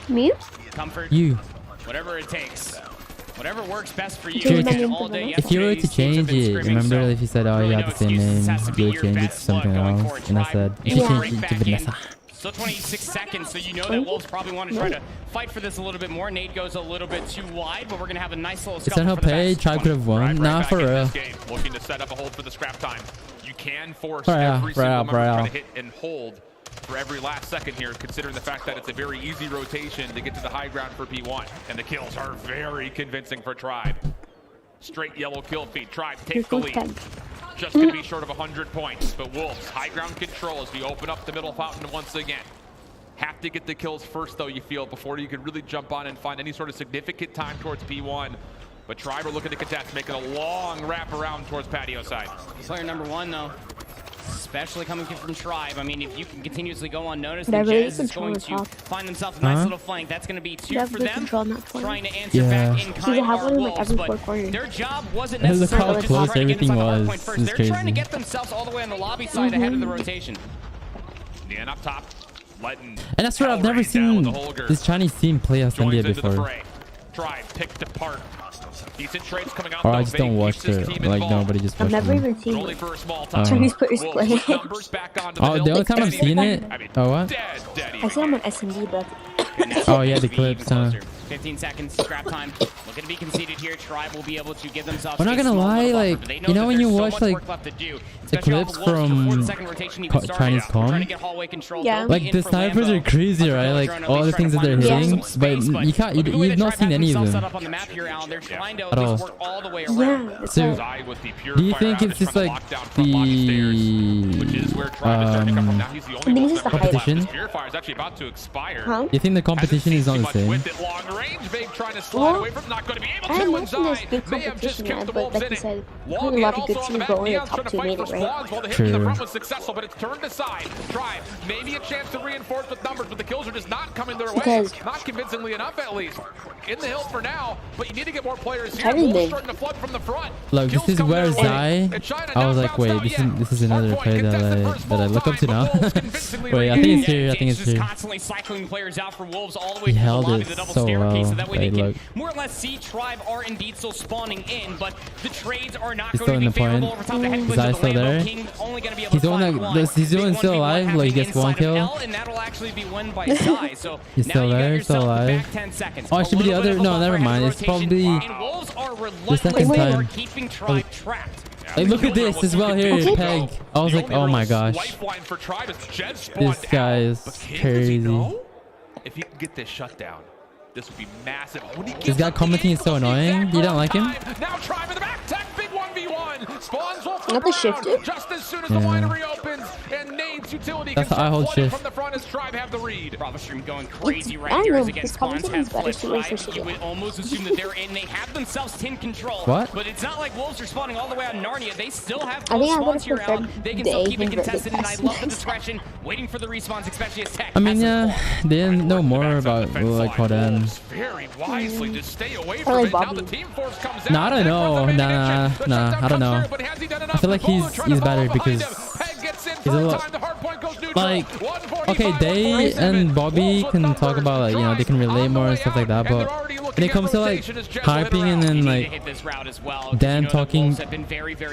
Me? Comfort. You. Whatever it takes. Whatever works best for you. Dude, And all day if you were to change it, remember if you said, oh, you have the same name, you would change it to something else. And I said, you should change it to Vanessa. Still 26 seconds, so you know that Wolves probably want to try to fight for this a little bit more. Nade goes a little bit too wide, but we're going to have a nice little Is scuffle that how for the Pay? best. Tribe could have won? Nah, back for in real. this game, looking to set up a hold for the scrap time. You can force For real, every for single real, member for to try real. to hit and hold for every last second here, considering the fact that it's a very easy rotation to get to the high ground for P1. And the kills are very convincing for Tribe. Straight yellow kill feed. Tribe takes the lead. Just going to be short of 100 points. But Wolves, high ground control as we open up the middle fountain once again. Have to get the kills first, though, you feel, before you can really jump on and find any sort of significant time towards P1. But Tribe are looking to contest, making a long wrap around towards patio side. Player number one, though, especially coming from Tribe. I mean, if you can continuously go unnoticed, But I then really Jez is going to control find themselves a nice little flank. That's going to be two for them. Trying to answer back in kind have one are in like Wolves, every but four corners. their job wasn't Look necessarily how just close trying to get everything inside the hard was. point first. It's They're crazy. trying to get themselves all the way on the lobby side ahead of the rotation. And up top, letting And that's what I've never seen this Chinese team play as India before. Tribe picked apart. Decent trades coming out. Or I just don't watch it. Like nobody just watches I've never them. even seen Only for a small time. Chinese players Wolves play. with numbers back onto Oh, the only time I've seen it. Oh what? I see them on SMD, but Oh yeah, the clips, huh? 15 seconds, scrap time. Looking to be conceded here. Tribe will be able to give themselves. I'm not gonna lie, like, you know when you watch like the clips from Chinese com, yeah, like the snipers are crazy, right? Like all the things that they're hitting, but you can't, you've not seen any of them at all. yeah. So, do you think it's just like the competition? Huh? You think the competition is not the same? Well, I imagine there's good competition there, but like you said, quite a lot of good teams, but only the top two made it, right? True. Was successful, but it's turned aside. Tribe, maybe a chance to reinforce with numbers, but the kills are just not coming their way. Because not convincingly enough, at least. In the hill for now, but you need to get more players here. Chinese Wolves starting to flood from the front. Look, this is where Zai. I was like, wait, this is another player that I look up to now. Wait, I think it's here. I think it's here. Constantly cycling players out for Wolves all the way He to the held lobby, it the double so staircase, well. so that way they Hey, can look. more or less see Tribe are indeed still spawning in, but the trades are not He's going to be still in the favorable point. over top the head glitch Zai's of the still Lambo there. King. Only going to be able He's to the one find that one. he's doing still alive. Like he gets one kill. And that'll actually be won by Zai. So He's now still you got there, yourself still the alive. back 10 seconds. Oh, it should be the other. No, never mind. It's probably the second time. Keeping Tribe trapped. Like, look at this as well here, Peg. I was like, oh my gosh. This guy is crazy. If he can get this shutdown, this would be massive. This guy commenting is so annoying. You don't like him? Now Tribe in the back, tech, big 1v1. Spawns will Not the shifter. just as soon as the winery opens, and Nade's utility That's can the I hold start flooding shift. from the front as Tribe have the read. Bravo Stream going crazy I right don't here know, as again his spawns commentating is have better flipped to right. You would almost assume that they're in. They have themselves 10 control. What? But it's not like Wolves are spawning all the way on Narnia. They still have I think close I would've spawns here preferred out. They can the still keep it inverted contested, and I pass. love the discretion, waiting for the respawns, especially as Tech. I mean, has yeah, they didn't know more about like Codm. Very wisely to stay away from Probably it. Now Bobby. the team force comes Nah, I out. don't know. Nah, I don't know. I feel like he's better because he's a lot. Like, okay, they and Bobby can talk about like, you know, they can relate more and stuff like that, but when it comes to like hyping and then like Dan talking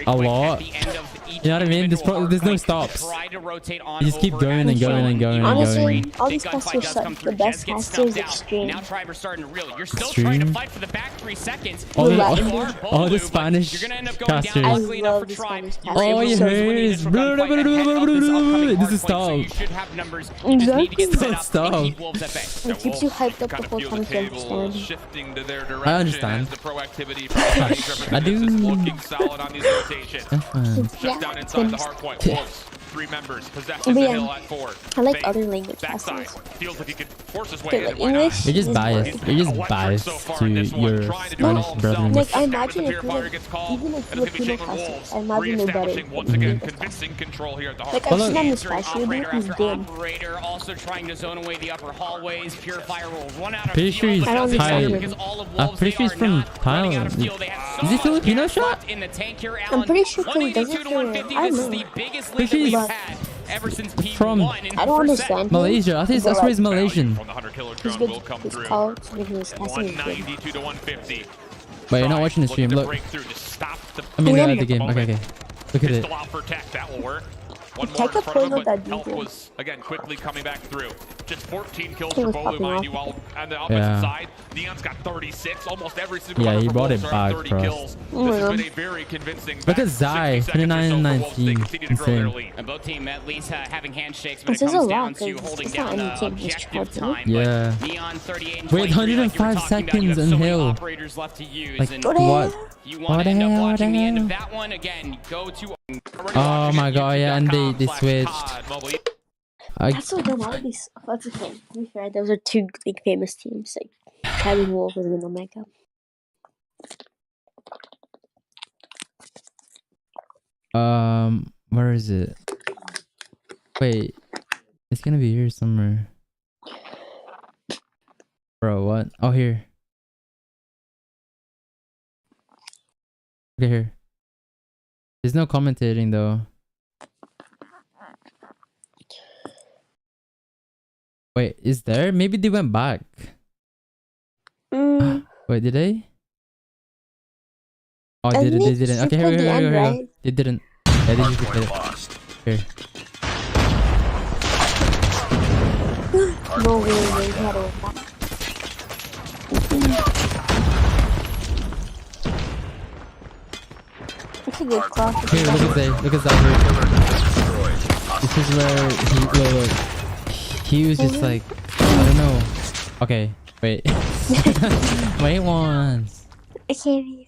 a lot, you know what I mean? There's no stops. You just keep going and going and going and Honestly, going. all these casters suck. The best caster is Extreme. Now Tribe are starting to reel. You're still Extreme? trying to fight for the back 3 seconds. All the Spanish You're gonna end up going casters. down I luckily enough love for the Tribe. Spanish You're able Oh, to you win the heard initial gunfight ahead of this upcoming this is hard point, so you stop. should have numbers. You just need to get set up Stop. and keep Wolves at bay. It keeps you hyped up Kind the of whole feel time the if you tables understand. shifting to their direction. I understand. As the proactivity from the Chinese I do. representatives is looking solid on these rotations. Yeah, Shut down inside the hard point. Wolves, 3 members, possession But the yeah, hill at 4. I like Fake, other language backside. casters. Feels like he could force his way Okay, in. like Why not? English You're just is biased. boring. You're just biased to your Spanish brethren. Like, I imagine If if fire like, gets called, even like and it's gonna be Filipino Shaman casters, Wolves I imagine they're better. reestablishing once again convincing control here at the hard Like, point. I've seen on the Entering Splash video, operator he's after good. operator, also trying to zone away the upper hallways. Purifier will run out of Pretty sure fuel, he's but doesn't Thai. matter because all of I'm Wolves, pretty they sure he's are from not running out of Thailand. fuel. They have so Is he much Filipino gas shot? left in the tank here, I'm Alan. pretty sure Philly 182 doesn't to feel 150. I This don't is the know. biggest lead Pretty that sure we've he's had ever since from- P1 in I don't understand him. Malaysia. I think that's where he's Malaysian. From the Hunter Killer He's drone good. will come His through. college, his casting is good. 192 to 150. But you're not watching the stream. Looking to Look. break through to stop the I mean, Yeah. the game. Okay, okay. Look at it. pistol out for Tech. That will work. One more Tech in could front of him, pull out but that Health defense. was, again, quickly coming back through. Just 14 kills He for was Bolu, popping mind off. you, all on the offensive Yeah. side. Neon's got 36. Almost every single Yeah, one he for brought Wolves it are at back 30 for us. kills. Oh This my has God. been a very convincing Look back at Zai, 60 seconds or 29 so and for Wolves. They 19. continue to grow their Insane. lead. And both team at least having handshakes when This it is a comes lot, down to 'cause holding it's not down any team, it's objective Codm. time. Yeah. But Neon 38 and Wait, 23, like you were 105 talking about, you have seconds so in many hill. operators left to use. Like, And what? you want to end up watching the end of that one again. Go to Oh my god, yeah, and they switched. That's so dumb. All these. That's okay. To be fair, those are two like famous teams, like Cabin Wolf and Omega. Where is it? Wait, it's gonna be here somewhere. Bro, what? Oh, here. Okay, here. There's no commentating though. Wait, is there? Maybe they went back. Wait, did they? Oh, I they think didn't. you Okay, here put we the go. end, Here we go. right? They didn't. Yeah, they just did it. Here. No way, you had to look back. It's a good cross. Here, look at that. Look at that here. This is where look. He was just like, I don't know. Okay, wait. Wait once. I can't even.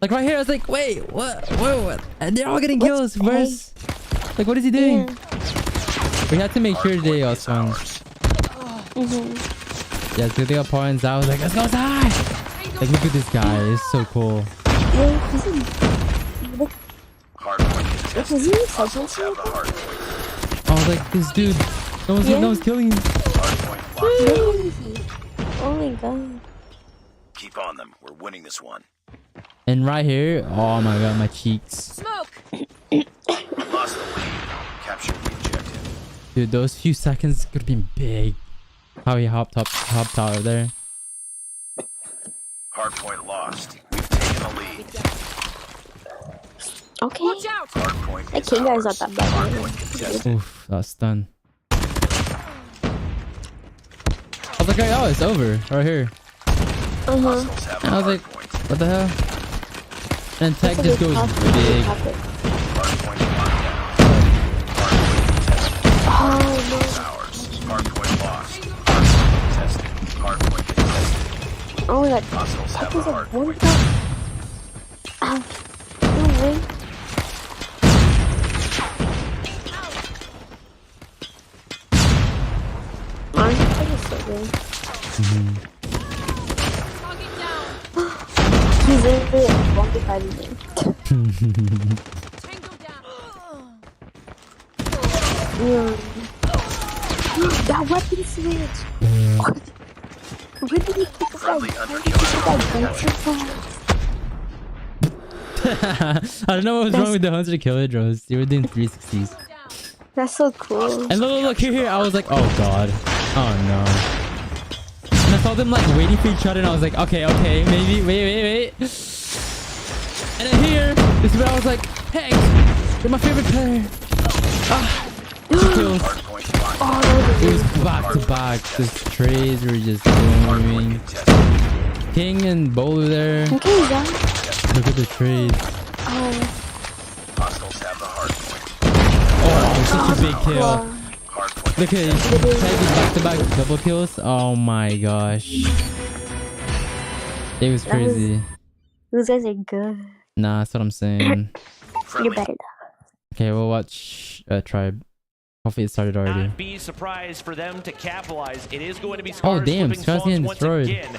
Like right here, I was like, wait, what? And they're all getting kills. Where's, like, what is he doing? We had to make sure they all swung. Yeah, so they got points. I was like, let's go die. Like, look at this guy. It's so cool. Yeah, he's in. Was he in Legends? I was like, this dude, no one's killing him. Oh my god. Keep on them. We're winning this one. And right here, oh my god, my cheeks. Smoke! Lost the lead. Capture the objective. Dude, those few seconds could have been big. How he hopped out of there. Hardpoint lost. We've taken the lead. Okay. Watch out! Hardpoint That is King guy's ours. not that bad. Hardpoint contested. Oof, that's done. I was like, oh, it's over right here. Hostiles have And I was like, hardpoint. what the hell? And Tech That's a just good goes topic. big. Hardpoint locked down. Hardpoint contested. Oh Ours. Hardpoint lost. Hardpoint contested. Hardpoint contested. no. Oh my god. Hostiles have That a was a one hardpoint. shot. Ow. No Really? Honestly, it's so good. He's literally a wonky fighting game. That weapon switch! Where did he pick up I don't know what was wrong with the 100 killer drones. They were doing 360s. That's so cool. And look, here. I was like, oh god. Oh no. And I saw them like waiting for each other and I was like, okay, maybe, wait. And then here, this is where I was like, Hank, you're my favorite player. Two kills. It was back to back. The trades were just going. King and Bolu there. Okay, yeah. Look at the trades. Oh, such a big kill. Look at these back-to-back double kills. Oh my gosh. It was crazy. Those guys are good. Nah, that's what I'm saying. You're better though. Okay, we'll watch Tribe. Hopefully it started already. Not be surprised for them to capitalize. It is going to be Scars. Oh damn, Scars getting destroyed. Again.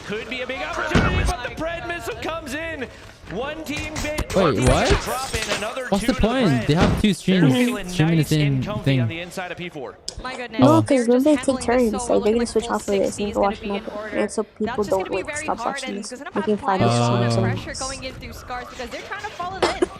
Could be a big opportunity, but the Pred missile comes in. One team bit. Wait, what? What's the point? They have two streams streaming the same thing. On the inside of P4. My goodness. No, because when they take turns, like they're gonna switch off of this and go watch another. And so people don't like stop watching this. Making fun of pressure going in through Scars because they're trying to follow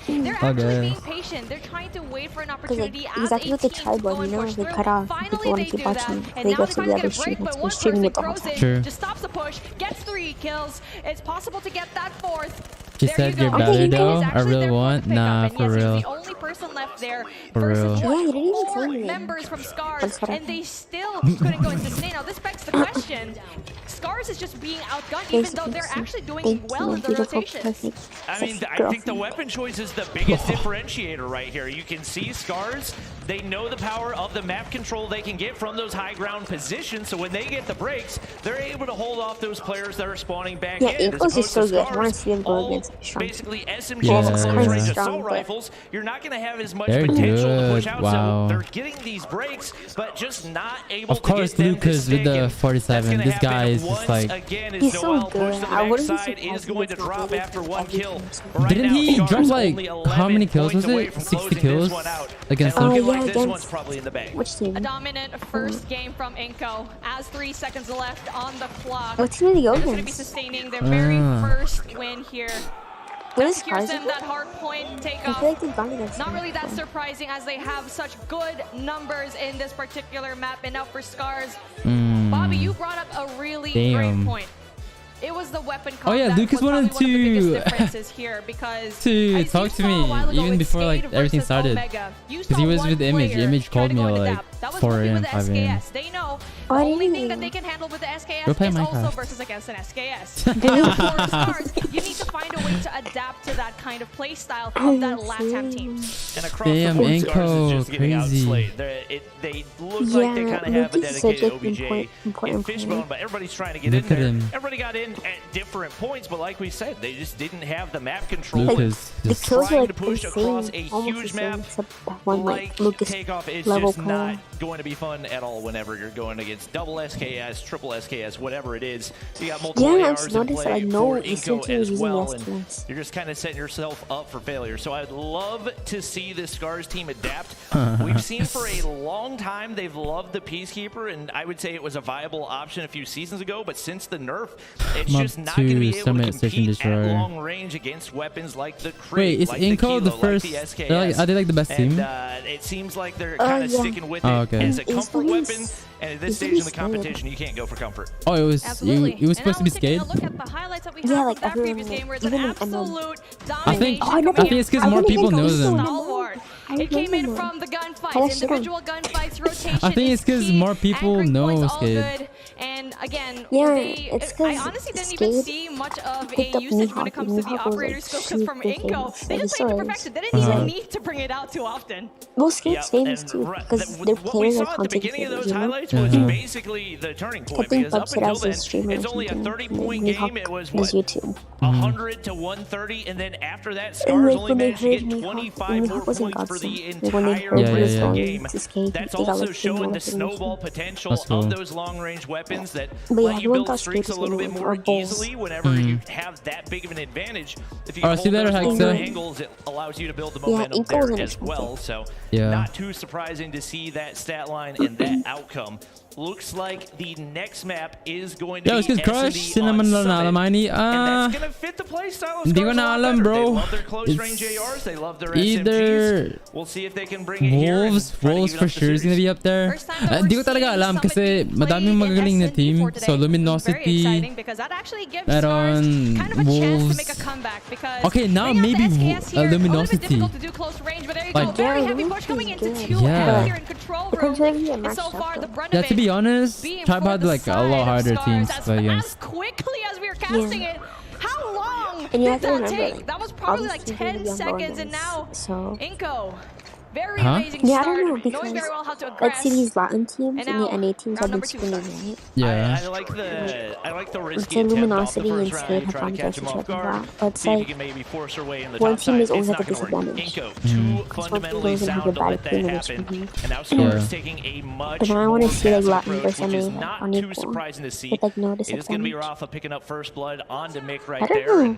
in. They're actually being patient. They're trying to wait for an opportunity. Exactly what the tribe was, you know, they cut off. People want to keep watching. They go to the other stream. They're streaming it the whole time. True. Just stops the push, gets 3 kills. It's possible to get that 4th. She said you're better though. I really want. Nah, for real. The only person left there for real. Yeah, you didn't even tell me. Members from Scars, and they still couldn't go into Snake. Now this begs the question: Scars is just being outgunned, even though they're actually doing well in the rotations. I mean, I think the weapon choice is the biggest differentiator right here. You can see Scars. They know the power of the map control they can get from those high ground positions. So when they get the breaks, they're able to hold off those players that are spawning back in. Yeah, Eagles is so good. I want to see them go against basically SMGs range assault rifles. You're not going to have as much potential to push out. So they're getting these breaks, but just not able to get them. Of course, Lucas with the 47. This guy is just like. He's so good. I wouldn't be is going to drop after 1 kill. Didn't he drop like how many kills was it? 60 kills against them. Like this one's probably in the bank. Which team? A dominant first game from Inco as 3 seconds left on the clock. What team are they going to be sustaining their very first win here. Secures them that hard point takeoff. Not really that surprising as they have such good numbers in this particular map. And now for Scars, Bobby, you brought up a really great point. It was the weapon call. Oh yeah, Lucas wanted to talk to me even before like everything started, because he was with Image. Image called me at like 4 a.m. 5 a.m. They know the only thing that they can handle with the SKS is also versus against an SKS. For Scars, you need to find a way to adapt to that kind of play style of that LATAM teams. And across the board, Scars is just getting outslayed. They look like they kind of have a dedicated OBJ in Fishbone, but everybody's trying to get in there. Everybody got in at different points, but like we said, they just didn't have the map control. The kills were to push across a huge map like Takeoff is just not going to be fun at all whenever you're going against double SKS, triple SKS, whatever it is. You got multiple ARs in play for Inco as well, and you're just kind of setting yourself up for failure. So I'd love to see the Scars team adapt. We've seen for a long time they've loved the Peacekeeper, and I would say it was a viable option a few seasons ago, but since the nerf, it's just not going to be able to compete at long range against weapons like the Crit. Wait, is like Inco the first? Are they like the best team? It seems like they're kind of sticking with it as a comfort weapon. And at this stage in the competition, you can't go for comfort. Oh, it was supposed to be Skate. Look at the highlights that we have from that previous game where it's an absolute domination. I think it's because more people know them. It came in from the gunfights, individual gunfights, rotation. I think it's because more people know Skate. And And again, I honestly didn't even see much of a usage when it comes to the operator skills, because from Inko, they just played to perfection. They didn't even need to bring it out too often. Well, Skate's famous too, because their players are content creators, you know? Was basically the turning point, because up until then, it's only a 30-point game. It was what, 100 to 130, and then after that, Scars only managed to get 25 more points for the entire game. That's also showing the snowball potential of those long-range weapons that let you build streaks a little bit more easily whenever you have that big of an advantage. If you hold those longer angles, it allows you to build the momentum there as well. So not too surprising to see that stat line and that outcome. Looks like the next map is going to be Crush, Cinnamon Miney. And that's going to fit the playstyle of Scars a lot better. They love their close-range ARs. They love their SMGs. We'll see if they can bring it here. Wolves for sure is gonna be up there. Hindi ko talaga alam kasi madaming magagaling na team. So Luminosity, meron Wolves. Okay, now maybe Luminosity. Like, yeah, to be honest, Tribe had like a lot harder teams to play against. As quickly as we were casting it, how long did that take? That was probably like 10 seconds, and now Inko. Very amazing start, I don't know, because knowing very well how to aggress. let's see, these Latin teams and the NA teams have been spinning, right? Yeah. I like the Let's risky say Luminosity and Skate have found each other, but it's like one team is always at a disadvantage. Fundamentally sound to let that happen. And now Scars taking a much I want to see like Latin approach, versus which is NA not on too equal. surprising to see. With like no It is going to be disadvantage. Rafa picking up first blood onto Mick right I don't there. know.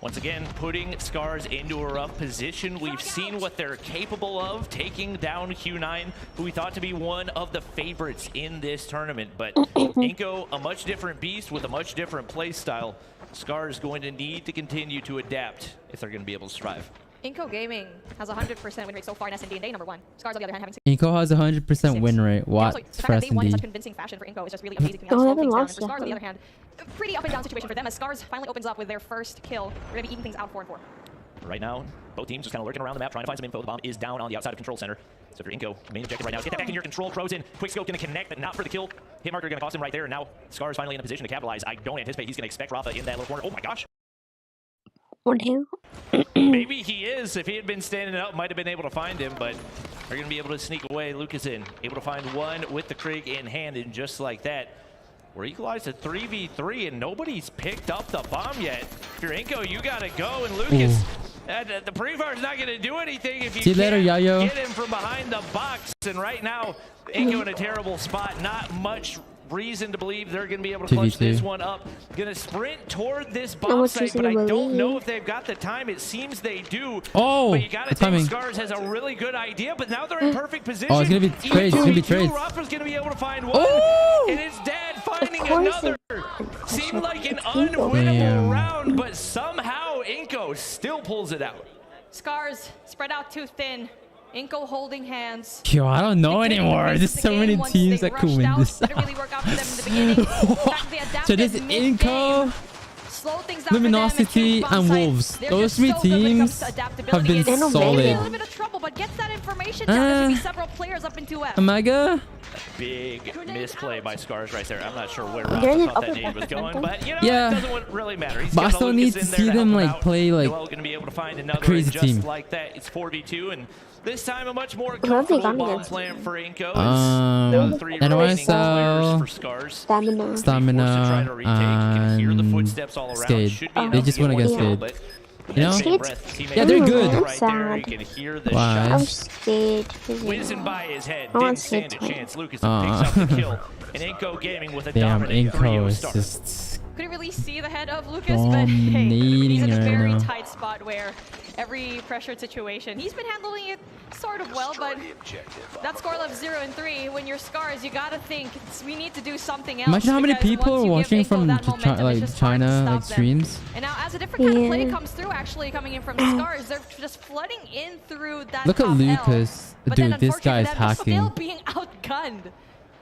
Once again, putting Scars into a rough position. We've seen what they're capable of, taking down Q9, who we thought to be one of the favorites in this tournament. But Inko, a much different beast with a much different play style. Scars going to need to continue to adapt if they're going to be able to survive. Inko Gaming has 100% win rate so far in S&D, and they number one. Scars on the other hand having Inko has 100% win rate. What? The fact that they won in such convincing fashion for Inko is just really amazing to me. Oh, they haven't lost yet. For Scars on the other hand, a pretty up and down situation for them as Scars finally opens up with their first kill. We're gonna be eating things out 4-4. Right now, both teams just kind of lurking around the map, trying to find some info. The bomb is down on the outside of control center. So if you're Inko, main objective right now is get that back in your control. Crows in. Quick scope going to connect, but not for the kill. Hit marker going to cost him right there. And now Scars finally in a position to capitalize. I don't anticipate he's going to expect Rafa in that little corner. Oh my gosh. Maybe he is. If he had been standing up, might have been able to find him, but they're going to be able to sneak away. Lucas in, able to find one with the Krieg in hand, and just like that, we're equalized at 3v3, and nobody's picked up the bomb yet. If you're Inko, you got to go, and Lucas, the pre-fire's not going to do anything if you can't get him from behind the box, and right now, Inko in a terrible spot. Not much reason to believe they're going to be able to clutch this one up. Going to sprint toward this bomb site, but I don't know if they've got the time. It seems they do. Oh, but you got to think Scars has a really good idea, but now they're in perfect position. Oh, it's going to be trades. It's going to be trades. Rafa's going to be able to find one, and his dad finding another. Seemed like an unwinnable round, but somehow Inko still pulls it out. Scars spread out too thin. Inko holding hands. Yo, I don't know anymore. There's so many teams that could win this. Didn't really work out for them in the beginning. So this Inko, Luminosity, and Wolves. Those three teams have been solid. A little bit of trouble, but gets that information down to see several players up into F. Omega. Big misplay by Scars right there. I'm not sure where Rafa thought that nade was going, but you know, it doesn't really matter. He's but I still need to see them like play like going to be able to find another crazy team. Just like that. It's 4v2, and this time a much more comfortable bomb plan for Inko. NYSL, for Scars. Stamina, and Skate. They just went against Skate. You know? Yeah, they're good. Why? I'm scared. Whizzing by his head. Didn't stand a chance. Lucas picks up the kill. And Inko Gaming with a dominant 3-0 start. Couldn't really see the head of Lucas, but hey, he's in a very tight spot where every pressured situation, he's been handling it sort of well, but that score left 0-3. When you're Scars, you gotta think we need to do something else. Imagine how many people are watching from China, like streams. And now, as a different kind of play comes through, actually coming in from Scars, they're just flooding in through that. Look at Lucas, dude. This guy is hacking. Still being outgunned.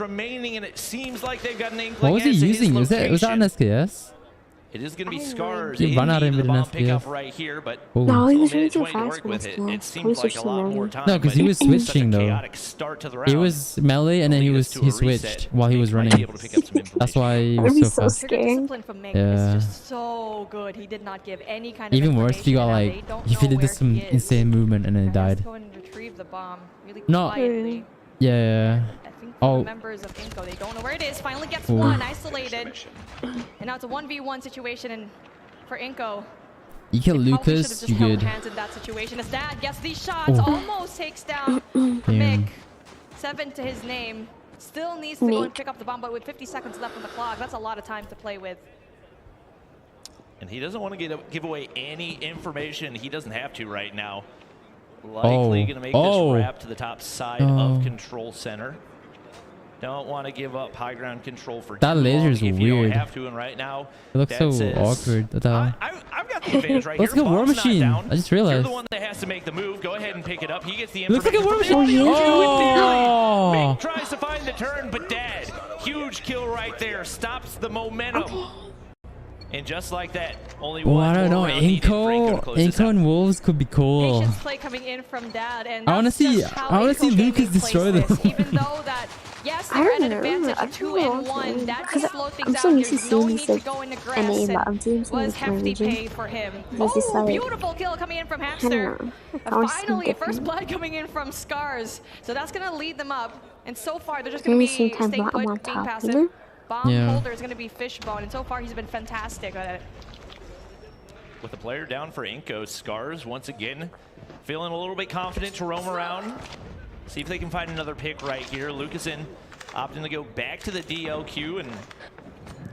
remaining, and it seems like they've got an inkling. What was he using? Was that an SKS? It is going to be Scars. He run out of the bomb pickup FPS. right here, but No, he was really too fast with it. it seems like a lot more time. No, because he was switching though. Start to the round. He was melee and then he switched while he was running. That's why he was so fast. Discipline from Mick is just so good. He did not give any kind of Even worse if you got like if he did some insane movement and then he died. Go and retrieve the bomb really No. quietly. Yeah. I think the members of Inco, they don't know where it is. Finally gets one isolated. And now it's a 1v1 situation and for Inco. You kill Lucas, you good. Hands in that situation as Dad gets these shots, almost takes down Mick. 7 to his name. Still needs to go and pick up the bomb, but with 50 seconds left on the clock, that's a lot of time to play with. And he doesn't want to give away any information. He doesn't have to right now. Likely going to make this wrap to the top side of Control Center. Don't want to give up high ground control for that laser's weird. weird. You don't have to, and right now, it looks so awkward. I've got the advantage right Let's here. go War Machine. I just realized. You're the one that has to make the move. Go ahead and pick it up. He gets the Looks like a War Machine. Mick tries to find the turn, but Dad, huge kill right there, stops the momentum. And just like that, only one. I don't know. Inco and Wolves could be cool. Play coming in from Dad, and I want to see Lucas destroy them. Even though that, yes, they're at an advantage of 2 and 1. That can slow things down. There's no need to go into grass. Was hefty pay for him. Oh, beautiful kill coming in from Hamster. Finally, first blood coming in from Scars. So that's gonna lead them up. And so far, they're just gonna be staying put, being passive. Bomb holder is going to be Fishbone, and so far he's been fantastic at it. With the player down for Inco, Scars once again feeling a little bit confident to roam around. See if they can find another pick right here. Lucasen opting to go back to the DLQ, and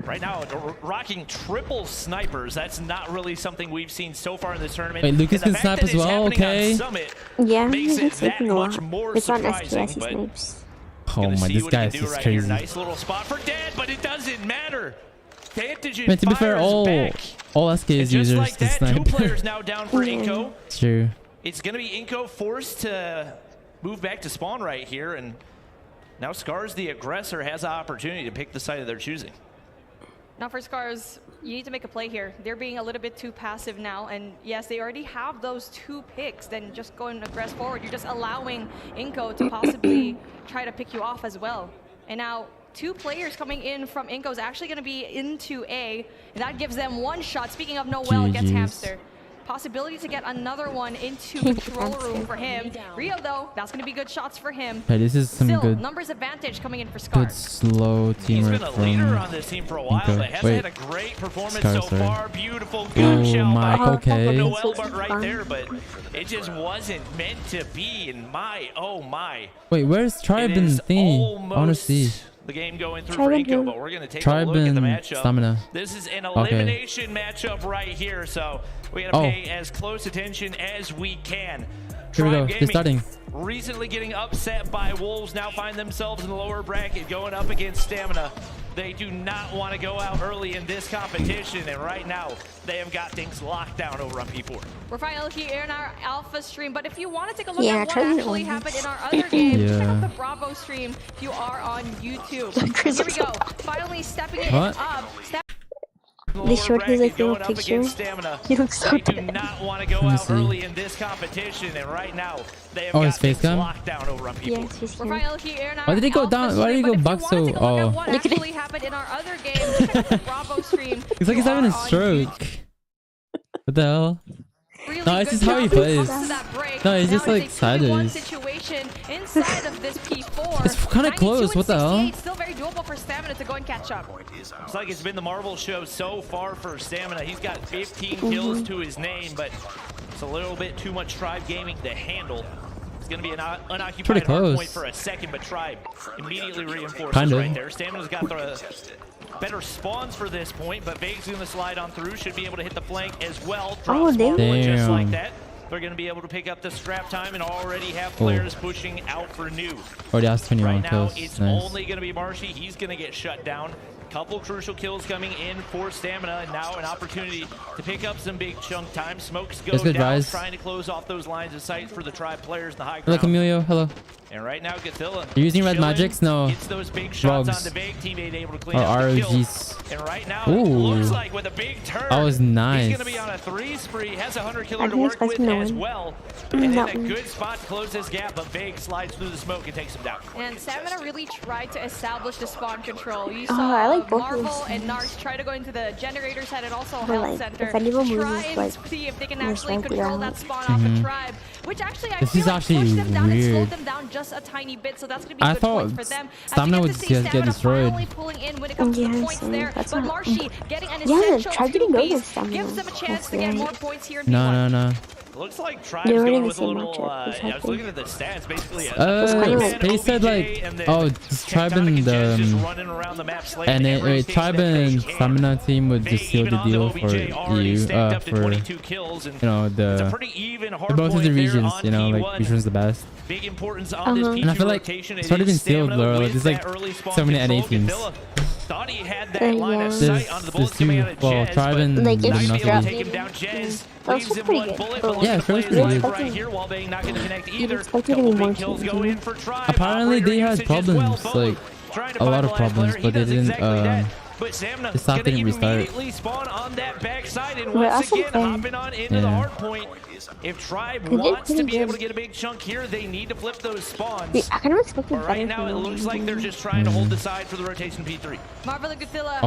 right now rocking triple snipers. That's not really something we've seen so far in this tournament. Wait, Lucas can snipe as well, okay? Yeah, makes it that much more surprising, but oh my, this guy is just crazy. Nice little spot for Dad, but it doesn't matter. Vantage to be fair, all SK's users like that, snipe. 2 players now down for Inco. It's true. It's going to be Inco forced to move back to spawn right here, and now Scars, the aggressor, has an opportunity to pick the side of their choosing. Now for Scars, you need to make a play here. They're being a little bit too passive now, and yes, they already have those 2 picks. Then just go and aggress forward. You're just allowing Inco to possibly try to pick you off as well. And now 2 players coming in from Inco is actually going to be into A, and that gives them 1 shot. Speaking of Noel, it gets Hamster. Possibility to get another one into control room for him. Rio, though, that's going to be good shots for him. Hey, this is some good numbers advantage coming in for Scars. Good slow teamwork. He's been a leader on this team for a while, but hasn't had a great performance so far. Beautiful, good shot by Noel right there, but it just wasn't meant to be. And oh my. Wait, where's Tribe and thingy? I want to see. The game going through for Inco, but we're going to take a look at the matchup. Stamina. This is an elimination matchup right here, so we got to pay as close attention as we can. Here we go. They're starting. Recently getting upset by Wolves, now find themselves in the lower bracket going up against Stamina. They do not want to go out early in this competition, and right now they have got things locked down over on P4. We're finally here in our alpha stream, but if you want to take a look at what actually happened in our other game, check out the Bravo stream if you are on YouTube. Here we go. Finally stepping it up. They showed his like little picture. He looks so dead. They do not want to go out early in this competition, and right now they have got face cam locked down over on people. We're finally here in our why did he go down? Why did he go back so? What actually happened in our other game? Check out the Bravo stream. It's like he's having a stroke. What the hell? Really no, it's just how he plays. No, he's just like sideways. Situation inside of this P4. It's kind of close. What the hell? Still very doable for Stamina to go and catch up. Looks like it's been the Marvel show so far for Stamina. He's got 15 kills to his name, but it's a little bit too much Tribe gaming to handle. It's going to be an unoccupied hard point for a second, but Tribe immediately reinforces right there. Stamina's got the better spawns for this point, but Vague's going to slide on through. Should be able to hit the flank as well. Drops Marvel just like that. They're going to be able to pick up the scrap time and already have players pushing out for new. Already has 21 kills. Right now, it's only going to be Marshy. He's going to get shut down. Couple crucial kills coming in for Stamina, and now an opportunity to pick up some big chunk time. Smokes go down, trying to close off those lines of sight for the Tribe players in the high ground. Hello, Camilio. Hello. And right now, Godzilla. You're using red magics? No. Gets those big shots on the big teammate, able to clean up the ROGs. And right now, it looks like with a big turn, that was nice. he's going to be on a 3 spree. Has a 100 killer to work with as well. And in a good spot to close this gap, but Big slides through the smoke and takes him down. And Stamina really tried to establish the spawn control. You saw Marvel and Narcs try to go into the generator side and also Health Center. Try and see if they can actually control that spawn off the Tribe. Which actually, I feel like pushed them down and slowed them down just a tiny bit, so that's going to be a good point for them. Stamina would get destroyed. Pulling in when it comes to the points there, but Marshy getting an essential 2-piece gives them a chance to get more points here in P1. No. Looks like Tribe's going with a little, I was looking at the stats, basically. They said like, oh, just Tribe and Tribe and Stamina team would just seal the deal for you, for both of the regions, like which one's the best. Big importance on this and I feel like it's already been sealed, bro. Like, there's like so many NA teams. Thought he had that line of sight onto the bullet coming out of Jez, Tribe and take him down. Jez leaves him one bullet, but yeah, looks like right here while being not going to connect either. Couple big kills go in for Tribe. Apparently they had problems, like a lot of problems, but they didn't. But Stamina the stop didn't restart. Immediately spawn on that backside, and once again hopping on into the hard point. If Tribe wants to be able to get a big chunk here, they need to flip those spawns. But right now, it looks like they're just trying to hold the side for the rotation P3. Marvel and Godzilla,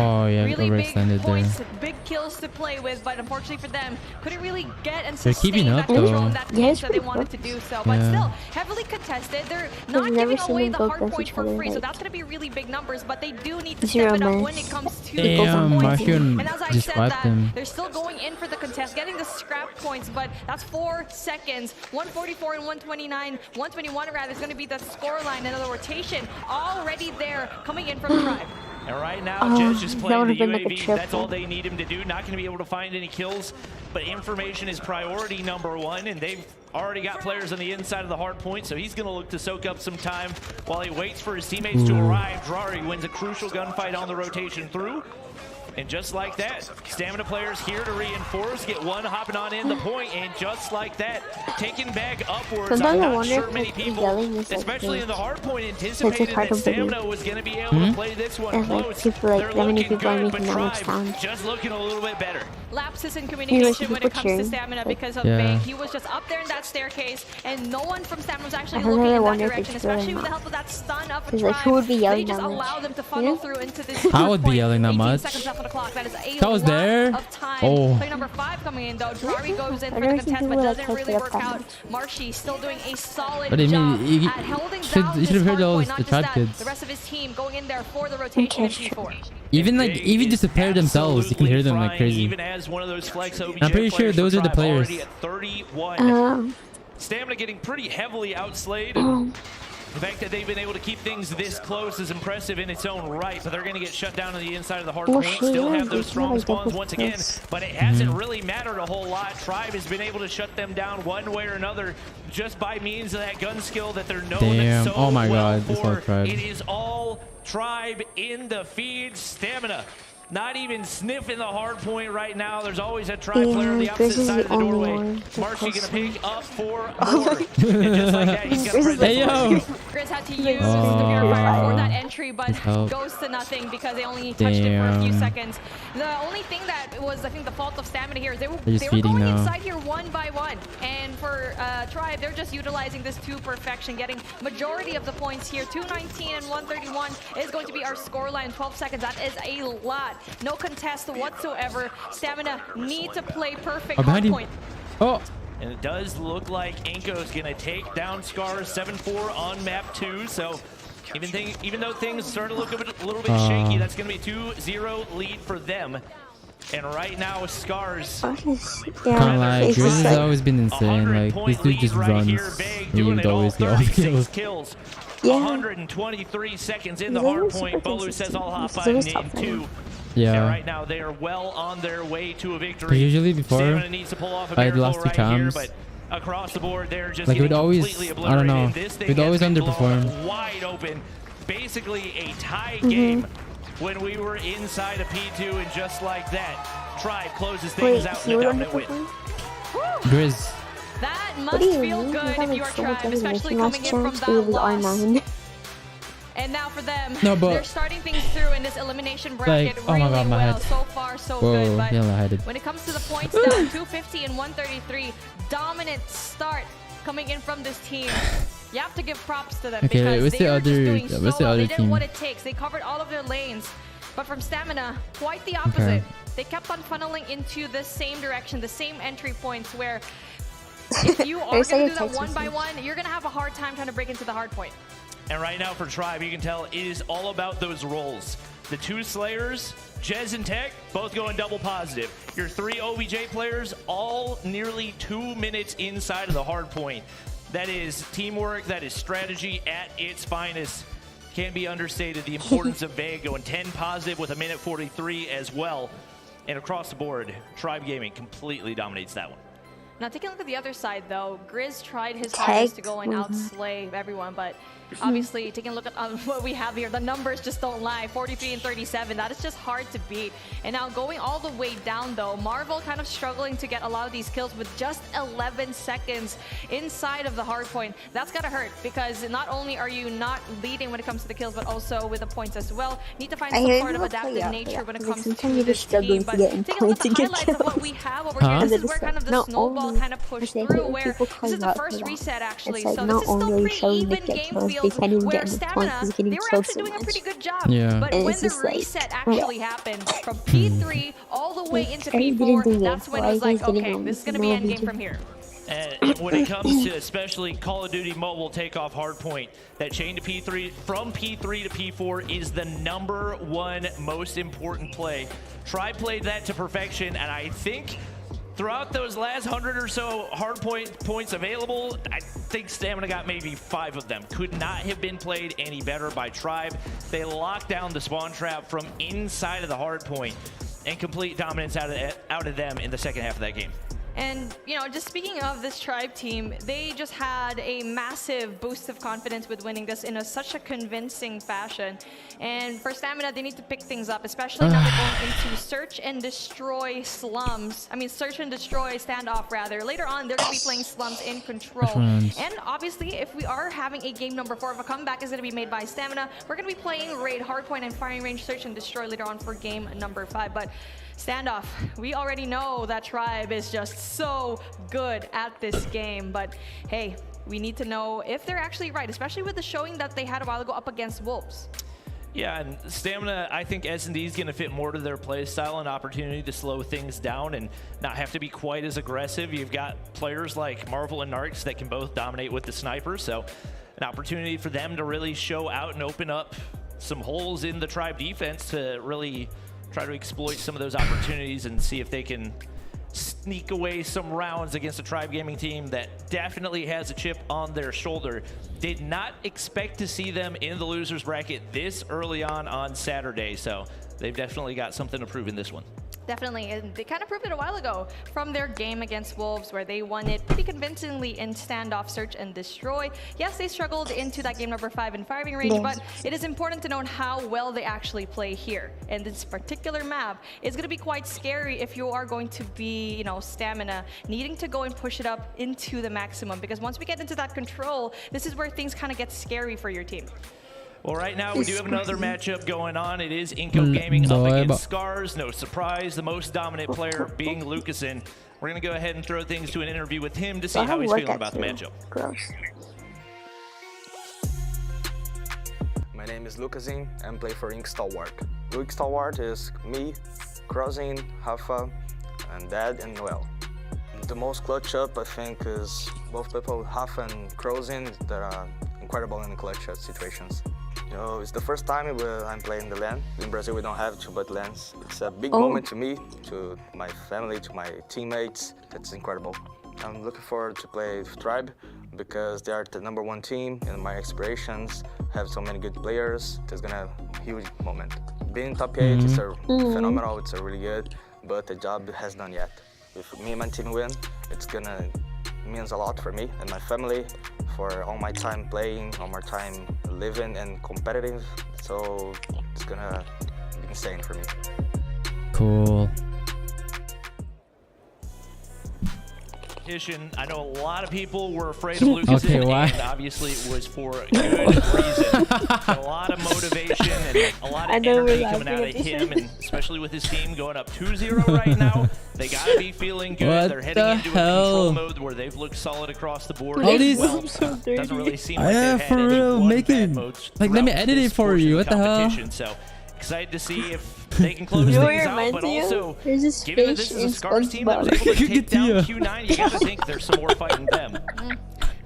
really big points, big kills to play with, but unfortunately for them, couldn't really get and sustain that control in that pace that they wanted to do so. But still, heavily contested. They're not giving away the hard point for free, so that's going to be really big numbers, but they do need to step it up when it comes to the points. And as I said that, they're still going in for the contest, getting the scrap points, but that's 4 seconds. 144 and 129, 121 rather is going to be the score line. Another rotation already there coming in from Tribe. And right now, Jez just playing the UAV. That's all they need him to do. Not going to be able to find any kills, but information is priority #1, and they've already got players on the inside of the hard point, so he's going to look to soak up some time while he waits for his teammates to arrive. Drari wins a crucial gunfight on the rotation through. And just like that, Stamina players here to reinforce, get one hopping on in the point, and just like that, taking back upwards. I'm not sure many people, especially in the hard point, anticipated that Stamina was going to be able to play this one close. They're looking good, but Tribe just looking a little bit better. Lapses in communication when it comes to Stamina because of Big. He was just up there in that staircase, and no one from Stamina was actually looking in that direction, especially with the help of that stun up of Tribe. They just allow them to funnel through into this. I would be yelling that much. That is a was there. Of time. Player number 5 coming in though. Drari goes in for the contest, but doesn't really work out. Marshy still doing a solid job at holding down you should have heard those the Tribe kids. The rest of his team going in there for the rotation in P4. Even just to pair themselves, you can hear them like crazy. Even as one of those flex OBJ I'm pretty sure those are the players. 31. Stamina getting pretty heavily outslayed. The fact that they've been able to keep things this close is impressive in its own right, but they're going to get shut down on the inside of the hard point. Still have those strong spawns once again, but it hasn't really mattered a whole lot. Tribe has been able to shut them down one way or another just by means of that gun skill that they're known so oh my well god, this all Tribe. It is all Tribe in the feed. Stamina not even sniffing the hard point right now. There's always a Tribe player on the opposite side of the doorway. Marshy gonna pick up for more. And just like that, he's gonna Grizz had to use the purifier for that entry, but goes to nothing because they only touched it for a few seconds. The only thing that was, I think, the fault of Stamina here is they were going inside here one by one. And for Tribe, they're just utilizing this to perfection, getting majority of the points here. 219 and 131 is going to be our scoreline. 12 seconds. That is a lot. No contest whatsoever. Stamina need to play perfect hard point. And it does look like Inko's gonna take down Scars 7-4 on map 2. So even though things start to look a little bit shaky, that's gonna be 2-0 lead for them. And right now, Scars. Grizz has always been insane. Like, this dude just runs. He would always get all the kills. 123 seconds in the hard point. Bolu says I'll hop on in 2. Yeah. And right now they are well on their way to a victory. Usually before, needs to pull off I had lost 2 times. But across the board, they're just like it would always, I don't know, it would always underperform. Wide open, basically a tie game when we were inside of P2, and just like that, Tribe closes things out in a dominant win. Grizz. That What must do you feel mean? good We if you are have so much Tribe, especially elimination coming in last from chance. We that was loss. R9. And now for them, No, but they're starting things through in this elimination bracket like, oh my really God, my well. head. So far, so Whoa, good. But yeah, lightheaded. when it comes to the points down, 250 and 133, dominant start coming in from this team. You have to give props to them because what's they the were other? just doing so What's the well. other They did team? what it takes. They covered all of their lanes. But from Stamina, quite the opposite. They kept on funneling into the same direction, the same entry points where if you are going to do that one by one, you're going to have a hard time trying to break into the hard point. And right now for Tribe, you can tell it is all about those roles. The two Slayers, Jez and Tech, both going double positive. Your three OBJ players, all nearly 2 minutes inside of the hard point. That is teamwork, that is strategy at its finest. Can't be understated the importance of Vega going 10 positive with a minute 43 as well. And across the board, Tribe Gaming completely dominates that one. Now taking a look at the other side though, Grizz tried his hardest to go and outslay everyone, but obviously taking a look at what we have here, the numbers just don't lie. 43 and 37, that is just hard to beat. And now going all the way down though, Marvel kind of struggling to get a lot of these kills with just 11 seconds inside of the hard point. That's gotta hurt because not only are you not leading when it comes to the kills, but also with the points as well. Need to find some sort of adaptive nature when it comes to this team. But taking a look at the highlights of what we have over here, this is where kind of the snowball kind of pushed through, where this is the first reset actually. So this is still pretty even game field where Stamina, they were actually doing a pretty good job. But when the reset actually happened from P3 all the way into P4, that's when it was like, okay, this is going to be endgame from here. And when it comes to especially Call of Duty Mobile takeoff hardpoint, that chain to P3, from P3 to P4 is the #1 most important play. Tribe played that to perfection, and I think throughout those last 100 or so hardpoint points available, I think Stamina got maybe 5 of them. Could not have been played any better by Tribe. They locked down the spawn trap from inside of the hardpoint and complete dominance out of them in the second half of that game. And, you know, just speaking of this Tribe team, they just had a massive boost of confidence with winning this in such a convincing fashion. And for Stamina, they need to pick things up, especially now they're going into search and destroy slums. I mean, search and destroy standoff, rather. Later on, they're going to be playing slums in control. And obviously, if we are having a game #4, if a comeback is going to be made by Stamina, we're going to be playing raid, hardpoint, and firing range, search and destroy later on for game #5. But standoff, we already know that Tribe is just so good at this game, but hey, we need to know if they're actually right, especially with the showing that they had a while ago up against Wolves. Yeah, and Stamina, I think S&D is going to fit more to their play style, an opportunity to slow things down and not have to be quite as aggressive. You've got players like Marvel and Narcs that can both dominate with the sniper, so an opportunity for them to really show out and open up some holes in the Tribe defense to really try to exploit some of those opportunities and see if they can sneak away some rounds against a Tribe Gaming team that definitely has a chip on their shoulder. Did not expect to see them in the losers bracket this early on Saturday, so they've definitely got something to prove in this one. Definitely, and they kind of proved it a while ago from their game against Wolves, where they won it pretty convincingly in standoff, search, and destroy. Yes, they struggled into that game #5 in firing range, but it is important to note how well they actually play here. And this particular map is going to be quite scary if you are going to be, you know, Stamina, needing to go and push it up into the maximum, because once we get into that control, this is where things kind of get scary for your team. Well, right now we do have another matchup going on. It is Inco Gaming up against Scars. No surprise, the most dominant player being Lucasen. We're going to go ahead and throw things to an interview with him to see how he's feeling about the matchup. Gross. My name is Lucasen and play for Ink Stalwart. Ink Stalwart is me, Crozin, Hafa, and Dad and Noel. The most clutch up, I think, is both people, Hafa and Crozin, that are incredible in clutch situations. You know, it's the first time I'm playing the LAN. In Brazil, we don't have 2 but LANs. It's a big moment to me, to my family, to my teammates. It's incredible. I'm looking forward to play with Tribe because they are the #1 team, and my aspirations have so many good players. It's gonna have a huge moment. Being top 8 is a phenomenal, it's a really good, but the job has done yet. If me and my team win, it's gonna means a lot for me and my family, for all my time playing, all my time living and competitive. So it's gonna be insane for me. Cool. competition. I know a lot of people were afraid of Lucas, Okay, why? and obviously it was for a good reason. A lot of motivation and a lot of energy coming out of him, and especially with his team going up 2-0 right now. They gotta be feeling good. What They're heading into a control mode where they've looked solid across the board. All these, well. Doesn't really seem like yeah, they've for had real, any make it modes like let me throughout edit this it for portion you. of What the hell? competition. So excited to see if they can close things out, but also given that this is a Scars team that was able to take down Q9, you gotta think there's some more fighting them.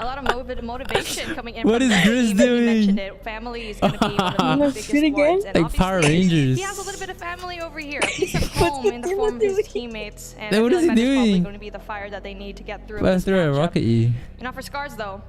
A lot of motivation coming in. What from is Grizz He doing? mentioned it. Family is going to be one of the biggest sports. And like Power Rangers. he has a little bit of family over here. A piece of home in the form of his teammates. And What I feel is like he that is probably doing? going to be the fire that they need to get through. Let's throw a rocket you. Now for Scars though,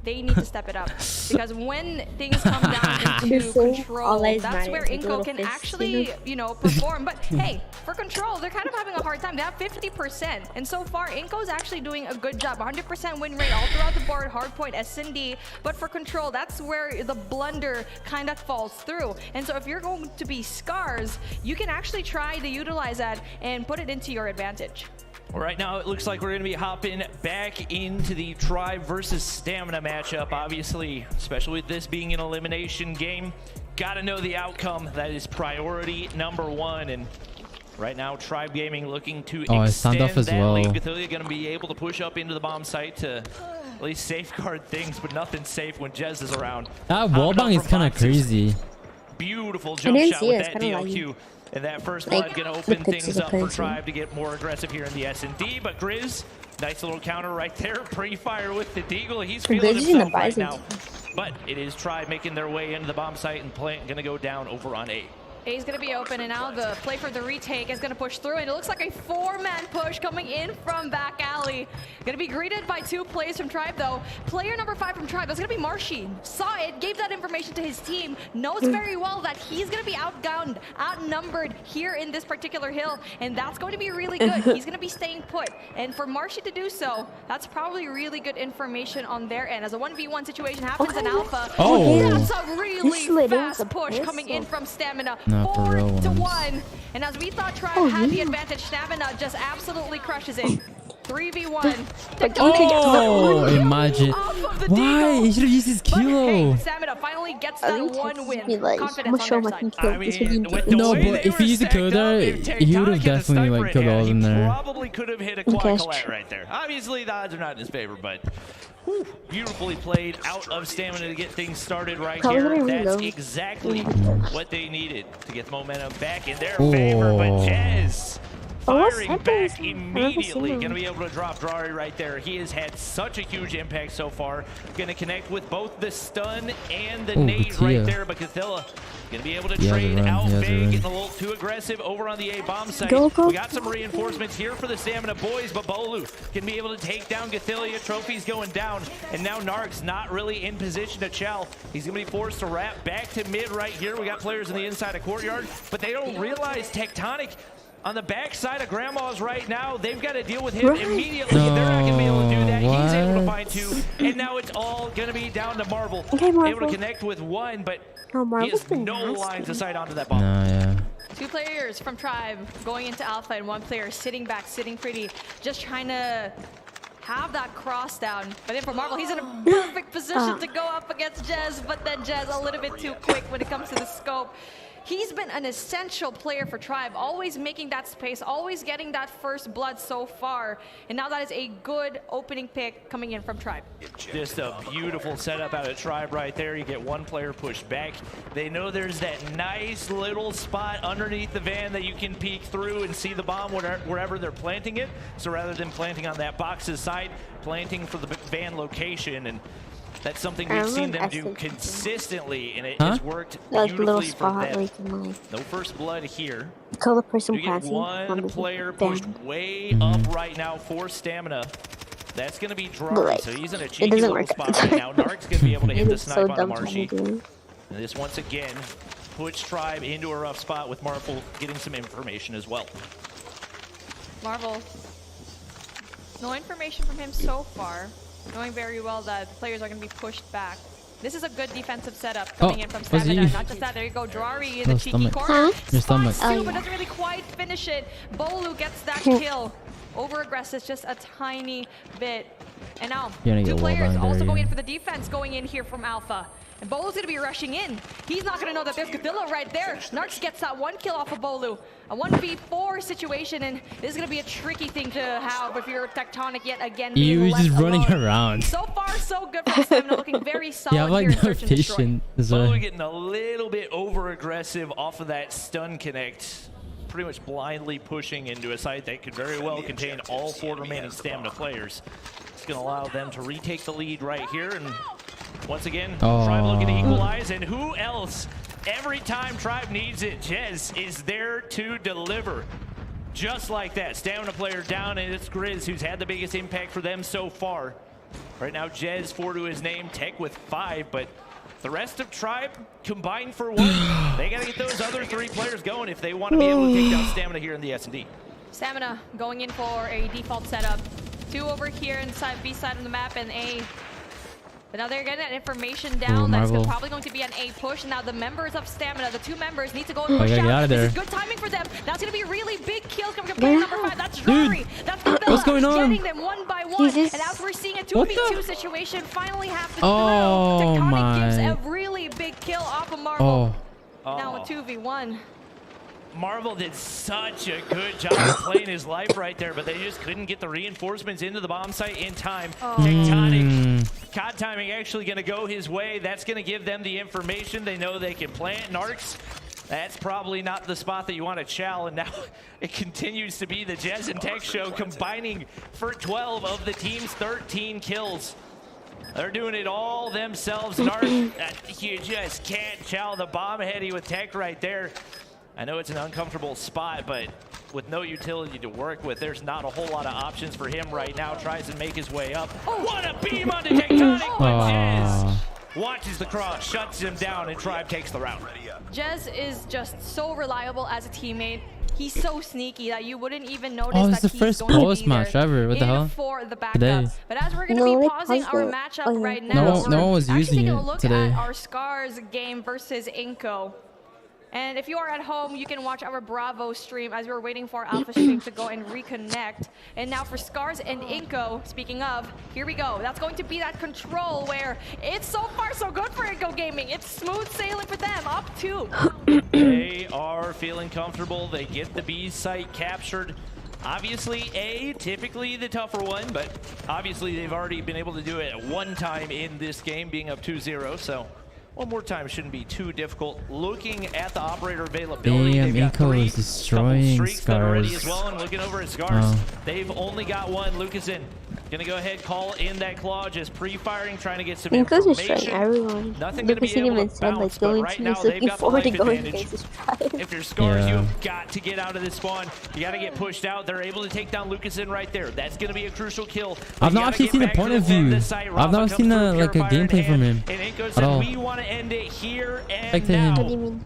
they need to step it up, because when things come down into control, that's where Inco can actually, you know, perform. But hey, for control, they're kind of having a hard time. They have 50%, and so far Inco's actually doing a good job. 100% win rate all throughout the board, hardpoint, S&D. But for control, that's where the blunder kind of falls through. And so if you're going to be Scars, you can actually try to utilize that and put it into your advantage. Well, right now, it looks like we're going to be hopping back into the Tribe versus Stamina matchup. Obviously, especially with this being an elimination game, got to know the outcome. That is priority number one. And right now, Tribe Gaming looking to extend standoff as that well. lead. Cthulhu going to be able to push up into the bomb site to at least safeguard things, but nothing's safe when Jez is around. That wallbang is kind of crazy. Beautiful jump shot with that DLQ. And that first blood going to open things up for Tribe to get more aggressive here in the S&D. But Grizz, nice little counter right there. Pre-fire with the Deagle. He's feeling himself right now. But it is Tribe making their way into the bomb site, and Plant going to go down over on A. A's going to be open, and now the play for the retake is going to push through, and it looks like a 4-man push coming in from back alley. Going to be greeted by 2 plays from Tribe, though. Player number 5 from Tribe, that's going to be Marshy. Saw it, gave that information to his team, knows very well that he's going to be outgunned, outnumbered here in this particular hill, and that's going to be really good. He's going to be staying put, and for Marshy to do so, that's probably really good information on their end. As a 1v1 situation happens in Alpha, that's a really fast push coming in from Stamina. 4-1, and as we thought Tribe had the advantage, Stamina just absolutely crushes it. 3v1. Oh, imagine. Why? He should have used his kilo. Hey, Stamina finally gets that 1 win. Confidence on their side. I mean, no, but if he used the kill there, he would have definitely like killed all of them there. Probably could have hit a quad collat right there. Obviously, the odds are not in his favor, but whew, beautifully played out of Stamina to get things started right here. That's exactly what they needed to get the momentum back in their favor. But Jez firing back immediately. Going to be able to drop Drari right there. He has had such a huge impact so far. Going to connect with both the stun and the nade right there. But Cathilla going to be able to trade out big, getting a little too aggressive over on the A bomb site. We got some reinforcements here for the Stamina boys, but Bolu can be able to take down Cathilia. Trophies going down, and now Narc's not really in position to chow. He's going to be forced to wrap back to mid right here. We got players in the inside of courtyard, but they don't realize Tectonic on the backside of Grandma's right now. They've got to deal with him immediately. They're not going to be able to do that. He's able to find 2, and now it's all going to be down to Marvel. Able to connect with 1, but he has no lines of sight onto that bomb. No, yeah. 2 players from Tribe going into Alpha, and 1 player sitting back, sitting pretty, just trying to have that cross down. But then for Marvel, he's in a perfect position to go up against Jez, but then Jez a little bit too quick when it comes to the scope. He's been an essential player for Tribe, always making that space, always getting that first blood so far. And now that is a good opening pick coming in from Tribe. Just a beautiful setup out of Tribe right there. You get 1 player pushed back. They know there's that nice little spot underneath the van that you can peek through and see the bomb wherever they're planting it. So rather than planting on that box's side, planting for the van location. And that's something we've seen them do consistently, and it has worked beautifully for them. No first blood here. Call the person you get 1 player pushed way up right now for Stamina. That's going to be Drari, so he's in a cheeky little spot right now. Narc's going to be able to hit the snipe on the Marshy. And this once again puts Tribe into a rough spot with Marvel getting some information as well. Marvel, no information from him so far. Knowing very well that the players are going to be pushed back. This is a good defensive setup coming in from Stamina. Not just that, there you go, Drari in the cheeky corner. Your stomach. Spots too, but doesn't really quite finish it. Bolu gets that kill. over-aggressive just a tiny bit. And now, You're gonna two get players wall also there, going yeah. in for the defense going in here from Alpha. And Bolu's gonna be rushing in. He's not gonna know that there's Godzilla right there. Narcs gets that 1 kill off of Bolu. A 1v4 situation, and this is gonna be a tricky thing to have if you're Tectonic yet again. He was just running alone. around. So far, so good for Stamina, looking very solid. You have like here in no Search and Destroy. patience. Bolu getting a little bit over-aggressive off of that stun connect. Pretty much blindly pushing into a site that could very well contain all 4 remaining Stamina players. It's going to allow them to retake the lead right here. And once again, Tribe looking to equalize. And who else? Every time Tribe needs it, Jez is there to deliver. Just like that. Stamina player down, and it's Grizz who's had the biggest impact for them so far. Right now, Jez 4 to his name, Tech with 5, but the rest of Tribe combined for 1. They got to get those other 3 players going if they want to be able to take down Stamina here in the S&D. Stamina going in for a default setup. 2 over here inside B side of the map and A. But now they're getting that information down. That's probably going to be an A push. Now the members of Stamina, the 2 members, need to go and push out. This is good timing for them. That's going to be really big kills coming from player number 5. That's Rory. That's Godzilla. What's going on? Getting them 1 by 1. And as we're seeing a 2v2 situation finally happen through. Tectonic gives a really big kill off of Marvel. Now a 2v1. Marvel did such a good job of playing his life right there, but they just couldn't get the reinforcements into the bomb site in time. Tectonic, COD timing actually going to go his way. That's going to give them the information. They know they can plant. Narcs, that's probably not the spot that you want to chow, and now it continues to be the Jez and Tech show combining for 12 of the team's 13 kills. They're doing it all themselves. Narcs, you just can't chow the bomb heady with Tech right there. I know it's an uncomfortable spot, but with no utility to work with, there's not a whole lot of options for him right now. Tries to make his way up. What a beam onto Tectonic, but Jez watches the cross, shuts him down, and Tribe takes the round. Jez is just so reliable as a teammate. He's so sneaky that you wouldn't even notice Oh, it's that the he's first going to post be match there ever. What the hell? For the backup. Today. But as we're going to be pausing our matchup right now, no one was using taking a it look today. at our Scars game versus Inco. And if you are at home, you can watch our Bravo stream as we're waiting for Alpha stream to go and reconnect. And now for Scars and Inco, speaking of, here we go. That's going to be that control where it's so far so good for Inco Gaming. It's smooth sailing for them, up 2. They are feeling comfortable. They get the B site captured. Obviously, A, typically the tougher one, but obviously they've already been able to do it at 1 time in this game, being up 2-0, so one more time shouldn't be too difficult. Looking at the operator availability, Damn, they've got Inco 3 is destroying streaks that are ready Scars. as well, and looking over at Scars, they've only got 1. Lucasen gonna go ahead, call in that claw, just pre-firing, trying to get some Inco's information. destroying everyone. Nothing gonna be able to bounce, but right now they've got the life advantage. If you're Scars, you've got to get out of this spawn. You got to get pushed out. They're able to take down Lucasen right there. That's going to be a crucial kill. I've not actually seen a point of view. I've not seen like a gameplay from him at all. We want to end it here and now. What do you mean?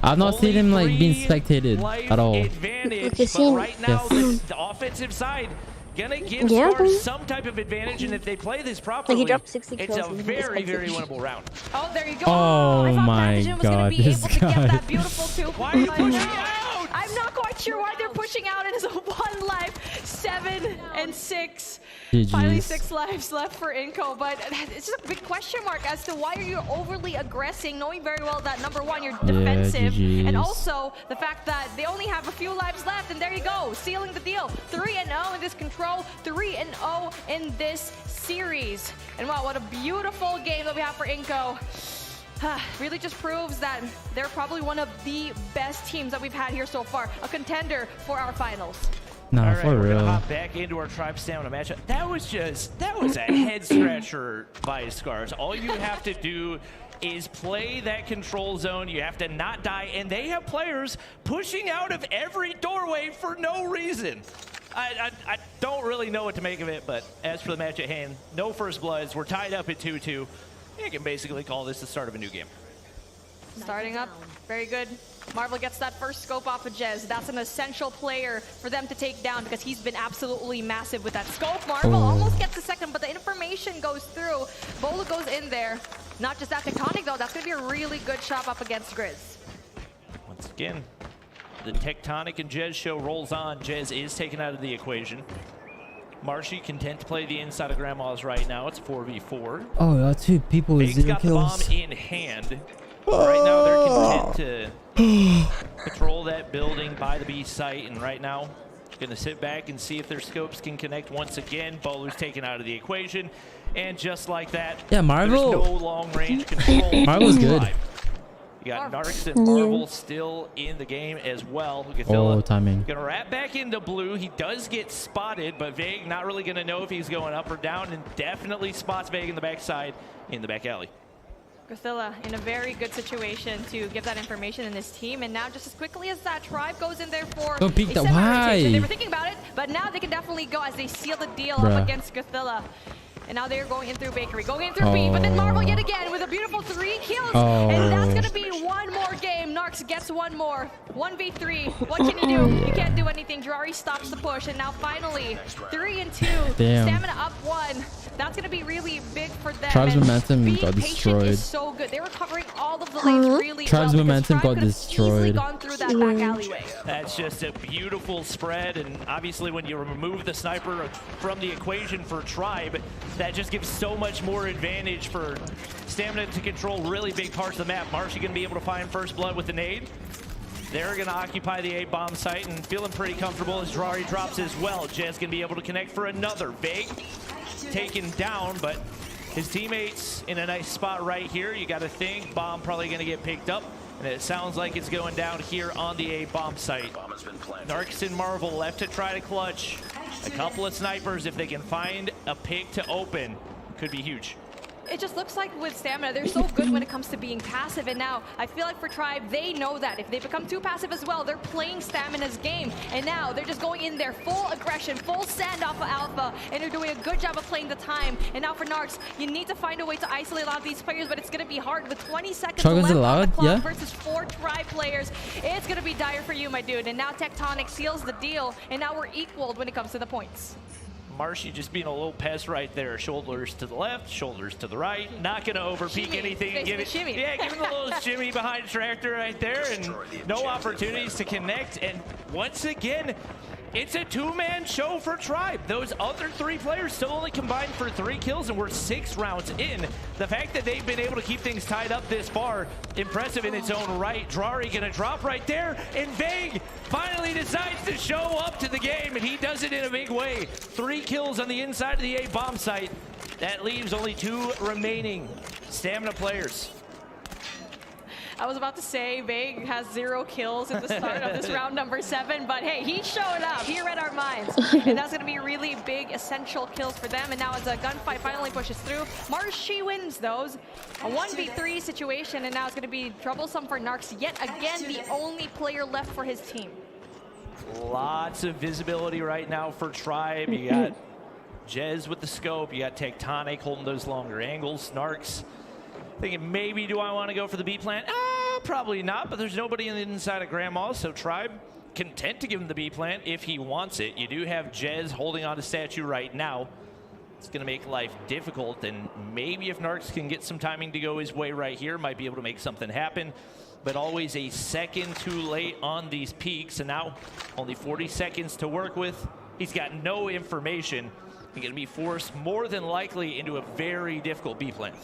I've not seen him like being spectated at all. Advantage, but right now the offensive side gonna give Scars some type of advantage, and if they play this properly, he dropped 60 it's kills a in his very, very winnable round. Oh, there you go. Oh I thought my Patagon was God, gonna be this able to get guy. that beautiful 2. Why are you pushing out? I'm not quite sure why they're pushing out. It is a 1 life, 7 and 6. GG's. Finally 6 lives left for Inco, but it's just a big question mark as to why are you overly aggressing, knowing very well that number 1, you're defensive, and also the fact that they only have a few lives left, and there you go, sealing the deal. 3-0 in this control, 3-0 in this series. And wow, what a beautiful game that we have for Inco. Really just proves that they're probably one of the best teams that we've had here so far, a contender for our finals. No, All right, for we're real. gonna hop back into our Tribe Stamina matchup. That was a head scratcher by Scars. All you have to do is play that control zone. You have to not die, and they have players pushing out of every doorway for no reason. I don't really know what to make of it, but as for the match at hand, no first bloods. We're tied up at 2-2. You can basically call this the start of a new game. Starting up, very good. Marvel gets that first scope off of Jez. That's an essential player for them to take down because he's been absolutely massive with that scope. Marvel almost gets the second, but the information goes through. Bola goes in there. Not just that Tectonic though, that's gonna be a really good shot up against Grizz. Once again, The Tectonic and Jez show rolls on. Jez is taken out of the equation. Marshy content to play the inside of Grandma's right now. It's 4v4. Oh, there are 2 people with 0 got kills. The bomb in hand. Right now they're content to patrol that building by the B site, and right now gonna sit back and see if their scopes can connect once again. Bowler's taken out of the equation, and just like that, yeah, Marvel. There's no long range control. Marvel's good. You got Narcs and Marvel still in the game as well. Oh, timing. Gonna wrap back into blue. He does get spotted, but Vague not really gonna know if he's going up or down, and definitely spots Vague in the backside in the back alley. Gothilla in a very good situation to give that information in his team, and now just as quickly as that Tribe goes in there for don't peek that. Why? Why? They were thinking about it, but now they can definitely go as they seal the deal up against Gothilla. And now they're going in through Bakery, going in through B, but then Marvel yet again with a beautiful 3 kills. And that's going to be one more game. Narcs gets one more. 1v3. What can you do? You can't do anything. Jirari stops the push. And now finally, 3 and 2. Damn. Stamina up 1. That's going to be really big for them. Tribe's momentum being got destroyed. Is so good. They were covering all of the lanes really Tribe's well. momentum got destroyed. Gone through that back alleyway. That's just a beautiful spread, and obviously when you remove the sniper from the equation for Tribe, that just gives so much more advantage for Stamina to control really big parts of the map. Marshy gonna be able to find first blood with the nade. They're gonna occupy the A bomb site and feeling pretty comfortable as Jirari drops as well. Jez gonna be able to connect for another. Vague taken down, but his teammates in a nice spot right here. You gotta think bomb probably gonna get picked up, and it sounds like it's going down here on the A bomb site. Narcs and Marvel left to try to clutch. A couple of snipers, if they can find a pick to open, could be huge. It just looks like with Stamina, they're so good when it comes to being passive, and now I feel like for Tribe, they know that. If they become too passive as well, they're playing Stamina's game, and now they're just going in there full aggression, full standoff of Alpha, and they're doing a good job of playing the time. And now for Narcs, you need to find a way to isolate a lot of these players, but it's going to be hard with 20 seconds left on the clock versus 4 Tribe players. It's going to be dire for you, my dude, and now Tectonic seals the deal, and now we're equaled when it comes to the points. Marshy just being a little pest right there. Shoulders to the left, shoulders to the right. Not going to overpeak anything. Give it, shimmy. Yeah, give him a little shimmy behind Tractor right there, and no opportunities to connect. And once again, it's a 2-man show for Tribe. Those other 3 players still only combined for 3 kills, and we're 6 rounds in. The fact that they've been able to keep things tied up this far, impressive in its own right. Jirari gonna drop right there, and Vague finally decides to show up to the game, and he does it in a big way. 3 kills on the inside of the A bomb site. That leaves only 2 remaining Stamina players. I was about to say Vague has 0 kills at the start of this round number 7, but hey, he showed up. He read our minds. And that's going to be really big, essential kills for them. And now as a gunfight finally pushes through, Marshy wins those. A 1v3 situation, and now it's going to be troublesome for Narcs. Yet again, the only player left for his team. Lots of visibility right now for Tribe. You got Jez with the scope. You got Tectonic holding those longer angles. Narcs thinking, maybe do I want to go for the B plant? Probably not, but there's nobody in the inside of Grandma, so Tribe content to give him the B plant if he wants it. You do have Jez holding on to statue right now. It's going to make life difficult, and maybe if Narcs can get some timing to go his way right here, might be able to make something happen. But always a second too late on these peaks, and now only 40 seconds to work with. He's got no information. He's going to be forced more than likely into a very difficult B plant.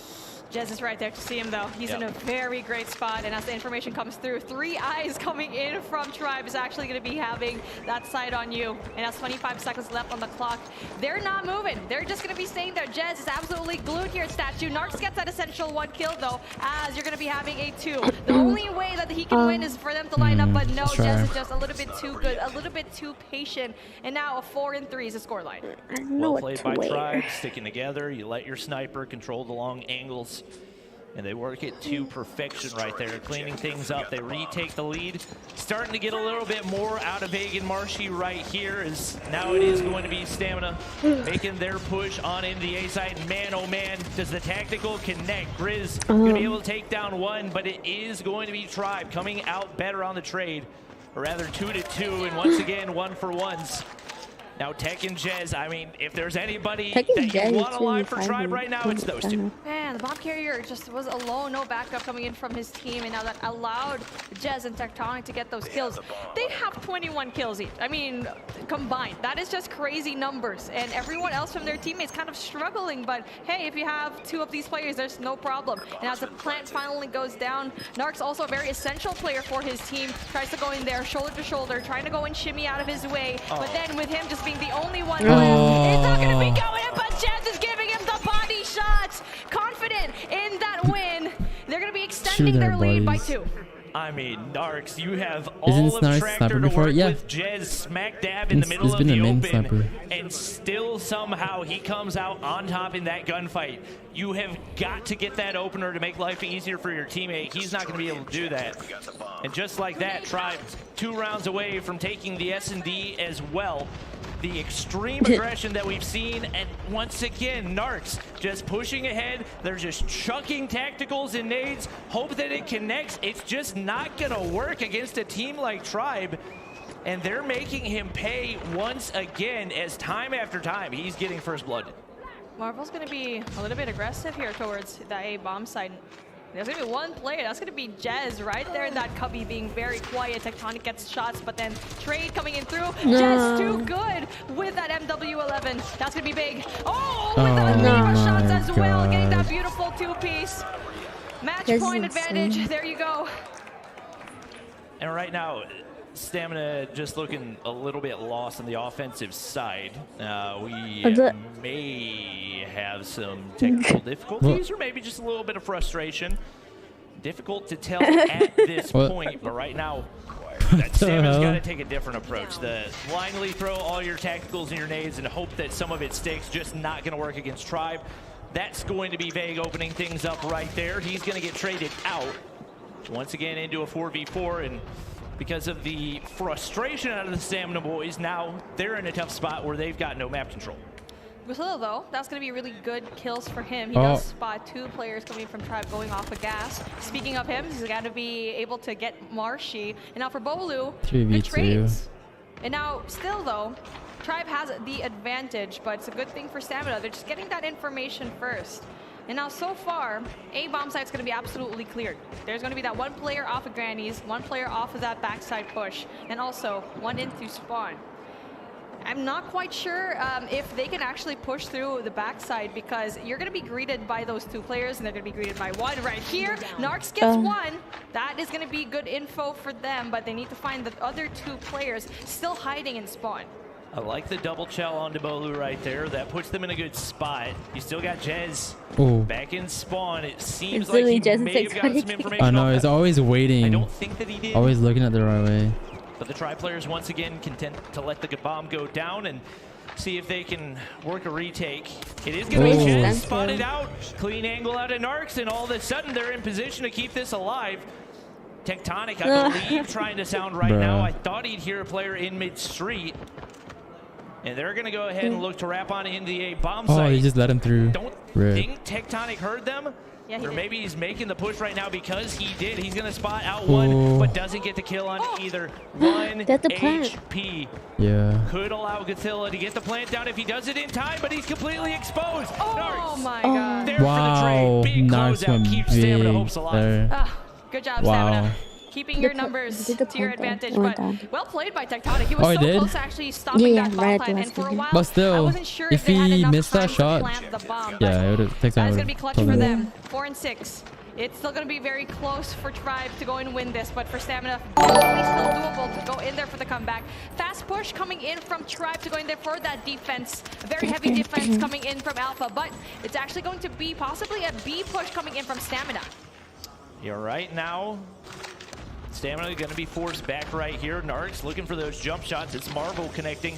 Jez is right there to see him, though. He's in a very great spot, and as the information comes through, 3 eyes coming in from Tribe is actually going to be having that sight on you. And that's 25 seconds left on the clock. They're not moving. They're just going to be staying there. Jez is absolutely glued here at statue. Narcs gets that essential 1 kill, though, as you're going to be having a 2. The only way that he can win is for them to line up, but no, Jez is just a little bit too good, a little bit too patient. And now a 4 and 3 is the scoreline. Well played by Tribe, sticking together. You let your sniper control the long angles, and they work it to perfection right there, cleaning things up. They retake the lead, starting to get a little bit more out of Vague and Marshy right here, as now it is going to be Stamina making their push on into the A side. Man, oh man, does the tactical connect? Grizz gonna be able to take down 1, but it is going to be Tribe coming out better on the trade, or rather 2-2, and once again 1-for-1s. Now, Tech and Jez, I mean, if there's anybody that you want alive for Tribe right now, it's those two. Man, the bomb carrier just was alone, no backup coming in from his team, and now that allowed Jez and Tectonic to get those kills. They have 21 kills each. I mean, combined. That is just crazy numbers, and everyone else from their teammates kind of struggling, but hey, if you have 2 of these players, there's no problem. And as the plant finally goes down, Narc's also a very essential player for his team, tries to go in there shoulder to shoulder, trying to go and shimmy out of his way, but then with him just being the only one left, it's not going to be going in, but Jez is giving him the body shots. Confident in that win. They're going to be extending their lead by 2. I mean, Narcs, you have all of Tractor to work with Jez smack dab in the middle of the open, and still somehow he comes out on top in that gunfight. You have got to get that opener to make life easier for your teammate. He's not going to be able to do that. And just like that, Tribe 2 rounds away from taking the S&D as well. The extreme aggression that we've seen, and once again, Narcs just pushing ahead. They're just chucking tacticals and nades, hope that it connects. It's just not gonna work against a team like Tribe, and they're making him pay once again as time after time he's getting first blood. Marvel's gonna be a little bit aggressive here towards the A bomb side. There's gonna be one player, that's gonna be Jez right there in that cubby being very quiet. Tectonic gets shots, but then trade coming in through. Jez too good with that MW11. That's gonna be big. Oh, with the Neva shots as well, getting that beautiful 2-piece. Match point advantage, there you go. And right now, Stamina just looking a little bit lost on the offensive side. We may have some technical difficulties or maybe just a little bit of frustration. Difficult to tell at this point, but right now, that Stamina's got to take a different approach. The blindly throw all your tacticals and your nades and hope that some of it sticks, just not going to work against Tribe. That's going to be Vague opening things up right there. He's going to get traded out once again into a 4v4, and because of the frustration out of the Stamina boys, now they're in a tough spot where they've got no map control. Gusillo, though, that's going to be really good kills for him. He does spot 2 players coming from Tribe going off of gas. Speaking of him, he's got to be able to get Marshy. And now for Bolu, good trades. And now, still, though, Tribe has the advantage, but it's a good thing for Stamina. They're just getting that information first. And now, so far, A bomb site's going to be absolutely cleared. There's going to be that 1 player off of Granny's, 1 player off of that backside push, and also 1 in through spawn. I'm not quite sure if they can actually push through the backside, because you're going to be greeted by those 2 players, and they're going to be greeted by 1 right here. Narcs gets 1. That is going to be good info for them, but they need to find the other 2 players still hiding in spawn. I like the double chow onto Bolu right there. That puts them in a good spot. You still got Jez back in spawn. It seems like he may have gotten some information. I know, he's always waiting. I don't think that he did. Always looking at the right way. But the Tribe players once again content to let the bomb go down and see if they can work a retake. It is going to be Jez spotted out. Clean angle out of Narcs, and all of a sudden they're in position to keep this alive. Tectonic, I believe, trying to sound right now. I thought he'd hear a player in mid-street. And they're going to go ahead and look to wrap on into the A bomb site. Oh, he just let him through. Don't think Tectonic heard them. Yeah, or maybe he's making the push right now because he did. He's going to spot out 1, but doesn't get the kill on either. 1 HP. Yeah. Could allow Godzilla to get the plant down if he does it in time, but he's completely exposed. Oh my God. There for the trade. Big closeout. Keeps Stamina hopes alive. Good job, Stamina. Keeping your numbers to your advantage, but well played by Tectonic. He was so close to actually stopping that bomb plant, and for a while, but still, I wasn't sure if they had he enough missed that time shot, to plant the bomb. Yeah, it would take time. That's gonna be clutch for them. 4 and 6. It's still going to be very close for Tribe to go and win this, but for Stamina, definitely still doable to go in there for the comeback. Fast push coming in from Tribe to go in there for that defense. A very heavy defense coming in from Alpha, but it's actually going to be possibly a B push coming in from Stamina. You're right now. Stamina going to be forced back right here. Narcs looking for those jump shots. It's Marvel connecting.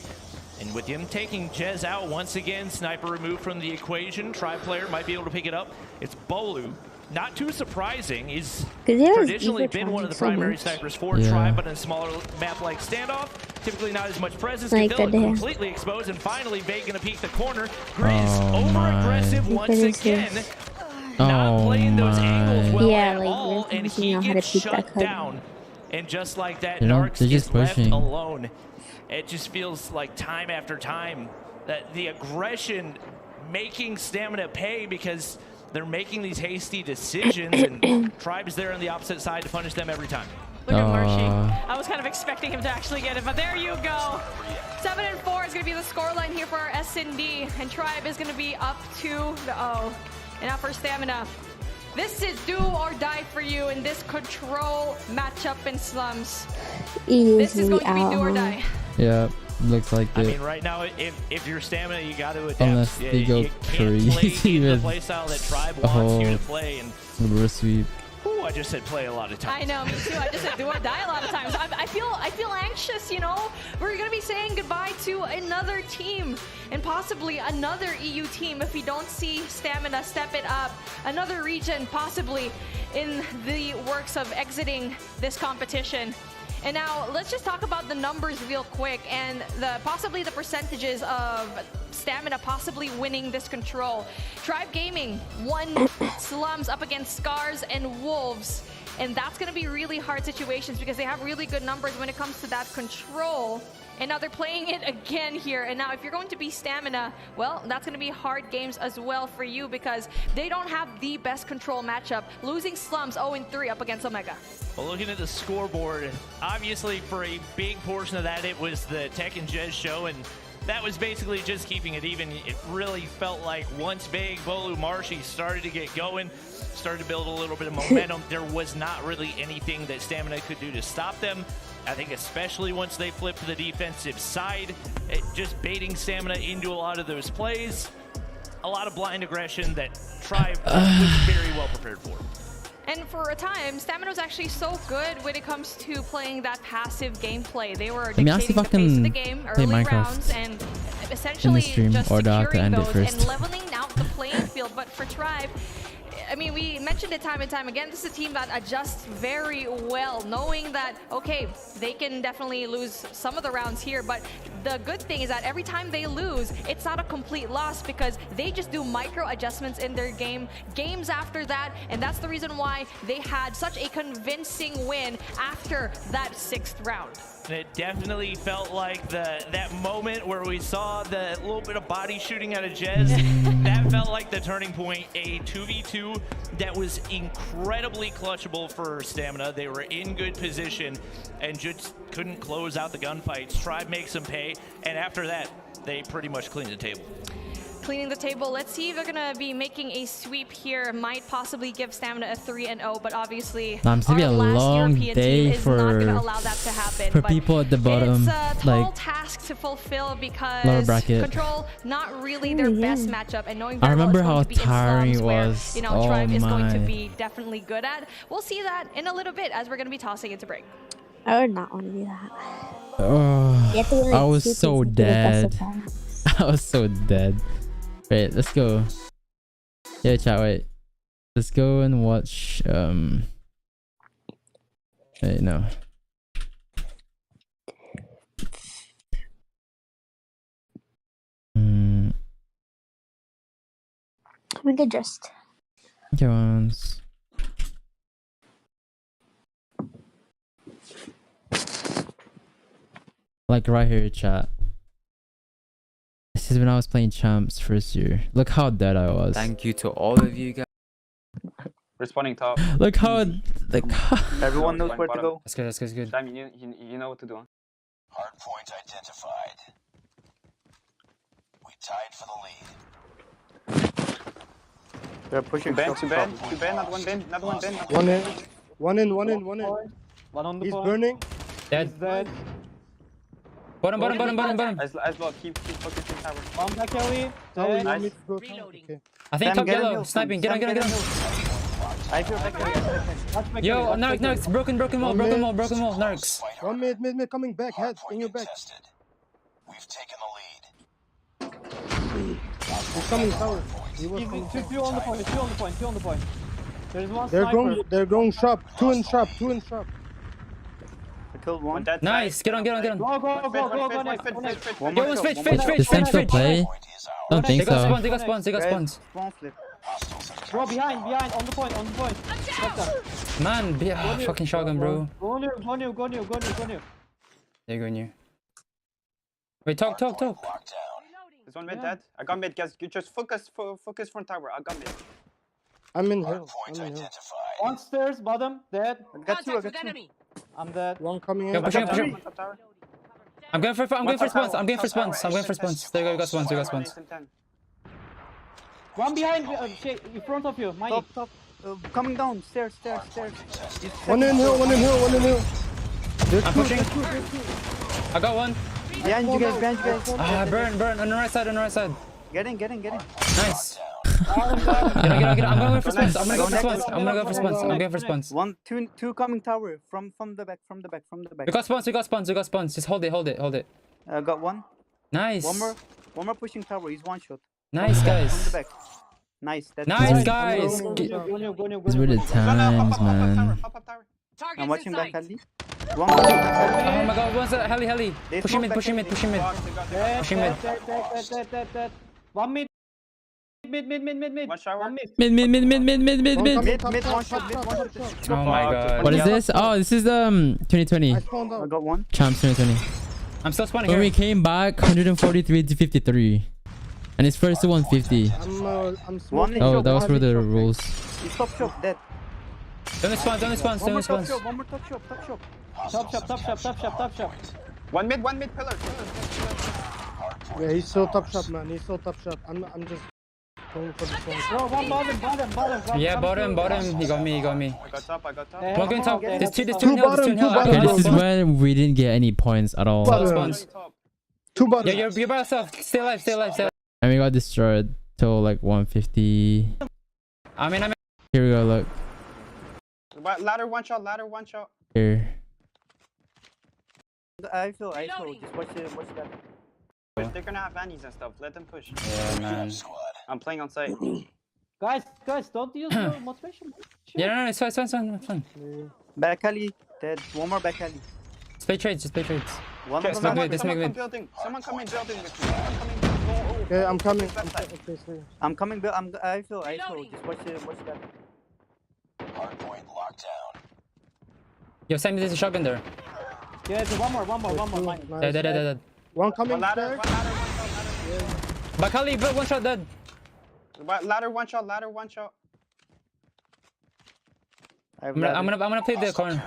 And with him taking Jez out once again, sniper removed from the equation. Tribe player might be able to pick it up. It's Bolu. Not too surprising. He's traditionally been one of the primary snipers for Tribe, but in a smaller map like Standoff, typically not as much presence. Completely exposed, and finally Vague going to peek the corner. Grizz over-aggressive once again. Not playing those angles well at all, and he gets shut down. And just like that, Narcs is left alone. it just feels like time after time that the aggression making Stamina pay because they're making these hasty decisions, and Tribe is there on the opposite side to punish them every time. Look at Marshy. I was kind of expecting him to actually get it, but there you go. 7-4 is going to be the scoreline here for our S&D, and Tribe is going to be up 2-0. And now for Stamina. This is do or die for you in this control matchup in Slums. This is going to be do or die. Yeah, looks like it. I mean, right now, if you're Stamina, you got to adapt. Unless they go crazy the with play style that Tribe wants you to play. And reverse sweep. Ooh, I just said play a lot of times. I know, me too. I just said do or die a lot of times. I feel anxious, you know? We're going to be saying goodbye to another team and possibly another EU team if we don't see Stamina step it up. Another region possibly in the works of exiting this competition. And now let's just talk about the numbers real quick and possibly the percentages of Stamina possibly winning this control. Tribe Gaming won Slums up against Scars and Wolves. And that's going to be really hard situations because they have really good numbers when it comes to that control. And now they're playing it again here. And now if you're going to be Stamina, well, that's going to be hard games as well for you because they don't have the best control matchup. Losing Slums 0-3 up against Omega. Well, looking at the scoreboard, obviously for a big portion of that, it was the Tech and Jez show, and that was basically just keeping it even. It really felt like once Big Bolu Marshy started to get going, started to build a little bit of momentum, there was not really anything that Stamina could do to stop them. I think especially once they flipped to the defensive side, just baiting Stamina into a lot of those plays, a lot of blind aggression that Tribe was very well prepared for. And for a time, Stamina was actually so good when it comes to playing that passive gameplay. They were dictating the pace of the game early rounds and essentially just securing those and leveling out the playing field. But for Tribe, I mean, we mentioned it time and time again, this is a team that adjusts very well, knowing that, okay, they can definitely lose some of the rounds here, but the good thing is that every time they lose, it's not a complete loss because they just do micro adjustments in their games after that, and that's the reason why they had such a convincing win after that 6th round. And it definitely felt like that moment where we saw the little bit of body shooting out of Jez. That felt like the turning point, a 2v2 that was incredibly clutchable for Stamina. They were in good position and just couldn't close out the gunfights. Tribe makes them pay, and after that, they pretty much cleaned the table. Cleaning the table. Let's see if they're going to be making a sweep here. Might possibly give Stamina a 3-0, but obviously it's going to be a long day for people at the bottom. It's a tall task to fulfill because Control not really their best matchup, and knowing very well it's going to be in Slums where, you know, Tribe is going to be definitely good at. We'll see that in a little bit as we're going to be tossing into break. I would not want to do that. Oh, I was so dead. I was so dead. Wait, let's go. Yeah, chat, wait. Let's go and watch, wait, no. We could just. Okay, once. Like right here, chat. This is when I was playing Champs first year. Look how dead I was. Thank you to all of you guys. Respawning top. Look how, Everyone knows where to go. That's good, that's good, that's good. Sam, you know what to do. Hard point identified. We tied for the lead. They're pushing Ben, to Ben, not one Ben, not one Ben. One in. One on the He's burning. Dead. He's dead. Bottom. As well, keep focusing tower. Bomb back, Kelly. Nice. I think top yellow, sniping, get on. I feel back. Yo, Narcs, broken wall, Narcs. One mid, coming back, head, in your back. We've taken the lead. He's coming tower. Two on the point. There's one sniper. They're going sharp. Two in sharp. I killed one. Nice, get on. Go. Yo, Fitch. Does Sam still play? Don't think so. They got spawns. Bro, behind, on the point. Man, fucking shotgun, bro. Go new. They're going new. Wait, talk. There's one mid dead. I got mid, guys. You just focus front tower. I got mid. I'm in hill. One stairs, bottom, dead. I got two. I'm dead. One coming in. Yo, pushing. Top tower. I'm going for spawns. I'm going for spawns. There you go, we got spawns. One behind, in front of you, Miney. Top. Coming down. Stairs. One in hill. There's I'm two, pushing. there's two. I got one. Behind you guys. Ah, burn. On the right side. Get in. Nice. Get. I'm going for spawns. I'm gonna go for spawns. One, two coming tower from the back. We got spawns. Just hold it. I got one. Nice. One more pushing tower. He's one shot. Nice, guys. From the back. Nice. Nice, guys. These were the times, man. I'm watching back Ali. Oh my god, what's that? Heli. Pushing mid. Dead. One mid. One shower. Mid. Mid, one shot. Oh my god. What is this? Oh, this is 2020 I spawned out. I got one. champs 2020. I'm still spawning When we here. came back, 143 to 53, and it's first to 150. I'm smoking. Oh, that was for the rules. He's top shop, dead. Don't spawns. One more top shop. Top shop. One mid pillar. Yeah, he's so top shot, man. He's so top shot. I'm just going for the spawn. Bro, one bottom. Yeah, bottom. He got me. I got top. One going top. There's two Two in hill. bottom. Okay, this is when we didn't get any points at all. Spawns. Two bottom. Yeah, you're by yourself. Stay alive. And we got destroyed till like 150. I'm in. Here we go, look. Ladder one shot. Here. I feel. Just watch that. They're gonna have vannies and stuff. Let them push. Yeah, man. I'm playing on site. Guys, don't use your motivation. Yeah, no, it's fine. Back alley. Dead. One more back alley. Just play trades. One Okay, someone make come mid. building. Someone come in building with me. Yeah, I'm coming. Left side. Okay, sorry. I'm coming. I feel. Just watch that. Hardpoint locked down. Yo, Sam, there's a shotgun there. Yeah, one more. Miney. Nice. Dead. One coming One ladder. stairs. Bakali, but one shot dead. Ladder one shot. I'm gonna play the corner.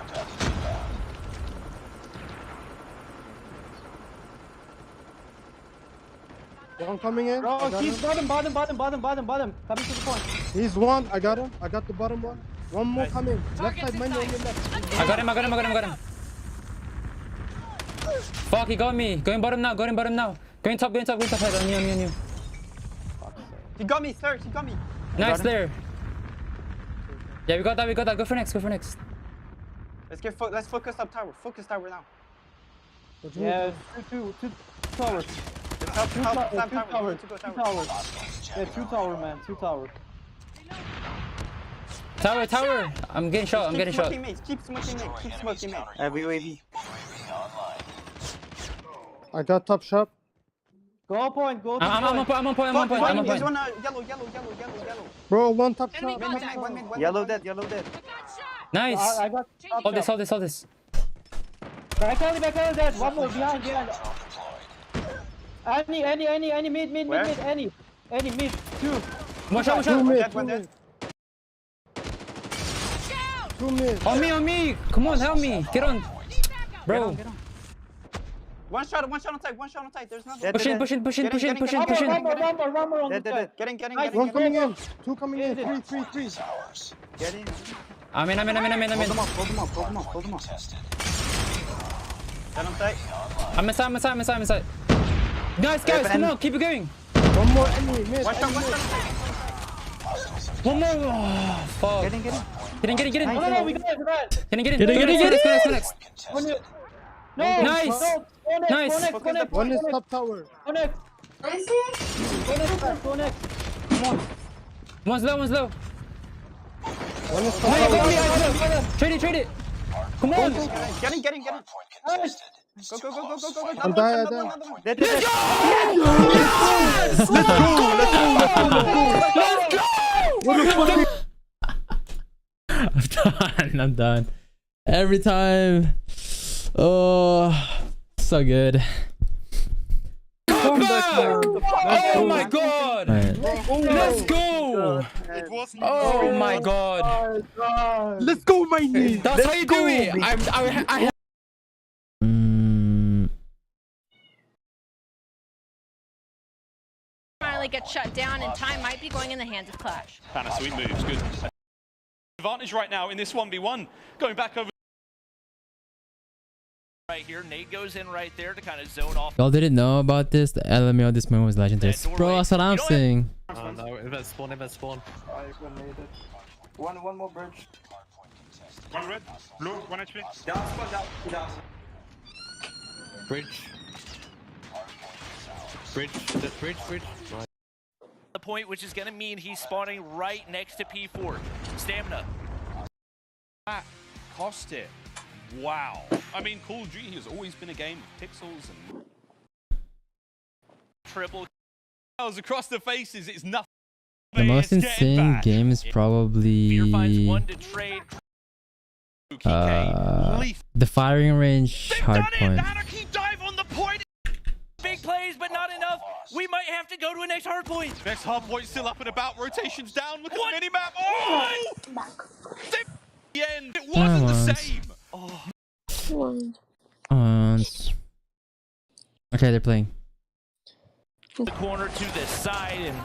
One coming in. Bro, he's bottom. Coming to the point. He's one. I got him. I got the bottom one. One more coming. Left side, Miney on your left. I got him. Fuck, he got me. Going bottom now. Going top side. On you. He got me, sir. Nice there. Yeah, we got that. Go for next. Let's focus up tower. Focus tower now. Yeah, two towers. Two towers. Yeah, two tower. Tower. I'm getting shot. Keep smoking mate. Every UAV. I got top shop. Go point. I'm on point. There's one yellow. Bro, one top shop. Yellow dead. Nice. I got Hold this. Back alley dead. One more behind. Any mid. Any mid. Two. One shot. Two mid. On me. Come on, help me. Get on. Bro. One shot on site. There's nothing. Pushing. One more on the side. Getting. One coming in. Two coming in. Three. Get in. I'm in. Hold them up. Get on site. I'm inside. Nice, guys. Come on, keep it going. One more enemy. Mid. One shot. One more. Oh, fuck. Get in. Get in. No, we got it. Get in. Next. No. Nice. Nice. Connect. One is top tower. Connect. Come on. One's low. One is top tower. Trade it. Come on. Getting. Nice. Go. I'm dying. Let's go. I'm done. Every time. Oh, so good. Oh my god! Let's go! Oh my god! Let's go, Miney! That's how you do it! I Finally get shut down, and time might be going in the hands of Clash. Kind of sweet moves, good. Advantage right now in this 1v1. Going back over. Right here, Nate goes in right there to kind of zone off. Y'all didn't know about this? The LMAO this moment was legendary. Bro, that's what I'm saying. Oh no, event spawn. One more bridge. One red, blue, 1 HP. Down. Bridge. Right. The point, which is going to mean he's spawning right next to P4. Stamina. That cost it. Wow. I mean, Call of Duty has always been a game of pixels and triple kills across the faces. It's nothing. The most insane game is probably the firing range hardpoint. Dive on the point. Big plays, but not enough. We might have to go to a next hardpoint. Next hardpoint still up and about. Rotations down. Look at the minimap. Oh! The end. It wasn't the same. Okay, they're playing. The corner to the side, and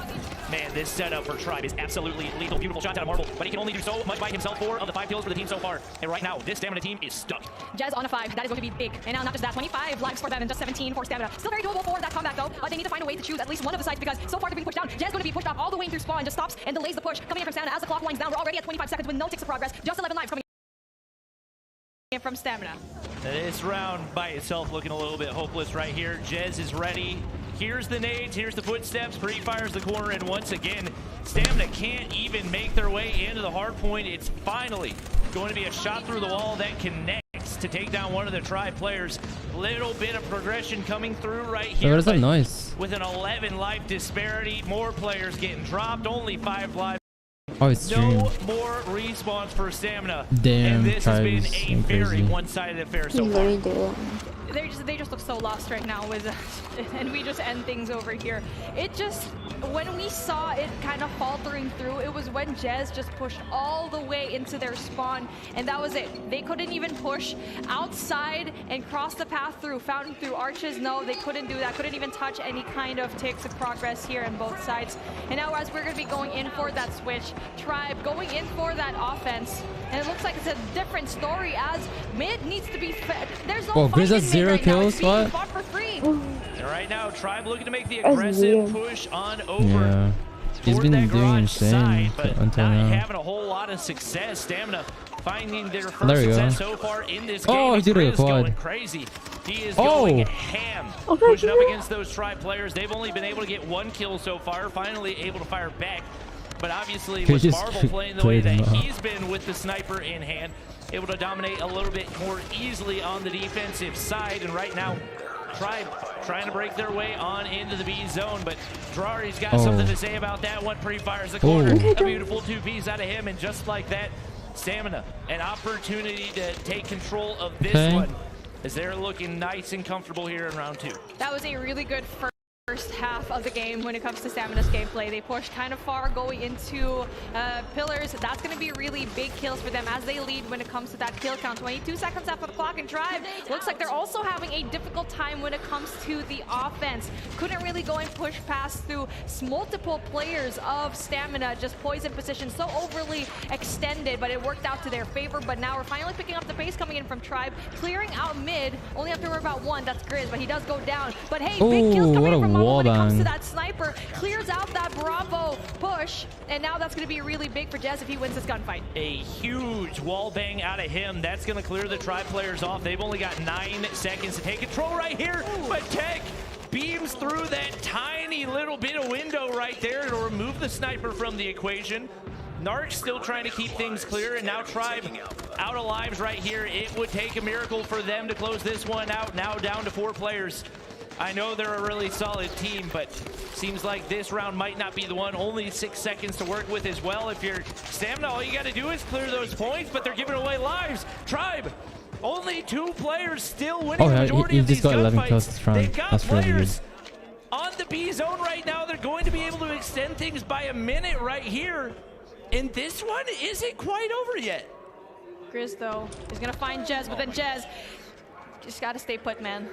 man, this setup for Tribe is absolutely lethal. Beautiful shots out of Marble, but he can only do so much by himself. 4 of the 5 kills for the team so far, and right now this Stamina team is stuck. Jez on a 5, that is going to be big. And now not just that, 25 lives for them and just 17 for Stamina. Still very doable for that comeback though. They need to find a way to choose at least one of the sides, because so far they're being pushed down. Jez going to be pushed off all the way through spawn, just stops and delays the push. Coming in from Stamina as the clock winds down. We're already at 25 seconds with no ticks of progress. Just 11 lives coming in from Stamina. This round by itself looking a little bit hopeless right here. Jez is ready. Here's the nades, here's the footsteps, pre-fires the corner, and once again, Stamina can't even make their way into the hard point. It's finally going to be a shot through the wall that connects to take down one of the Tribe players. Little bit of progression coming through right here. What is that noise? With an 11 life disparity, more players getting dropped, only 5 lives. Oh, it's no more respawns for Stamina. Damn, and this has been a very crazy. one-sided affair so far. They just look so lost right now with and we just end things over here. It just, when we saw it kind of faltering through, it was when Jez just pushed all the way into their spawn, and that was it. They couldn't even push outside and cross the path through, fountain through arches. No, they couldn't do that. Couldn't even touch any kind of ticks of progress here on both sides. And now as we're going to be going in for that switch, Tribe going in for that offense, and it looks like it's a different story as mid needs to be fed. There's no fight in mid 0 right kills, now. what? For free. And right now, Tribe looking to make the aggressive push on over. Yeah. He's been doing insane side, but until not now. having a whole lot of success. Stamina finding their first success so far in this game. Oh, he did a quad. Going crazy. He is going ham, pushing up against those Tribe players. They've only been able to get 1 kill so far. Finally able to fire back. But obviously, with Marvel playing the way that he's been with the sniper in hand, able to dominate a little bit more easily on the defensive side. And right now, Tribe trying to break their way on into the B zone, but Drari's got something to say about that one. Pre-fires the corner. A beautiful 2-piece out of him, and just like that, Stamina, an opportunity to take control of this one, as they're looking nice and comfortable here in round 2. That was a really good first half of the game when it comes to Stamina's gameplay. They pushed kind of far going into pillars. That's going to be really big kills for them as they lead when it comes to that kill count. 22 seconds after the clock, and Tribe looks like they're also having a difficult time when it comes to the offense. Couldn't really go and push past through multiple players of Stamina, just poison position so overly extended, but it worked out to their favor. But now we're finally picking up the pace coming in from Tribe, clearing out mid. Only after we're about 1, that's Grizz, but he does go down. But hey, big kills coming in from when it comes to that sniper, clears out that Bravo push, and now that's going to be really big for Jez if he wins this gunfight. A huge wall bang out of him. That's going to clear the Tribe players off. They've only got 9 seconds to take control right here, but Tech beams through that tiny little bit of window right there to remove the sniper from the equation. Narc still trying to keep things clear, and now Tribe out of lives right here. It would take a miracle for them to close this one out. Now down to 4 players. I know they're a really solid team, but seems like this round might not be the one. Only 6 seconds to work with as well. If you're Stamina, all you got to do is clear those points, but they're giving away lives. Tribe, only 2 players still winning the majority of these gunfights. They've got players on the B zone right now. They're going to be able to extend things by a minute right here. And this one isn't quite over yet. Grizz, though, is going to find Jez, but then Jez just got to stay put, man.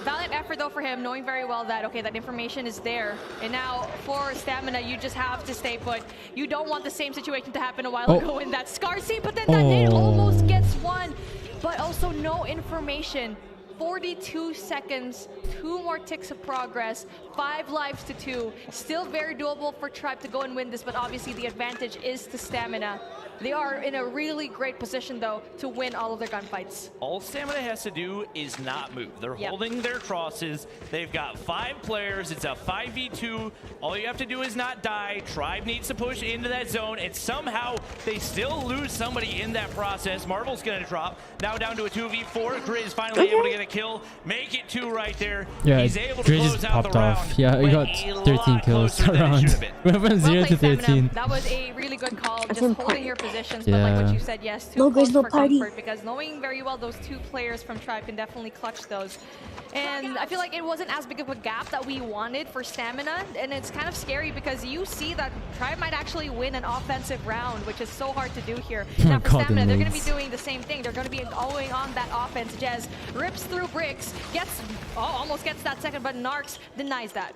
Valiant effort, though, for him, knowing very well that, okay, that information is there. And now, for Stamina, you just have to stay put. You don't want the same situation to happen a while ago in that Scar scene, but then that nade almost gets one. But also no information. 42 seconds, 2 more ticks of progress, 5 lives to 2. Still very doable for Tribe to go and win this, but obviously the advantage is to Stamina. They are in a really great position, though, to win all of their gunfights. All Stamina has to do is not move. They're holding their crosses. They've got 5 players. It's a 5v2. All you have to do is not die. Tribe needs to push into that zone, and somehow they still lose somebody in that process. Marvel's going to drop. Now down to a 2v4. Grizz finally able to get a kill. Make it 2 right there. Yeah, he's able to Grizz close just out popped the round. off. Yeah, he got 13 kills around. Went from 0 to 13. That was a really good call, just holding your positions. But like what you said, yes, too close for comfort, because knowing very well those 2 players from Tribe can definitely clutch those. And I feel like it wasn't as big of a gap that we wanted for Stamina, and it's kind of scary because you see that Tribe might actually win an offensive round, which is so hard to do here. Now for Stamina, they're going to be doing the same thing. They're going to be going on that offense. Jez rips through bricks, gets almost gets that second, but Narcs denies that.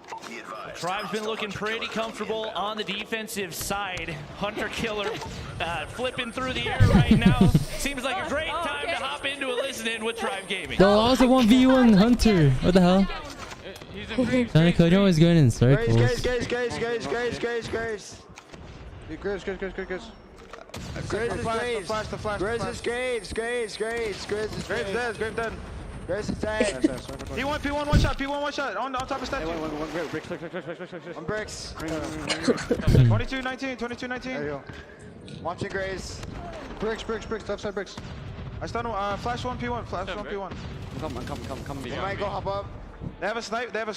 Tribe's been looking pretty comfortable on the defensive side. Hunter Killer flipping through the air right now. Seems like a great time to hop into a listen-in with Tribe Gaming. They'll also 1v1 Hunter. What the hell? YT-MineyCODM always going in circles. Grace is dead. P1, one shot. On top of statue. On bricks. 22-19. There you go. Watching Grace. Bricks, left side bricks. I stun him, flash 1 P1, I'm coming. They might go hop up. They have a sniper. Grace.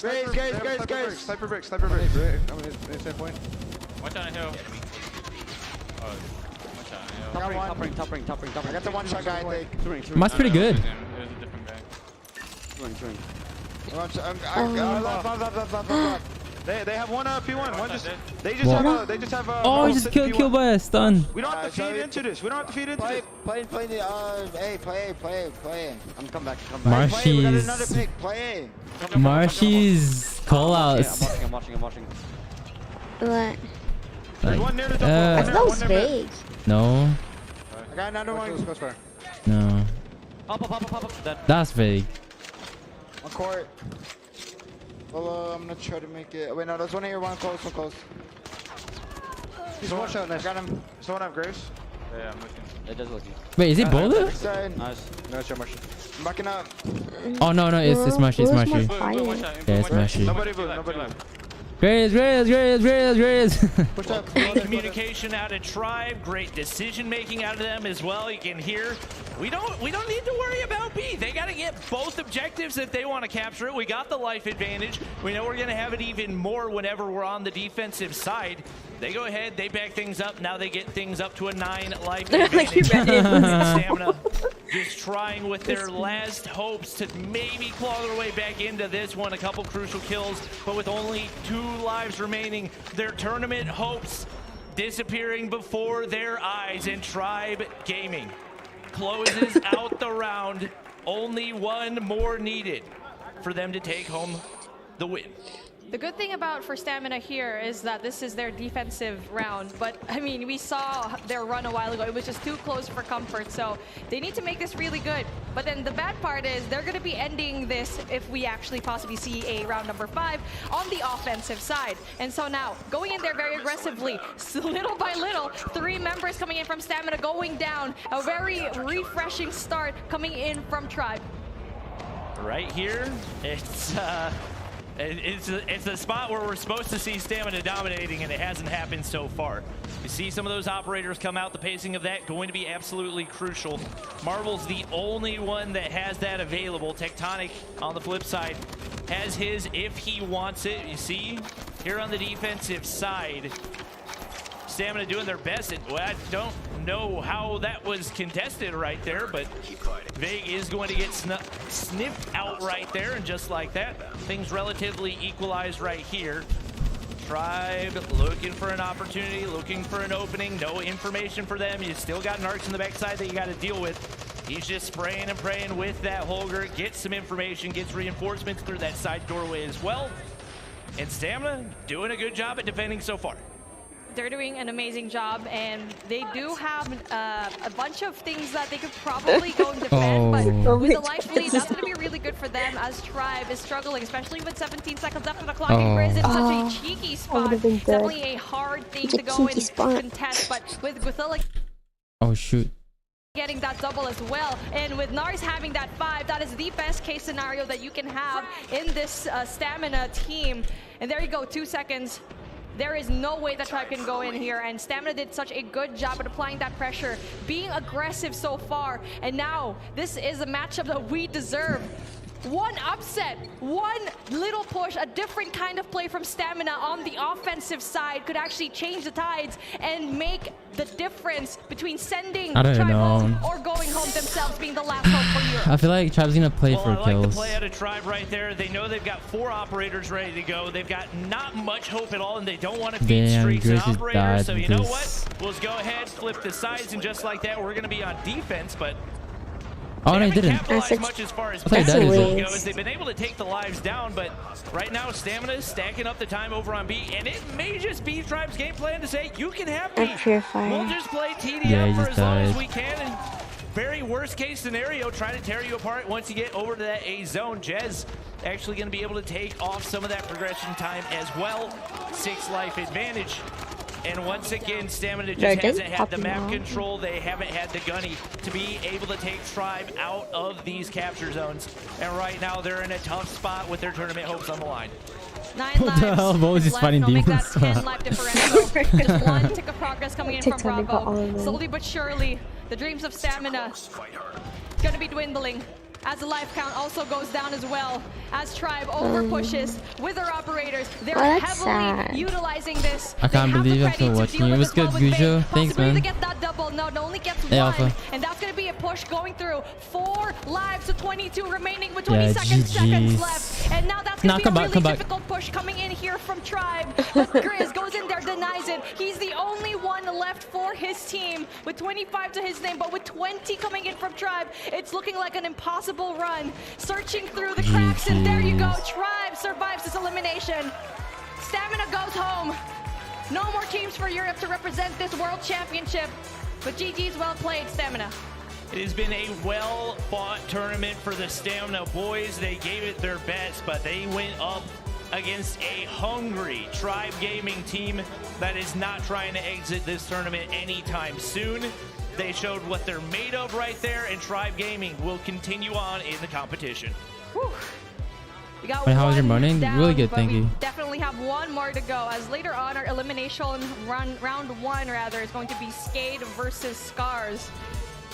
Sniper bricks. I'm in same point. Watch out on hill. Top ring. I got the 1 shot guy, I think. That's pretty good. They have 1 P1. They just have oh, he just killed by a stun. We don't have to feed into this. Play the play. I'm coming back. Marshy's callouts. I'm watching. What? There's one near the double. That was fake. No. I got another one. No. Pop. That's fake. On court. Well, I'm gonna try to make it. Wait, no, there's one here, one close. He's one shot. Nice. Got him. Someone have Grace. Yeah, I'm looking. It does looking. Wait, is it boulder? Nice. No shot, Marshy. I'm backing up. Oh no, it's Marshy. Yeah, it's Marshy. Nobody move. Grace. Push up. Great communication out of Tribe. Great decision making out of them as well. You can hear. We don't need to worry about B. They got to get both objectives if they want to capture it. We got the life advantage. We know we're going to have it even more whenever we're on the defensive side. They go ahead, they back things up. Now they get things up to a 9 life advantage. Stamina just trying with their last hopes to maybe claw their way back into this one. A couple crucial kills, but with only 2 lives remaining, their tournament hopes disappearing before their eyes. And Tribe Gaming closes out the round. Only 1 more needed for them to take home the win. The good thing for Stamina here is that this is their defensive round, but I mean, we saw their run a while ago. It was just too close for comfort, so they need to make this really good. But then the bad part is they're going to be ending this if we actually possibly see a round number 5 on the offensive side. And so now, going in there very aggressively, little by little, 3 members coming in from Stamina going down. A very refreshing start coming in from Tribe. Right here, it's the spot where we're supposed to see Stamina dominating, and it hasn't happened so far. You see some of those operators come out. The pacing of that going to be absolutely crucial. Marvel's the only one that has that available. Tectonic, on the flip side, has his if he wants it. You see, here on the defensive side, Stamina doing their best. And well, I don't know how that was contested right there, but Vig is going to get sniffed out right there. And just like that, things relatively equalized right here. Tribe looking for an opportunity, looking for an opening. No information for them. You still got Narcs in the backside that you got to deal with. He's just spraying and praying with that Holger. Gets some information, gets reinforcements through that side doorway as well. And Stamina doing a good job at defending so far. They're doing an amazing job, and they do have a bunch of things that they could probably go and defend, but with the life lead, that's going to be really good for them as Tribe is struggling, especially with 17 seconds left on the clock. And Grizz in such a cheeky spot. Definitely a hard thing to go and contest, but with Guthilla getting that double as well, and with Nars having that 5, that is the best case scenario that you can have in this Stamina team. And there you go, 2 seconds. There is no way that Tribe can go in here, and Stamina did such a good job at applying that pressure, being aggressive so far, and now this is a matchup that we deserve. One upset, one little push, a different kind of play from Stamina on the offensive side could actually change the tides and make the difference between sending Tribe home or going home themselves, being the last hope for Europe. I feel like Tribe's gonna play for I like kills. the play out of Tribe right there. They know they've got 4 operators ready to go. They've got not much hope at all, and they don't want to feed streaks and operators. So you know what? We'll just go ahead, flip the sides, and just like that, we're gonna be on defense, but oh, no, he didn't. much as far as goes. They've been able to take the lives down, but right now Stamina is stacking up the time over on B, and it may just be Tribe's game plan to say, you can have me. We'll just play TDM for as long as we can, and very worst case scenario, try to tear you apart once you get over to that A zone. Jez actually going to be able to take off some of that progression time as well. 6 life advantage. And once again, Stamina just hasn't had the map control. They haven't had the gunny to be able to take Tribe out of these capture zones. And right now, they're in a tough spot with their tournament hopes on the line. 9 lives. What just fighting demons? 10 life differential. Just 1 tick of progress coming in from Bravo. Slowly but surely, the dreams of Stamina going to be dwindling, as the life count also goes down as well, as Tribe over pushes with their operators. They're heavily utilizing this. I can't believe I'm still watching you. It was good, Gujo. Thanks, man. To get that double, no, it only gets 1, and that's going to be a push going through. 4 lives to 22 remaining with 20 seconds left, and now that's going to be a really difficult push coming in here from Tribe. But Grizz goes in there, denies it. He's the only one left for his team with 25 to his name, but with 20 coming in from Tribe, it's looking like an impossible run. Searching through the cracks, and there you go. Tribe survives this elimination. Stamina goes home. No more teams for Europe to represent this World Championship, but GG's well played, Stamina. It has been a well-fought tournament for the Stamina boys. They gave it their best, but they went up against a hungry Tribe Gaming team that is not trying to exit this tournament anytime soon. They showed what they're made of right there, and Tribe Gaming will continue on in the competition. Whew. We got how was your morning? Really good, thank you. Definitely have 1 more to go, as later on our elimination round 1 rather is going to be Skade versus Scars.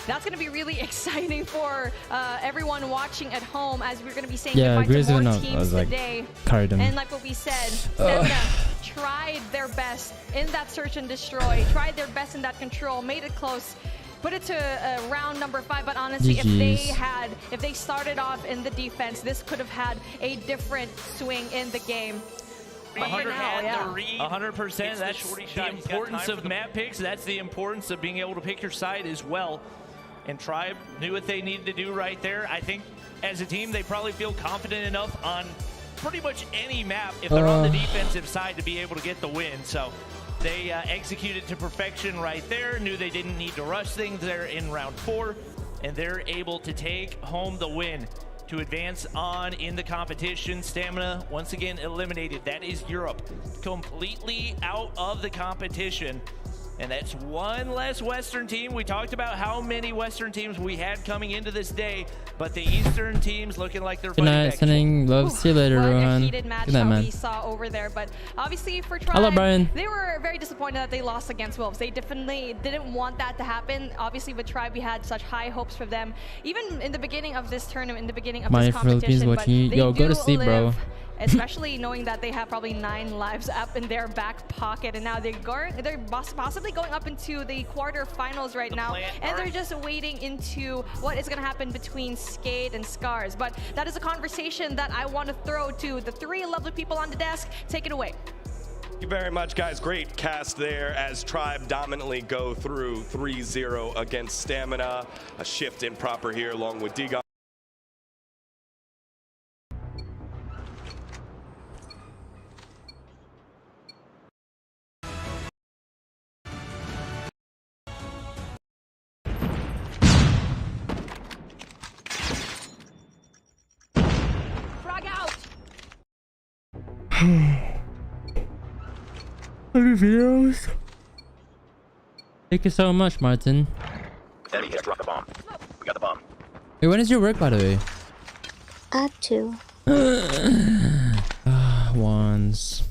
That's going to be really exciting for everyone watching at home, as we're going to be saying goodbye to more teams today. Codm. And like what we said, Stamina tried their best in that search and destroy, tried their best in that control, made it close, put it to round number 5. But honestly, if they started off in the defense, this could have had a different swing in the game. 100%. That's the importance of map picks. That's the importance of being able to pick your side as well. And Tribe knew what they needed to do right there. I think as a team, they probably feel confident enough on pretty much any map if they're on the defensive side to be able to get the win. So they executed to perfection right there, knew they didn't need to rush things there in round 4, and they're able to take home the win to advance on in the competition. Stamina once again eliminated. That is Europe completely out of the competition. And that's 1 less Western team. We talked about how many Western teams we had coming into this day, but the Eastern teams looking like they're good night, sending love. See you later, Rohan. Heated match we saw over there, but obviously for Tribe, they were very disappointed that they lost against Wolves. They definitely didn't want that to happen. Obviously with Tribe, we had such high hopes for them, even in the beginning of this tournament, in the beginning of this competition. Yo, go to sleep, bro. especially knowing that they have probably 9 lives up in their back pocket, and now they're possibly going up into the quarterfinals right now, and they're just waiting into what is going to happen between Skate and Scars. But that is a conversation that I want to throw to the 3 lovely people on the desk. Take it away. Thank you very much, guys. Great cast there as Tribe dominantly go through 3-0 against Stamina. A shift in proper here along with Digon. Frag out. Videos. Thank you so much, Martin. Enemy has dropped the bomb. We got the bomb. Hey, when is your work, by the way? At 2. Once.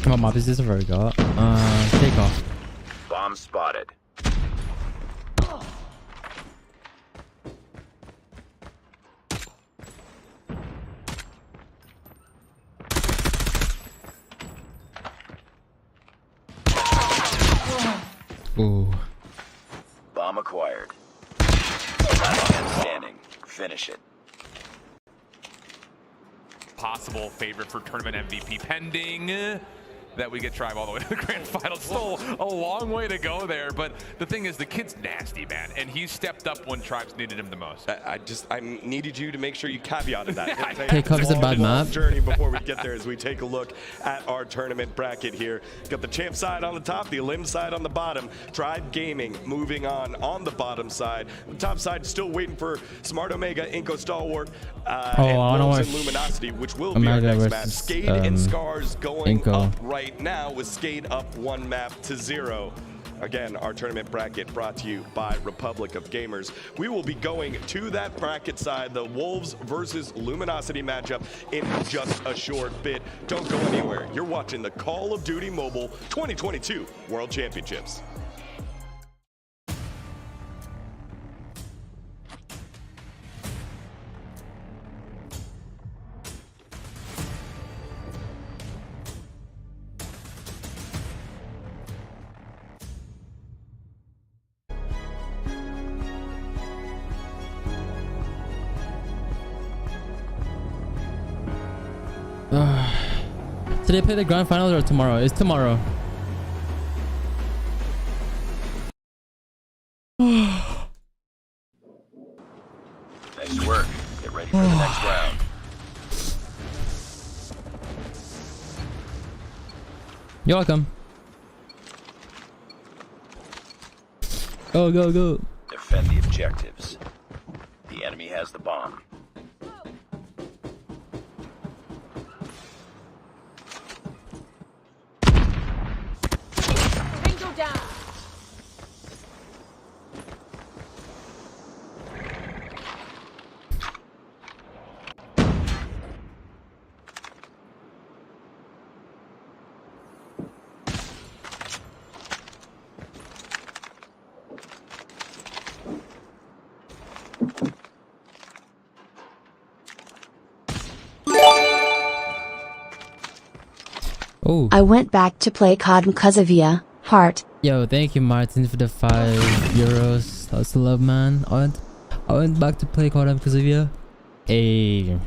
What map is this I've already got? Take off. Bomb spotted. Ooh. Bomb acquired. Last man standing. Finish it. Possible favorite for tournament MVP pending that we get Tribe all the way to the grand final. Still a long way to go there, but the thing is, the kid's nasty, man, and he's stepped up when Tribes needed him the most. I needed you to make sure you caveated that. Take off is a bad map. Journey before we get there as we take a look at our tournament bracket here. Got the champ side on the top, the Elim side on the bottom. Tribe Gaming moving on the bottom side. The top side still waiting for Smart Omega, Inco Stalwart, and Wolves and Luminosity, which will be our next match. Skate and Scars going up right now with Skate up 1 map to 0. Again, our tournament bracket brought to you by Republic of Gamers. We will be going to that bracket side, the Wolves versus Luminosity matchup, in just a short bit. Don't go anywhere. You're watching the Call of Duty Mobile 2022 World Championships. Today play the grand finals or tomorrow? It's tomorrow. Nice work. Get ready for the next round. You're welcome. Go, go, go. Defend the objectives. The enemy has the bomb. Down. Oh. I went back to play Codm because of ya. Heart. Yo, thank you, Martin, for the €5. That's the love, man. I went back to play Codm because of you. Hey.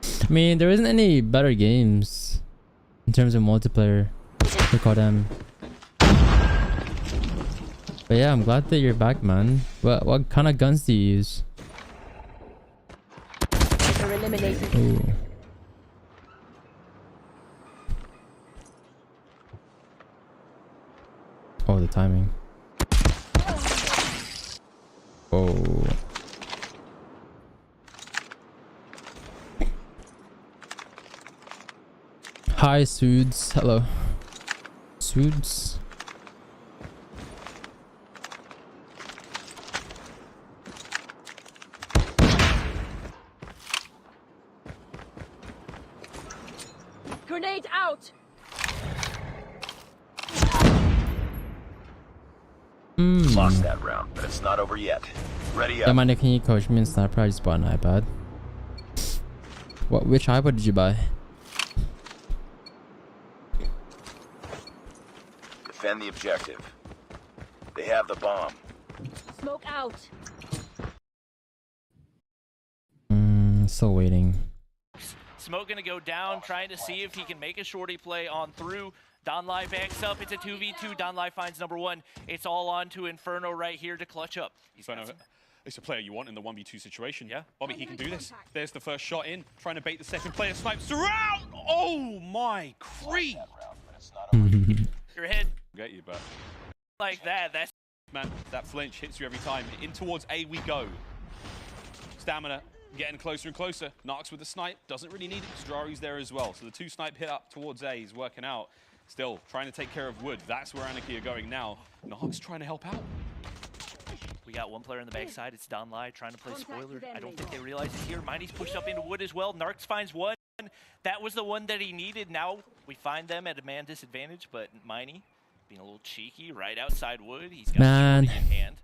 I mean, there isn't any better games in terms of multiplayer for Codm. But yeah, I'm glad that you're back, man. What kind of guns do you use? They're eliminated. Ooh. timing. Oh. Hi, Suds. Hello. Suds. Grenade out. Lost that round, but it's not over yet. Ready up. Yeah, Miney, can you coach me in sniper? I just bought an iPad. What? Which iPad did you buy? Defend the objective. They have the bomb. Smoke out. Still waiting. Smoke gonna go down, trying to see if he can make a shorty play on through. Donlai backs up. It's a 2v2. Donlai finds number one. It's all on to Inferno right here to clutch up. Inferno, it's a player you want in the 1v2 situation. Yeah, Bobby, he can do this. There's the first shot in, trying to bait the second player. Snipes around. Oh my Creed! Your head. Get you, but like that. That's man. That flinch hits you every time. In towards A we go. Stamina getting closer and closer. Narcs with the snipe doesn't really need it. Strari's there as well. So the two snipe hit up towards A is working out. Still trying to take care of Wood. That's where Anarchy are going now. Narcs trying to help out. We got one player on the backside. It's Donlai trying to play spoiler. I don't think they realize he's here. Miney's pushed up into Wood as well. Narcs finds one. That was the one that he needed. Now we find them at a man disadvantage, but Miney being a little cheeky right outside Wood. He's got a shorty in hand.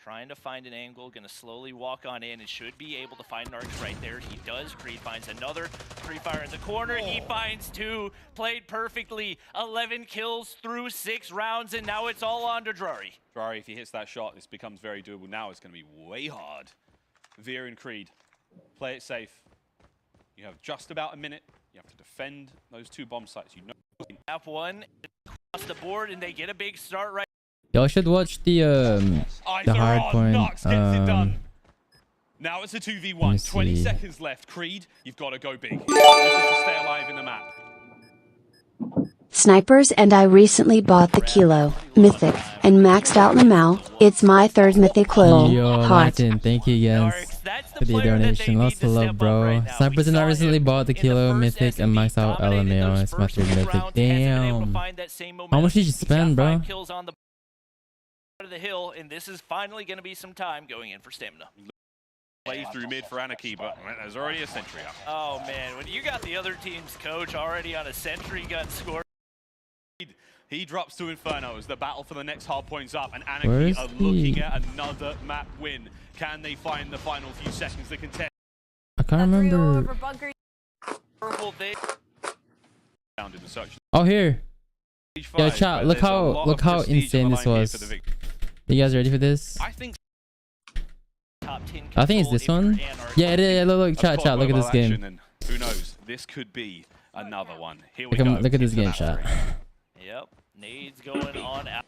Trying to find an angle, gonna slowly walk on in and should be able to find Narcs right there. He does. Creed finds another. Free fire in the corner. He finds two. Played perfectly. 11 kills through 6 rounds, and now it's all on to Drari. Drari, if he hits that shot, this becomes very doable. Now it's gonna be way hard. Veer and Creed, play it safe. You have just about a minute. You have to defend those 2 bomb sites. You know. Tap one across the board, and they get a big start right. Y'all should watch the hard point. Narcs gets it done. Now it's a 2v1. 20 seconds left. Creed, you've got to go big. This is to stay alive in the map. Snipers and I recently bought the Kilo, Mythic, and maxed out Lamau. It's my 3rd Mythic clone. Yo, Heart. Martin, thank you guys for the donation. Lots of love, bro. Snipers and I recently bought the Kilo, Mythic, and maxed out LMAO. It's my 3rd Mythic. Damn. How much did you spend, bro? Of the hill, and this is finally going to be some time going in for stamina. Play through mid for Anarchy, but there's already a sentry up. Oh man, when you got the other team's coach already on a sentry gun score. He drops to Inferno as the battle for the next hard point's up, and Anarchy are looking at another map win. Can they find the final few seconds to contest? I can't remember. Oh, here. Yo, chat, look how insane this was. You guys ready for this? I think it's this one. Yeah, it is. Yeah, look, chat, look at this game. Who knows? This could be another one. Here we go. Look at this game, chat. Yep, nades going on out.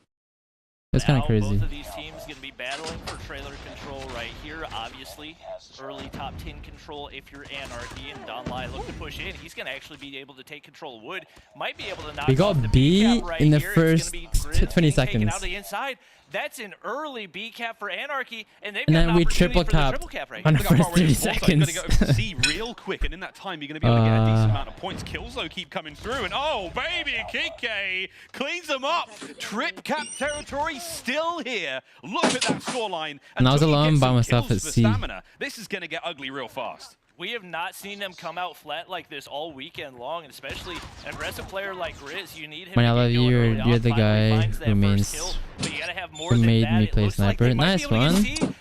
That's kind of crazy. Both of these teams going to be battling for trailer control right here. Obviously, early top 10 control if you're Anarchy, and Donlai look to push in. He's going to actually be able to take control of Wood. Might be able to knock. We got B right in the here. first 20 seconds. Out the inside. That's an early B cap for Anarchy, and they've and got then we triple capped right on the first 30 seconds. You're going to go C real quick, and in that time, you're going to be able to get a decent amount of points. Kills, though, keep coming through, and oh, baby, Kike cleans them up. Trip cap territory still here. Look at that scoreline. And I was alone by myself at C. Stamina. This is going to get ugly real fast. We have not seen them come out flat like this all weekend long, and especially an aggressive player like Grizz, you need him. When I love you, you're the guy who made me play sniper. Nice one.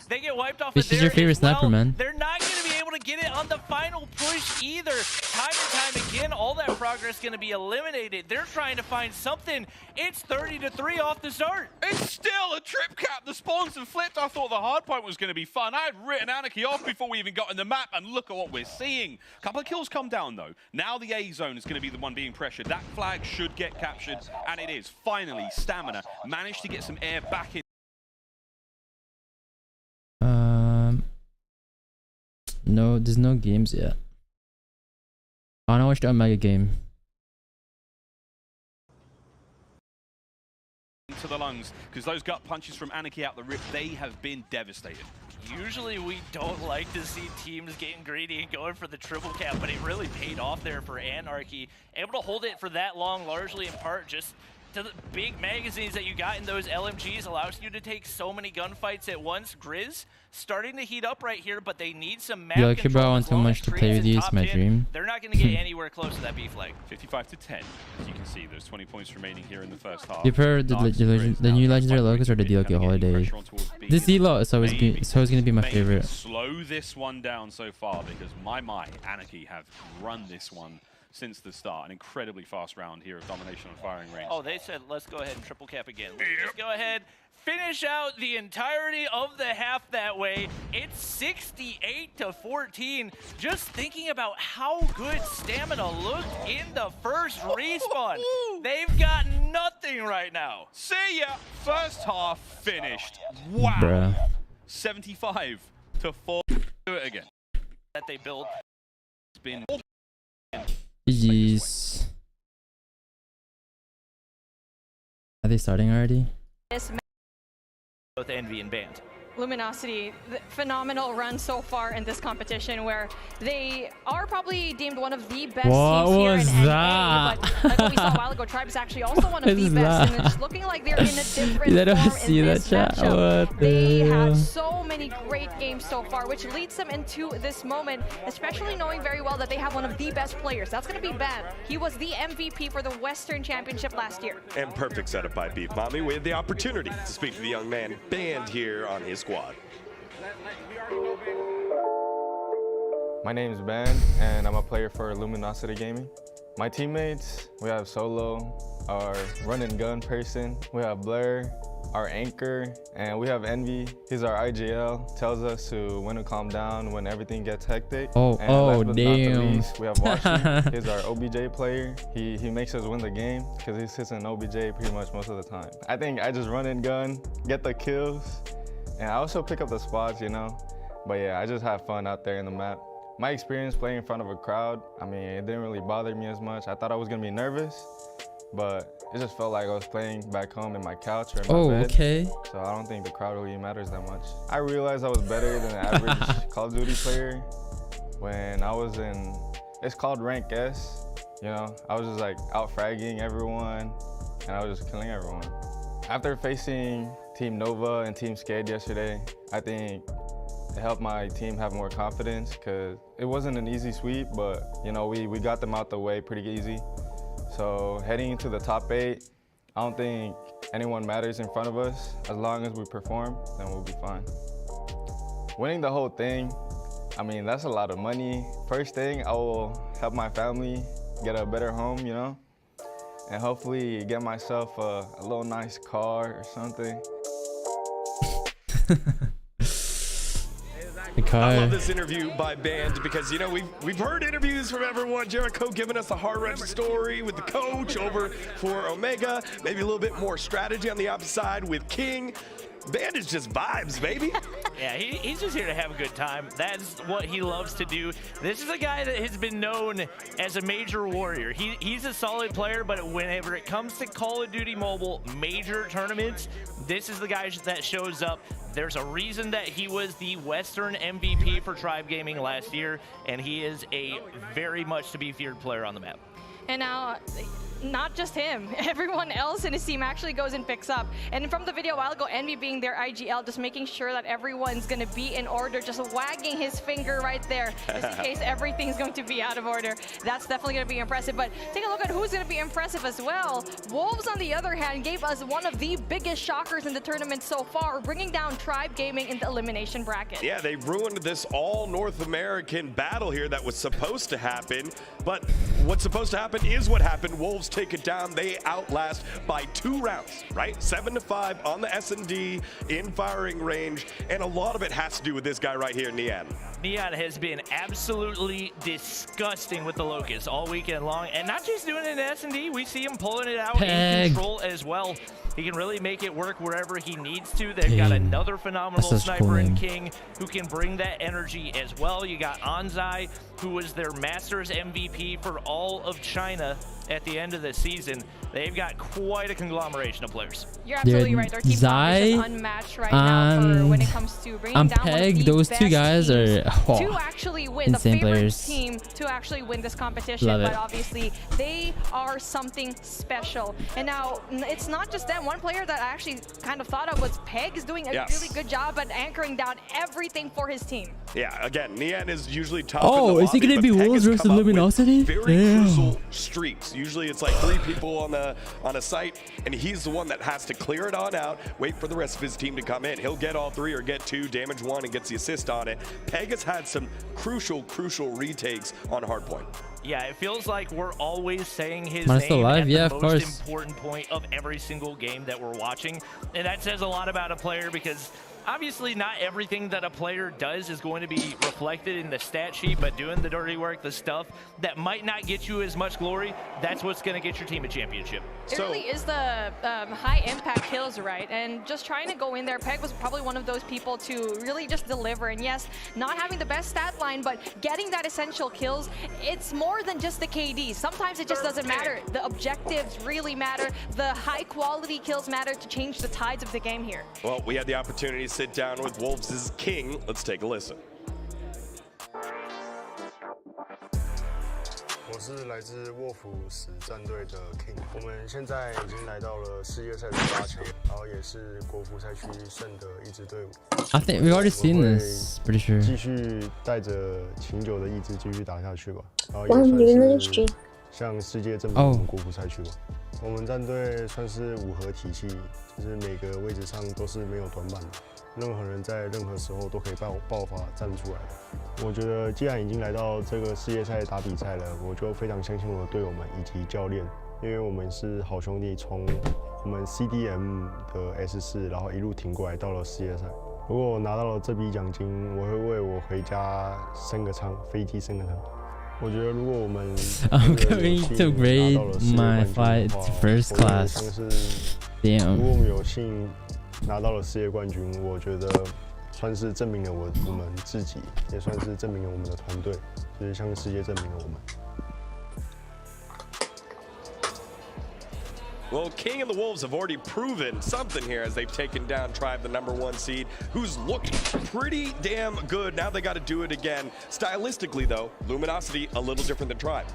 They get wiped off. This is your favorite sniper, man. They're not going to be able to get it on the final push either. Time and time again, all that progress going to be eliminated. They're trying to find something. It's 30-3 off the start. It's still a trip cap. The spawns have flipped. I thought the hard point was going to be fun. I had written Anarchy off before we even got in the map, and look at what we're seeing. A couple of kills come down, though. Now the A zone is going to be the one being pressured. That flag should get captured, and it is. Finally, Stamina managed to get some air back in. No, there's no games yet. I want to watch the Omega game. to the lungs, because those gut punches from Anarchy out the rip, they have been devastating. Usually we don't like to see teams getting greedy and going for the triple cap, but it really paid off there for Anarchy. Able to hold it for that long, largely in part just to the big magazines that you got in those LMGs allows you to take so many gunfights at once. Grizz starting to heat up right here, but they need some map Yo, Kibra, I want so much to play with you. It's my dream. They're not going to get anywhere close to that B flag. 55-10, as you can see. There's 20 points remaining here in the first half. Do you prefer the new legendary logos or the DLK holiday? This Elo is always going to be my favorite. Slow this one down so far, because my Anarchy have run this one since the start. An incredibly fast round here of domination on firing range. Oh, they said let's go ahead and triple cap again. Let's just go ahead, finish out the entirety of the half that way. It's 68-14. Just thinking about how good Stamina looked in the first respawn. They've got nothing right now. See ya. First half finished. Wow. Bruh. 75-4. Do it again. That they built. It's been GG's. Are they starting already? Both Envy and Band. Luminosity, phenomenal run so far in this competition, where they are probably deemed one of the best teams here in NA, but like what we saw a while ago, Tribe is actually also one of the best, and it's looking like they're in a different form in this matchup. They had so many great games so far, which leads them into this moment, especially knowing very well that they have one of the best players. That's going to be Ban. He was the MVP for the Western Championship last year. And perfect setup by Beef Mommy. We had the opportunity to speak to the young man Band here on his squad. My name is Ben, and I'm a player for Luminosity Gaming. My teammates, we have Solo, our run and gun person. We have Blair, our anchor, and we have Envy. He's our IGL, tells us when to calm down when everything gets hectic. Oh, and damn. Least, we have Washi. He's our OBJ player. He makes us win the game because he sits in OBJ pretty much most of the time. I think I just run and gun, get the kills, and I also pick up the spots, you know. But yeah, I just have fun out there in the map. My experience playing in front of a crowd, I mean, it didn't really bother me as much. I thought I was gonna be nervous, but it just felt like I was playing back home in my couch or in my bed. Okay. So I don't think the crowd really matters that much. I realized I was better than the average Call of Duty player when I was in, it's called Rank S. You know, I was just like out fragging everyone, and I was just killing everyone. After facing Team Nova and Team Skade yesterday, I think it helped my team have more confidence because it wasn't an easy sweep, but you know, we got them out the way pretty easy. So heading into the top 8, I don't think anyone matters in front of us. As long as we perform, then we'll be fine. Winning the whole thing, I mean, that's a lot of money. First thing, I will help my family get a better home, you know, and hopefully get myself a little nice car or something. I love this interview by Band because, you know, we've heard interviews from everyone. Jericho giving us a hard-run story with the coach over for Omega. Maybe a little bit more strategy on the opposite side with King. Band is just vibes, baby. Yeah, he's just here to have a good time. That's what he loves to do. This is a guy that has been known as a major warrior. He's a solid player, but whenever it comes to Call of Duty Mobile major tournaments, this is the guy that shows up. There's a reason that he was the Western MVP for Tribe Gaming last year, and he is a very much to be feared player on the map. And now, not just him, everyone else in his team actually goes and picks up. And from the video a while ago, Envy being their IGL, just making sure that everyone's going to be in order, just wagging his finger right there, just in case everything's going to be out of order. That's definitely going to be impressive. But take a look at who's going to be impressive as well. Wolves, on the other hand, gave us one of the biggest shockers in the tournament so far, bringing down Tribe Gaming in the elimination bracket. Yeah, they ruined this all North American battle here that was supposed to happen. But what's supposed to happen is what happened. Wolves take it down. They outlast by 2 rounds, right? 7-5 on the S&D in firing range. And a lot of it has to do with this guy right here, Nian. Neon has been absolutely disgusting with the Locust all weekend long, and not just doing it in S&D, we see him pulling it out in control as well. He can really make it work wherever he needs to. They've got another phenomenal sniper in King who can bring that energy as well. You got Anzai, who was their Masters MVP for all of China at the end of the season. They've got quite a conglomeration of players. You're absolutely right. Their team is unmatched right now for when it comes to bringing down one of the those best two guys are to actually win, the favorite players. team to actually win this competition. But obviously, they are something special. And now, it's not just them. One player that I actually kind of thought of was Peg, is doing a really good job at anchoring down everything for his team. Yeah, again, Nian is usually tough. Oh, is he going to be Wolves versus Luminosity? Very crucial streaks. Usually it's like 3 people on a site, and he's the one that has to clear it on out, wait for the rest of his team to come in. He'll get all 3 or get 2, damage 1, and gets the assist on it. Peg has had some crucial retakes on hardpoint. Yeah, it feels like we're always saying his name at the most important point of every single game that we're watching. And that says a lot about a player, because obviously not everything that a player does is going to be reflected in the stat sheet, but doing the dirty work, the stuff that might not get you as much glory, that's what's going to get your team a championship. It really is the high impact kills, right? And just trying to go in there, Peg was probably one of those people to really just deliver. And yes, not having the best stat line, but getting that essential kills, it's more than just the KD. Sometimes it just doesn't matter. The objectives really matter. The high quality kills matter to change the tides of the game here. Well, we had the opportunity to sit down with Wolves' King. Let's take a listen. 我是来自沃夫死战队的 King， 我们现在已经来到了世界赛的8强，然后也是国服赛区胜的一支队伍。I think we've already seen this, pretty sure. 继续带着秦九的意志继续打下去吧，然后也算是向世界证明我们国服赛区吧。我们战队算是5合体系，就是每个位置上都是没有短板的。 任何人在任何时候都可以爆发站出来的。我觉得既然已经来到这个世界赛打比赛了，我就非常相信我的队友们以及教练，因为我们是好兄弟，从我们 CDM 的 S4， 然后一路挺过来到了世界赛。如果我拿到了这笔奖金，我会为我回家升个舱，飞机升个舱。我觉得如果我们 I'm going to grade my flight to first class. Damn. 如果我们有幸 拿到了世界冠军，我觉得算是证明了我们自己，也算是证明了我们的团队，就是向世界证明了我们。 Well, King and the Wolves have already proven something here as they've taken down Tribe, the #1 seed, who's looked pretty damn good. Now they got to do it again. Stylistically, though, Luminosity a little different than Tribe.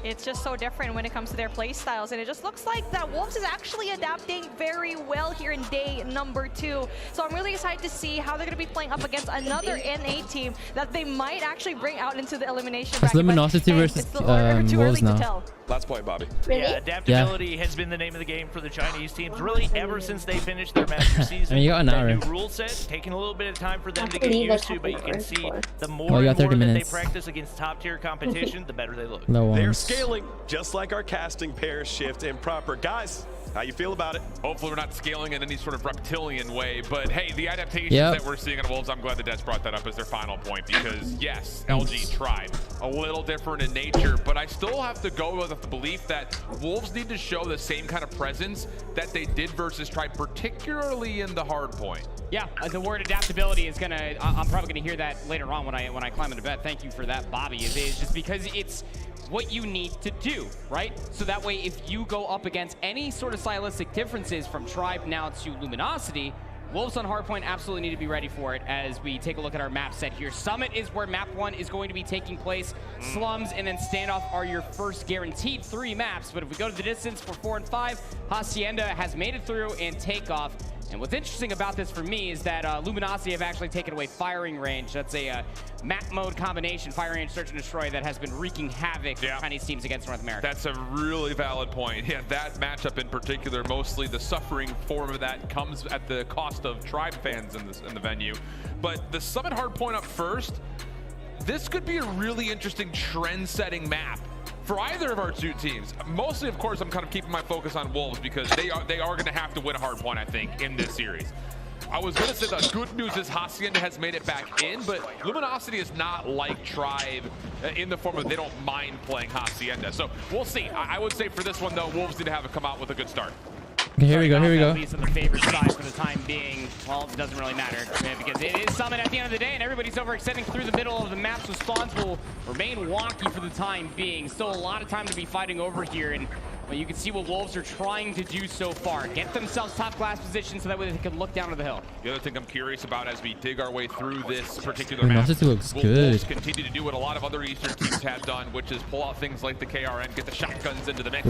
It's just so different when it comes to their play styles, and it just looks like that Wolves is actually adapting very well here in day #2. So I'm really excited to see how they're going to be playing up against another NA team that they might actually bring out into the elimination bracket. It's Luminosity versus Wolves now. Last point, Bobby. Really? Yeah, adaptability has been the name of the game for the Chinese teams, really ever since they finished their Master season. I mean, you got an hour. New rule set, taking a little bit of time for them to get used to, but you can see the more and more that they practice against top-tier competition, the better they look. They're scaling, just like our casting pairs shift improper. Guys, how you feel about it? Hopefully we're not scaling in any sort of reptilian way, but hey, the adaptations that we're seeing on Wolves, I'm glad that Des brought that up as their final point, because yes, LG Tribe, a little different in nature, but I still have to go with the belief that Wolves need to show the same kind of presence that they did versus Tribe, particularly in the hard point. Yeah, the word adaptability is gonna, I'm probably gonna hear that later on when I climb into bed. Thank you for that, Bobby. It is just because it's what you need to do, right? So that way, if you go up against any sort of stylistic differences from Tribe now to Luminosity, Wolves on Hardpoint absolutely need to be ready for it as we take a look at our map set here. Summit is where map 1 is going to be taking place. Slums and then Standoff are your first guaranteed 3 maps. But if we go to the distance for 4 and 5, Hacienda has made it through and Takeoff. And what's interesting about this for me is that Luminosity have actually taken away firing range. That's a map mode combination, fire range, search and destroy, that has been wreaking havoc for Chinese teams against North America. That's a really valid point. Yeah, that matchup in particular, mostly the suffering form of that comes at the cost of Tribe fans in the venue. But the Summit hardpoint up first, this could be a really interesting trend-setting map for either of our 2 teams. Mostly, of course, I'm kind of keeping my focus on Wolves because they are going to have to win a hard point, I think, in this series. I was going to say the good news is Hacienda has made it back in, but Luminosity is not like Tribe in the form of they don't mind playing Hacienda. So we'll see. I would say for this one, though, Wolves need to have it come out with a good start. Okay, here we go, here we go. At least on the favorite side for the time being. Well, it doesn't really matter because it is Summit at the end of the day, and everybody's overextending through the middle of the map, so spawns will remain wonky for the time being. Still a lot of time to be fighting over here, and well, you can see what Wolves are trying to do so far. Get themselves top class position so that way they can look down to the hill. The other thing I'm curious about as we dig our way through this particular map, looks will good. Wolves continue to do what a lot of other Eastern teams have done, which is pull out things like the KRN, get the shotguns into the mix.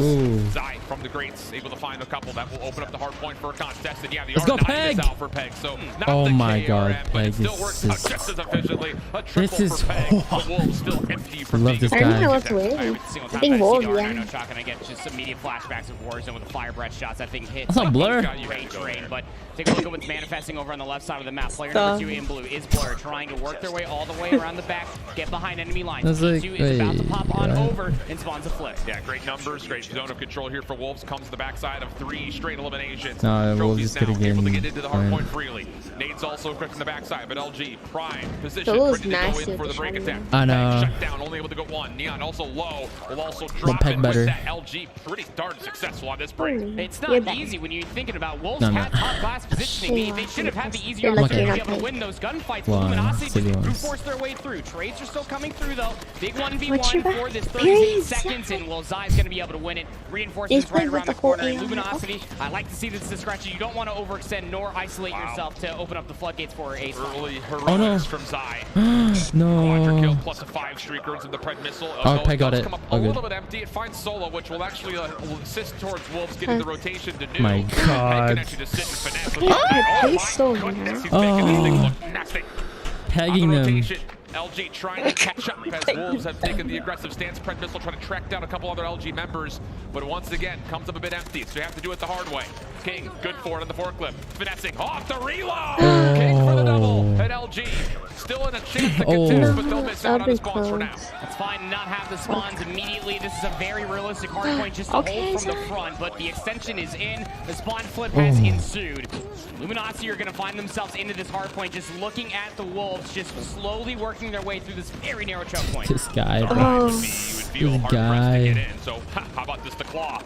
Zai from the Greats, able to find a couple that will open up the hard point for a contest. And yeah, the R9 is out for Peg, so not oh the my KRN, God, but it Peg, still works out just as efficiently. A triple this is for Peg, but Wolves still empty for love this I don't know guy. what to win. I think Wolves, yeah. Shotgun, I get just immediate flashbacks of Warzone with the fire breath shots. That thing hit. That's not Blur. Great train, but take a look at what's manifesting over on the left side of the map. Player number 2 in blue is Blur, trying to work their way all the way around the back, get behind enemy lines. T2 is about to pop on over and spawns a flip. Yeah, great numbers, great zone of control here for Wolves. Comes to the backside of 3 straight eliminations. No, Wolves Trophies just now able to get into the hard in. point freely. Nade's also quick from the backside, but LG prime position, Those ready to nice go in for the break attempt. I know. Shut down, only able to go 1. Neon also low, will also But drop Peg in better. with that. LG pretty darn successful on this break. It's not easy when you're thinking about Wolves had top class positioning. They should have had the easier You're opportunity to lucky be able to win those gunfights. Wow, Luminosity silly who ones. forced their way through. Trades are still coming through though. Big 1v1 What's your for this back? 38 Please. seconds, and well, Zai's going to be able to win it. Reinforcements He's right playing around the with the whole corner. And AI. Luminosity, I like to see this discretion. You don't want to overextend nor isolate yourself to open up the floodgates for a spawn. Early heroics Oh, no. from Zai. Quadra No. kill plus a 5 streak earns him the Pred missile. Oh, Peg got it. Come up Oh, a good. little bit empty. It finds Solo, which will actually will assist towards Wolves getting the rotation to do. My Peg can God. actually just sit and finesse. He's so Goodness, he's Oh. making these things look nasty. Pegging On the them. rotation, LG trying to catch up as Wolves have taken the aggressive stance. Pred missile trying to track down a couple other LG members, but once again comes up a bit empty, so you have to do it the hard way. King, good for it on the forklift, finessing off the reload. King for the double, and LG still in a chance to contest, but they'll miss out on the spawns for now. It's fine to not have the spawns immediately. This is a very realistic hardpoint just to hold from the front, but the extension is in. The spawn flip has ensued. Luminosity are going to find themselves into this hardpoint, just looking at the Wolves, just slowly working their way through this very narrow choke point. This guy, bro. This guy. So how about this, the claw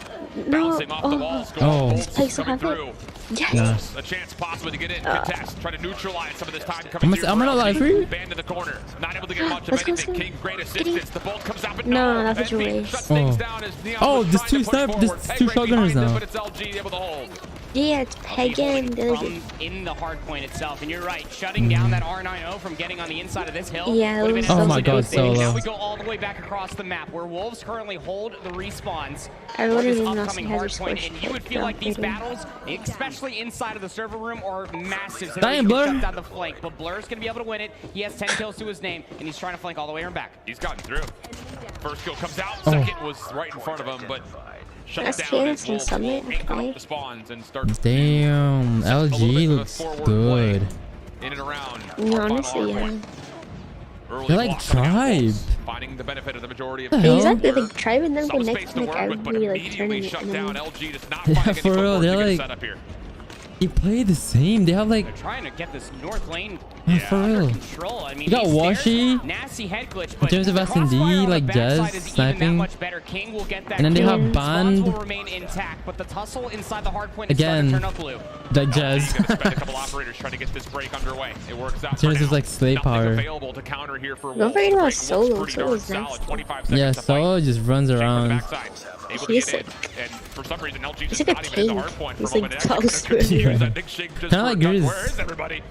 bouncing off the walls, going Oh. coming through. Yes. A chance possibly to get in, contest, try to neutralize some of this time coming through. I'm gonna lie for you. Band to the corner, not able to get much of Let's go, anything. let's King, great assistance. The bolt comes out, but No, no. that's what you NB waste. shuts things down as Neon Oh, was there's trying two to push snipers, forward. there's Peg two right shotgunners behind him, now. but it's LG able to hold. Yeah, it's Pagan. From in the hardpoint itself, and you're right, shutting down that R90 from getting on the inside of this hill. Yeah, would have been oh a my God, good thing. Now Solo. we go all the way back across the map, where Wolves currently hold the respawns Everyone for this in Luminosity upcoming has a hardpoint, squish and you would hit, feel so like these maybe. battles, especially inside of the server room, are massive. So Damn, he can Blur. shut down the flank, but Blur's gonna be able to win it. He has 10 kills to his name, and he's trying to flank all the way around back. He's gotten through. First kill comes out, second was right in front of him, but shut That's down Chance as and Wolves Summit, will ink okay. up the spawns and start Damn, a little bit LG of a looks forward good. play in and around. Yeah, honestly, yeah. Early They're like block coming out, Tribe. Wolves finding the benefit of the majority of The hell? Exactly, like driving them some for space next to like work with, but every like immediately tournament. shut And down. then, LG does not Yeah, find any for real, footwork to they're get a like- setup here. They play the same. They have like, They're trying to get this north lane for under real. control. I mean, You got these stairs, Washy, nasty head glitch, in but terms of the S&D, crossfire on like the Jez backside is even sniping. that much better. King will get that And then they kill. have Spawns Bond will remain intact, but the tussle inside the hardpoint is again. starting to turn up blue. Like LG gonna spend a Jez. couple operators trying to get this break underway. It works out for Jez now. is like slay Nothing power. available to counter here for Don't Wolves. forget The about break looks Solo. pretty darn Solo's solid. nice. 25 seconds Yeah, to fight. Solo just runs King from the around. backside, able to He's get in, like- and for some reason LG he's just like a not even in the king. hard point for He's a like moment. close to Use it. that big shake just Kinda for like a gun. Grizz. Where is everybody?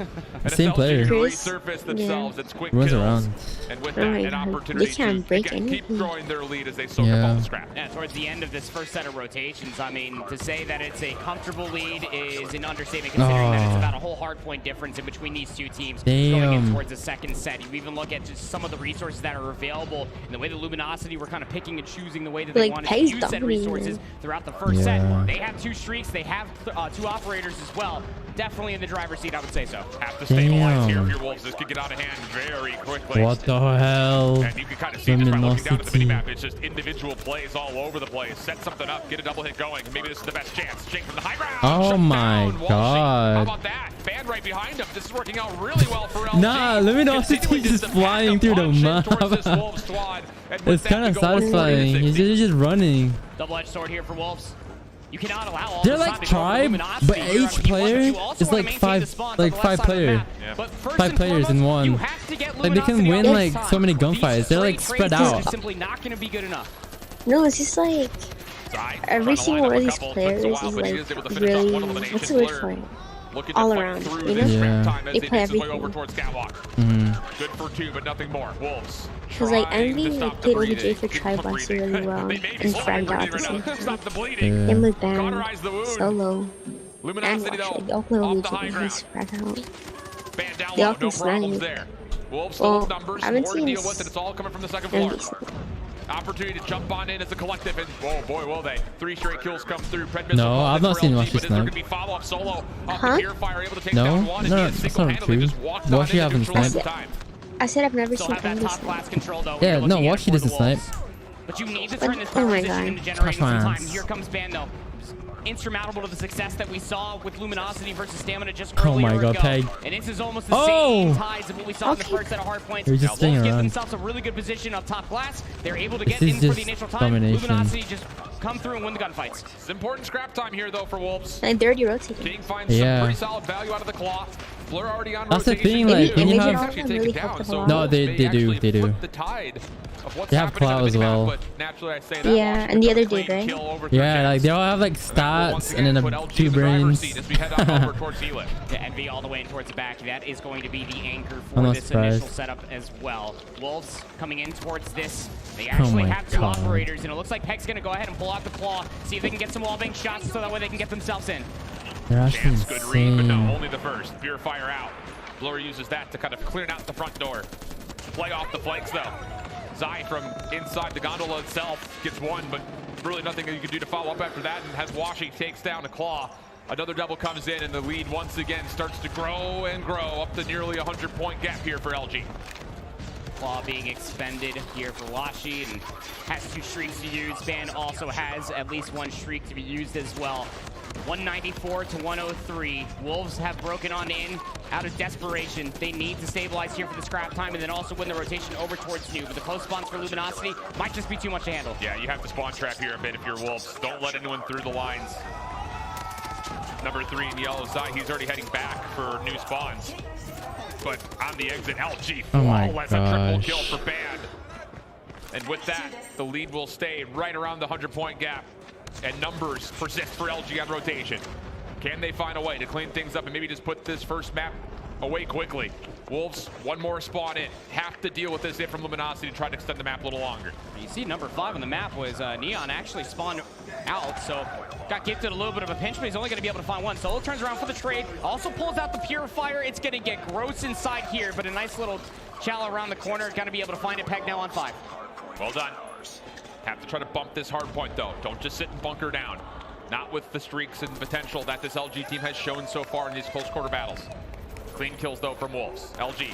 And Same it's player. LG to Grizz, resurface themselves. It's quick Runs kills. around. And with Oh that, my an God. opportunity They can't to break again, keep anything. growing their lead as they soak up all the scrap. Yeah, towards the end of this first set of rotations, I mean, to say that it's a comfortable lead is an understatement, considering that it's about a whole hard point difference in between these two teams going in Damn. towards the second set. You even look at just some of the resources that are available and the way the Luminosity were kind of picking and choosing the way that they Like, wanted to Pay's use said dominating. resources throughout the first Yeah. set. They have 2 streaks, they have 2 operators as well. Definitely in the driver's seat, I would say so. Have to stabilize here Damn. if your Wolves. This could get out of hand very quickly. What the hell? And you can kind of see just by looking down at the Luminosity. minimap, it's just individual plays all over the place. Set something up, get a double hit going. Maybe this is the best chance. Jake from the high ground. Oh shut my down. Walshy. God. How about that? band right behind him. This is working out really well for LG. Nah, Luminosity is just flying through the map. It's kind of satisfying. He's just running. Double-edged sword here for Wolves. You cannot allow all they're like tribe, but each player is like five players. Yeah. Five players in one. Like they can win like so many gunfights. They're like spread out. Simply not going to be good enough. No, it's just like every single one of these players is like really, what's the word for it? All around, you know? Yeah. They play everything. Good for 2, but nothing more. Wolves. Because like Envy played OBJ for Tribe last year really well and fragged out at the same time. Him with Ban, Solo, and Watcher. They all play OBJ and he's fragged out. They all can snipe. Well, I haven't seen it's all coming from the second floor. Opportunity to jump on in as a collective, and oh boy, will they! 3 straight kills come through. No, I've not seen Washi snipe. No, that's not true. Washi haven't sniped. I said I've never seen Envy snipe. Yeah, no, Washi doesn't snipe. But you need to turn this position into generating some time. Here comes Ban though. Insurmountable to the success that we saw with Luminosity versus Stamina just earlier. Oh my god, Peg. And this is almost the same ties of what we saw in the first set of hard points. They're just staying Wolves around. get themselves a really good position up top glass. They're able to get in for the initial time. Luminosity just come through and win the gunfights. It's important scrap time here though for Wolves. And they're already rotating. King finds some pretty solid value out of the claw. Blur already on that's rotation. The thing, like when you have really no, they do. The tide of what's they have clout as well. But naturally I say that yeah, and the other dude, right? Yeah, like they all have like stats and then a few brains. Envy all the way in towards the back. That is going to be the anchor for this initial setup as well. Wolves coming in towards this. They actually have 2 operators, and it looks like Peg's going to go ahead and pull out the claw, see if they can get some wallbang shots so that way they can get themselves in. They're actually good read, but no, only the first. Purifier out. Blur uses that to kind of clear out the front door. Play off the flanks though. Zai from inside the gondola itself gets 1, but really nothing that you can do to follow up after that, and has Washi takes down a claw. Another double comes in, and the lead once again starts to grow and grow up to nearly 100-point gap here for LG. Claw being expended here for Washi, and has 2 streaks to use. Ban also has at least 1 streak to be used as well. 194 to 103. Wolves have broken on in out of desperation. They need to stabilize here for the scrap time and then also win the rotation over towards New. But the close spawns for Luminosity might just be too much to handle. Yeah, you have to spawn trap here a bit if you're Wolves. Don't let anyone through the lines. Number 3 in yellow side, he's already heading back for new spawns. But on the exit, LG flawless, a triple kill for Band. And with that, the lead will stay right around the 100-point gap. And numbers persist for LG on rotation. Can they find a way to clean things up and maybe just put this first map away quickly? Wolves, 1 more spawn in. Have to deal with this hit from Luminosity to try to extend the map a little longer. You see number 5 on the map was Neon actually spawned out, so got gifted a little bit of a pinch, but he's only going to be able to find 1. Solo turns around for the trade, also pulls out the Purifier. It's going to get gross inside here, but a nice little shallow around the corner. Going to be able to find it. Peg now on 5. Well done. Have to try to bump this hard point though. Don't just sit and bunker down. Not with the streaks and potential that this LG team has shown so far in these close quarter battles. Clean kills though from Wolves. LG,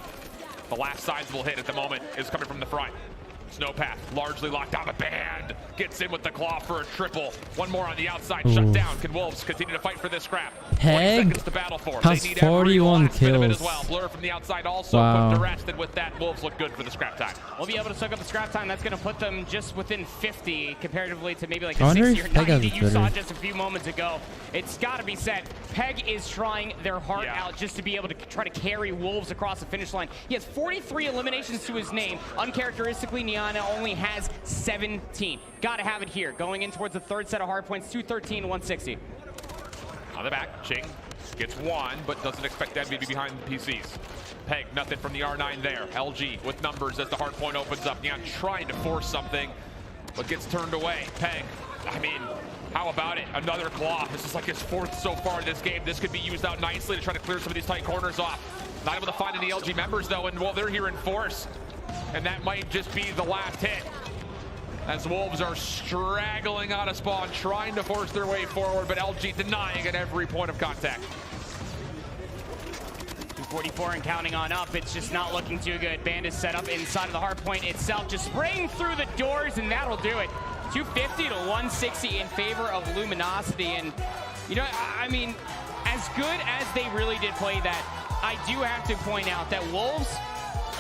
the last sizable hit at the moment is coming from the front. Snowpath largely locked down, but Band gets in with the claw for a triple. 1 more on the outside, shut down. Can Wolves continue to fight for this scrap? Peg to battle for. has 41 kills. As well. Blur from the outside also put to rest, and with that, Wolves look good for the scrap time. We'll be able to soak up the scrap time. That's going to put them just within 50 comparatively to maybe like the 60 or 90 you saw just a few moments ago. It's got to be said, Peg is trying their heart out just to be able to try to carry Wolves across the finish line. He has 43 eliminations to his name. Uncharacteristically, Niana only has 17. Got to have it here. Going in towards the 3rd set of hard points, 213 to 160. On the back, Ching gets 1, but doesn't expect Envy to be behind the PCs. Peg, nothing from the R9 there. LG with numbers as the hard point opens up. Neon trying to force something, but gets turned away. Peg, I mean, how about it? Another claw. This is like his 4th so far in this game. This could be used out nicely to try to clear some of these tight corners off. Not able to find any LG members though, and well, they're here in force. And that might just be the last hit. As Wolves are straggling out of spawn, trying to force their way forward, but LG denying at every point of contact. 244 and counting on up. It's just not looking too good. Band is set up inside of the hard point itself, just spraying through the doors, and that'll do it. 250 to 160 in favor of Luminosity. And, you know, I mean, as as good as they really did play that, I do have to point out that Wolves,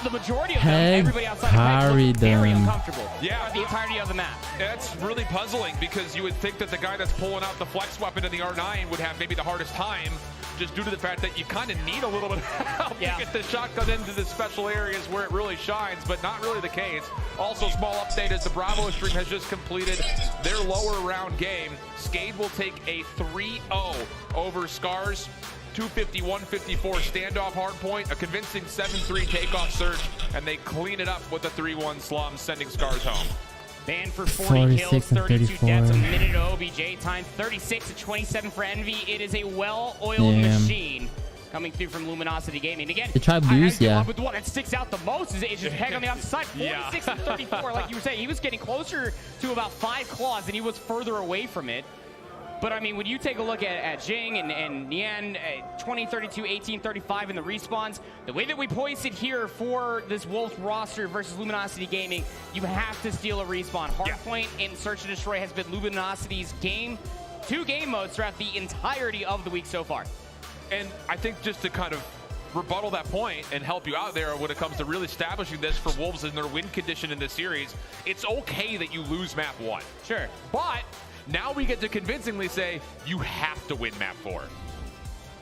the majority of them, everybody outside of Peg, looked very uncomfortable for the entirety of the map. That's really puzzling because you would think that the guy that's pulling out the flex weapon in the R9 would have maybe the hardest time, just due to the fact that you kind of need a little bit of help to get the shotgun into the special areas where it really shines, but not really the case. Also, small update as the Bravo stream has just completed their lower round game. Skade will take a 3-0 over Scars. 250-154 standoff hardpoint, a convincing 7-3 takeoff surge, and they clean it up with a 3-1 slum, sending Scars home. Banned for 40 kills, 32 deaths, a minute of OBJ time, 36 to 27 for Envy. It is a well-oiled machine coming through from Luminosity Gaming. Again, they tried boost, but the one that sticks out the most is just Peg on the opposite side, 46 to 34. Like you were saying, he was getting closer to about 5 claws, and he was further away from it. But, I mean, when you take a look at Jing and Nian, 20, 32, 18, 35 in the respawns, the way that we poised it here for this Wolves roster versus Luminosity Gaming, you have to steal a respawn. Hardpoint in Search and Destroy has been Luminosity's two game modes throughout the entirety of the week so far. And I think just to kind of rebuttal that point and help you out there when it comes to really establishing this for Wolves in their win condition in this series, it's okay that you lose map 1. Sure. But now we get to convincingly say you have to win map 4.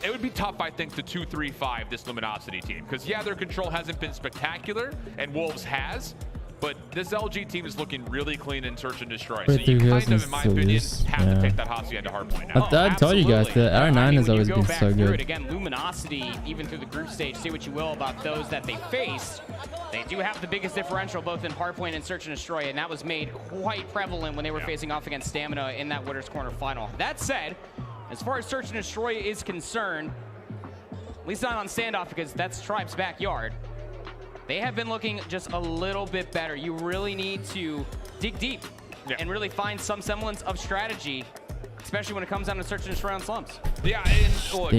It would be tough, I think, to 2-3-5 this Luminosity team. Because, yeah, their control hasn't been spectacular, and Wolves has. But this LG team is looking really clean in Search and Destroy. So you kind of, in my opinion, have to take that Hacienda hardpoint now. I told you guys, the R9 has always been so good. Again, Luminosity, even through the group stage, say what you will about those that they faced, they do have the biggest differential both in hardpoint and Search and Destroy, and that was made quite prevalent when they were facing off against Stamina in that Winners Corner final. That said, as far as Search and Destroy is concerned, at least not on standoff because that's Tribe's backyard, they have been looking just a little bit better. You really need to dig deep and really find some semblance of strategy, especially when it comes down to Search and Destroy on slumps. Yeah, and look,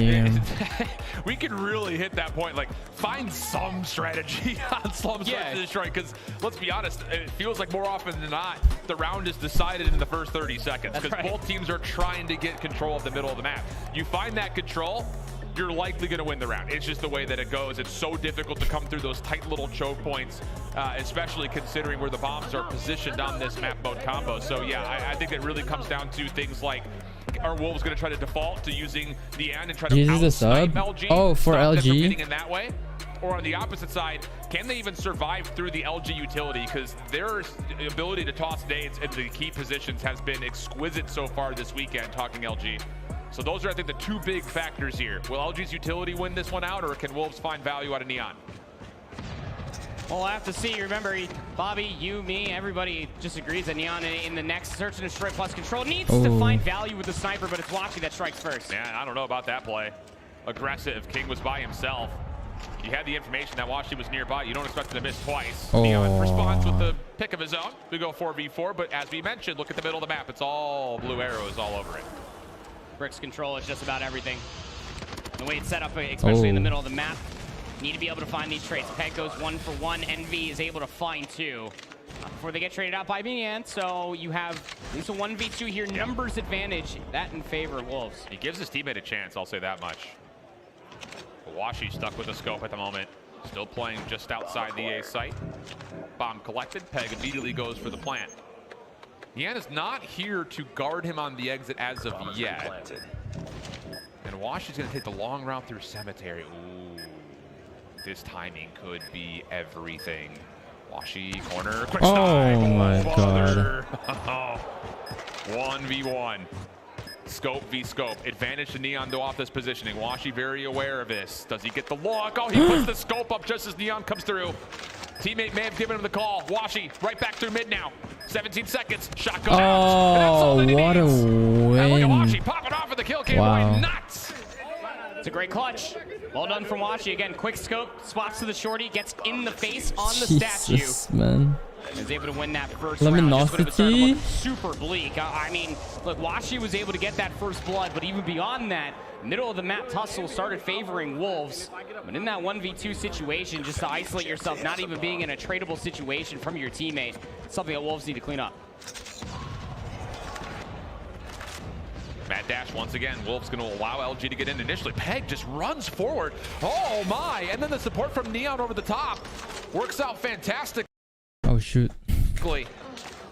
we could really hit that point, like find some strategy on slumps Search and Destroy, because let's be honest, it feels like more often than not, the round is decided in the first 30 seconds, because both teams are trying to get control of the middle of the map. You find that control, you're likely going to win the round. It's just the way that it goes. It's so difficult to come through those tight little choke points, especially considering where the bombs are positioned on this map mode combo. So yeah, I think it really comes down to things like, are Wolves going to try to default to using the end and try to out-snipe LG? Oh, for LG? Getting in that way? Or on the opposite side, can they even survive through the LG utility? Because their ability to toss nades into the key positions has been exquisite so far this weekend, talking LG. So those are, I think, the two big factors here. Will LG's utility win this one out, or can Wolves find value out of Neon? Well, I have to see. Remember, Bobby, you, me, everybody just agrees that Neon in the next Search and Destroy plus control needs to find value with the sniper, but it's Washi that strikes first. Man, I don't know about that play. Aggressive. King was by himself. You had the information that Washi was nearby. You don't expect him to miss twice. Neon responds with the pick of his own. We go 4v4, but as we mentioned, look at the middle of the map. It's all blue arrows all over it. Brick's control is just about everything. The way it's set up, especially in the middle of the map, need to be able to find these trades. Peg goes 1 for 1. Envy is able to find 2 before they get traded out by Miney. So you have at least a 1v2 here. Numbers advantage. That in favor of Wolves. He gives his teammate a chance, I'll say that much. Washi stuck with the scope at the moment. Still playing just outside the A site. Bomb collected. Peg immediately goes for the plant. Yan is not here to guard him on the exit as of yet. And Washi's going to take the long route through Cemetery. Ooh. This timing could be everything. Washi, corner, quick snipe. Oh my god. 1v1. Scope v scope. Advantage to Neon though off this positioning. Washi very aware of this. Does he get the lock? Oh, he puts the scope up just as Neon comes through. Teammate may have given him the call. Washi right back through mid now. 17 seconds. Shotgun out. What a win. And look at Washi popping off of the kill cam. Boy, nuts. It's a great clutch. Well done from Washi. Again, quick scope, spots to the shorty, gets in the face on the statue. Man. Is able to win that first Luminosity. round. Super bleak. I mean, look, Washi was able to get that first blood, but even beyond that, middle of the map tussle started favoring Wolves. But in that 1v2 situation, just to isolate yourself, not even being in a tradable situation from your teammate, something that Wolves need to clean up. Mad dash once again. Wolves going to allow LG to get in initially. Peg just runs forward. Oh my! And then the support from Neon over the top works out fantastic. Oh shoot.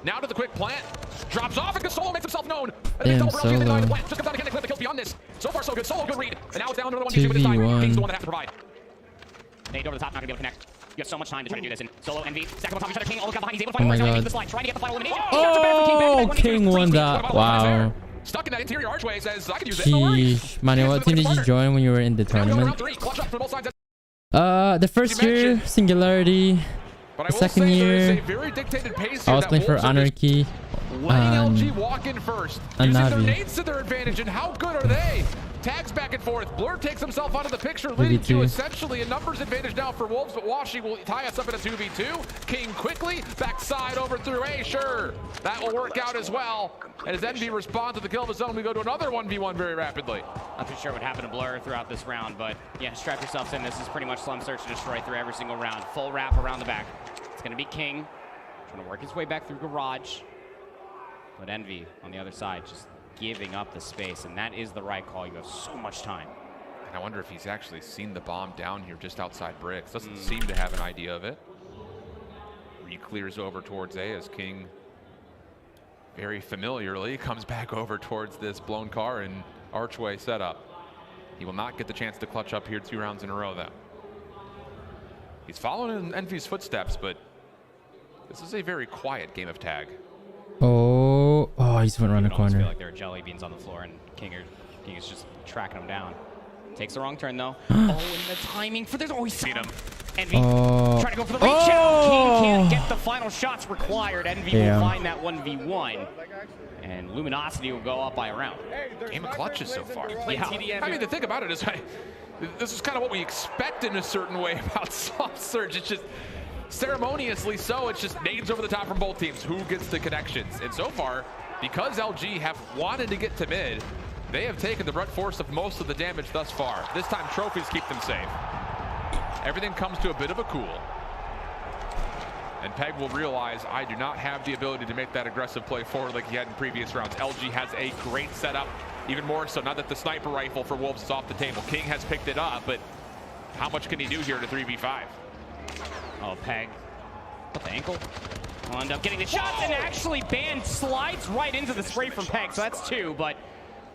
Now to the quick plant. Drops off and Solo makes himself known. Damn, Solo. Just comes down to clip the kills beyond this. So far so good. Solo good read. And now it's down to the 1v2 with his time. King's the one that has to provide. Nade over the top, not gonna be able to connect. You have so much time to try to do this. And Solo, Envy, stack up on top of each other. King almost got behind. He's able to Oh my find god. the slide. Trying to get the final elimination. Oh, King won that. Wow. Stuck in that interior archway, says I can use it. No worries. Sheesh. Manny, what team did you join when you were in the tournament? The first year, Singularity. The second year, I was playing for Anarchy. Letting LG walk in first. And Using their Navi. nades to their advantage, and how good are they? Tags back and forth. Blur takes himself out of the picture, leading to essentially a numbers advantage now for Wolves, but Washi will tie us up in a 2v2. King quickly, backside over through A, sure. That will work out as well. And as Envy responds to the kill of his own, we go to another 1v1 very rapidly. Not too sure what happened to Blur throughout this round, but yeah, strap yourselves in. This is pretty much Slum Search and Destroy through every single round. Full wrap around the back. It's gonna be King, trying to work his way back through Garage. But Envy on the other side, just giving up the space, and that is the right call. You have so much time. And I wonder if he's actually seen the bomb down here just outside bricks. Doesn't seem to have an idea of it. Re-clears over towards A as King very familiarly comes back over towards this blown car and archway setup. He will not get the chance to clutch up here 2 rounds in a row though. He's following in Envy's footsteps, but this is a very quiet game of tag. Oh, he just went around the corner. I feel like there are jelly beans on the floor, and King is just tracking him down. Takes the wrong turn, though. And the timing for this. Oh, he's seen him. Envy trying to go for the reach out. King can't get the final shots required. Envy will find that 1v1. And Luminosity will go up by a round. Game of clutches so far. Yeah. I mean, the thing about it is, this is kind of what we expect in a certain way about Slum Surge. It's just ceremoniously so, it's just nades over the top from both teams. Who gets the connections? And so far, because LG have wanted to get to mid, they have taken the brunt force of most of the damage thus far. This time, trophies keep them safe. Everything comes to a bit of a cool. And Peg will realize, I do not have the ability to make that aggressive play forward like he had in previous rounds. LG has a great setup, even more so now that the sniper rifle for Wolves is off the table. King has picked it up, but how much can he do here to 3v5? Oh, Peg. With the ankle. Will end up getting the shots, and actually Band slides right into the spray from Peg, so that's 2, but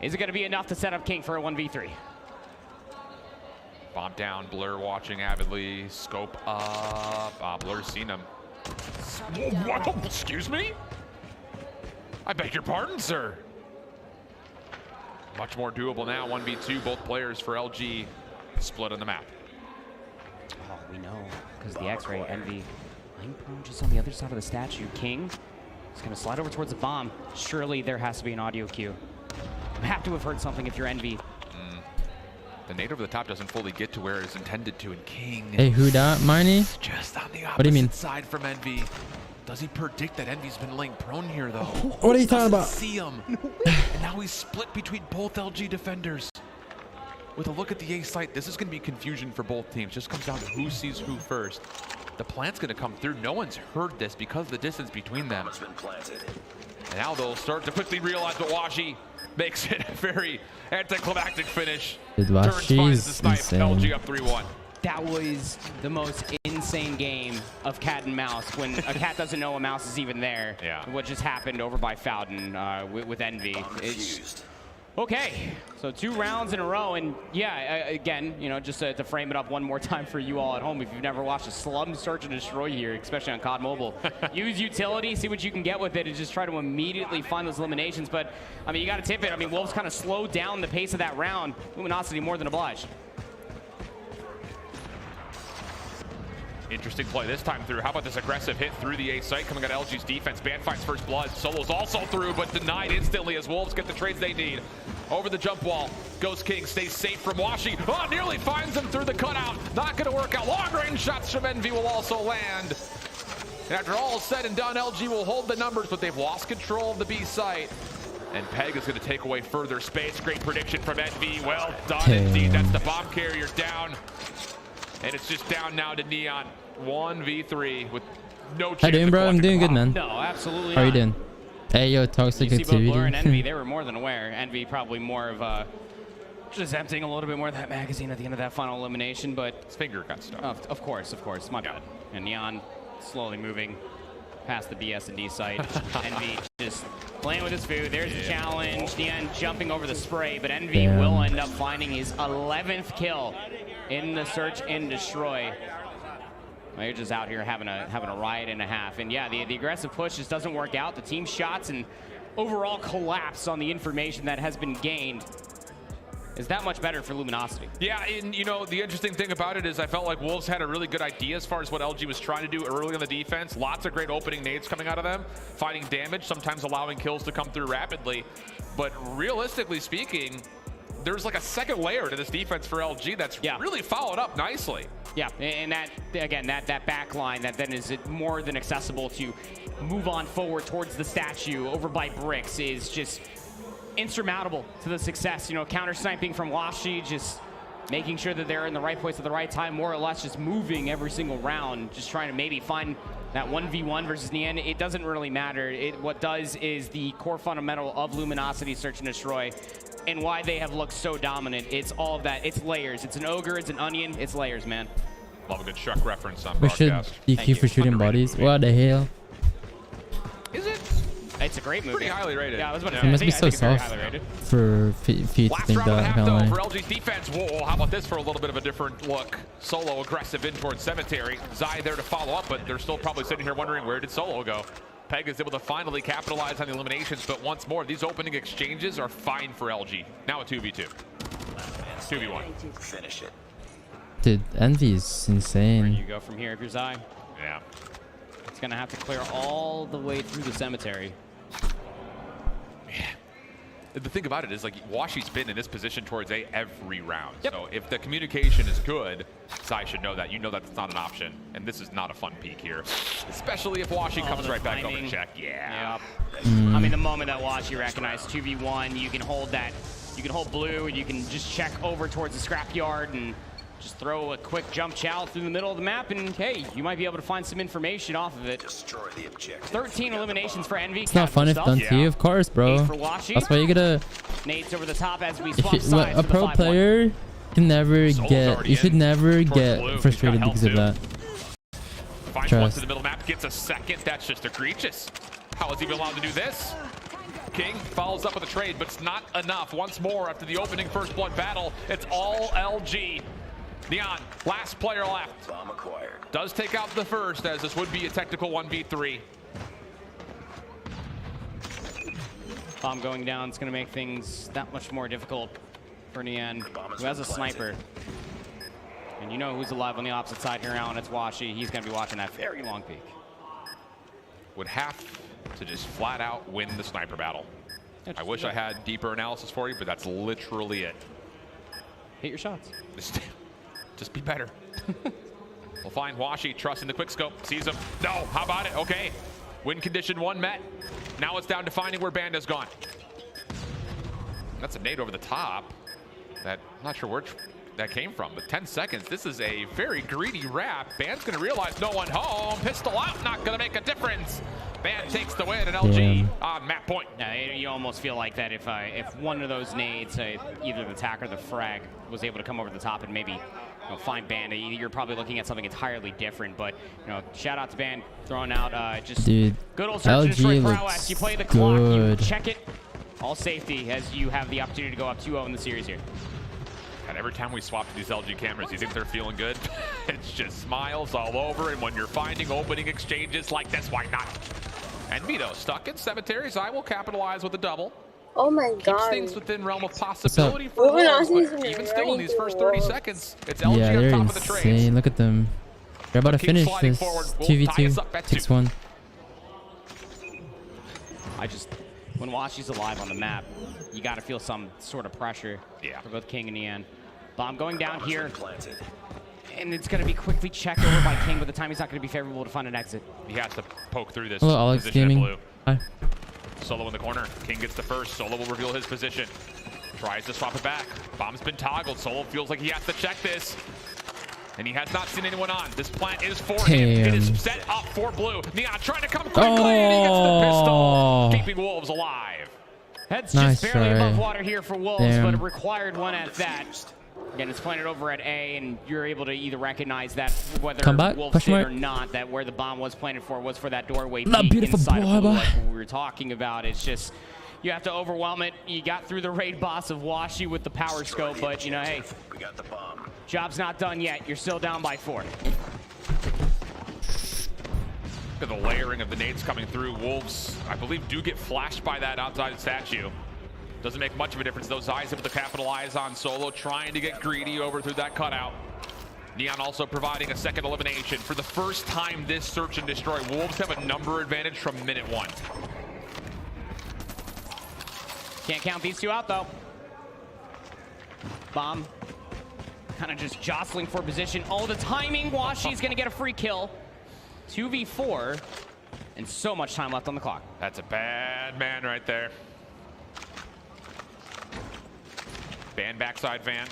is it going to be enough to set up King for a 1v3? Bomb down, Blur watching avidly, scope up. Blur's seen him. What? Excuse me? I beg your pardon, sir. Much more doable now, 1v2, both players for LG split on the map. Oh, we know, because the X-ray, Envy, line prone just on the other side of the statue. King is going to slide over towards the bomb. Surely there has to be an audio cue. You have to have heard something if you're Envy. The nade over the top doesn't fully get to where it's intended to, and King. Hey, who that, Miney? Just on the What do you mean? side from Envy. Does he predict that Envy's been laying prone here, though? What are you talking about? See him. And now he's split between both LG defenders. With a look at the A site, this is going to be confusion for both teams. Just comes down to who sees who first. The plant's going to come through. No one's heard this because of the distance between them. It's been planted. And now they'll start to quickly realize that Washi makes it a very anticlimactic finish. Turns finds the snipe. LG up 3-1. That was the most insane game of cat and mouse when a cat doesn't know a mouse is even there. Yeah. What just happened over by Fountain with Envy. Okay, so 2 rounds in a row, and yeah, again, you know, just to frame it up one more time for you all at home, if you've never watched a Slum Search and Destroy here, especially on COD Mobile, use utility, see what you can get with it, and just try to immediately find those eliminations. But I mean, you got to tip it. I mean, Wolves kind of slowed down the pace of that round. Luminosity more than obliged. Interesting play this time through. How about this aggressive hit through the A site coming out of LG's defense? Band finds first blood. Solo's also through, but denied instantly as Wolves get the trades they need. Over the jump wall goes King, stays safe from Washi. Oh, nearly finds him through the cutout. Not going to work out. Long range shots from Envy will also land. And after all is said and done, LG will hold the numbers, but they've lost control of the B site. And Peg is going to take away further space. Great prediction from Envy. Well done indeed. That's the bomb carrier down. And it's just down now to Neon. 1v3 with no chance. How you doing, bro? I'm doing good, man. No, absolutely How are you not. doing? Hey, yo, toxic You see both Blur and Envy, activity. they were more than aware. Envy probably more of just emptying a little bit more of that magazine at the end of that final elimination, but his finger got stuck. Of course, my bad. And Neon slowly moving past the BS&D site. Envy just playing with his food. There's the challenge. Neon jumping over the spray, but Envy will end up finding his 11th kill in the search and destroy. Well, you're just out here having a riot and a half. And yeah, the aggressive push just doesn't work out. The team shots and overall collapse on the information that has been gained is that much better for Luminosity. Yeah, and you know, the interesting thing about it is I felt like Wolves had a really good idea as far as what LG was trying to do early on the defense. Lots of great opening nades coming out of them, finding damage, sometimes allowing kills to come through rapidly. But realistically speaking, there's like a second layer to this defense for LG that's really followed up nicely. Yeah, and that, again, that back line that then is more than accessible to move on forward towards the statue over by bricks is just insurmountable to the success. You know, counter sniping from Washi, just making sure that they're in the right place at the right time, more or less just moving every single round, just trying to maybe find that 1v1 versus Nian. It doesn't really matter. What does is the core fundamental of Luminosity Search and Destroy and why they have looked so dominant. It's all of that. It's layers. It's an ogre, it's an onion, it's layers, man. Love a good Shuck reference on We should broadcast. DQ for shooting bodies. What the hell? Is it? It's a great movie. Pretty highly rated. Yeah, I was about to It say, must I be think so soft for feet to Last think round and a that. half Kind though of for LG's defense. Whoa, how about this for a little bit of a different look? Solo aggressive in towards Cemetery. Zai there to follow up, but they're still probably sitting here wondering where did Solo go? Peg is able to finally capitalize on the eliminations, but once more, these opening exchanges are fine for LG. Now a 2v2. 2v1. Finish it. Dude, Envy is insane. Where do you go from here if you're Zai? Yeah. It's going to have to clear all the way through the cemetery. The thing about it is, like, Washi's been in this position towards A every round. So if the communication is good, Zai should know that. You know that's not an option. And this is not a fun peak here. Especially if Washi comes right back over check. Yeah. Yep. I mean, the moment that Washi recognized 2v1, you can hold that. You can hold blue, and you can just check over towards the scrapyard and just throw a quick jump chow through the middle of the map, and hey, you might be able to find some information off of it. Destroy the objective. 13 eliminations for Envy. It's not fun if done to you, of course, bro. That's why you gotta. Nades over the top as we If swap you, sides. a pro player can never get. You should never get frustrated because of that. Finds one to the middle map, gets a second. That's just egregious. How is he even allowed to do this? King follows up with a trade, but it's not enough. Once more, after the opening first blood battle, it's all LG. Neon, last player left. Bomb acquired. Does take out the first, as this would be a technical 1v3. Bomb going down is going to make things that much more difficult for Neon, who has a sniper. And you know who's alive on the opposite side here now, and it's Washi. He's going to be watching that very long peek. Would have to just flat out win the sniper battle. I wish I had deeper analysis for you, but that's literally it. Hit your shots. Just be better. We'll find Washi, trusting the quick scope, sees him. No, how about it? Okay. Win condition 1 met. Now it's down to finding where Banda's gone. That's a nade over the top. That, I'm not sure where that came from, but 10 seconds. This is a very greedy wrap. Band's gonna realize no one home. Pistol out, not gonna make a difference. Band takes the win, and LG on map point. Yeah, you almost feel like that if one of those nades, either the tack or the frag, was able to come over the top and maybe find Band, you're probably looking at something entirely different. But shout out to Band throwing out just Dude, good old search and destroy prowess. You play the clock, you check it, all safety as you have the opportunity to go up 2-0 in the series here. And every time we swap to these LG cameras, you think they're feeling good? It's just smiles all over, and when you're finding opening exchanges like this, why not? And Vito stuck in cemeteries. I will capitalize with a double. Oh my god. Keeps things within realm of possibility for Wolves, but even still in these first 30 seconds, it's LG Yeah, on they're top of the trades. insane. Look at them. They're about to finish this. 2v2. 6-1. When Washi's alive on the map, you got to feel some sort of pressure for both King and Neon. Bomb going down here. And it's going to be quickly checked over by King, but the timing's not going to be favorable to find an exit. He has to poke through this Hello, Alex position Gaming. in blue. Hi. Solo in the corner. King gets the first. Solo will reveal his position. Tries to swap it back. Bomb's been toggled. Solo feels like he has to check this. And he has not seen anyone on. This plant is for him. It is set up for blue. Neon trying to come quickly, and he gets the pistol, keeping Wolves alive. Head's just barely above water here for Wolves, but it required one at that. Again, it's planted over at A, and you're able to either recognize that whether Wolves did or not, that where the bomb was planted for was for that doorway peak inside of blue, like we were talking about. It's just, you have to overwhelm it. You got through the raid boss of Washi with the power scope, but you know, hey, we got the bomb. Job's not done yet. You're still down by 4. Look at the layering of the nades coming through. Wolves, I believe, do get flashed by that outside statue. Doesn't make much of a difference. Those eyes able to capitalize on Solo, trying to get greedy over through that cutout. Neon also providing a second elimination. For the first time this search and destroy, Wolves have a number advantage from minute 1. Can't count these two out, though. Bomb kind of just jostling for position. Oh, the timing. Washi's going to get a free kill. 2v4, and so much time left on the clock. That's a bad man right there. Van backside Van.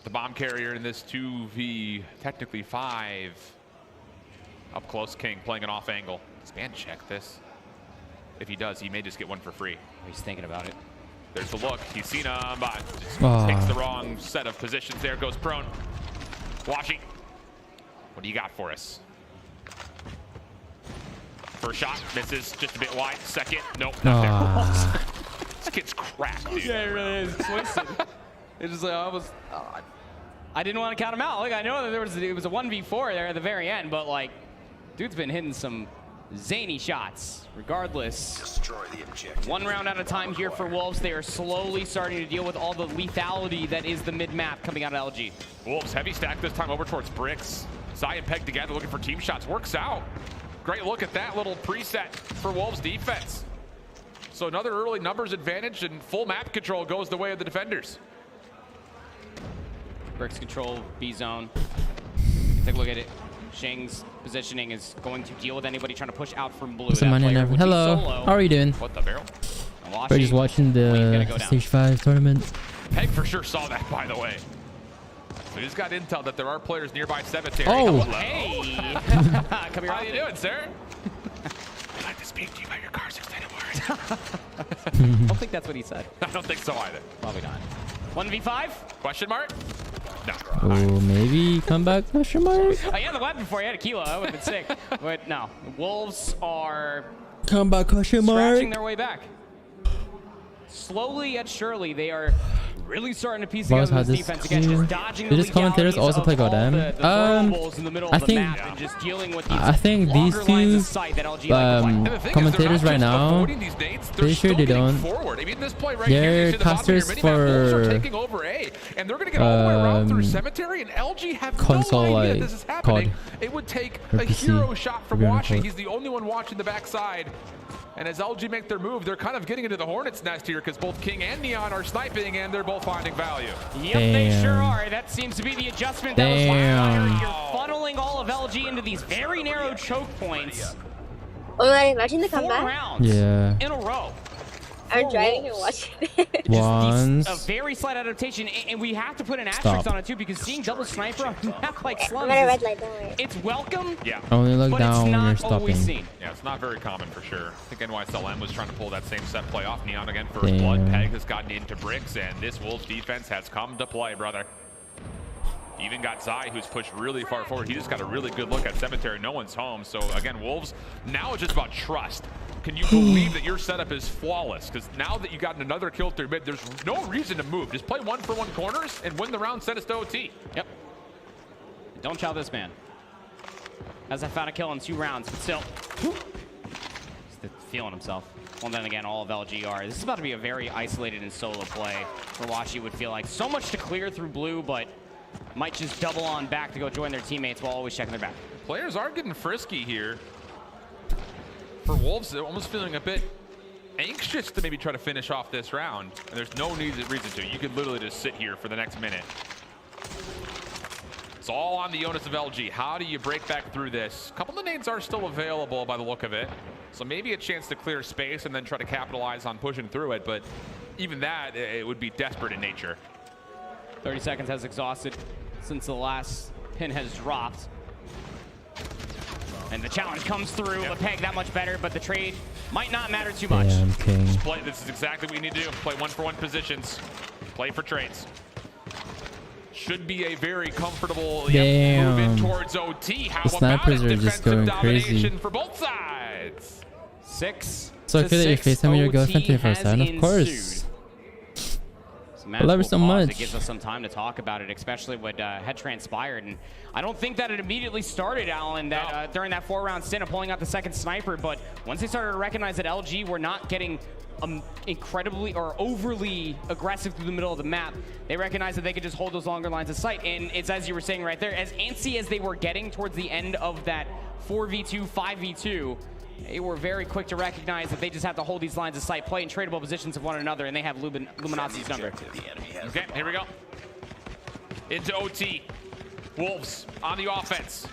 The bomb carrier in this 2v, technically 5. Up close, King playing an off angle. Does Van check this? If he does, he may just get one for free. He's thinking about it. There's the look. He's seen him, but just takes the wrong set of positions there. Goes prone. Washi, what do you got for us? First shot, misses just a bit wide. Second, nope, not there. This kid's cracked, dude. Yeah, it really is. Twisted. It's just like, I didn't want to count him out. Like, I know that it was a 1v4 there at the very end, but like, dude's been hitting some zany shots. Regardless, destroy the objective. 1 round at a time here for Wolves. They are slowly starting to deal with all the lethality that is the mid-map coming out of LG. Wolves heavy stack this time over towards bricks. Zai and Peg together looking for team shots. Works out. Great look at that little preset for Wolves defense. So another early numbers advantage, and full map control goes the way of the defenders. Bricks control B zone. Take a look at it. Shing's positioning is going to deal with anybody trying to push out from blue. Hello, how are you doing? What the barrel? We're just watching the Stage 5 tournament. Peg for sure saw that, by the way. So we just got intel that there are players nearby cemetery. Oh! Hey! Come here. How you doing, sir? I'd like to speak to you about your car's extended warranty. I don't think that's what he said. I don't think so either. Probably not. 1v5? Question mark? No. Oh, maybe come back? Question mark? I had the weapon before. I had a kilo. That would have been sick. But no, Wolves are come back? Question mark? Scratching their way back. Slowly yet surely, they are really starting to piece together this defense again, just dodging the commentators also play Codm. I think these two commentators right now, pretty sure they don't. They're casters for console like COD. It would take a hero shot from Washi. He's the only one watching the backside. And as LG make their move, they're kind of getting into the hornet's nest here because both King and Neon are sniping and they're both finding value. Yep, they sure are. That seems to be the adjustment that was required. You're funneling all of LG into these very narrow choke points. Oh, I'm watching the comeback. 4 rounds in a row. I'm driving and watching it. Once. A very slight adaptation, and we have to put an asterisk on it too because seeing double sniper on a map like Slums, it's welcome. Yeah. Only look down when you're stopping. Yeah, it's not very common for sure. I think NYSLM was trying to pull that same set play off. Neon again first blood. Peg has gotten into bricks, and this Wolves defense has come to play, brother. Even got Zai, who's pushed really far forward. He just got a really good look at cemetery. No one's home. So again, Wolves, now it's just about trust. Can you believe that your setup is flawless? Because now that you got another kill through mid, there's no reason to move. Just play 1-for-1 corners and win the round, send us to OT. Yep. Don't chow this man. As I found a kill in 2 rounds, but still. He's feeling himself. Well, then again, all of LG are. This is about to be a very isolated and solo play where Washi would feel like so much to clear through blue, but might just double on back to go join their teammates while always checking their back. Players are getting frisky here. For Wolves, they're almost feeling a bit anxious to maybe try to finish off this round. And there's no reason to. You could literally just sit here for the next minute. It's all on the onus of LG. How do you break back through this? A couple of nades are still available by the look of it. So maybe a chance to clear space and then try to capitalize on pushing through it. But even that, it would be desperate in nature. 30 seconds has exhausted since the last pin has dropped. And the challenge comes through. The Peg that much better, but the trade might not matter too much. Damn, King. This is exactly what we need to do. Play 1-for-1 positions. Play for trades. Should be a very comfortable move in towards OT. How the snipers about are just going crazy for both sides? 6. So I feel that you're FaceTiming your girlfriend 24/7, of course. I love her so much. It gives us some time to talk about it, especially what had transpired. And I don't think that it immediately started, Alan, that during that 4-round stint of pulling out the second sniper. But once they started to recognize that LG were not getting incredibly or overly aggressive through the middle of the map, they recognized that they could just hold those longer lines of sight. And it's as you were saying right there, as antsy as they were getting towards the end of that 4v2, 5v2, they were very quick to recognize that they just have to hold these lines of sight, play in tradable positions of one another, and they have Luminosity's number. Okay, here we go. Into OT. Wolves on the offense.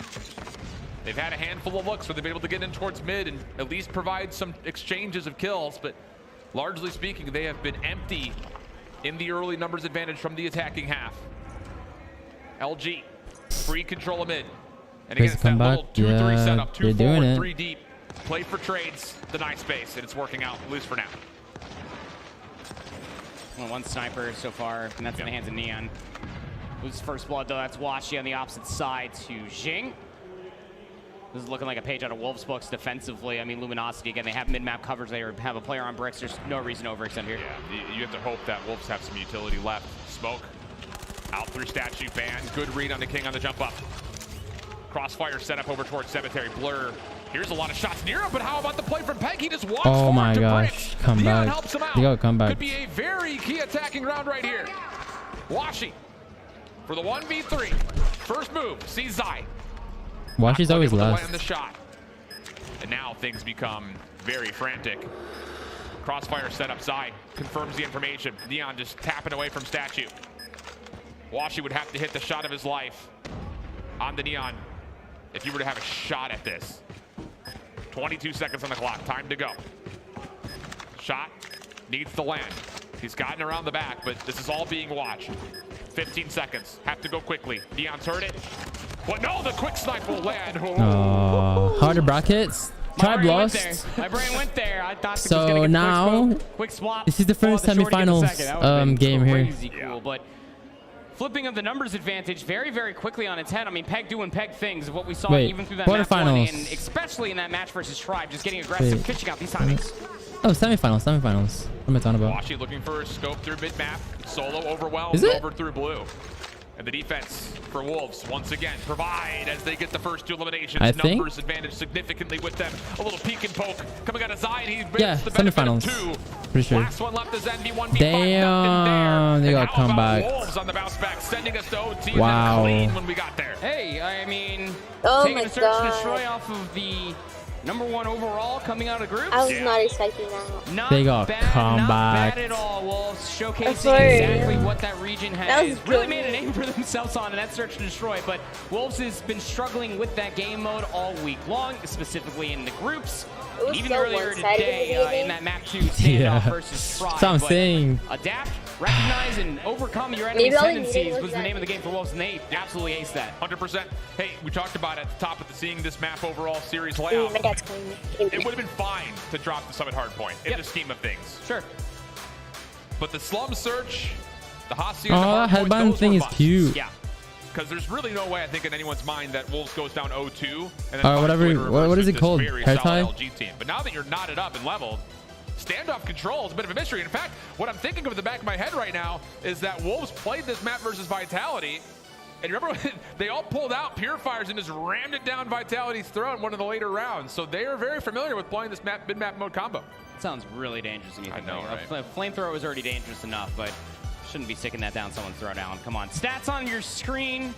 They've had a handful of looks where they've been able to get in towards mid and at least provide some exchanges of kills, but largely speaking, they have been empty in the early numbers advantage from the attacking half. LG, free control of mid. And again, it's that little 2-3 setup, 2 forward, 3 deep. Play for trades, deny space, and it's working out, at least for now. Well, one sniper so far, and that's in the hands of Neon. Loses first blood, though. That's Washi on the opposite side to Jing. This is looking like a page out of Wolves' books defensively. I mean, Luminosity, again, they have mid-map coverage. They have a player on bricks. There's no reason to overextend here. Yeah, you have to hope that Wolves have some utility left. Smoke out through statue fan. Good read on the King on the jump up. Crossfire set up over towards Cemetery. Blur. Here's a lot of shots near him, but how about the play from Peg? He just walks forward to Bridge. Come Neon back. helps him out. You gotta come back. Could be a very key attacking round right here. Washi for the 1v3. First move, sees Zai. Washi's always last. Land the shot. And now things become very frantic. Crossfire set up. Zai confirms the information. Neon just tapping away from statue. Washi would have to hit the shot of his life on the Neon if you were to have a shot at this. 22 seconds on the clock. Time to go. Shot needs to land. He's gotten around the back, but this is all being watched. 15 seconds. Have to go quickly. Neon's heard it. But no, the quick snipe will land. Harder brackets. Tribe lost. My brain went there. I thought so now, quick swap. This is the first semifinals game here. Crazy cool, but flipping of the numbers advantage very, very quickly on its head. I mean, Peg doing Peg things of what we saw even through that match one, and especially in that match versus Tribe, just getting aggressive, fishing out these timings. Oh, semifinals. What am I talking about? Washi looking for a scope through mid-map. Solo overwhelmed over through blue. And the defense for Wolves, once again, provide as they get the first 2 eliminations. Numbers advantage significantly with them. A little peek and poke coming out of Zai. He gets the semifinals. 2. Pretty sure. Last one left is NV1v5. Damn, they got come back. Wolves on the bounce back, sending us to OT. Wow. Clean when we got there. Hey, I mean, taking a search and destroy off of the #1 overall coming out of groups. I was not expecting that. Not they got bad, comeback. Not bad at all, Wolves. Showcasing exactly what that region has really made a name for themselves on, and that's search and destroy. But Wolves has been struggling with that game mode all week long, specifically in the groups. And even earlier today in that map 2 standoff versus Tribe. That's what I'm saying. Adapt, recognize, and overcome your enemy's tendencies was the name of the game for Wolves, and they absolutely aced that. 100%. Hey, we talked about it at the top of seeing this map overall series layout. It would have been fine to drop the Summit hardpoint in the scheme of things. Sure. But the Slum Search, the Hacienda that headband thing is cute. Yeah. Because there's really no way, I think, in anyone's mind that Wolves goes down 0-2. And then whatever. What is it called? Hair tie? LG team. But now that you're knotted up and leveled, standoff control is a bit of a mystery. In fact, what I'm thinking of in the back of my head right now is that Wolves played this map versus Vitality. And remember when they all pulled out Purifiers and just rammed it down Vitality's throat in one of the later rounds. So they are very familiar with playing this mid-map mode combo. Sounds really dangerous. I know, right? Flamethrower was already dangerous enough, but shouldn't be sticking that down someone's throat, Alan. Come on. Stats on your screen.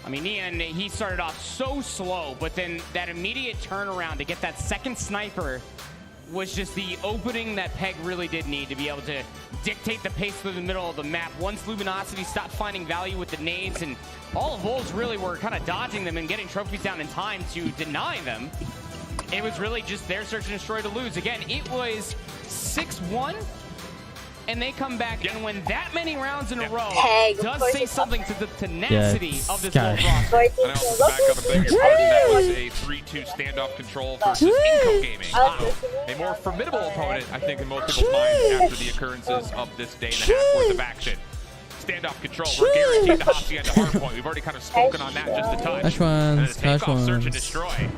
I mean, Neon, he started off so slow, but then that immediate turnaround to get that second sniper was just the opening that Peg really did need to be able to dictate the pace through the middle of the map. Once Luminosity stopped finding value with the nades, and all of Wolves really were kind of dodging them and getting trophies down in time to deny them, it was really just their search and destroy to lose. Again, it was 6-1 and they come back and win that many rounds in a row does say something to the tenacity of this Wolves roster. And I also back up and beg your pardon, that was a 3-2 standoff control versus Inco Gaming. A more formidable opponent, I think, in most people's minds after the occurrences of this day and a half worth of action. Standoff control, we're guaranteed the Hacienda hard point. We've already kind of spoken on that just a touch. Touch ones, touch ones. Search and destroy.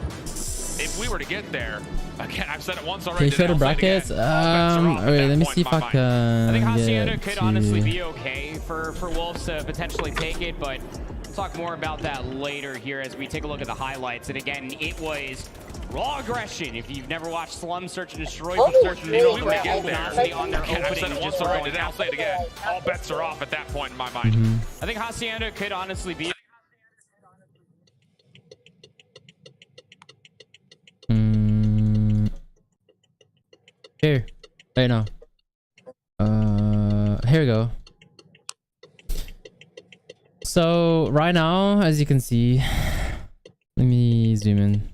If we were to get there, again, I've said it once already. Okay, show the brackets. Wait, let me see if I can. I think Hacienda could honestly be okay for Wolves to potentially take it, but we'll talk more about that later here as we take a look at the highlights. And again, it was raw aggression. If you've never watched Slum Search and Destroy before, we were to get there. On their I've said it once already, and I'll say it again. All bets are off at that point in my mind. I think Hacienda could honestly be. Here, right now. Here we go. So right now, as you can see, let me zoom in.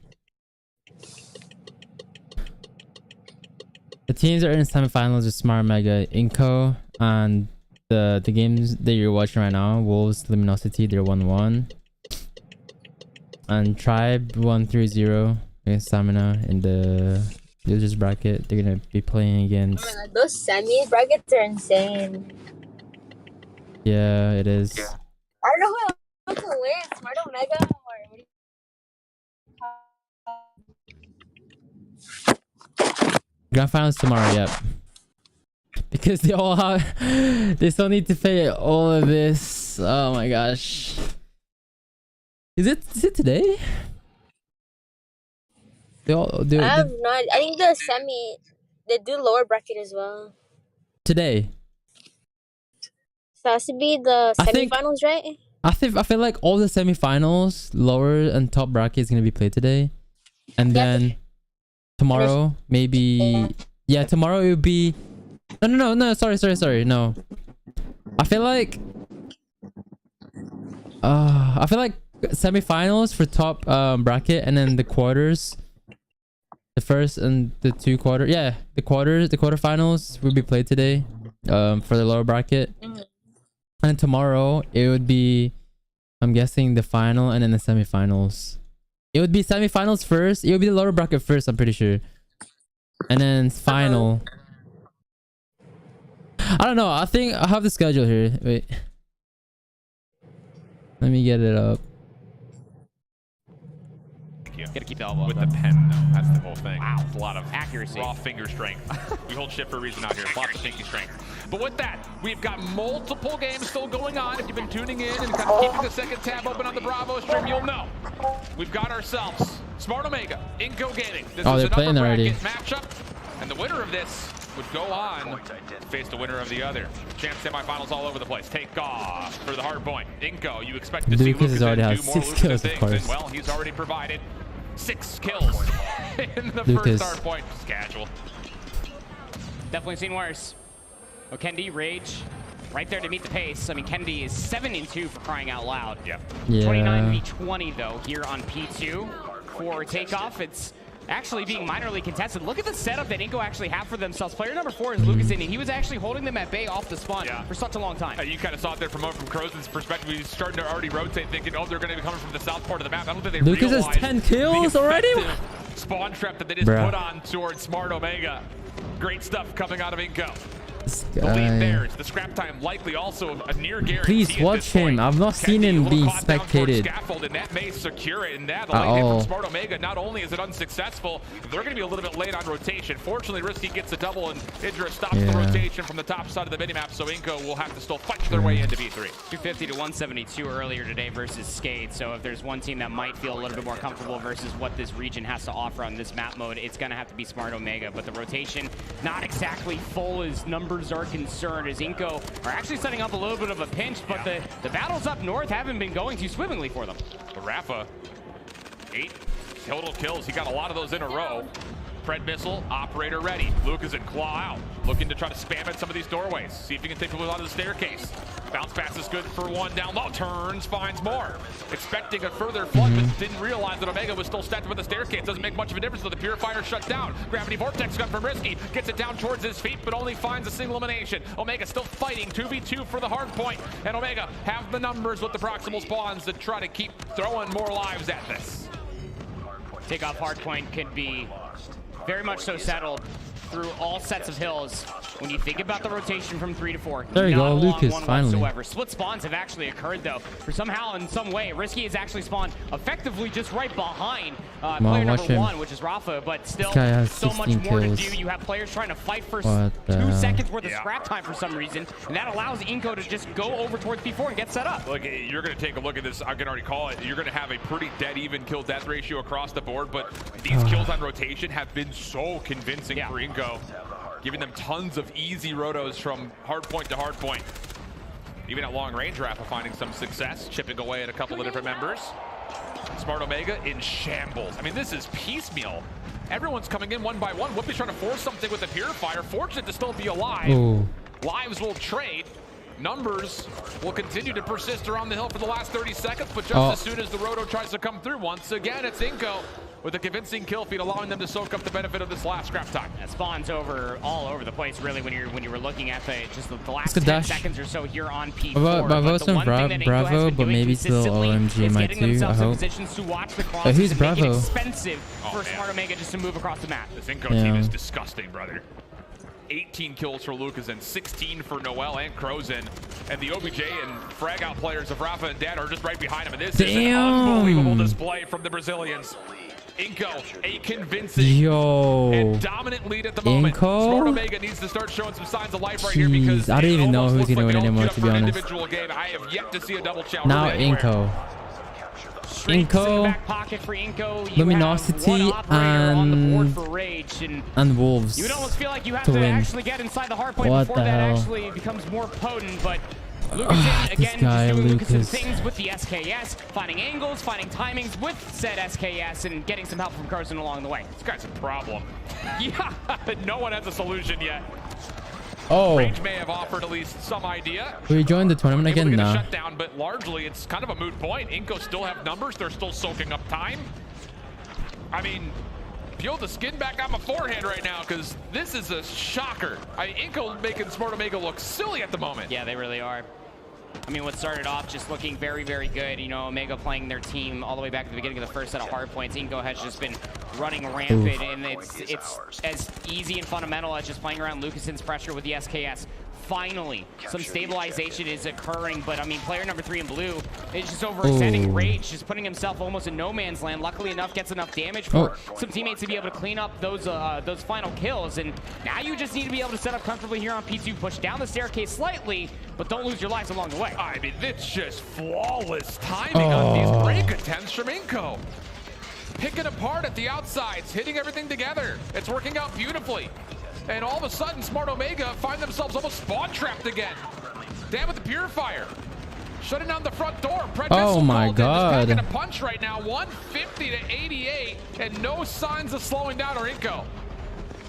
The teams are in semifinals with Smart Mega, Inco, and the games that you're watching right now, Wolves, Luminosity, they're 1-1, and Tribe 1-3-0 against Stamina in the losers bracket. They're gonna be playing against. Oh my God, those semi brackets are insane. Yeah, it is. I don't know who wants to win, Smart Omega or Grand finals tomorrow, yep. Because they all have, they still need to pay all of this. Oh my gosh. Is it today? I have no idea. I think the semi, they do lower bracket as well. Today. So it has to be the semifinals, right? I feel like all the semifinals, lower and top bracket is gonna be played today, and then tomorrow maybe tomorrow it would be no sorry no. I feel like semifinals for top bracket, and then the quarters. The first and the two the quarterfinals will be played today for the lower bracket. And tomorrow it would be, I'm guessing, the final and then the semifinals. It would be semifinals first. It would be the lower bracket first, I'm pretty sure. And then final. I don't know. I think I have the schedule here. Wait. Let me get it up. Gotta keep the elbow with the pen, though. That's the whole thing. Wow. It's a lot of accuracy, raw finger strength. We hold shit for a reason out here. Lots of pinky strength. But with that, we've got multiple games still going on. If you've been tuning in and kind of keeping the second tab open on the Bravo stream, you'll know we've got ourselves Smart Omega, Inco Gaming. This is they're playing already. Matchup, and the winner of this would go on to face the winner of the other. Champ semifinals all over the place. Take off for the hard point. Inco, you expect to see Lucas already do has more 6 kills, things, of course. and well, he's already provided 6 kills in the first hard point. Just casual. Definitely seen worse. Oh, Kendi, Rage, right there to meet the pace. I mean, Kendi is 7-2 for crying out loud. Yeah. 29v20 though here on P2 for takeoff. It's actually being minorly contested. Look at the setup that Inco actually have for themselves. Player number 4 is Lucas, and he was actually holding them at bay off the spawn for such a long time. You kind of saw it there from Crozen's perspective. He's starting to already rotate, thinking, oh, they're going to be coming from the south part of the map. I don't think they Lucas has 10 kills already? Spawn trap that they just put on towards Smart Omega. Great stuff coming out of Inco. The lead there. The scrap time likely also a near guarantee. Please watch him. I've not seen him being spectated scaffold, and that may secure it. And that the late hit from Smart Omega, not only is it unsuccessful, they're going to be a little bit late on rotation. Fortunately, Risky gets a double, and Idra stops the rotation from the top side of the minimap, so Inco will have to still fight their way into V3. 250 to 172 earlier today versus Skate. So if there's one team that might feel a little bit more comfortable versus what this region has to offer on this map mode, it's going to have to be Smart Omega. But the rotation, not exactly full as numbers are concerned, as Inco are actually setting up a little bit of a pinch, but the battles up north haven't been going too swimmingly for them. But Rafa, 8 total kills. He got a lot of those in a row. Pred missile, operator ready. Lucas and claw out, looking to try to spam at some of these doorways. See if he can take people out of the staircase. Bounce pass is good for one down low. Turns, finds more. Expecting a further flood, but didn't realize that Omega was still stacked with the staircase. Doesn't make much of a difference, so the Purifier shut down. Gravity Vortex gun from Risky. Gets it down towards his feet, but only finds a single elimination. Omega still fighting 2v2 for the hard point. And Omega have the numbers with the proximal spawns to try to keep throwing more lives at this. Takeoff hardpoint could be very much so settled through all sets of hills. When you think about the rotation from 3 to 4, there you go, Lucas, finally. Whatsoever. Split spawns have actually occurred though. For somehow, in some way, Risky has actually spawned effectively just right behind player number 1, which is Rafa, but still so much more to do. You have players trying to fight for 2 seconds worth of scrap time for some reason, and that allows Inco to just go over towards P4 and get set up. Look, you're going to take a look at this. I can already call it. You're going to have a pretty dead even kill-death ratio across the board, but these kills on rotation have been so convincing for Inco, giving them tons of easy rotos from hard point to hard point. Even at long range, Rafa finding some success, chipping away at a couple of different members. Smart Omega in shambles. I mean, this is piecemeal. Everyone's coming in one by one. Whoopi's trying to force something with the Purifier. Fortunate to still be alive. Ooh. Lives will trade. Numbers will continue to persist around the hill for the last 30 seconds, but just as soon as the roto tries to come through, once again, it's Inco with a convincing kill feed, allowing them to soak up the benefit of this last scrap time. That spawns all over the place, really, when you were looking at the last 10 seconds or so here on P4. Bravo's from Bravo, but maybe it's a little OMG might too, I hope. But who's Bravo? Expensive for Smart Omega just to move across the map. This Inco team is disgusting, brother. 18 kills for Lucas and 16 for Noel and Crozin. And the OBJ and frag out players of Rafa and Dan are just right behind him. And this is an unbelievable display from the Brazilians. Inco, a convincing and dominant lead at the moment. Smart Omega needs to start showing some signs of life right here, because I don't even know who's going to win anymore, to be honest. Game. I have yet to see a double challenge. Now Inco. Luminosity and Wolves. You would almost feel like you have to actually get inside the hard point before that actually becomes more potent, but Lucas again just doing Lucas things with the SKS, finding angles, finding timings with said SKS, and getting some help from Carson along the way. This guy's a problem. Yeah, no one has a solution yet. Range may have offered at least some idea. We joined the tournament again now. Shutdown, but largely it's kind of a moot point. Inco still have numbers. They're still soaking up time. I mean, peel the skin back on my forehead right now, because this is a shocker. Inco making Smart Omega look silly at the moment. Yeah, they really are. I mean, what started off just looking very, very good, you know, Omega playing their team all the way back at the beginning of the first set of hard points. Inco has just been running rampant, and it's as easy and fundamental as just playing around Lucason's pressure with the SKS. Finally, some stabilization is occurring, but I mean, player number 3 in blue is just overextending Rage, just putting himself almost in no man's land. Luckily enough, gets enough damage for some teammates to be able to clean up those final kills, and now you just need to be able to set up comfortably here on P2, push down the staircase slightly, but don't lose your lives along the way. I mean, it's just flawless timing on these break attempts from Inco. Picking apart at the outsides, hitting everything together. It's working out beautifully. And all of a sudden, Smart Omega find themselves almost spawn trapped again. Dan with the Purifier. Shutting down the front door. Oh my God. Just packing a punch right now. 150 to 88. And no signs of slowing down or Inco.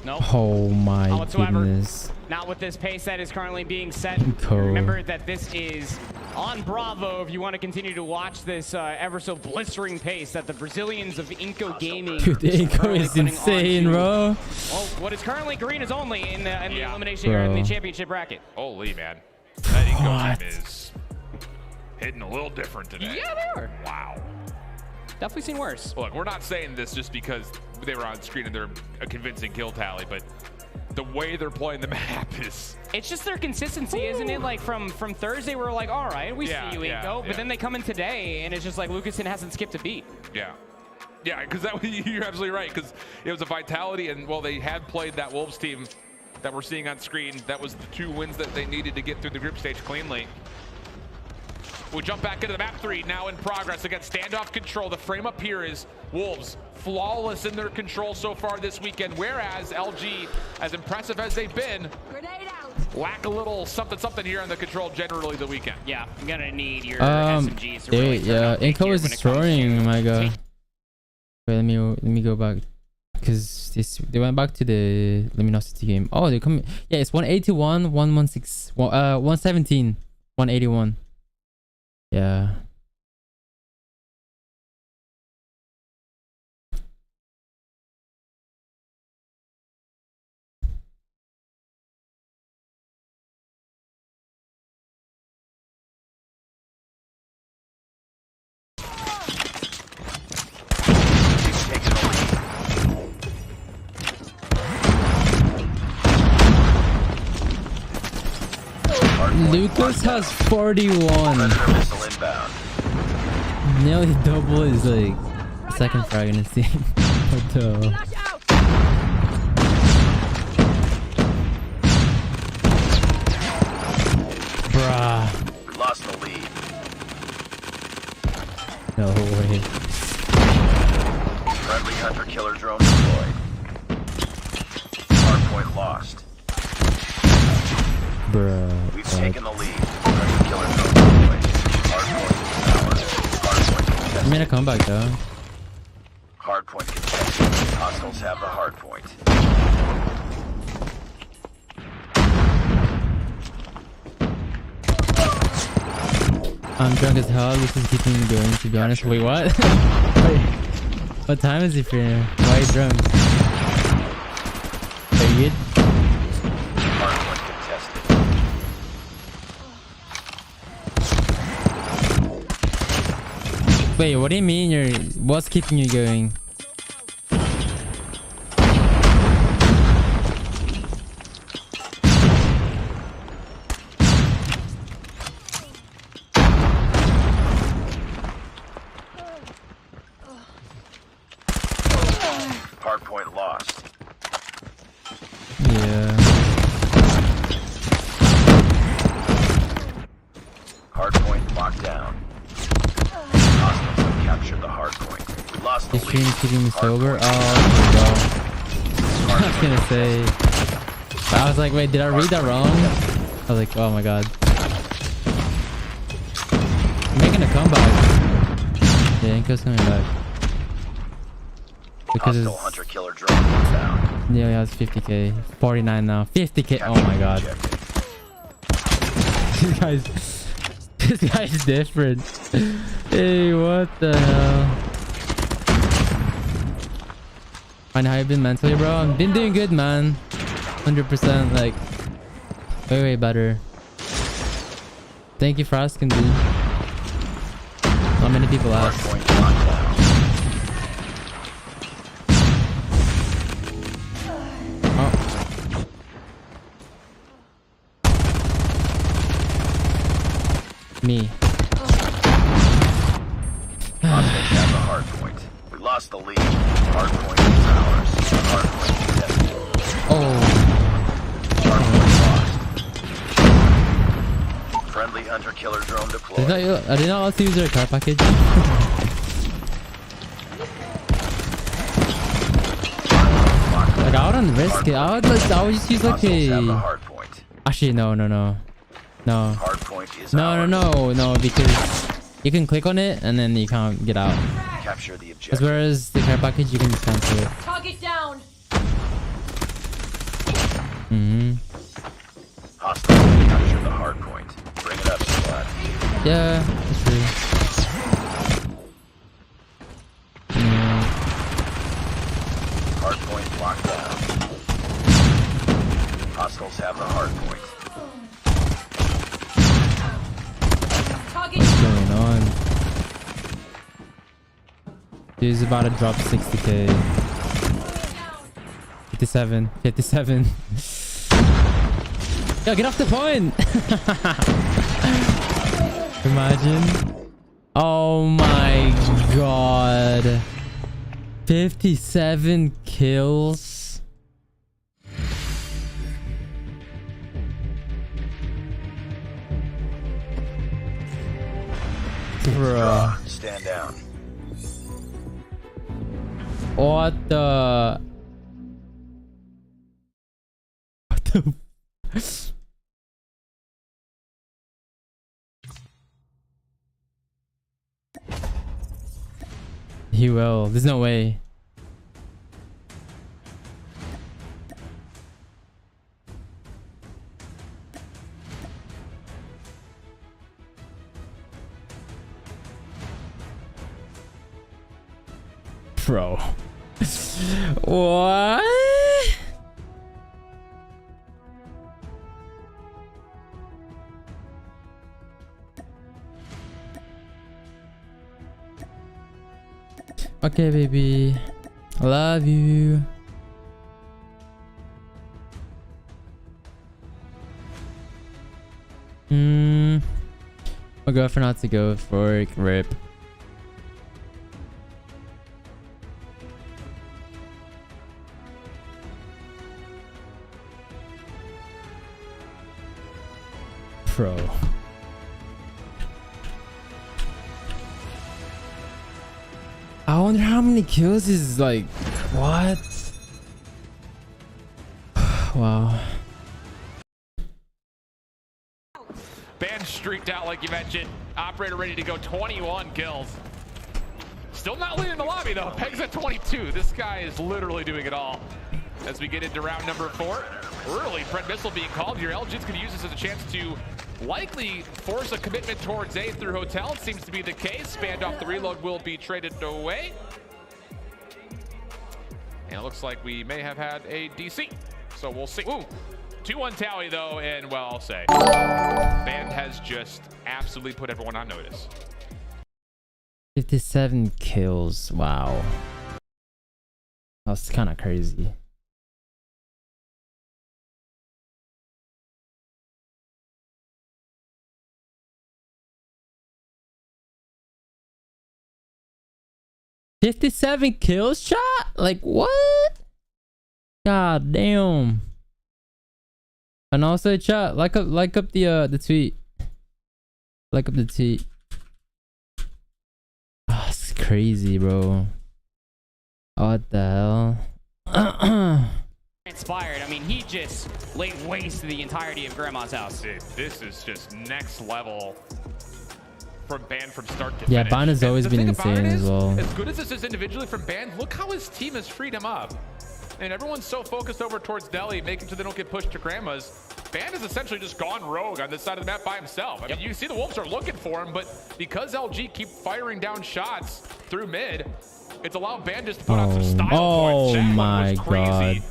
Nope. Oh my goodness. Not with this pace that is currently being set. Remember that this is on Bravo if you want to continue to watch this ever so blistering pace that the Brazilians of Inco Gaming. Dude, Inco is insane, bro. Well, what is currently green is only in the elimination or in the championship bracket. Holy man. That Inco team is hitting a little different today. Yeah, they are. Wow. Definitely seen worse. Look, we're not saying this just because they were on screen and they're a convincing kill tally, but the way they're playing the map is... It's just their consistency, isn't it? Like from Thursday, we're like, all right, we see you, Inco. But then they come in today, and it's just like Lucason hasn't skipped a beat. Yeah. Yeah, because you're absolutely right, because it was a vitality, and well, they had played that Wolves team that we're seeing on screen. That was the 2 wins that they needed to get through the group stage cleanly. We jump back into the map 3, now in progress against standoff control. The frame up here is Wolves, flawless in their control so far this weekend, whereas LG, as impressive as they've been, lack a little something here on the control generally the weekend. Yeah, I'm gonna need your SMGs to really Inco is destroying. Oh my God. Wait, let me go back, because they went back to the Luminosity game. Oh, they're coming. Yeah, it's 181, 116, 117. 181. Yeah. Lucas has 41. Nearly double his like second frag in his team. What the? Bruh. We lost the lead. No way. Friendly hunter-killer drone deployed. Hardpoint lost. Bruh. We've taken the lead. Hunter-killer drone deployed. Hardpoint is ours. Hardpoint contested. I made a comeback though. Hardpoint contested. Hostiles have the hardpoint. I'm drunk as hell. This is keeping me going, to be honest. Wait, what? Wait, what time is it for you? Why are you drunk? Are you good? Hardpoint contested. Wait, what do you mean you're... What's keeping you going? Hardpoint lost. Yeah. Hardpoint locked down. Hostiles have captured the hardpoint. We lost the This stream lead. is keeping me sober? Oh, bro. I was gonna say... I was like, wait, did I read that wrong? I was like, oh my god. I'm making a comeback. Yeah, Inco's coming back. Because Hostile hunter-killer drone inbound. yeah, he has 50k. 49 now. 50k. Oh my god. This guy's different. Hey, what the hell? And how you been mentally, bro? I've been doing good, man. 100%, like way better. Thank you for asking, dude. Not many people ask. Me. Hostiles have the hardpoint. We lost the lead. Hardpoint is ours. Hardpoint contested. Oh. Hardpoint lost. Friendly hunter-killer drone deployed. I did not want to use their car package. Like I wouldn't risk it. I would just use like a... Actually, no. No, because you can click on it and then you can't get out. Capture the objective. As whereas the care package, you can just cancel it. Target down. Hostile capture the hard point. Bring it up, squad. Yeah, that's true. Yeah. Hard point locked down. Hostiles have the hard point. What's going on? Dude's about to drop 60k. 57. Yo, get off the point! Imagine. Oh my god. 57 kills. Bruh. Stand down. What the... What the... He will. There's no way. Bro. What? Okay, baby. I love you. My girlfriend had to go for rip. Pro. I wonder how many kills is like, what? Wow. Band streaked out like you mentioned. Operator ready to go, 21 kills. Still not leading the lobby though. Peg's at 22. This guy is literally doing it all. As we get into round number 4. Early Pred missile being called here. LG's going to use this as a chance to likely force a commitment towards A through Hotel. It seems to be the case. Standoff the reload will be traded away. And it looks like we may have had a DC. So we'll see. Ooh. 2-1 tally though, and well, I'll say Band has just absolutely put everyone on notice. 57 kills. Wow. That's kind of crazy. $57 kills, chat? Like what? God damn. And also chat, like up the tweet. Like up the tweet. Oh, it's crazy, bro. What the hell? Inspired. I mean, he just laid waste to the entirety of Grandma's house. Dude, this is just next level from Band from start to yeah, finish. Band has always been insane as well. As good as this is individually from Band, look how his team has freed him up. And everyone's so focused over towards Delhi, making sure they don't get pushed to Grandma's. Band has essentially just gone rogue on this side of the map by himself. I mean, you see the Wolves are looking for him, but because LG keep firing down shots through mid, it's allowed Band just to put out some style points. Oh my god.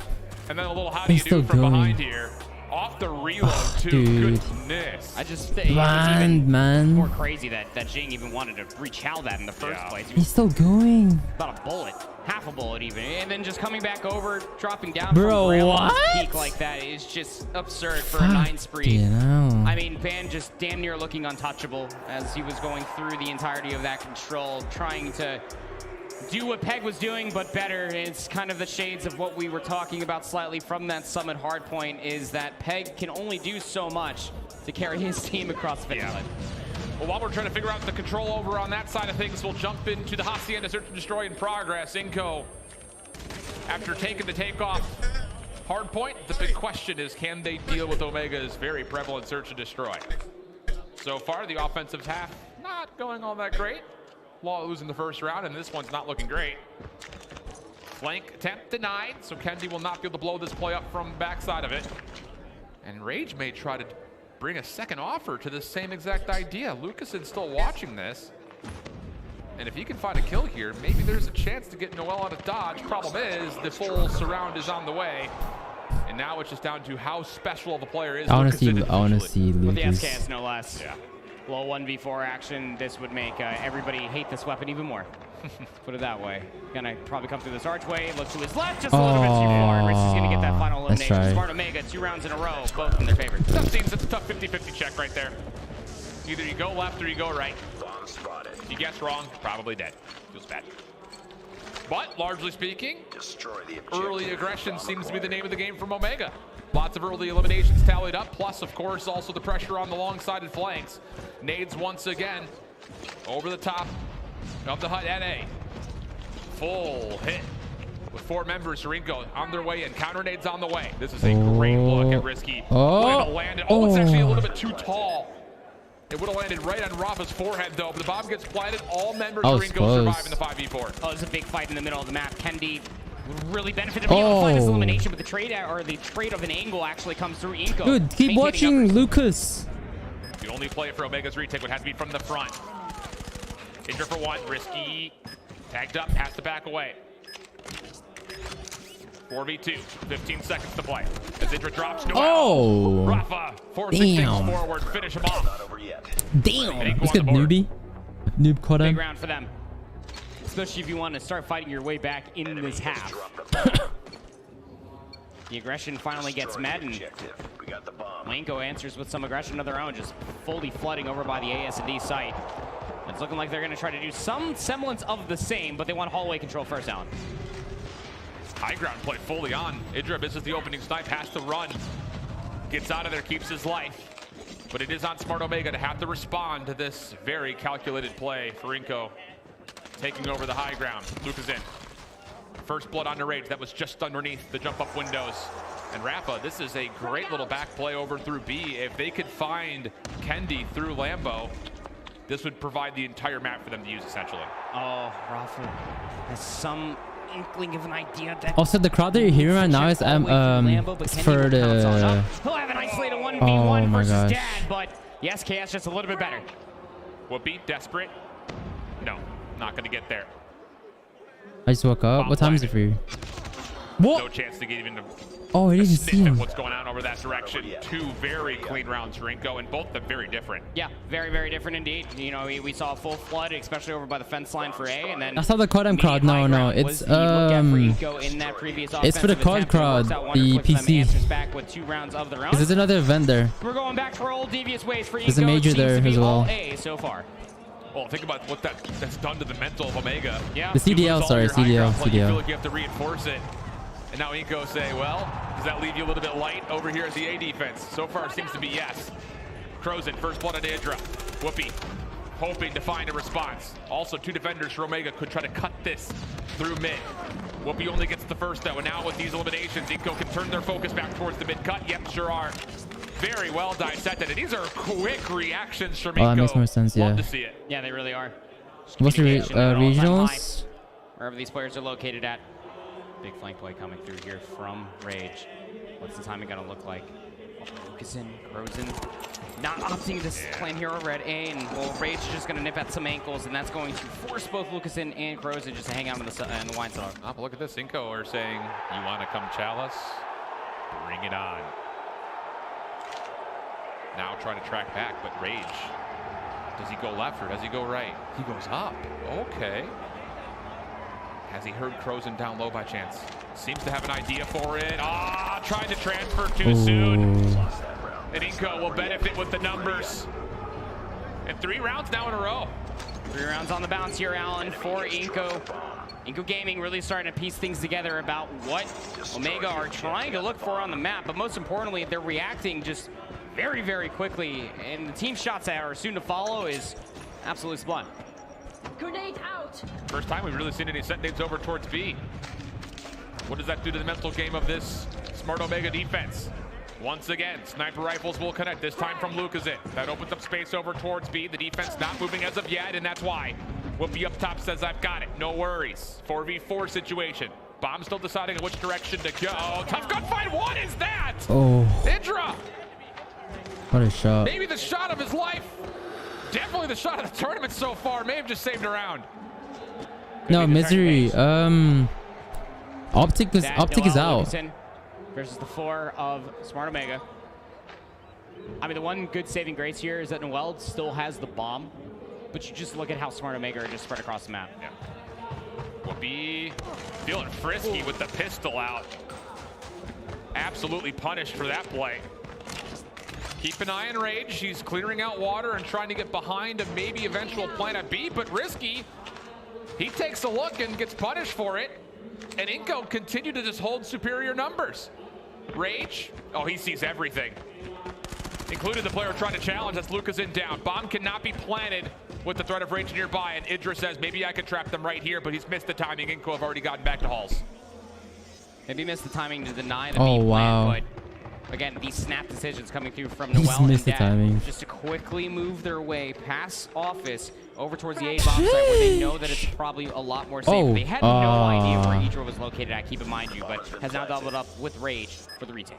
And then a little how do you do from behind here. Off the reload too. Dude. Goodness. I just think Band, man. more crazy that Jing even wanted to rechow that in the first place. He's still going. About a bullet, half a bullet even, and then just coming back over, dropping down Bro, from Grandma's what? peak like that is just absurd for a 9 spree. I mean, Band just damn near looking untouchable as he was going through the entirety of that control, trying to do what Peg was doing, but better. It's kind of the shades of what we were talking about slightly from that Summit hardpoint, is that Peg can only do so much to carry his team across the finish line. Well, while we're trying to figure out the control over on that side of things, we'll jump into the Hacienda Search and Destroy in progress. Inco, after taking the takeoff hardpoint, the big question is, can they deal with Omega's very prevalent Search and Destroy? So far, the offensive half not going all that great. Law losing the first round, and this one's not looking great. Flank attempt denied, so Kendi will not be able to blow this play up from the backside of it. And Rage may try to bring a second offer to this same exact idea. Lucason's still watching this. And if he can find a kill here, maybe there's a chance to get Noel out of dodge. Problem is, the full surround is on the way. And now it's just down to how special of a player is Lucason. I want to see With the Lucas. SKS, no less. Yeah. Low 1v4 action, this would make everybody hate this weapon even more. Put it that way. Gonna probably come through this archway, look to his left, just a little bit too far. And Rich is gonna get that final elimination. Right. Smart Omega, 2 rounds in a row, both in their favor. Tough teams, it's a tough 50-50 check right there. Either you go left or you go right. If you guess wrong, probably dead. Feels bad. But largely speaking, early aggression seems to be the name of the game from Omega. Lots of early eliminations tallied up, plus of course also the pressure on the long-sided flanks. Nades once again over the top of the hut at A. Full hit with 4 members. Rinko on their way in. Counter nades on the way. This is a great look at Risky. Would have landed. Oh, it's actually a little bit too tall. It would have landed right on Rafa's forehead though, but the bomb gets planted. All members of Rinko survive in the 5v4. Oh, there's a big fight in the middle of the map. Kendi really benefited from being able to find this elimination, but the trade of an angle actually comes through Inco. Dude, keep watching Lucas. The only play for Omega's retake would have to be from the front. Injure for 1, Risky tagged up, has to back away. 4v2, 15 seconds to play. As Idra drops Noel. Oh! Rafa forcing things forward, finish him off. Damn! Let's get newbie. Noob Codm. Big round for them. Especially if you want to start fighting your way back in this half. The aggression finally gets met, and YT-MineyCO answers with some aggression of their own, just fully flooding over by the AS&D site. It's looking like they're going to try to do some semblance of the same, but they want hallway control first down. High ground play fully on. Idra misses the opening snipe, has to run. Gets out of there, keeps his life. But it is on Smart Omega to have to respond to this very calculated play for YT-MineyCO. Taking over the high ground. Luke is in. First blood on the Rage. That was just underneath the jump up windows. And Rafa, this is a great little back play over through B. If they could find Kendi through Lambo, this would provide the entire map for them to use essentially. Oh, Rafa has some inkling of an idea. That Also, the crowd that you're hearing right now is it's for the. He'll have an isolated 1v1 versus gosh. Dad, but yes, KS just a little bit better. Whoopi, desperate. No, not going to get there. I just woke up. What time is it for you? What? No chance to get even a Oh, I didn't see sniff him. at what's going on over that direction. Two very clean rounds for YT-MineyCO, and both of them very different. Yeah, very, very different indeed. You know, we saw a full flood, especially over by the fence line for A, and then That's not the Codm crowd. No, it's it's for the COD crowd, the PC. Because there's another event there. We're going back to our old devious ways for There's a major there as well. A so far. Well, think about what that's done to the mental of Omega. Yeah. The CDL, sorry, CDL. You feel like you have to reinforce it. And now YT-MineyCO say, well, does that leave you a little bit light over here at the A defense? So far, it seems to be yes. Crozen, first blood on Idra. Whoopi, hoping to find a response. Also, two defenders for Omega could try to cut this through mid. Whoopi only gets the first, though, and now with these eliminations, YT-MineyCO can turn their focus back towards the mid cut. Yep, sure are. Very well dissected, and these are quick reactions from YT-MineyCO. Oh, that makes more sense, yeah. Love to see it. Yeah, they really are. What's the regionals? Wherever these players are located at. Big flank play coming through here from Rage. What's the timing gonna look like? Lucasen, Crozen, not opting to plan here over at A, and well, Rage is just gonna nip at some ankles, and that's going to force both Lucasen and Crozen just to hang out in the wine cellar. Oh, but look at this, YT-MineyCO are saying, you wanna come chalice? Bring it on. Now trying to track back, but Rage, does he go left or does he go right? He goes up, okay. Has he heard Crozen down low by chance? Seems to have an idea for it. Ah, tried to transfer too soon. And YT-MineyCO will benefit with the numbers. And 3 rounds now in a row. 3 rounds on the bounce here, Alan, for YT-MineyCO. YT-MineyCO Gaming really starting to piece things together about what Omega are trying to look for on the map, but most importantly, they're reacting just very, very quickly. And the team shots that are soon to follow is absolutely sublime. Grenade out! First time we've really seen any set names over towards B. What does that do to the mental game of this Smart Omega defense? Once again, sniper rifles will connect, this time from Lucasen. That opens up space over towards B. The defense not moving as of yet, and that's why. Whoopi up top says, I've got it, no worries. 4v4 situation. Bomb still deciding on which direction to go. Tough gunfight, what is that? Oh. Idra! What a shot. Maybe the shot of his life. Definitely the shot of the tournament so far. May have just saved a round. No, Misery. Optic is out. Versus the 4 of Smart Omega. I mean, the one good saving grace here is that Noel still has the bomb, but you just look at how Smart Omega are just spread across the map. Yeah. Whoopi feeling frisky with the pistol out. Absolutely punished for that play. Keep an eye on Rage. He's clearing out water and trying to get behind a maybe eventual plan at B, but risky. He takes a look and gets punished for it. And YT-MineyCO continue to just hold superior numbers. Rage, oh, he sees everything. Including the player trying to challenge, that's Lucasen down. Bomb cannot be planted with the threat of Rage nearby, and Idra says, maybe I could trap them right here, but he's missed the timing. YT-MineyCO have already gotten back to halls. Maybe missed the timing to deny the B plan, wow. but again, these snap decisions coming through from Noel and Dad, just to quickly move their way past office over towards the A bomb site where they know that it's probably a lot more safe. They had no idea where Idra was located at, keep in mind you, but has now doubled up with Rage for the retake.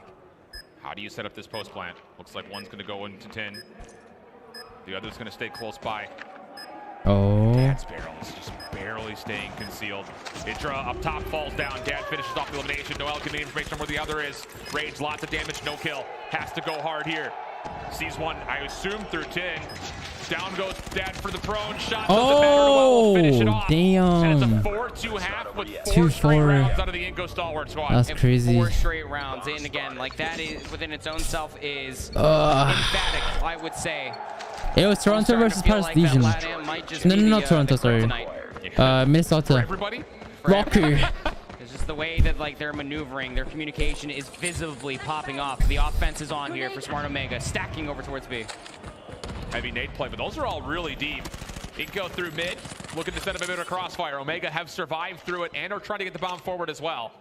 How do you set up this post plant? Looks like one's going to go into 10. The other's going to stay close by. Oh. Dad's barrel is just barely staying concealed. Idra up top falls down. Dad finishes off the elimination. Noel can get information on where the other is. Rage, lots of damage, no kill. Has to go hard here. Sees one, I assume, through 10. Down goes Dad for the prone shot. Oh, finish it off. damn. And it's a 4-2 half with 4 straight rounds out of the Inco Stalwart squad. That's crazy. 4 straight rounds. And again, like that is within its own self is emphatic, I would say. It was Toronto versus Paris Legion. No, Toronto, sorry. Minnesota. Rocky. It's just the way that like they're maneuvering, their communication is visibly popping off. The offense is on here for Smart Omega, stacking over towards B. Heavy nade play, but those are all really deep. Inco through mid, looking to set up a bit of crossfire. Omega have survived through it and are trying to get the bomb forward as well.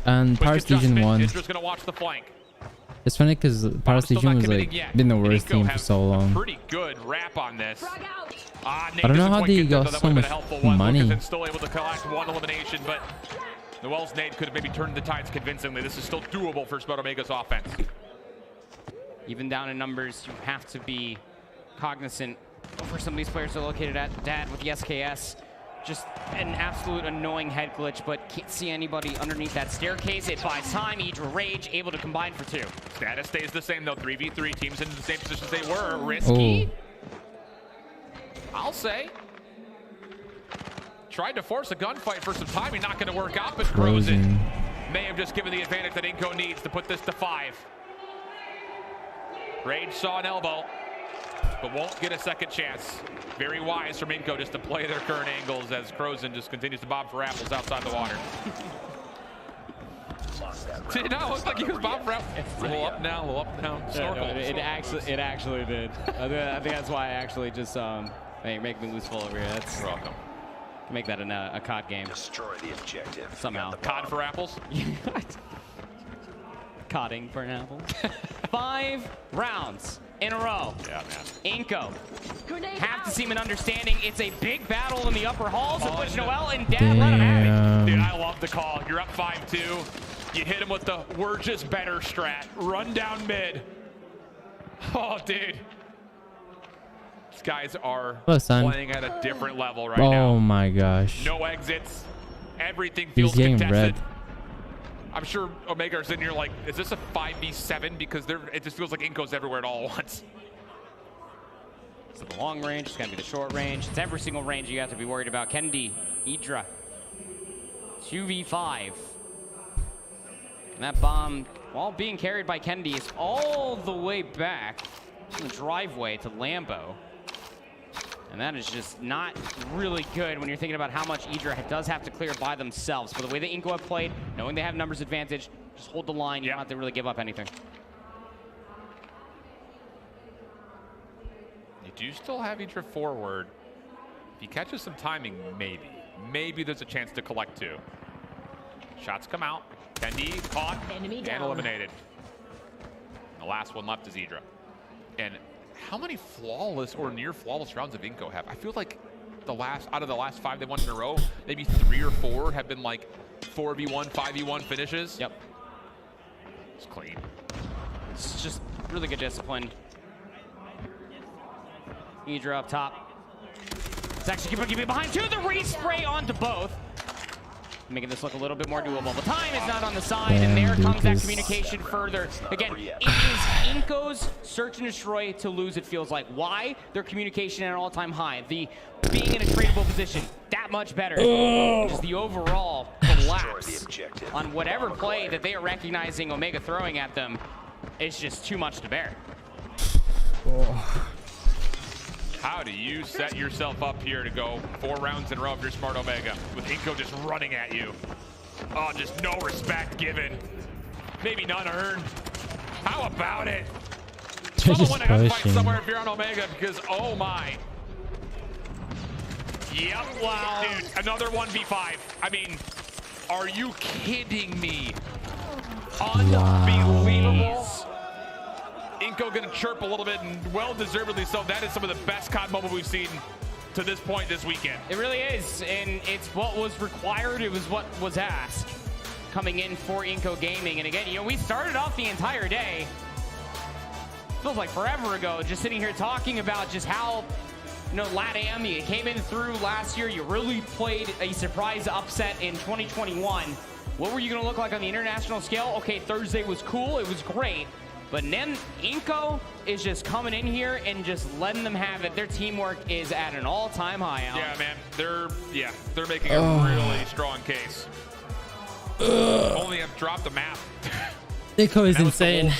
And Paris Legion won. Idra's gonna watch the flank. It's funny because Paris Legion was like been the worst team for so long. Pretty good wrap on this. I don't know how they got so much money. Still able to collect one elimination, but Noel's nade could have maybe turned the tides convincingly. This is still doable for Smart Omega's offense. Even down in numbers, you have to be cognizant for some of these players that are located at Dad with the SKS. Just an absolute annoying head glitch, but can't see anybody underneath that staircase. It buys time. Idra Rage able to combine for 2. Status stays the same though. 3v3 teams in the same positions they were. Risky. I'll say. Tried to force a gunfight for some timing. Not going to work out, but Frozen may have just given the advantage that Inco needs to put this to 5. Rage saw an elbow, but won't get a second chance. Very wise from Inco just to play their current angles as Frozen just continues to bob for apples outside the water. Did not look like he was bobbing for apples. A little up now, a little up now. Snorkel. It actually did. I think that's why I actually just make me lose full over here. That's welcome. Make that a COD game. Destroy the objective. Somehow. COD for apples? Codding for an apple. 5 rounds in a row. Yeah, man. Inco have to seem an understanding. It's a big battle in the upper halls of which Noel and Dad let him have it. Dude, I love the call. You're up 5-2. You hit him with the we're just better strat. Run down mid. Oh, dude. These guys are playing at a different level right now. Oh my gosh. No exits. Everything feels He's getting contested. red. I'm sure Omega are sitting here like, is this a 5v7? Because it just feels like Inco's everywhere at all at once. It's the long range, it's gonna be the short range. It's every single range you have to be worried about. Kendi, Idra, 2v5. And that bomb, while being carried by Kendi, is all the way back in the driveway to Lambo. And that is just not really good when you're thinking about how much Idra does have to clear by themselves. But the way that Inco have played, knowing they have numbers advantage, just hold the line. You don't have to really give up anything. You do still have Idra forward. If he catches some timing, maybe there's a chance to collect 2. Shots come out. Kendi caught and eliminated. The last one left is Idra. And how many flawless or near flawless rounds of Inco have? I feel like out of the last 5 they won in a row, maybe 3 or 4 have been like 4v1, 5v1 finishes. Yep. It's clean. It's just really good discipline. Idra up top. It's actually keeping behind 2. The respray onto both. Making this look a little bit more doable. The time is not on the side, and there comes that communication further. Again, it is Inco's search and destroy to lose, it feels like. Why? Their communication at an all-time high. The being in a tradable position, that much better. Just the overall collapse on whatever play that they are recognizing Omega throwing at them is just too much to bear. How do you set yourself up here to go 4 rounds in a row if you're Smart Omega with Inco just running at you? Oh, just no respect given. Maybe none earned. How about it? Someone want to gunfight somewhere if you're on Omega because, oh my. Yep, wow. Dude, another 1v5. I mean, are you kidding me? Unbelievable. Inco gonna chirp a little bit, and well-deservedly so. That is some of the best COD moment we've seen to this point this weekend. It really is, and it's what was required. It was what was asked coming in for Inco Gaming. And again, we started off the entire day, feels like forever ago, just sitting here talking about just how you know, LATAM, you came in through last year, you really played a surprise upset in 2021. What were you going to look like on the international scale? Okay, Thursday was cool, it was great. But then Inco is just coming in here and just letting them have it. Their teamwork is at an all-time high. Yeah, man. They're making a really strong case. Only have dropped the map. Nico is insane.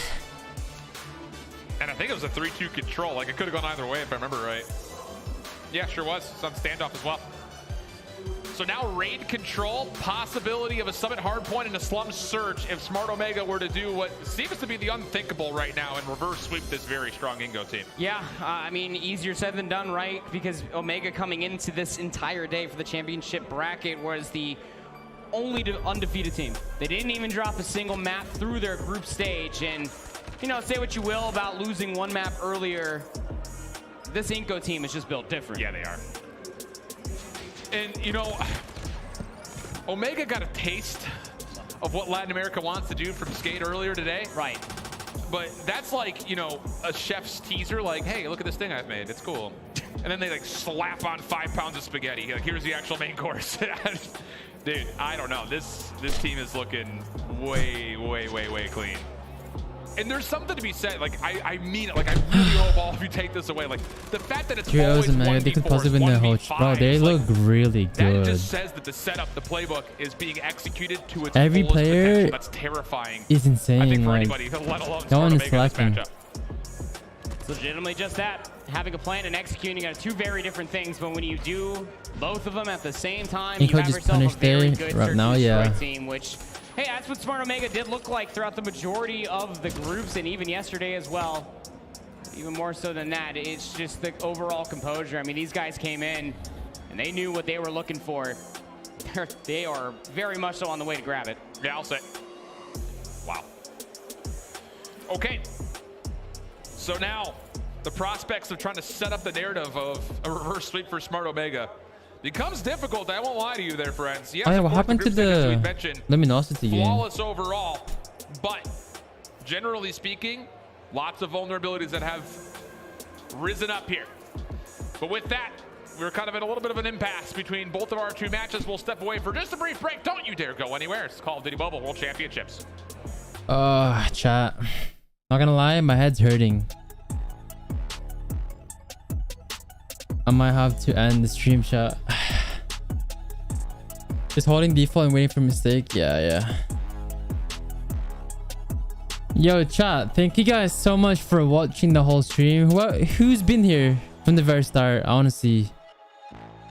And I think it was a 3-2 control. Like, it could have gone either way if I remember right. Yeah, sure was. It's on standoff as well. So now raid control, possibility of a summit hardpoint and a slum search if Smart Omega were to do what seems to be the unthinkable right now and reverse sweep this very strong Ingo team. Yeah, I mean, easier said than done, right? Because Omega coming into this entire day for the championship bracket was the only undefeated team. They didn't even drop a single map through their group stage. And, you know, say what you will about losing one map earlier, this Inco team is just built different. Yeah, they are. And, you know, Omega got a taste of what Latin America wants to do from Skate earlier today. Right. But that's like, you know, a chef's teaser, like, hey, look at this thing I've made. It's cool. And then they, like, slap on 5 pounds of spaghetti. Like, here's the actual main course. Dude, I don't know. This team is looking way, way, way, way clean. And there's something to be said. Like, I mean it. Like, I really hope all of you take this away. Like, the fact that it's always 1v4, they could possibly win the whole. Bro, they look really good. That just says that the setup, the playbook, is being executed to its Every fullest player potential. That's terrifying. Is insane. I think for like, anybody, let alone no one is Omega in this slacking. matchup. It's legitimately just that. Having a plan and executing are two very different things, but when you do both of them at the same time, you have yourself a very good search and destroy team, which, hey, that's what Smart Omega did look like throughout the majority of the groups and even yesterday as well. Even more so than that, it's just the overall composure. I mean, these guys came in and they knew what they were looking for. They are very much so on the way to grab it. Yeah, I'll say. Wow. Okay. So now, the prospects of trying to set up the narrative of a reverse sweep for Smart Omega becomes difficult. I won't lie to you there, friends. Yes, oh yeah, what happened to the luminosity game? Flawless overall, but generally speaking, lots of vulnerabilities that have risen up here. But with that, we're kind of in a little bit of an impasse between both of our two matches. We'll step away for just a brief break. Don't you dare go anywhere. It's Call of Duty Mobile World Championships. Chat. Not gonna lie, my head's hurting. I might have to end the stream, chat. Just holding default and waiting for mistake. Yeah. Yo, chat. Thank you guys so much for watching the whole stream. Who's been here from the very start? I want to see.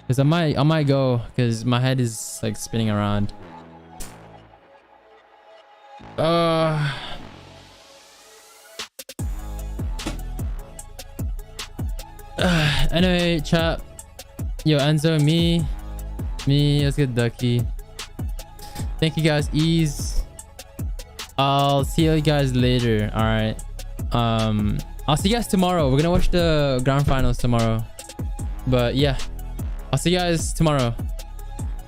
Because I might go. Because my head is like spinning around. Anyway, chat. Yo, Enzo, me, let's get Ducky. Thank you guys, Ease. I'll see you guys later. All right. I'll see you guys tomorrow. We're gonna watch the grand finals tomorrow. But yeah, I'll see you guys tomorrow.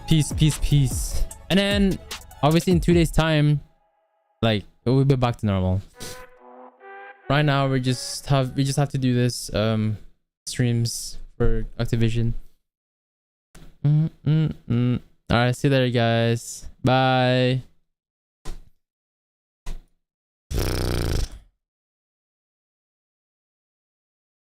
Peace. And then obviously in 2 days time, like we'll be back to normal. Right now we just have to do this streams for Activision. All right, see you later, guys. Bye.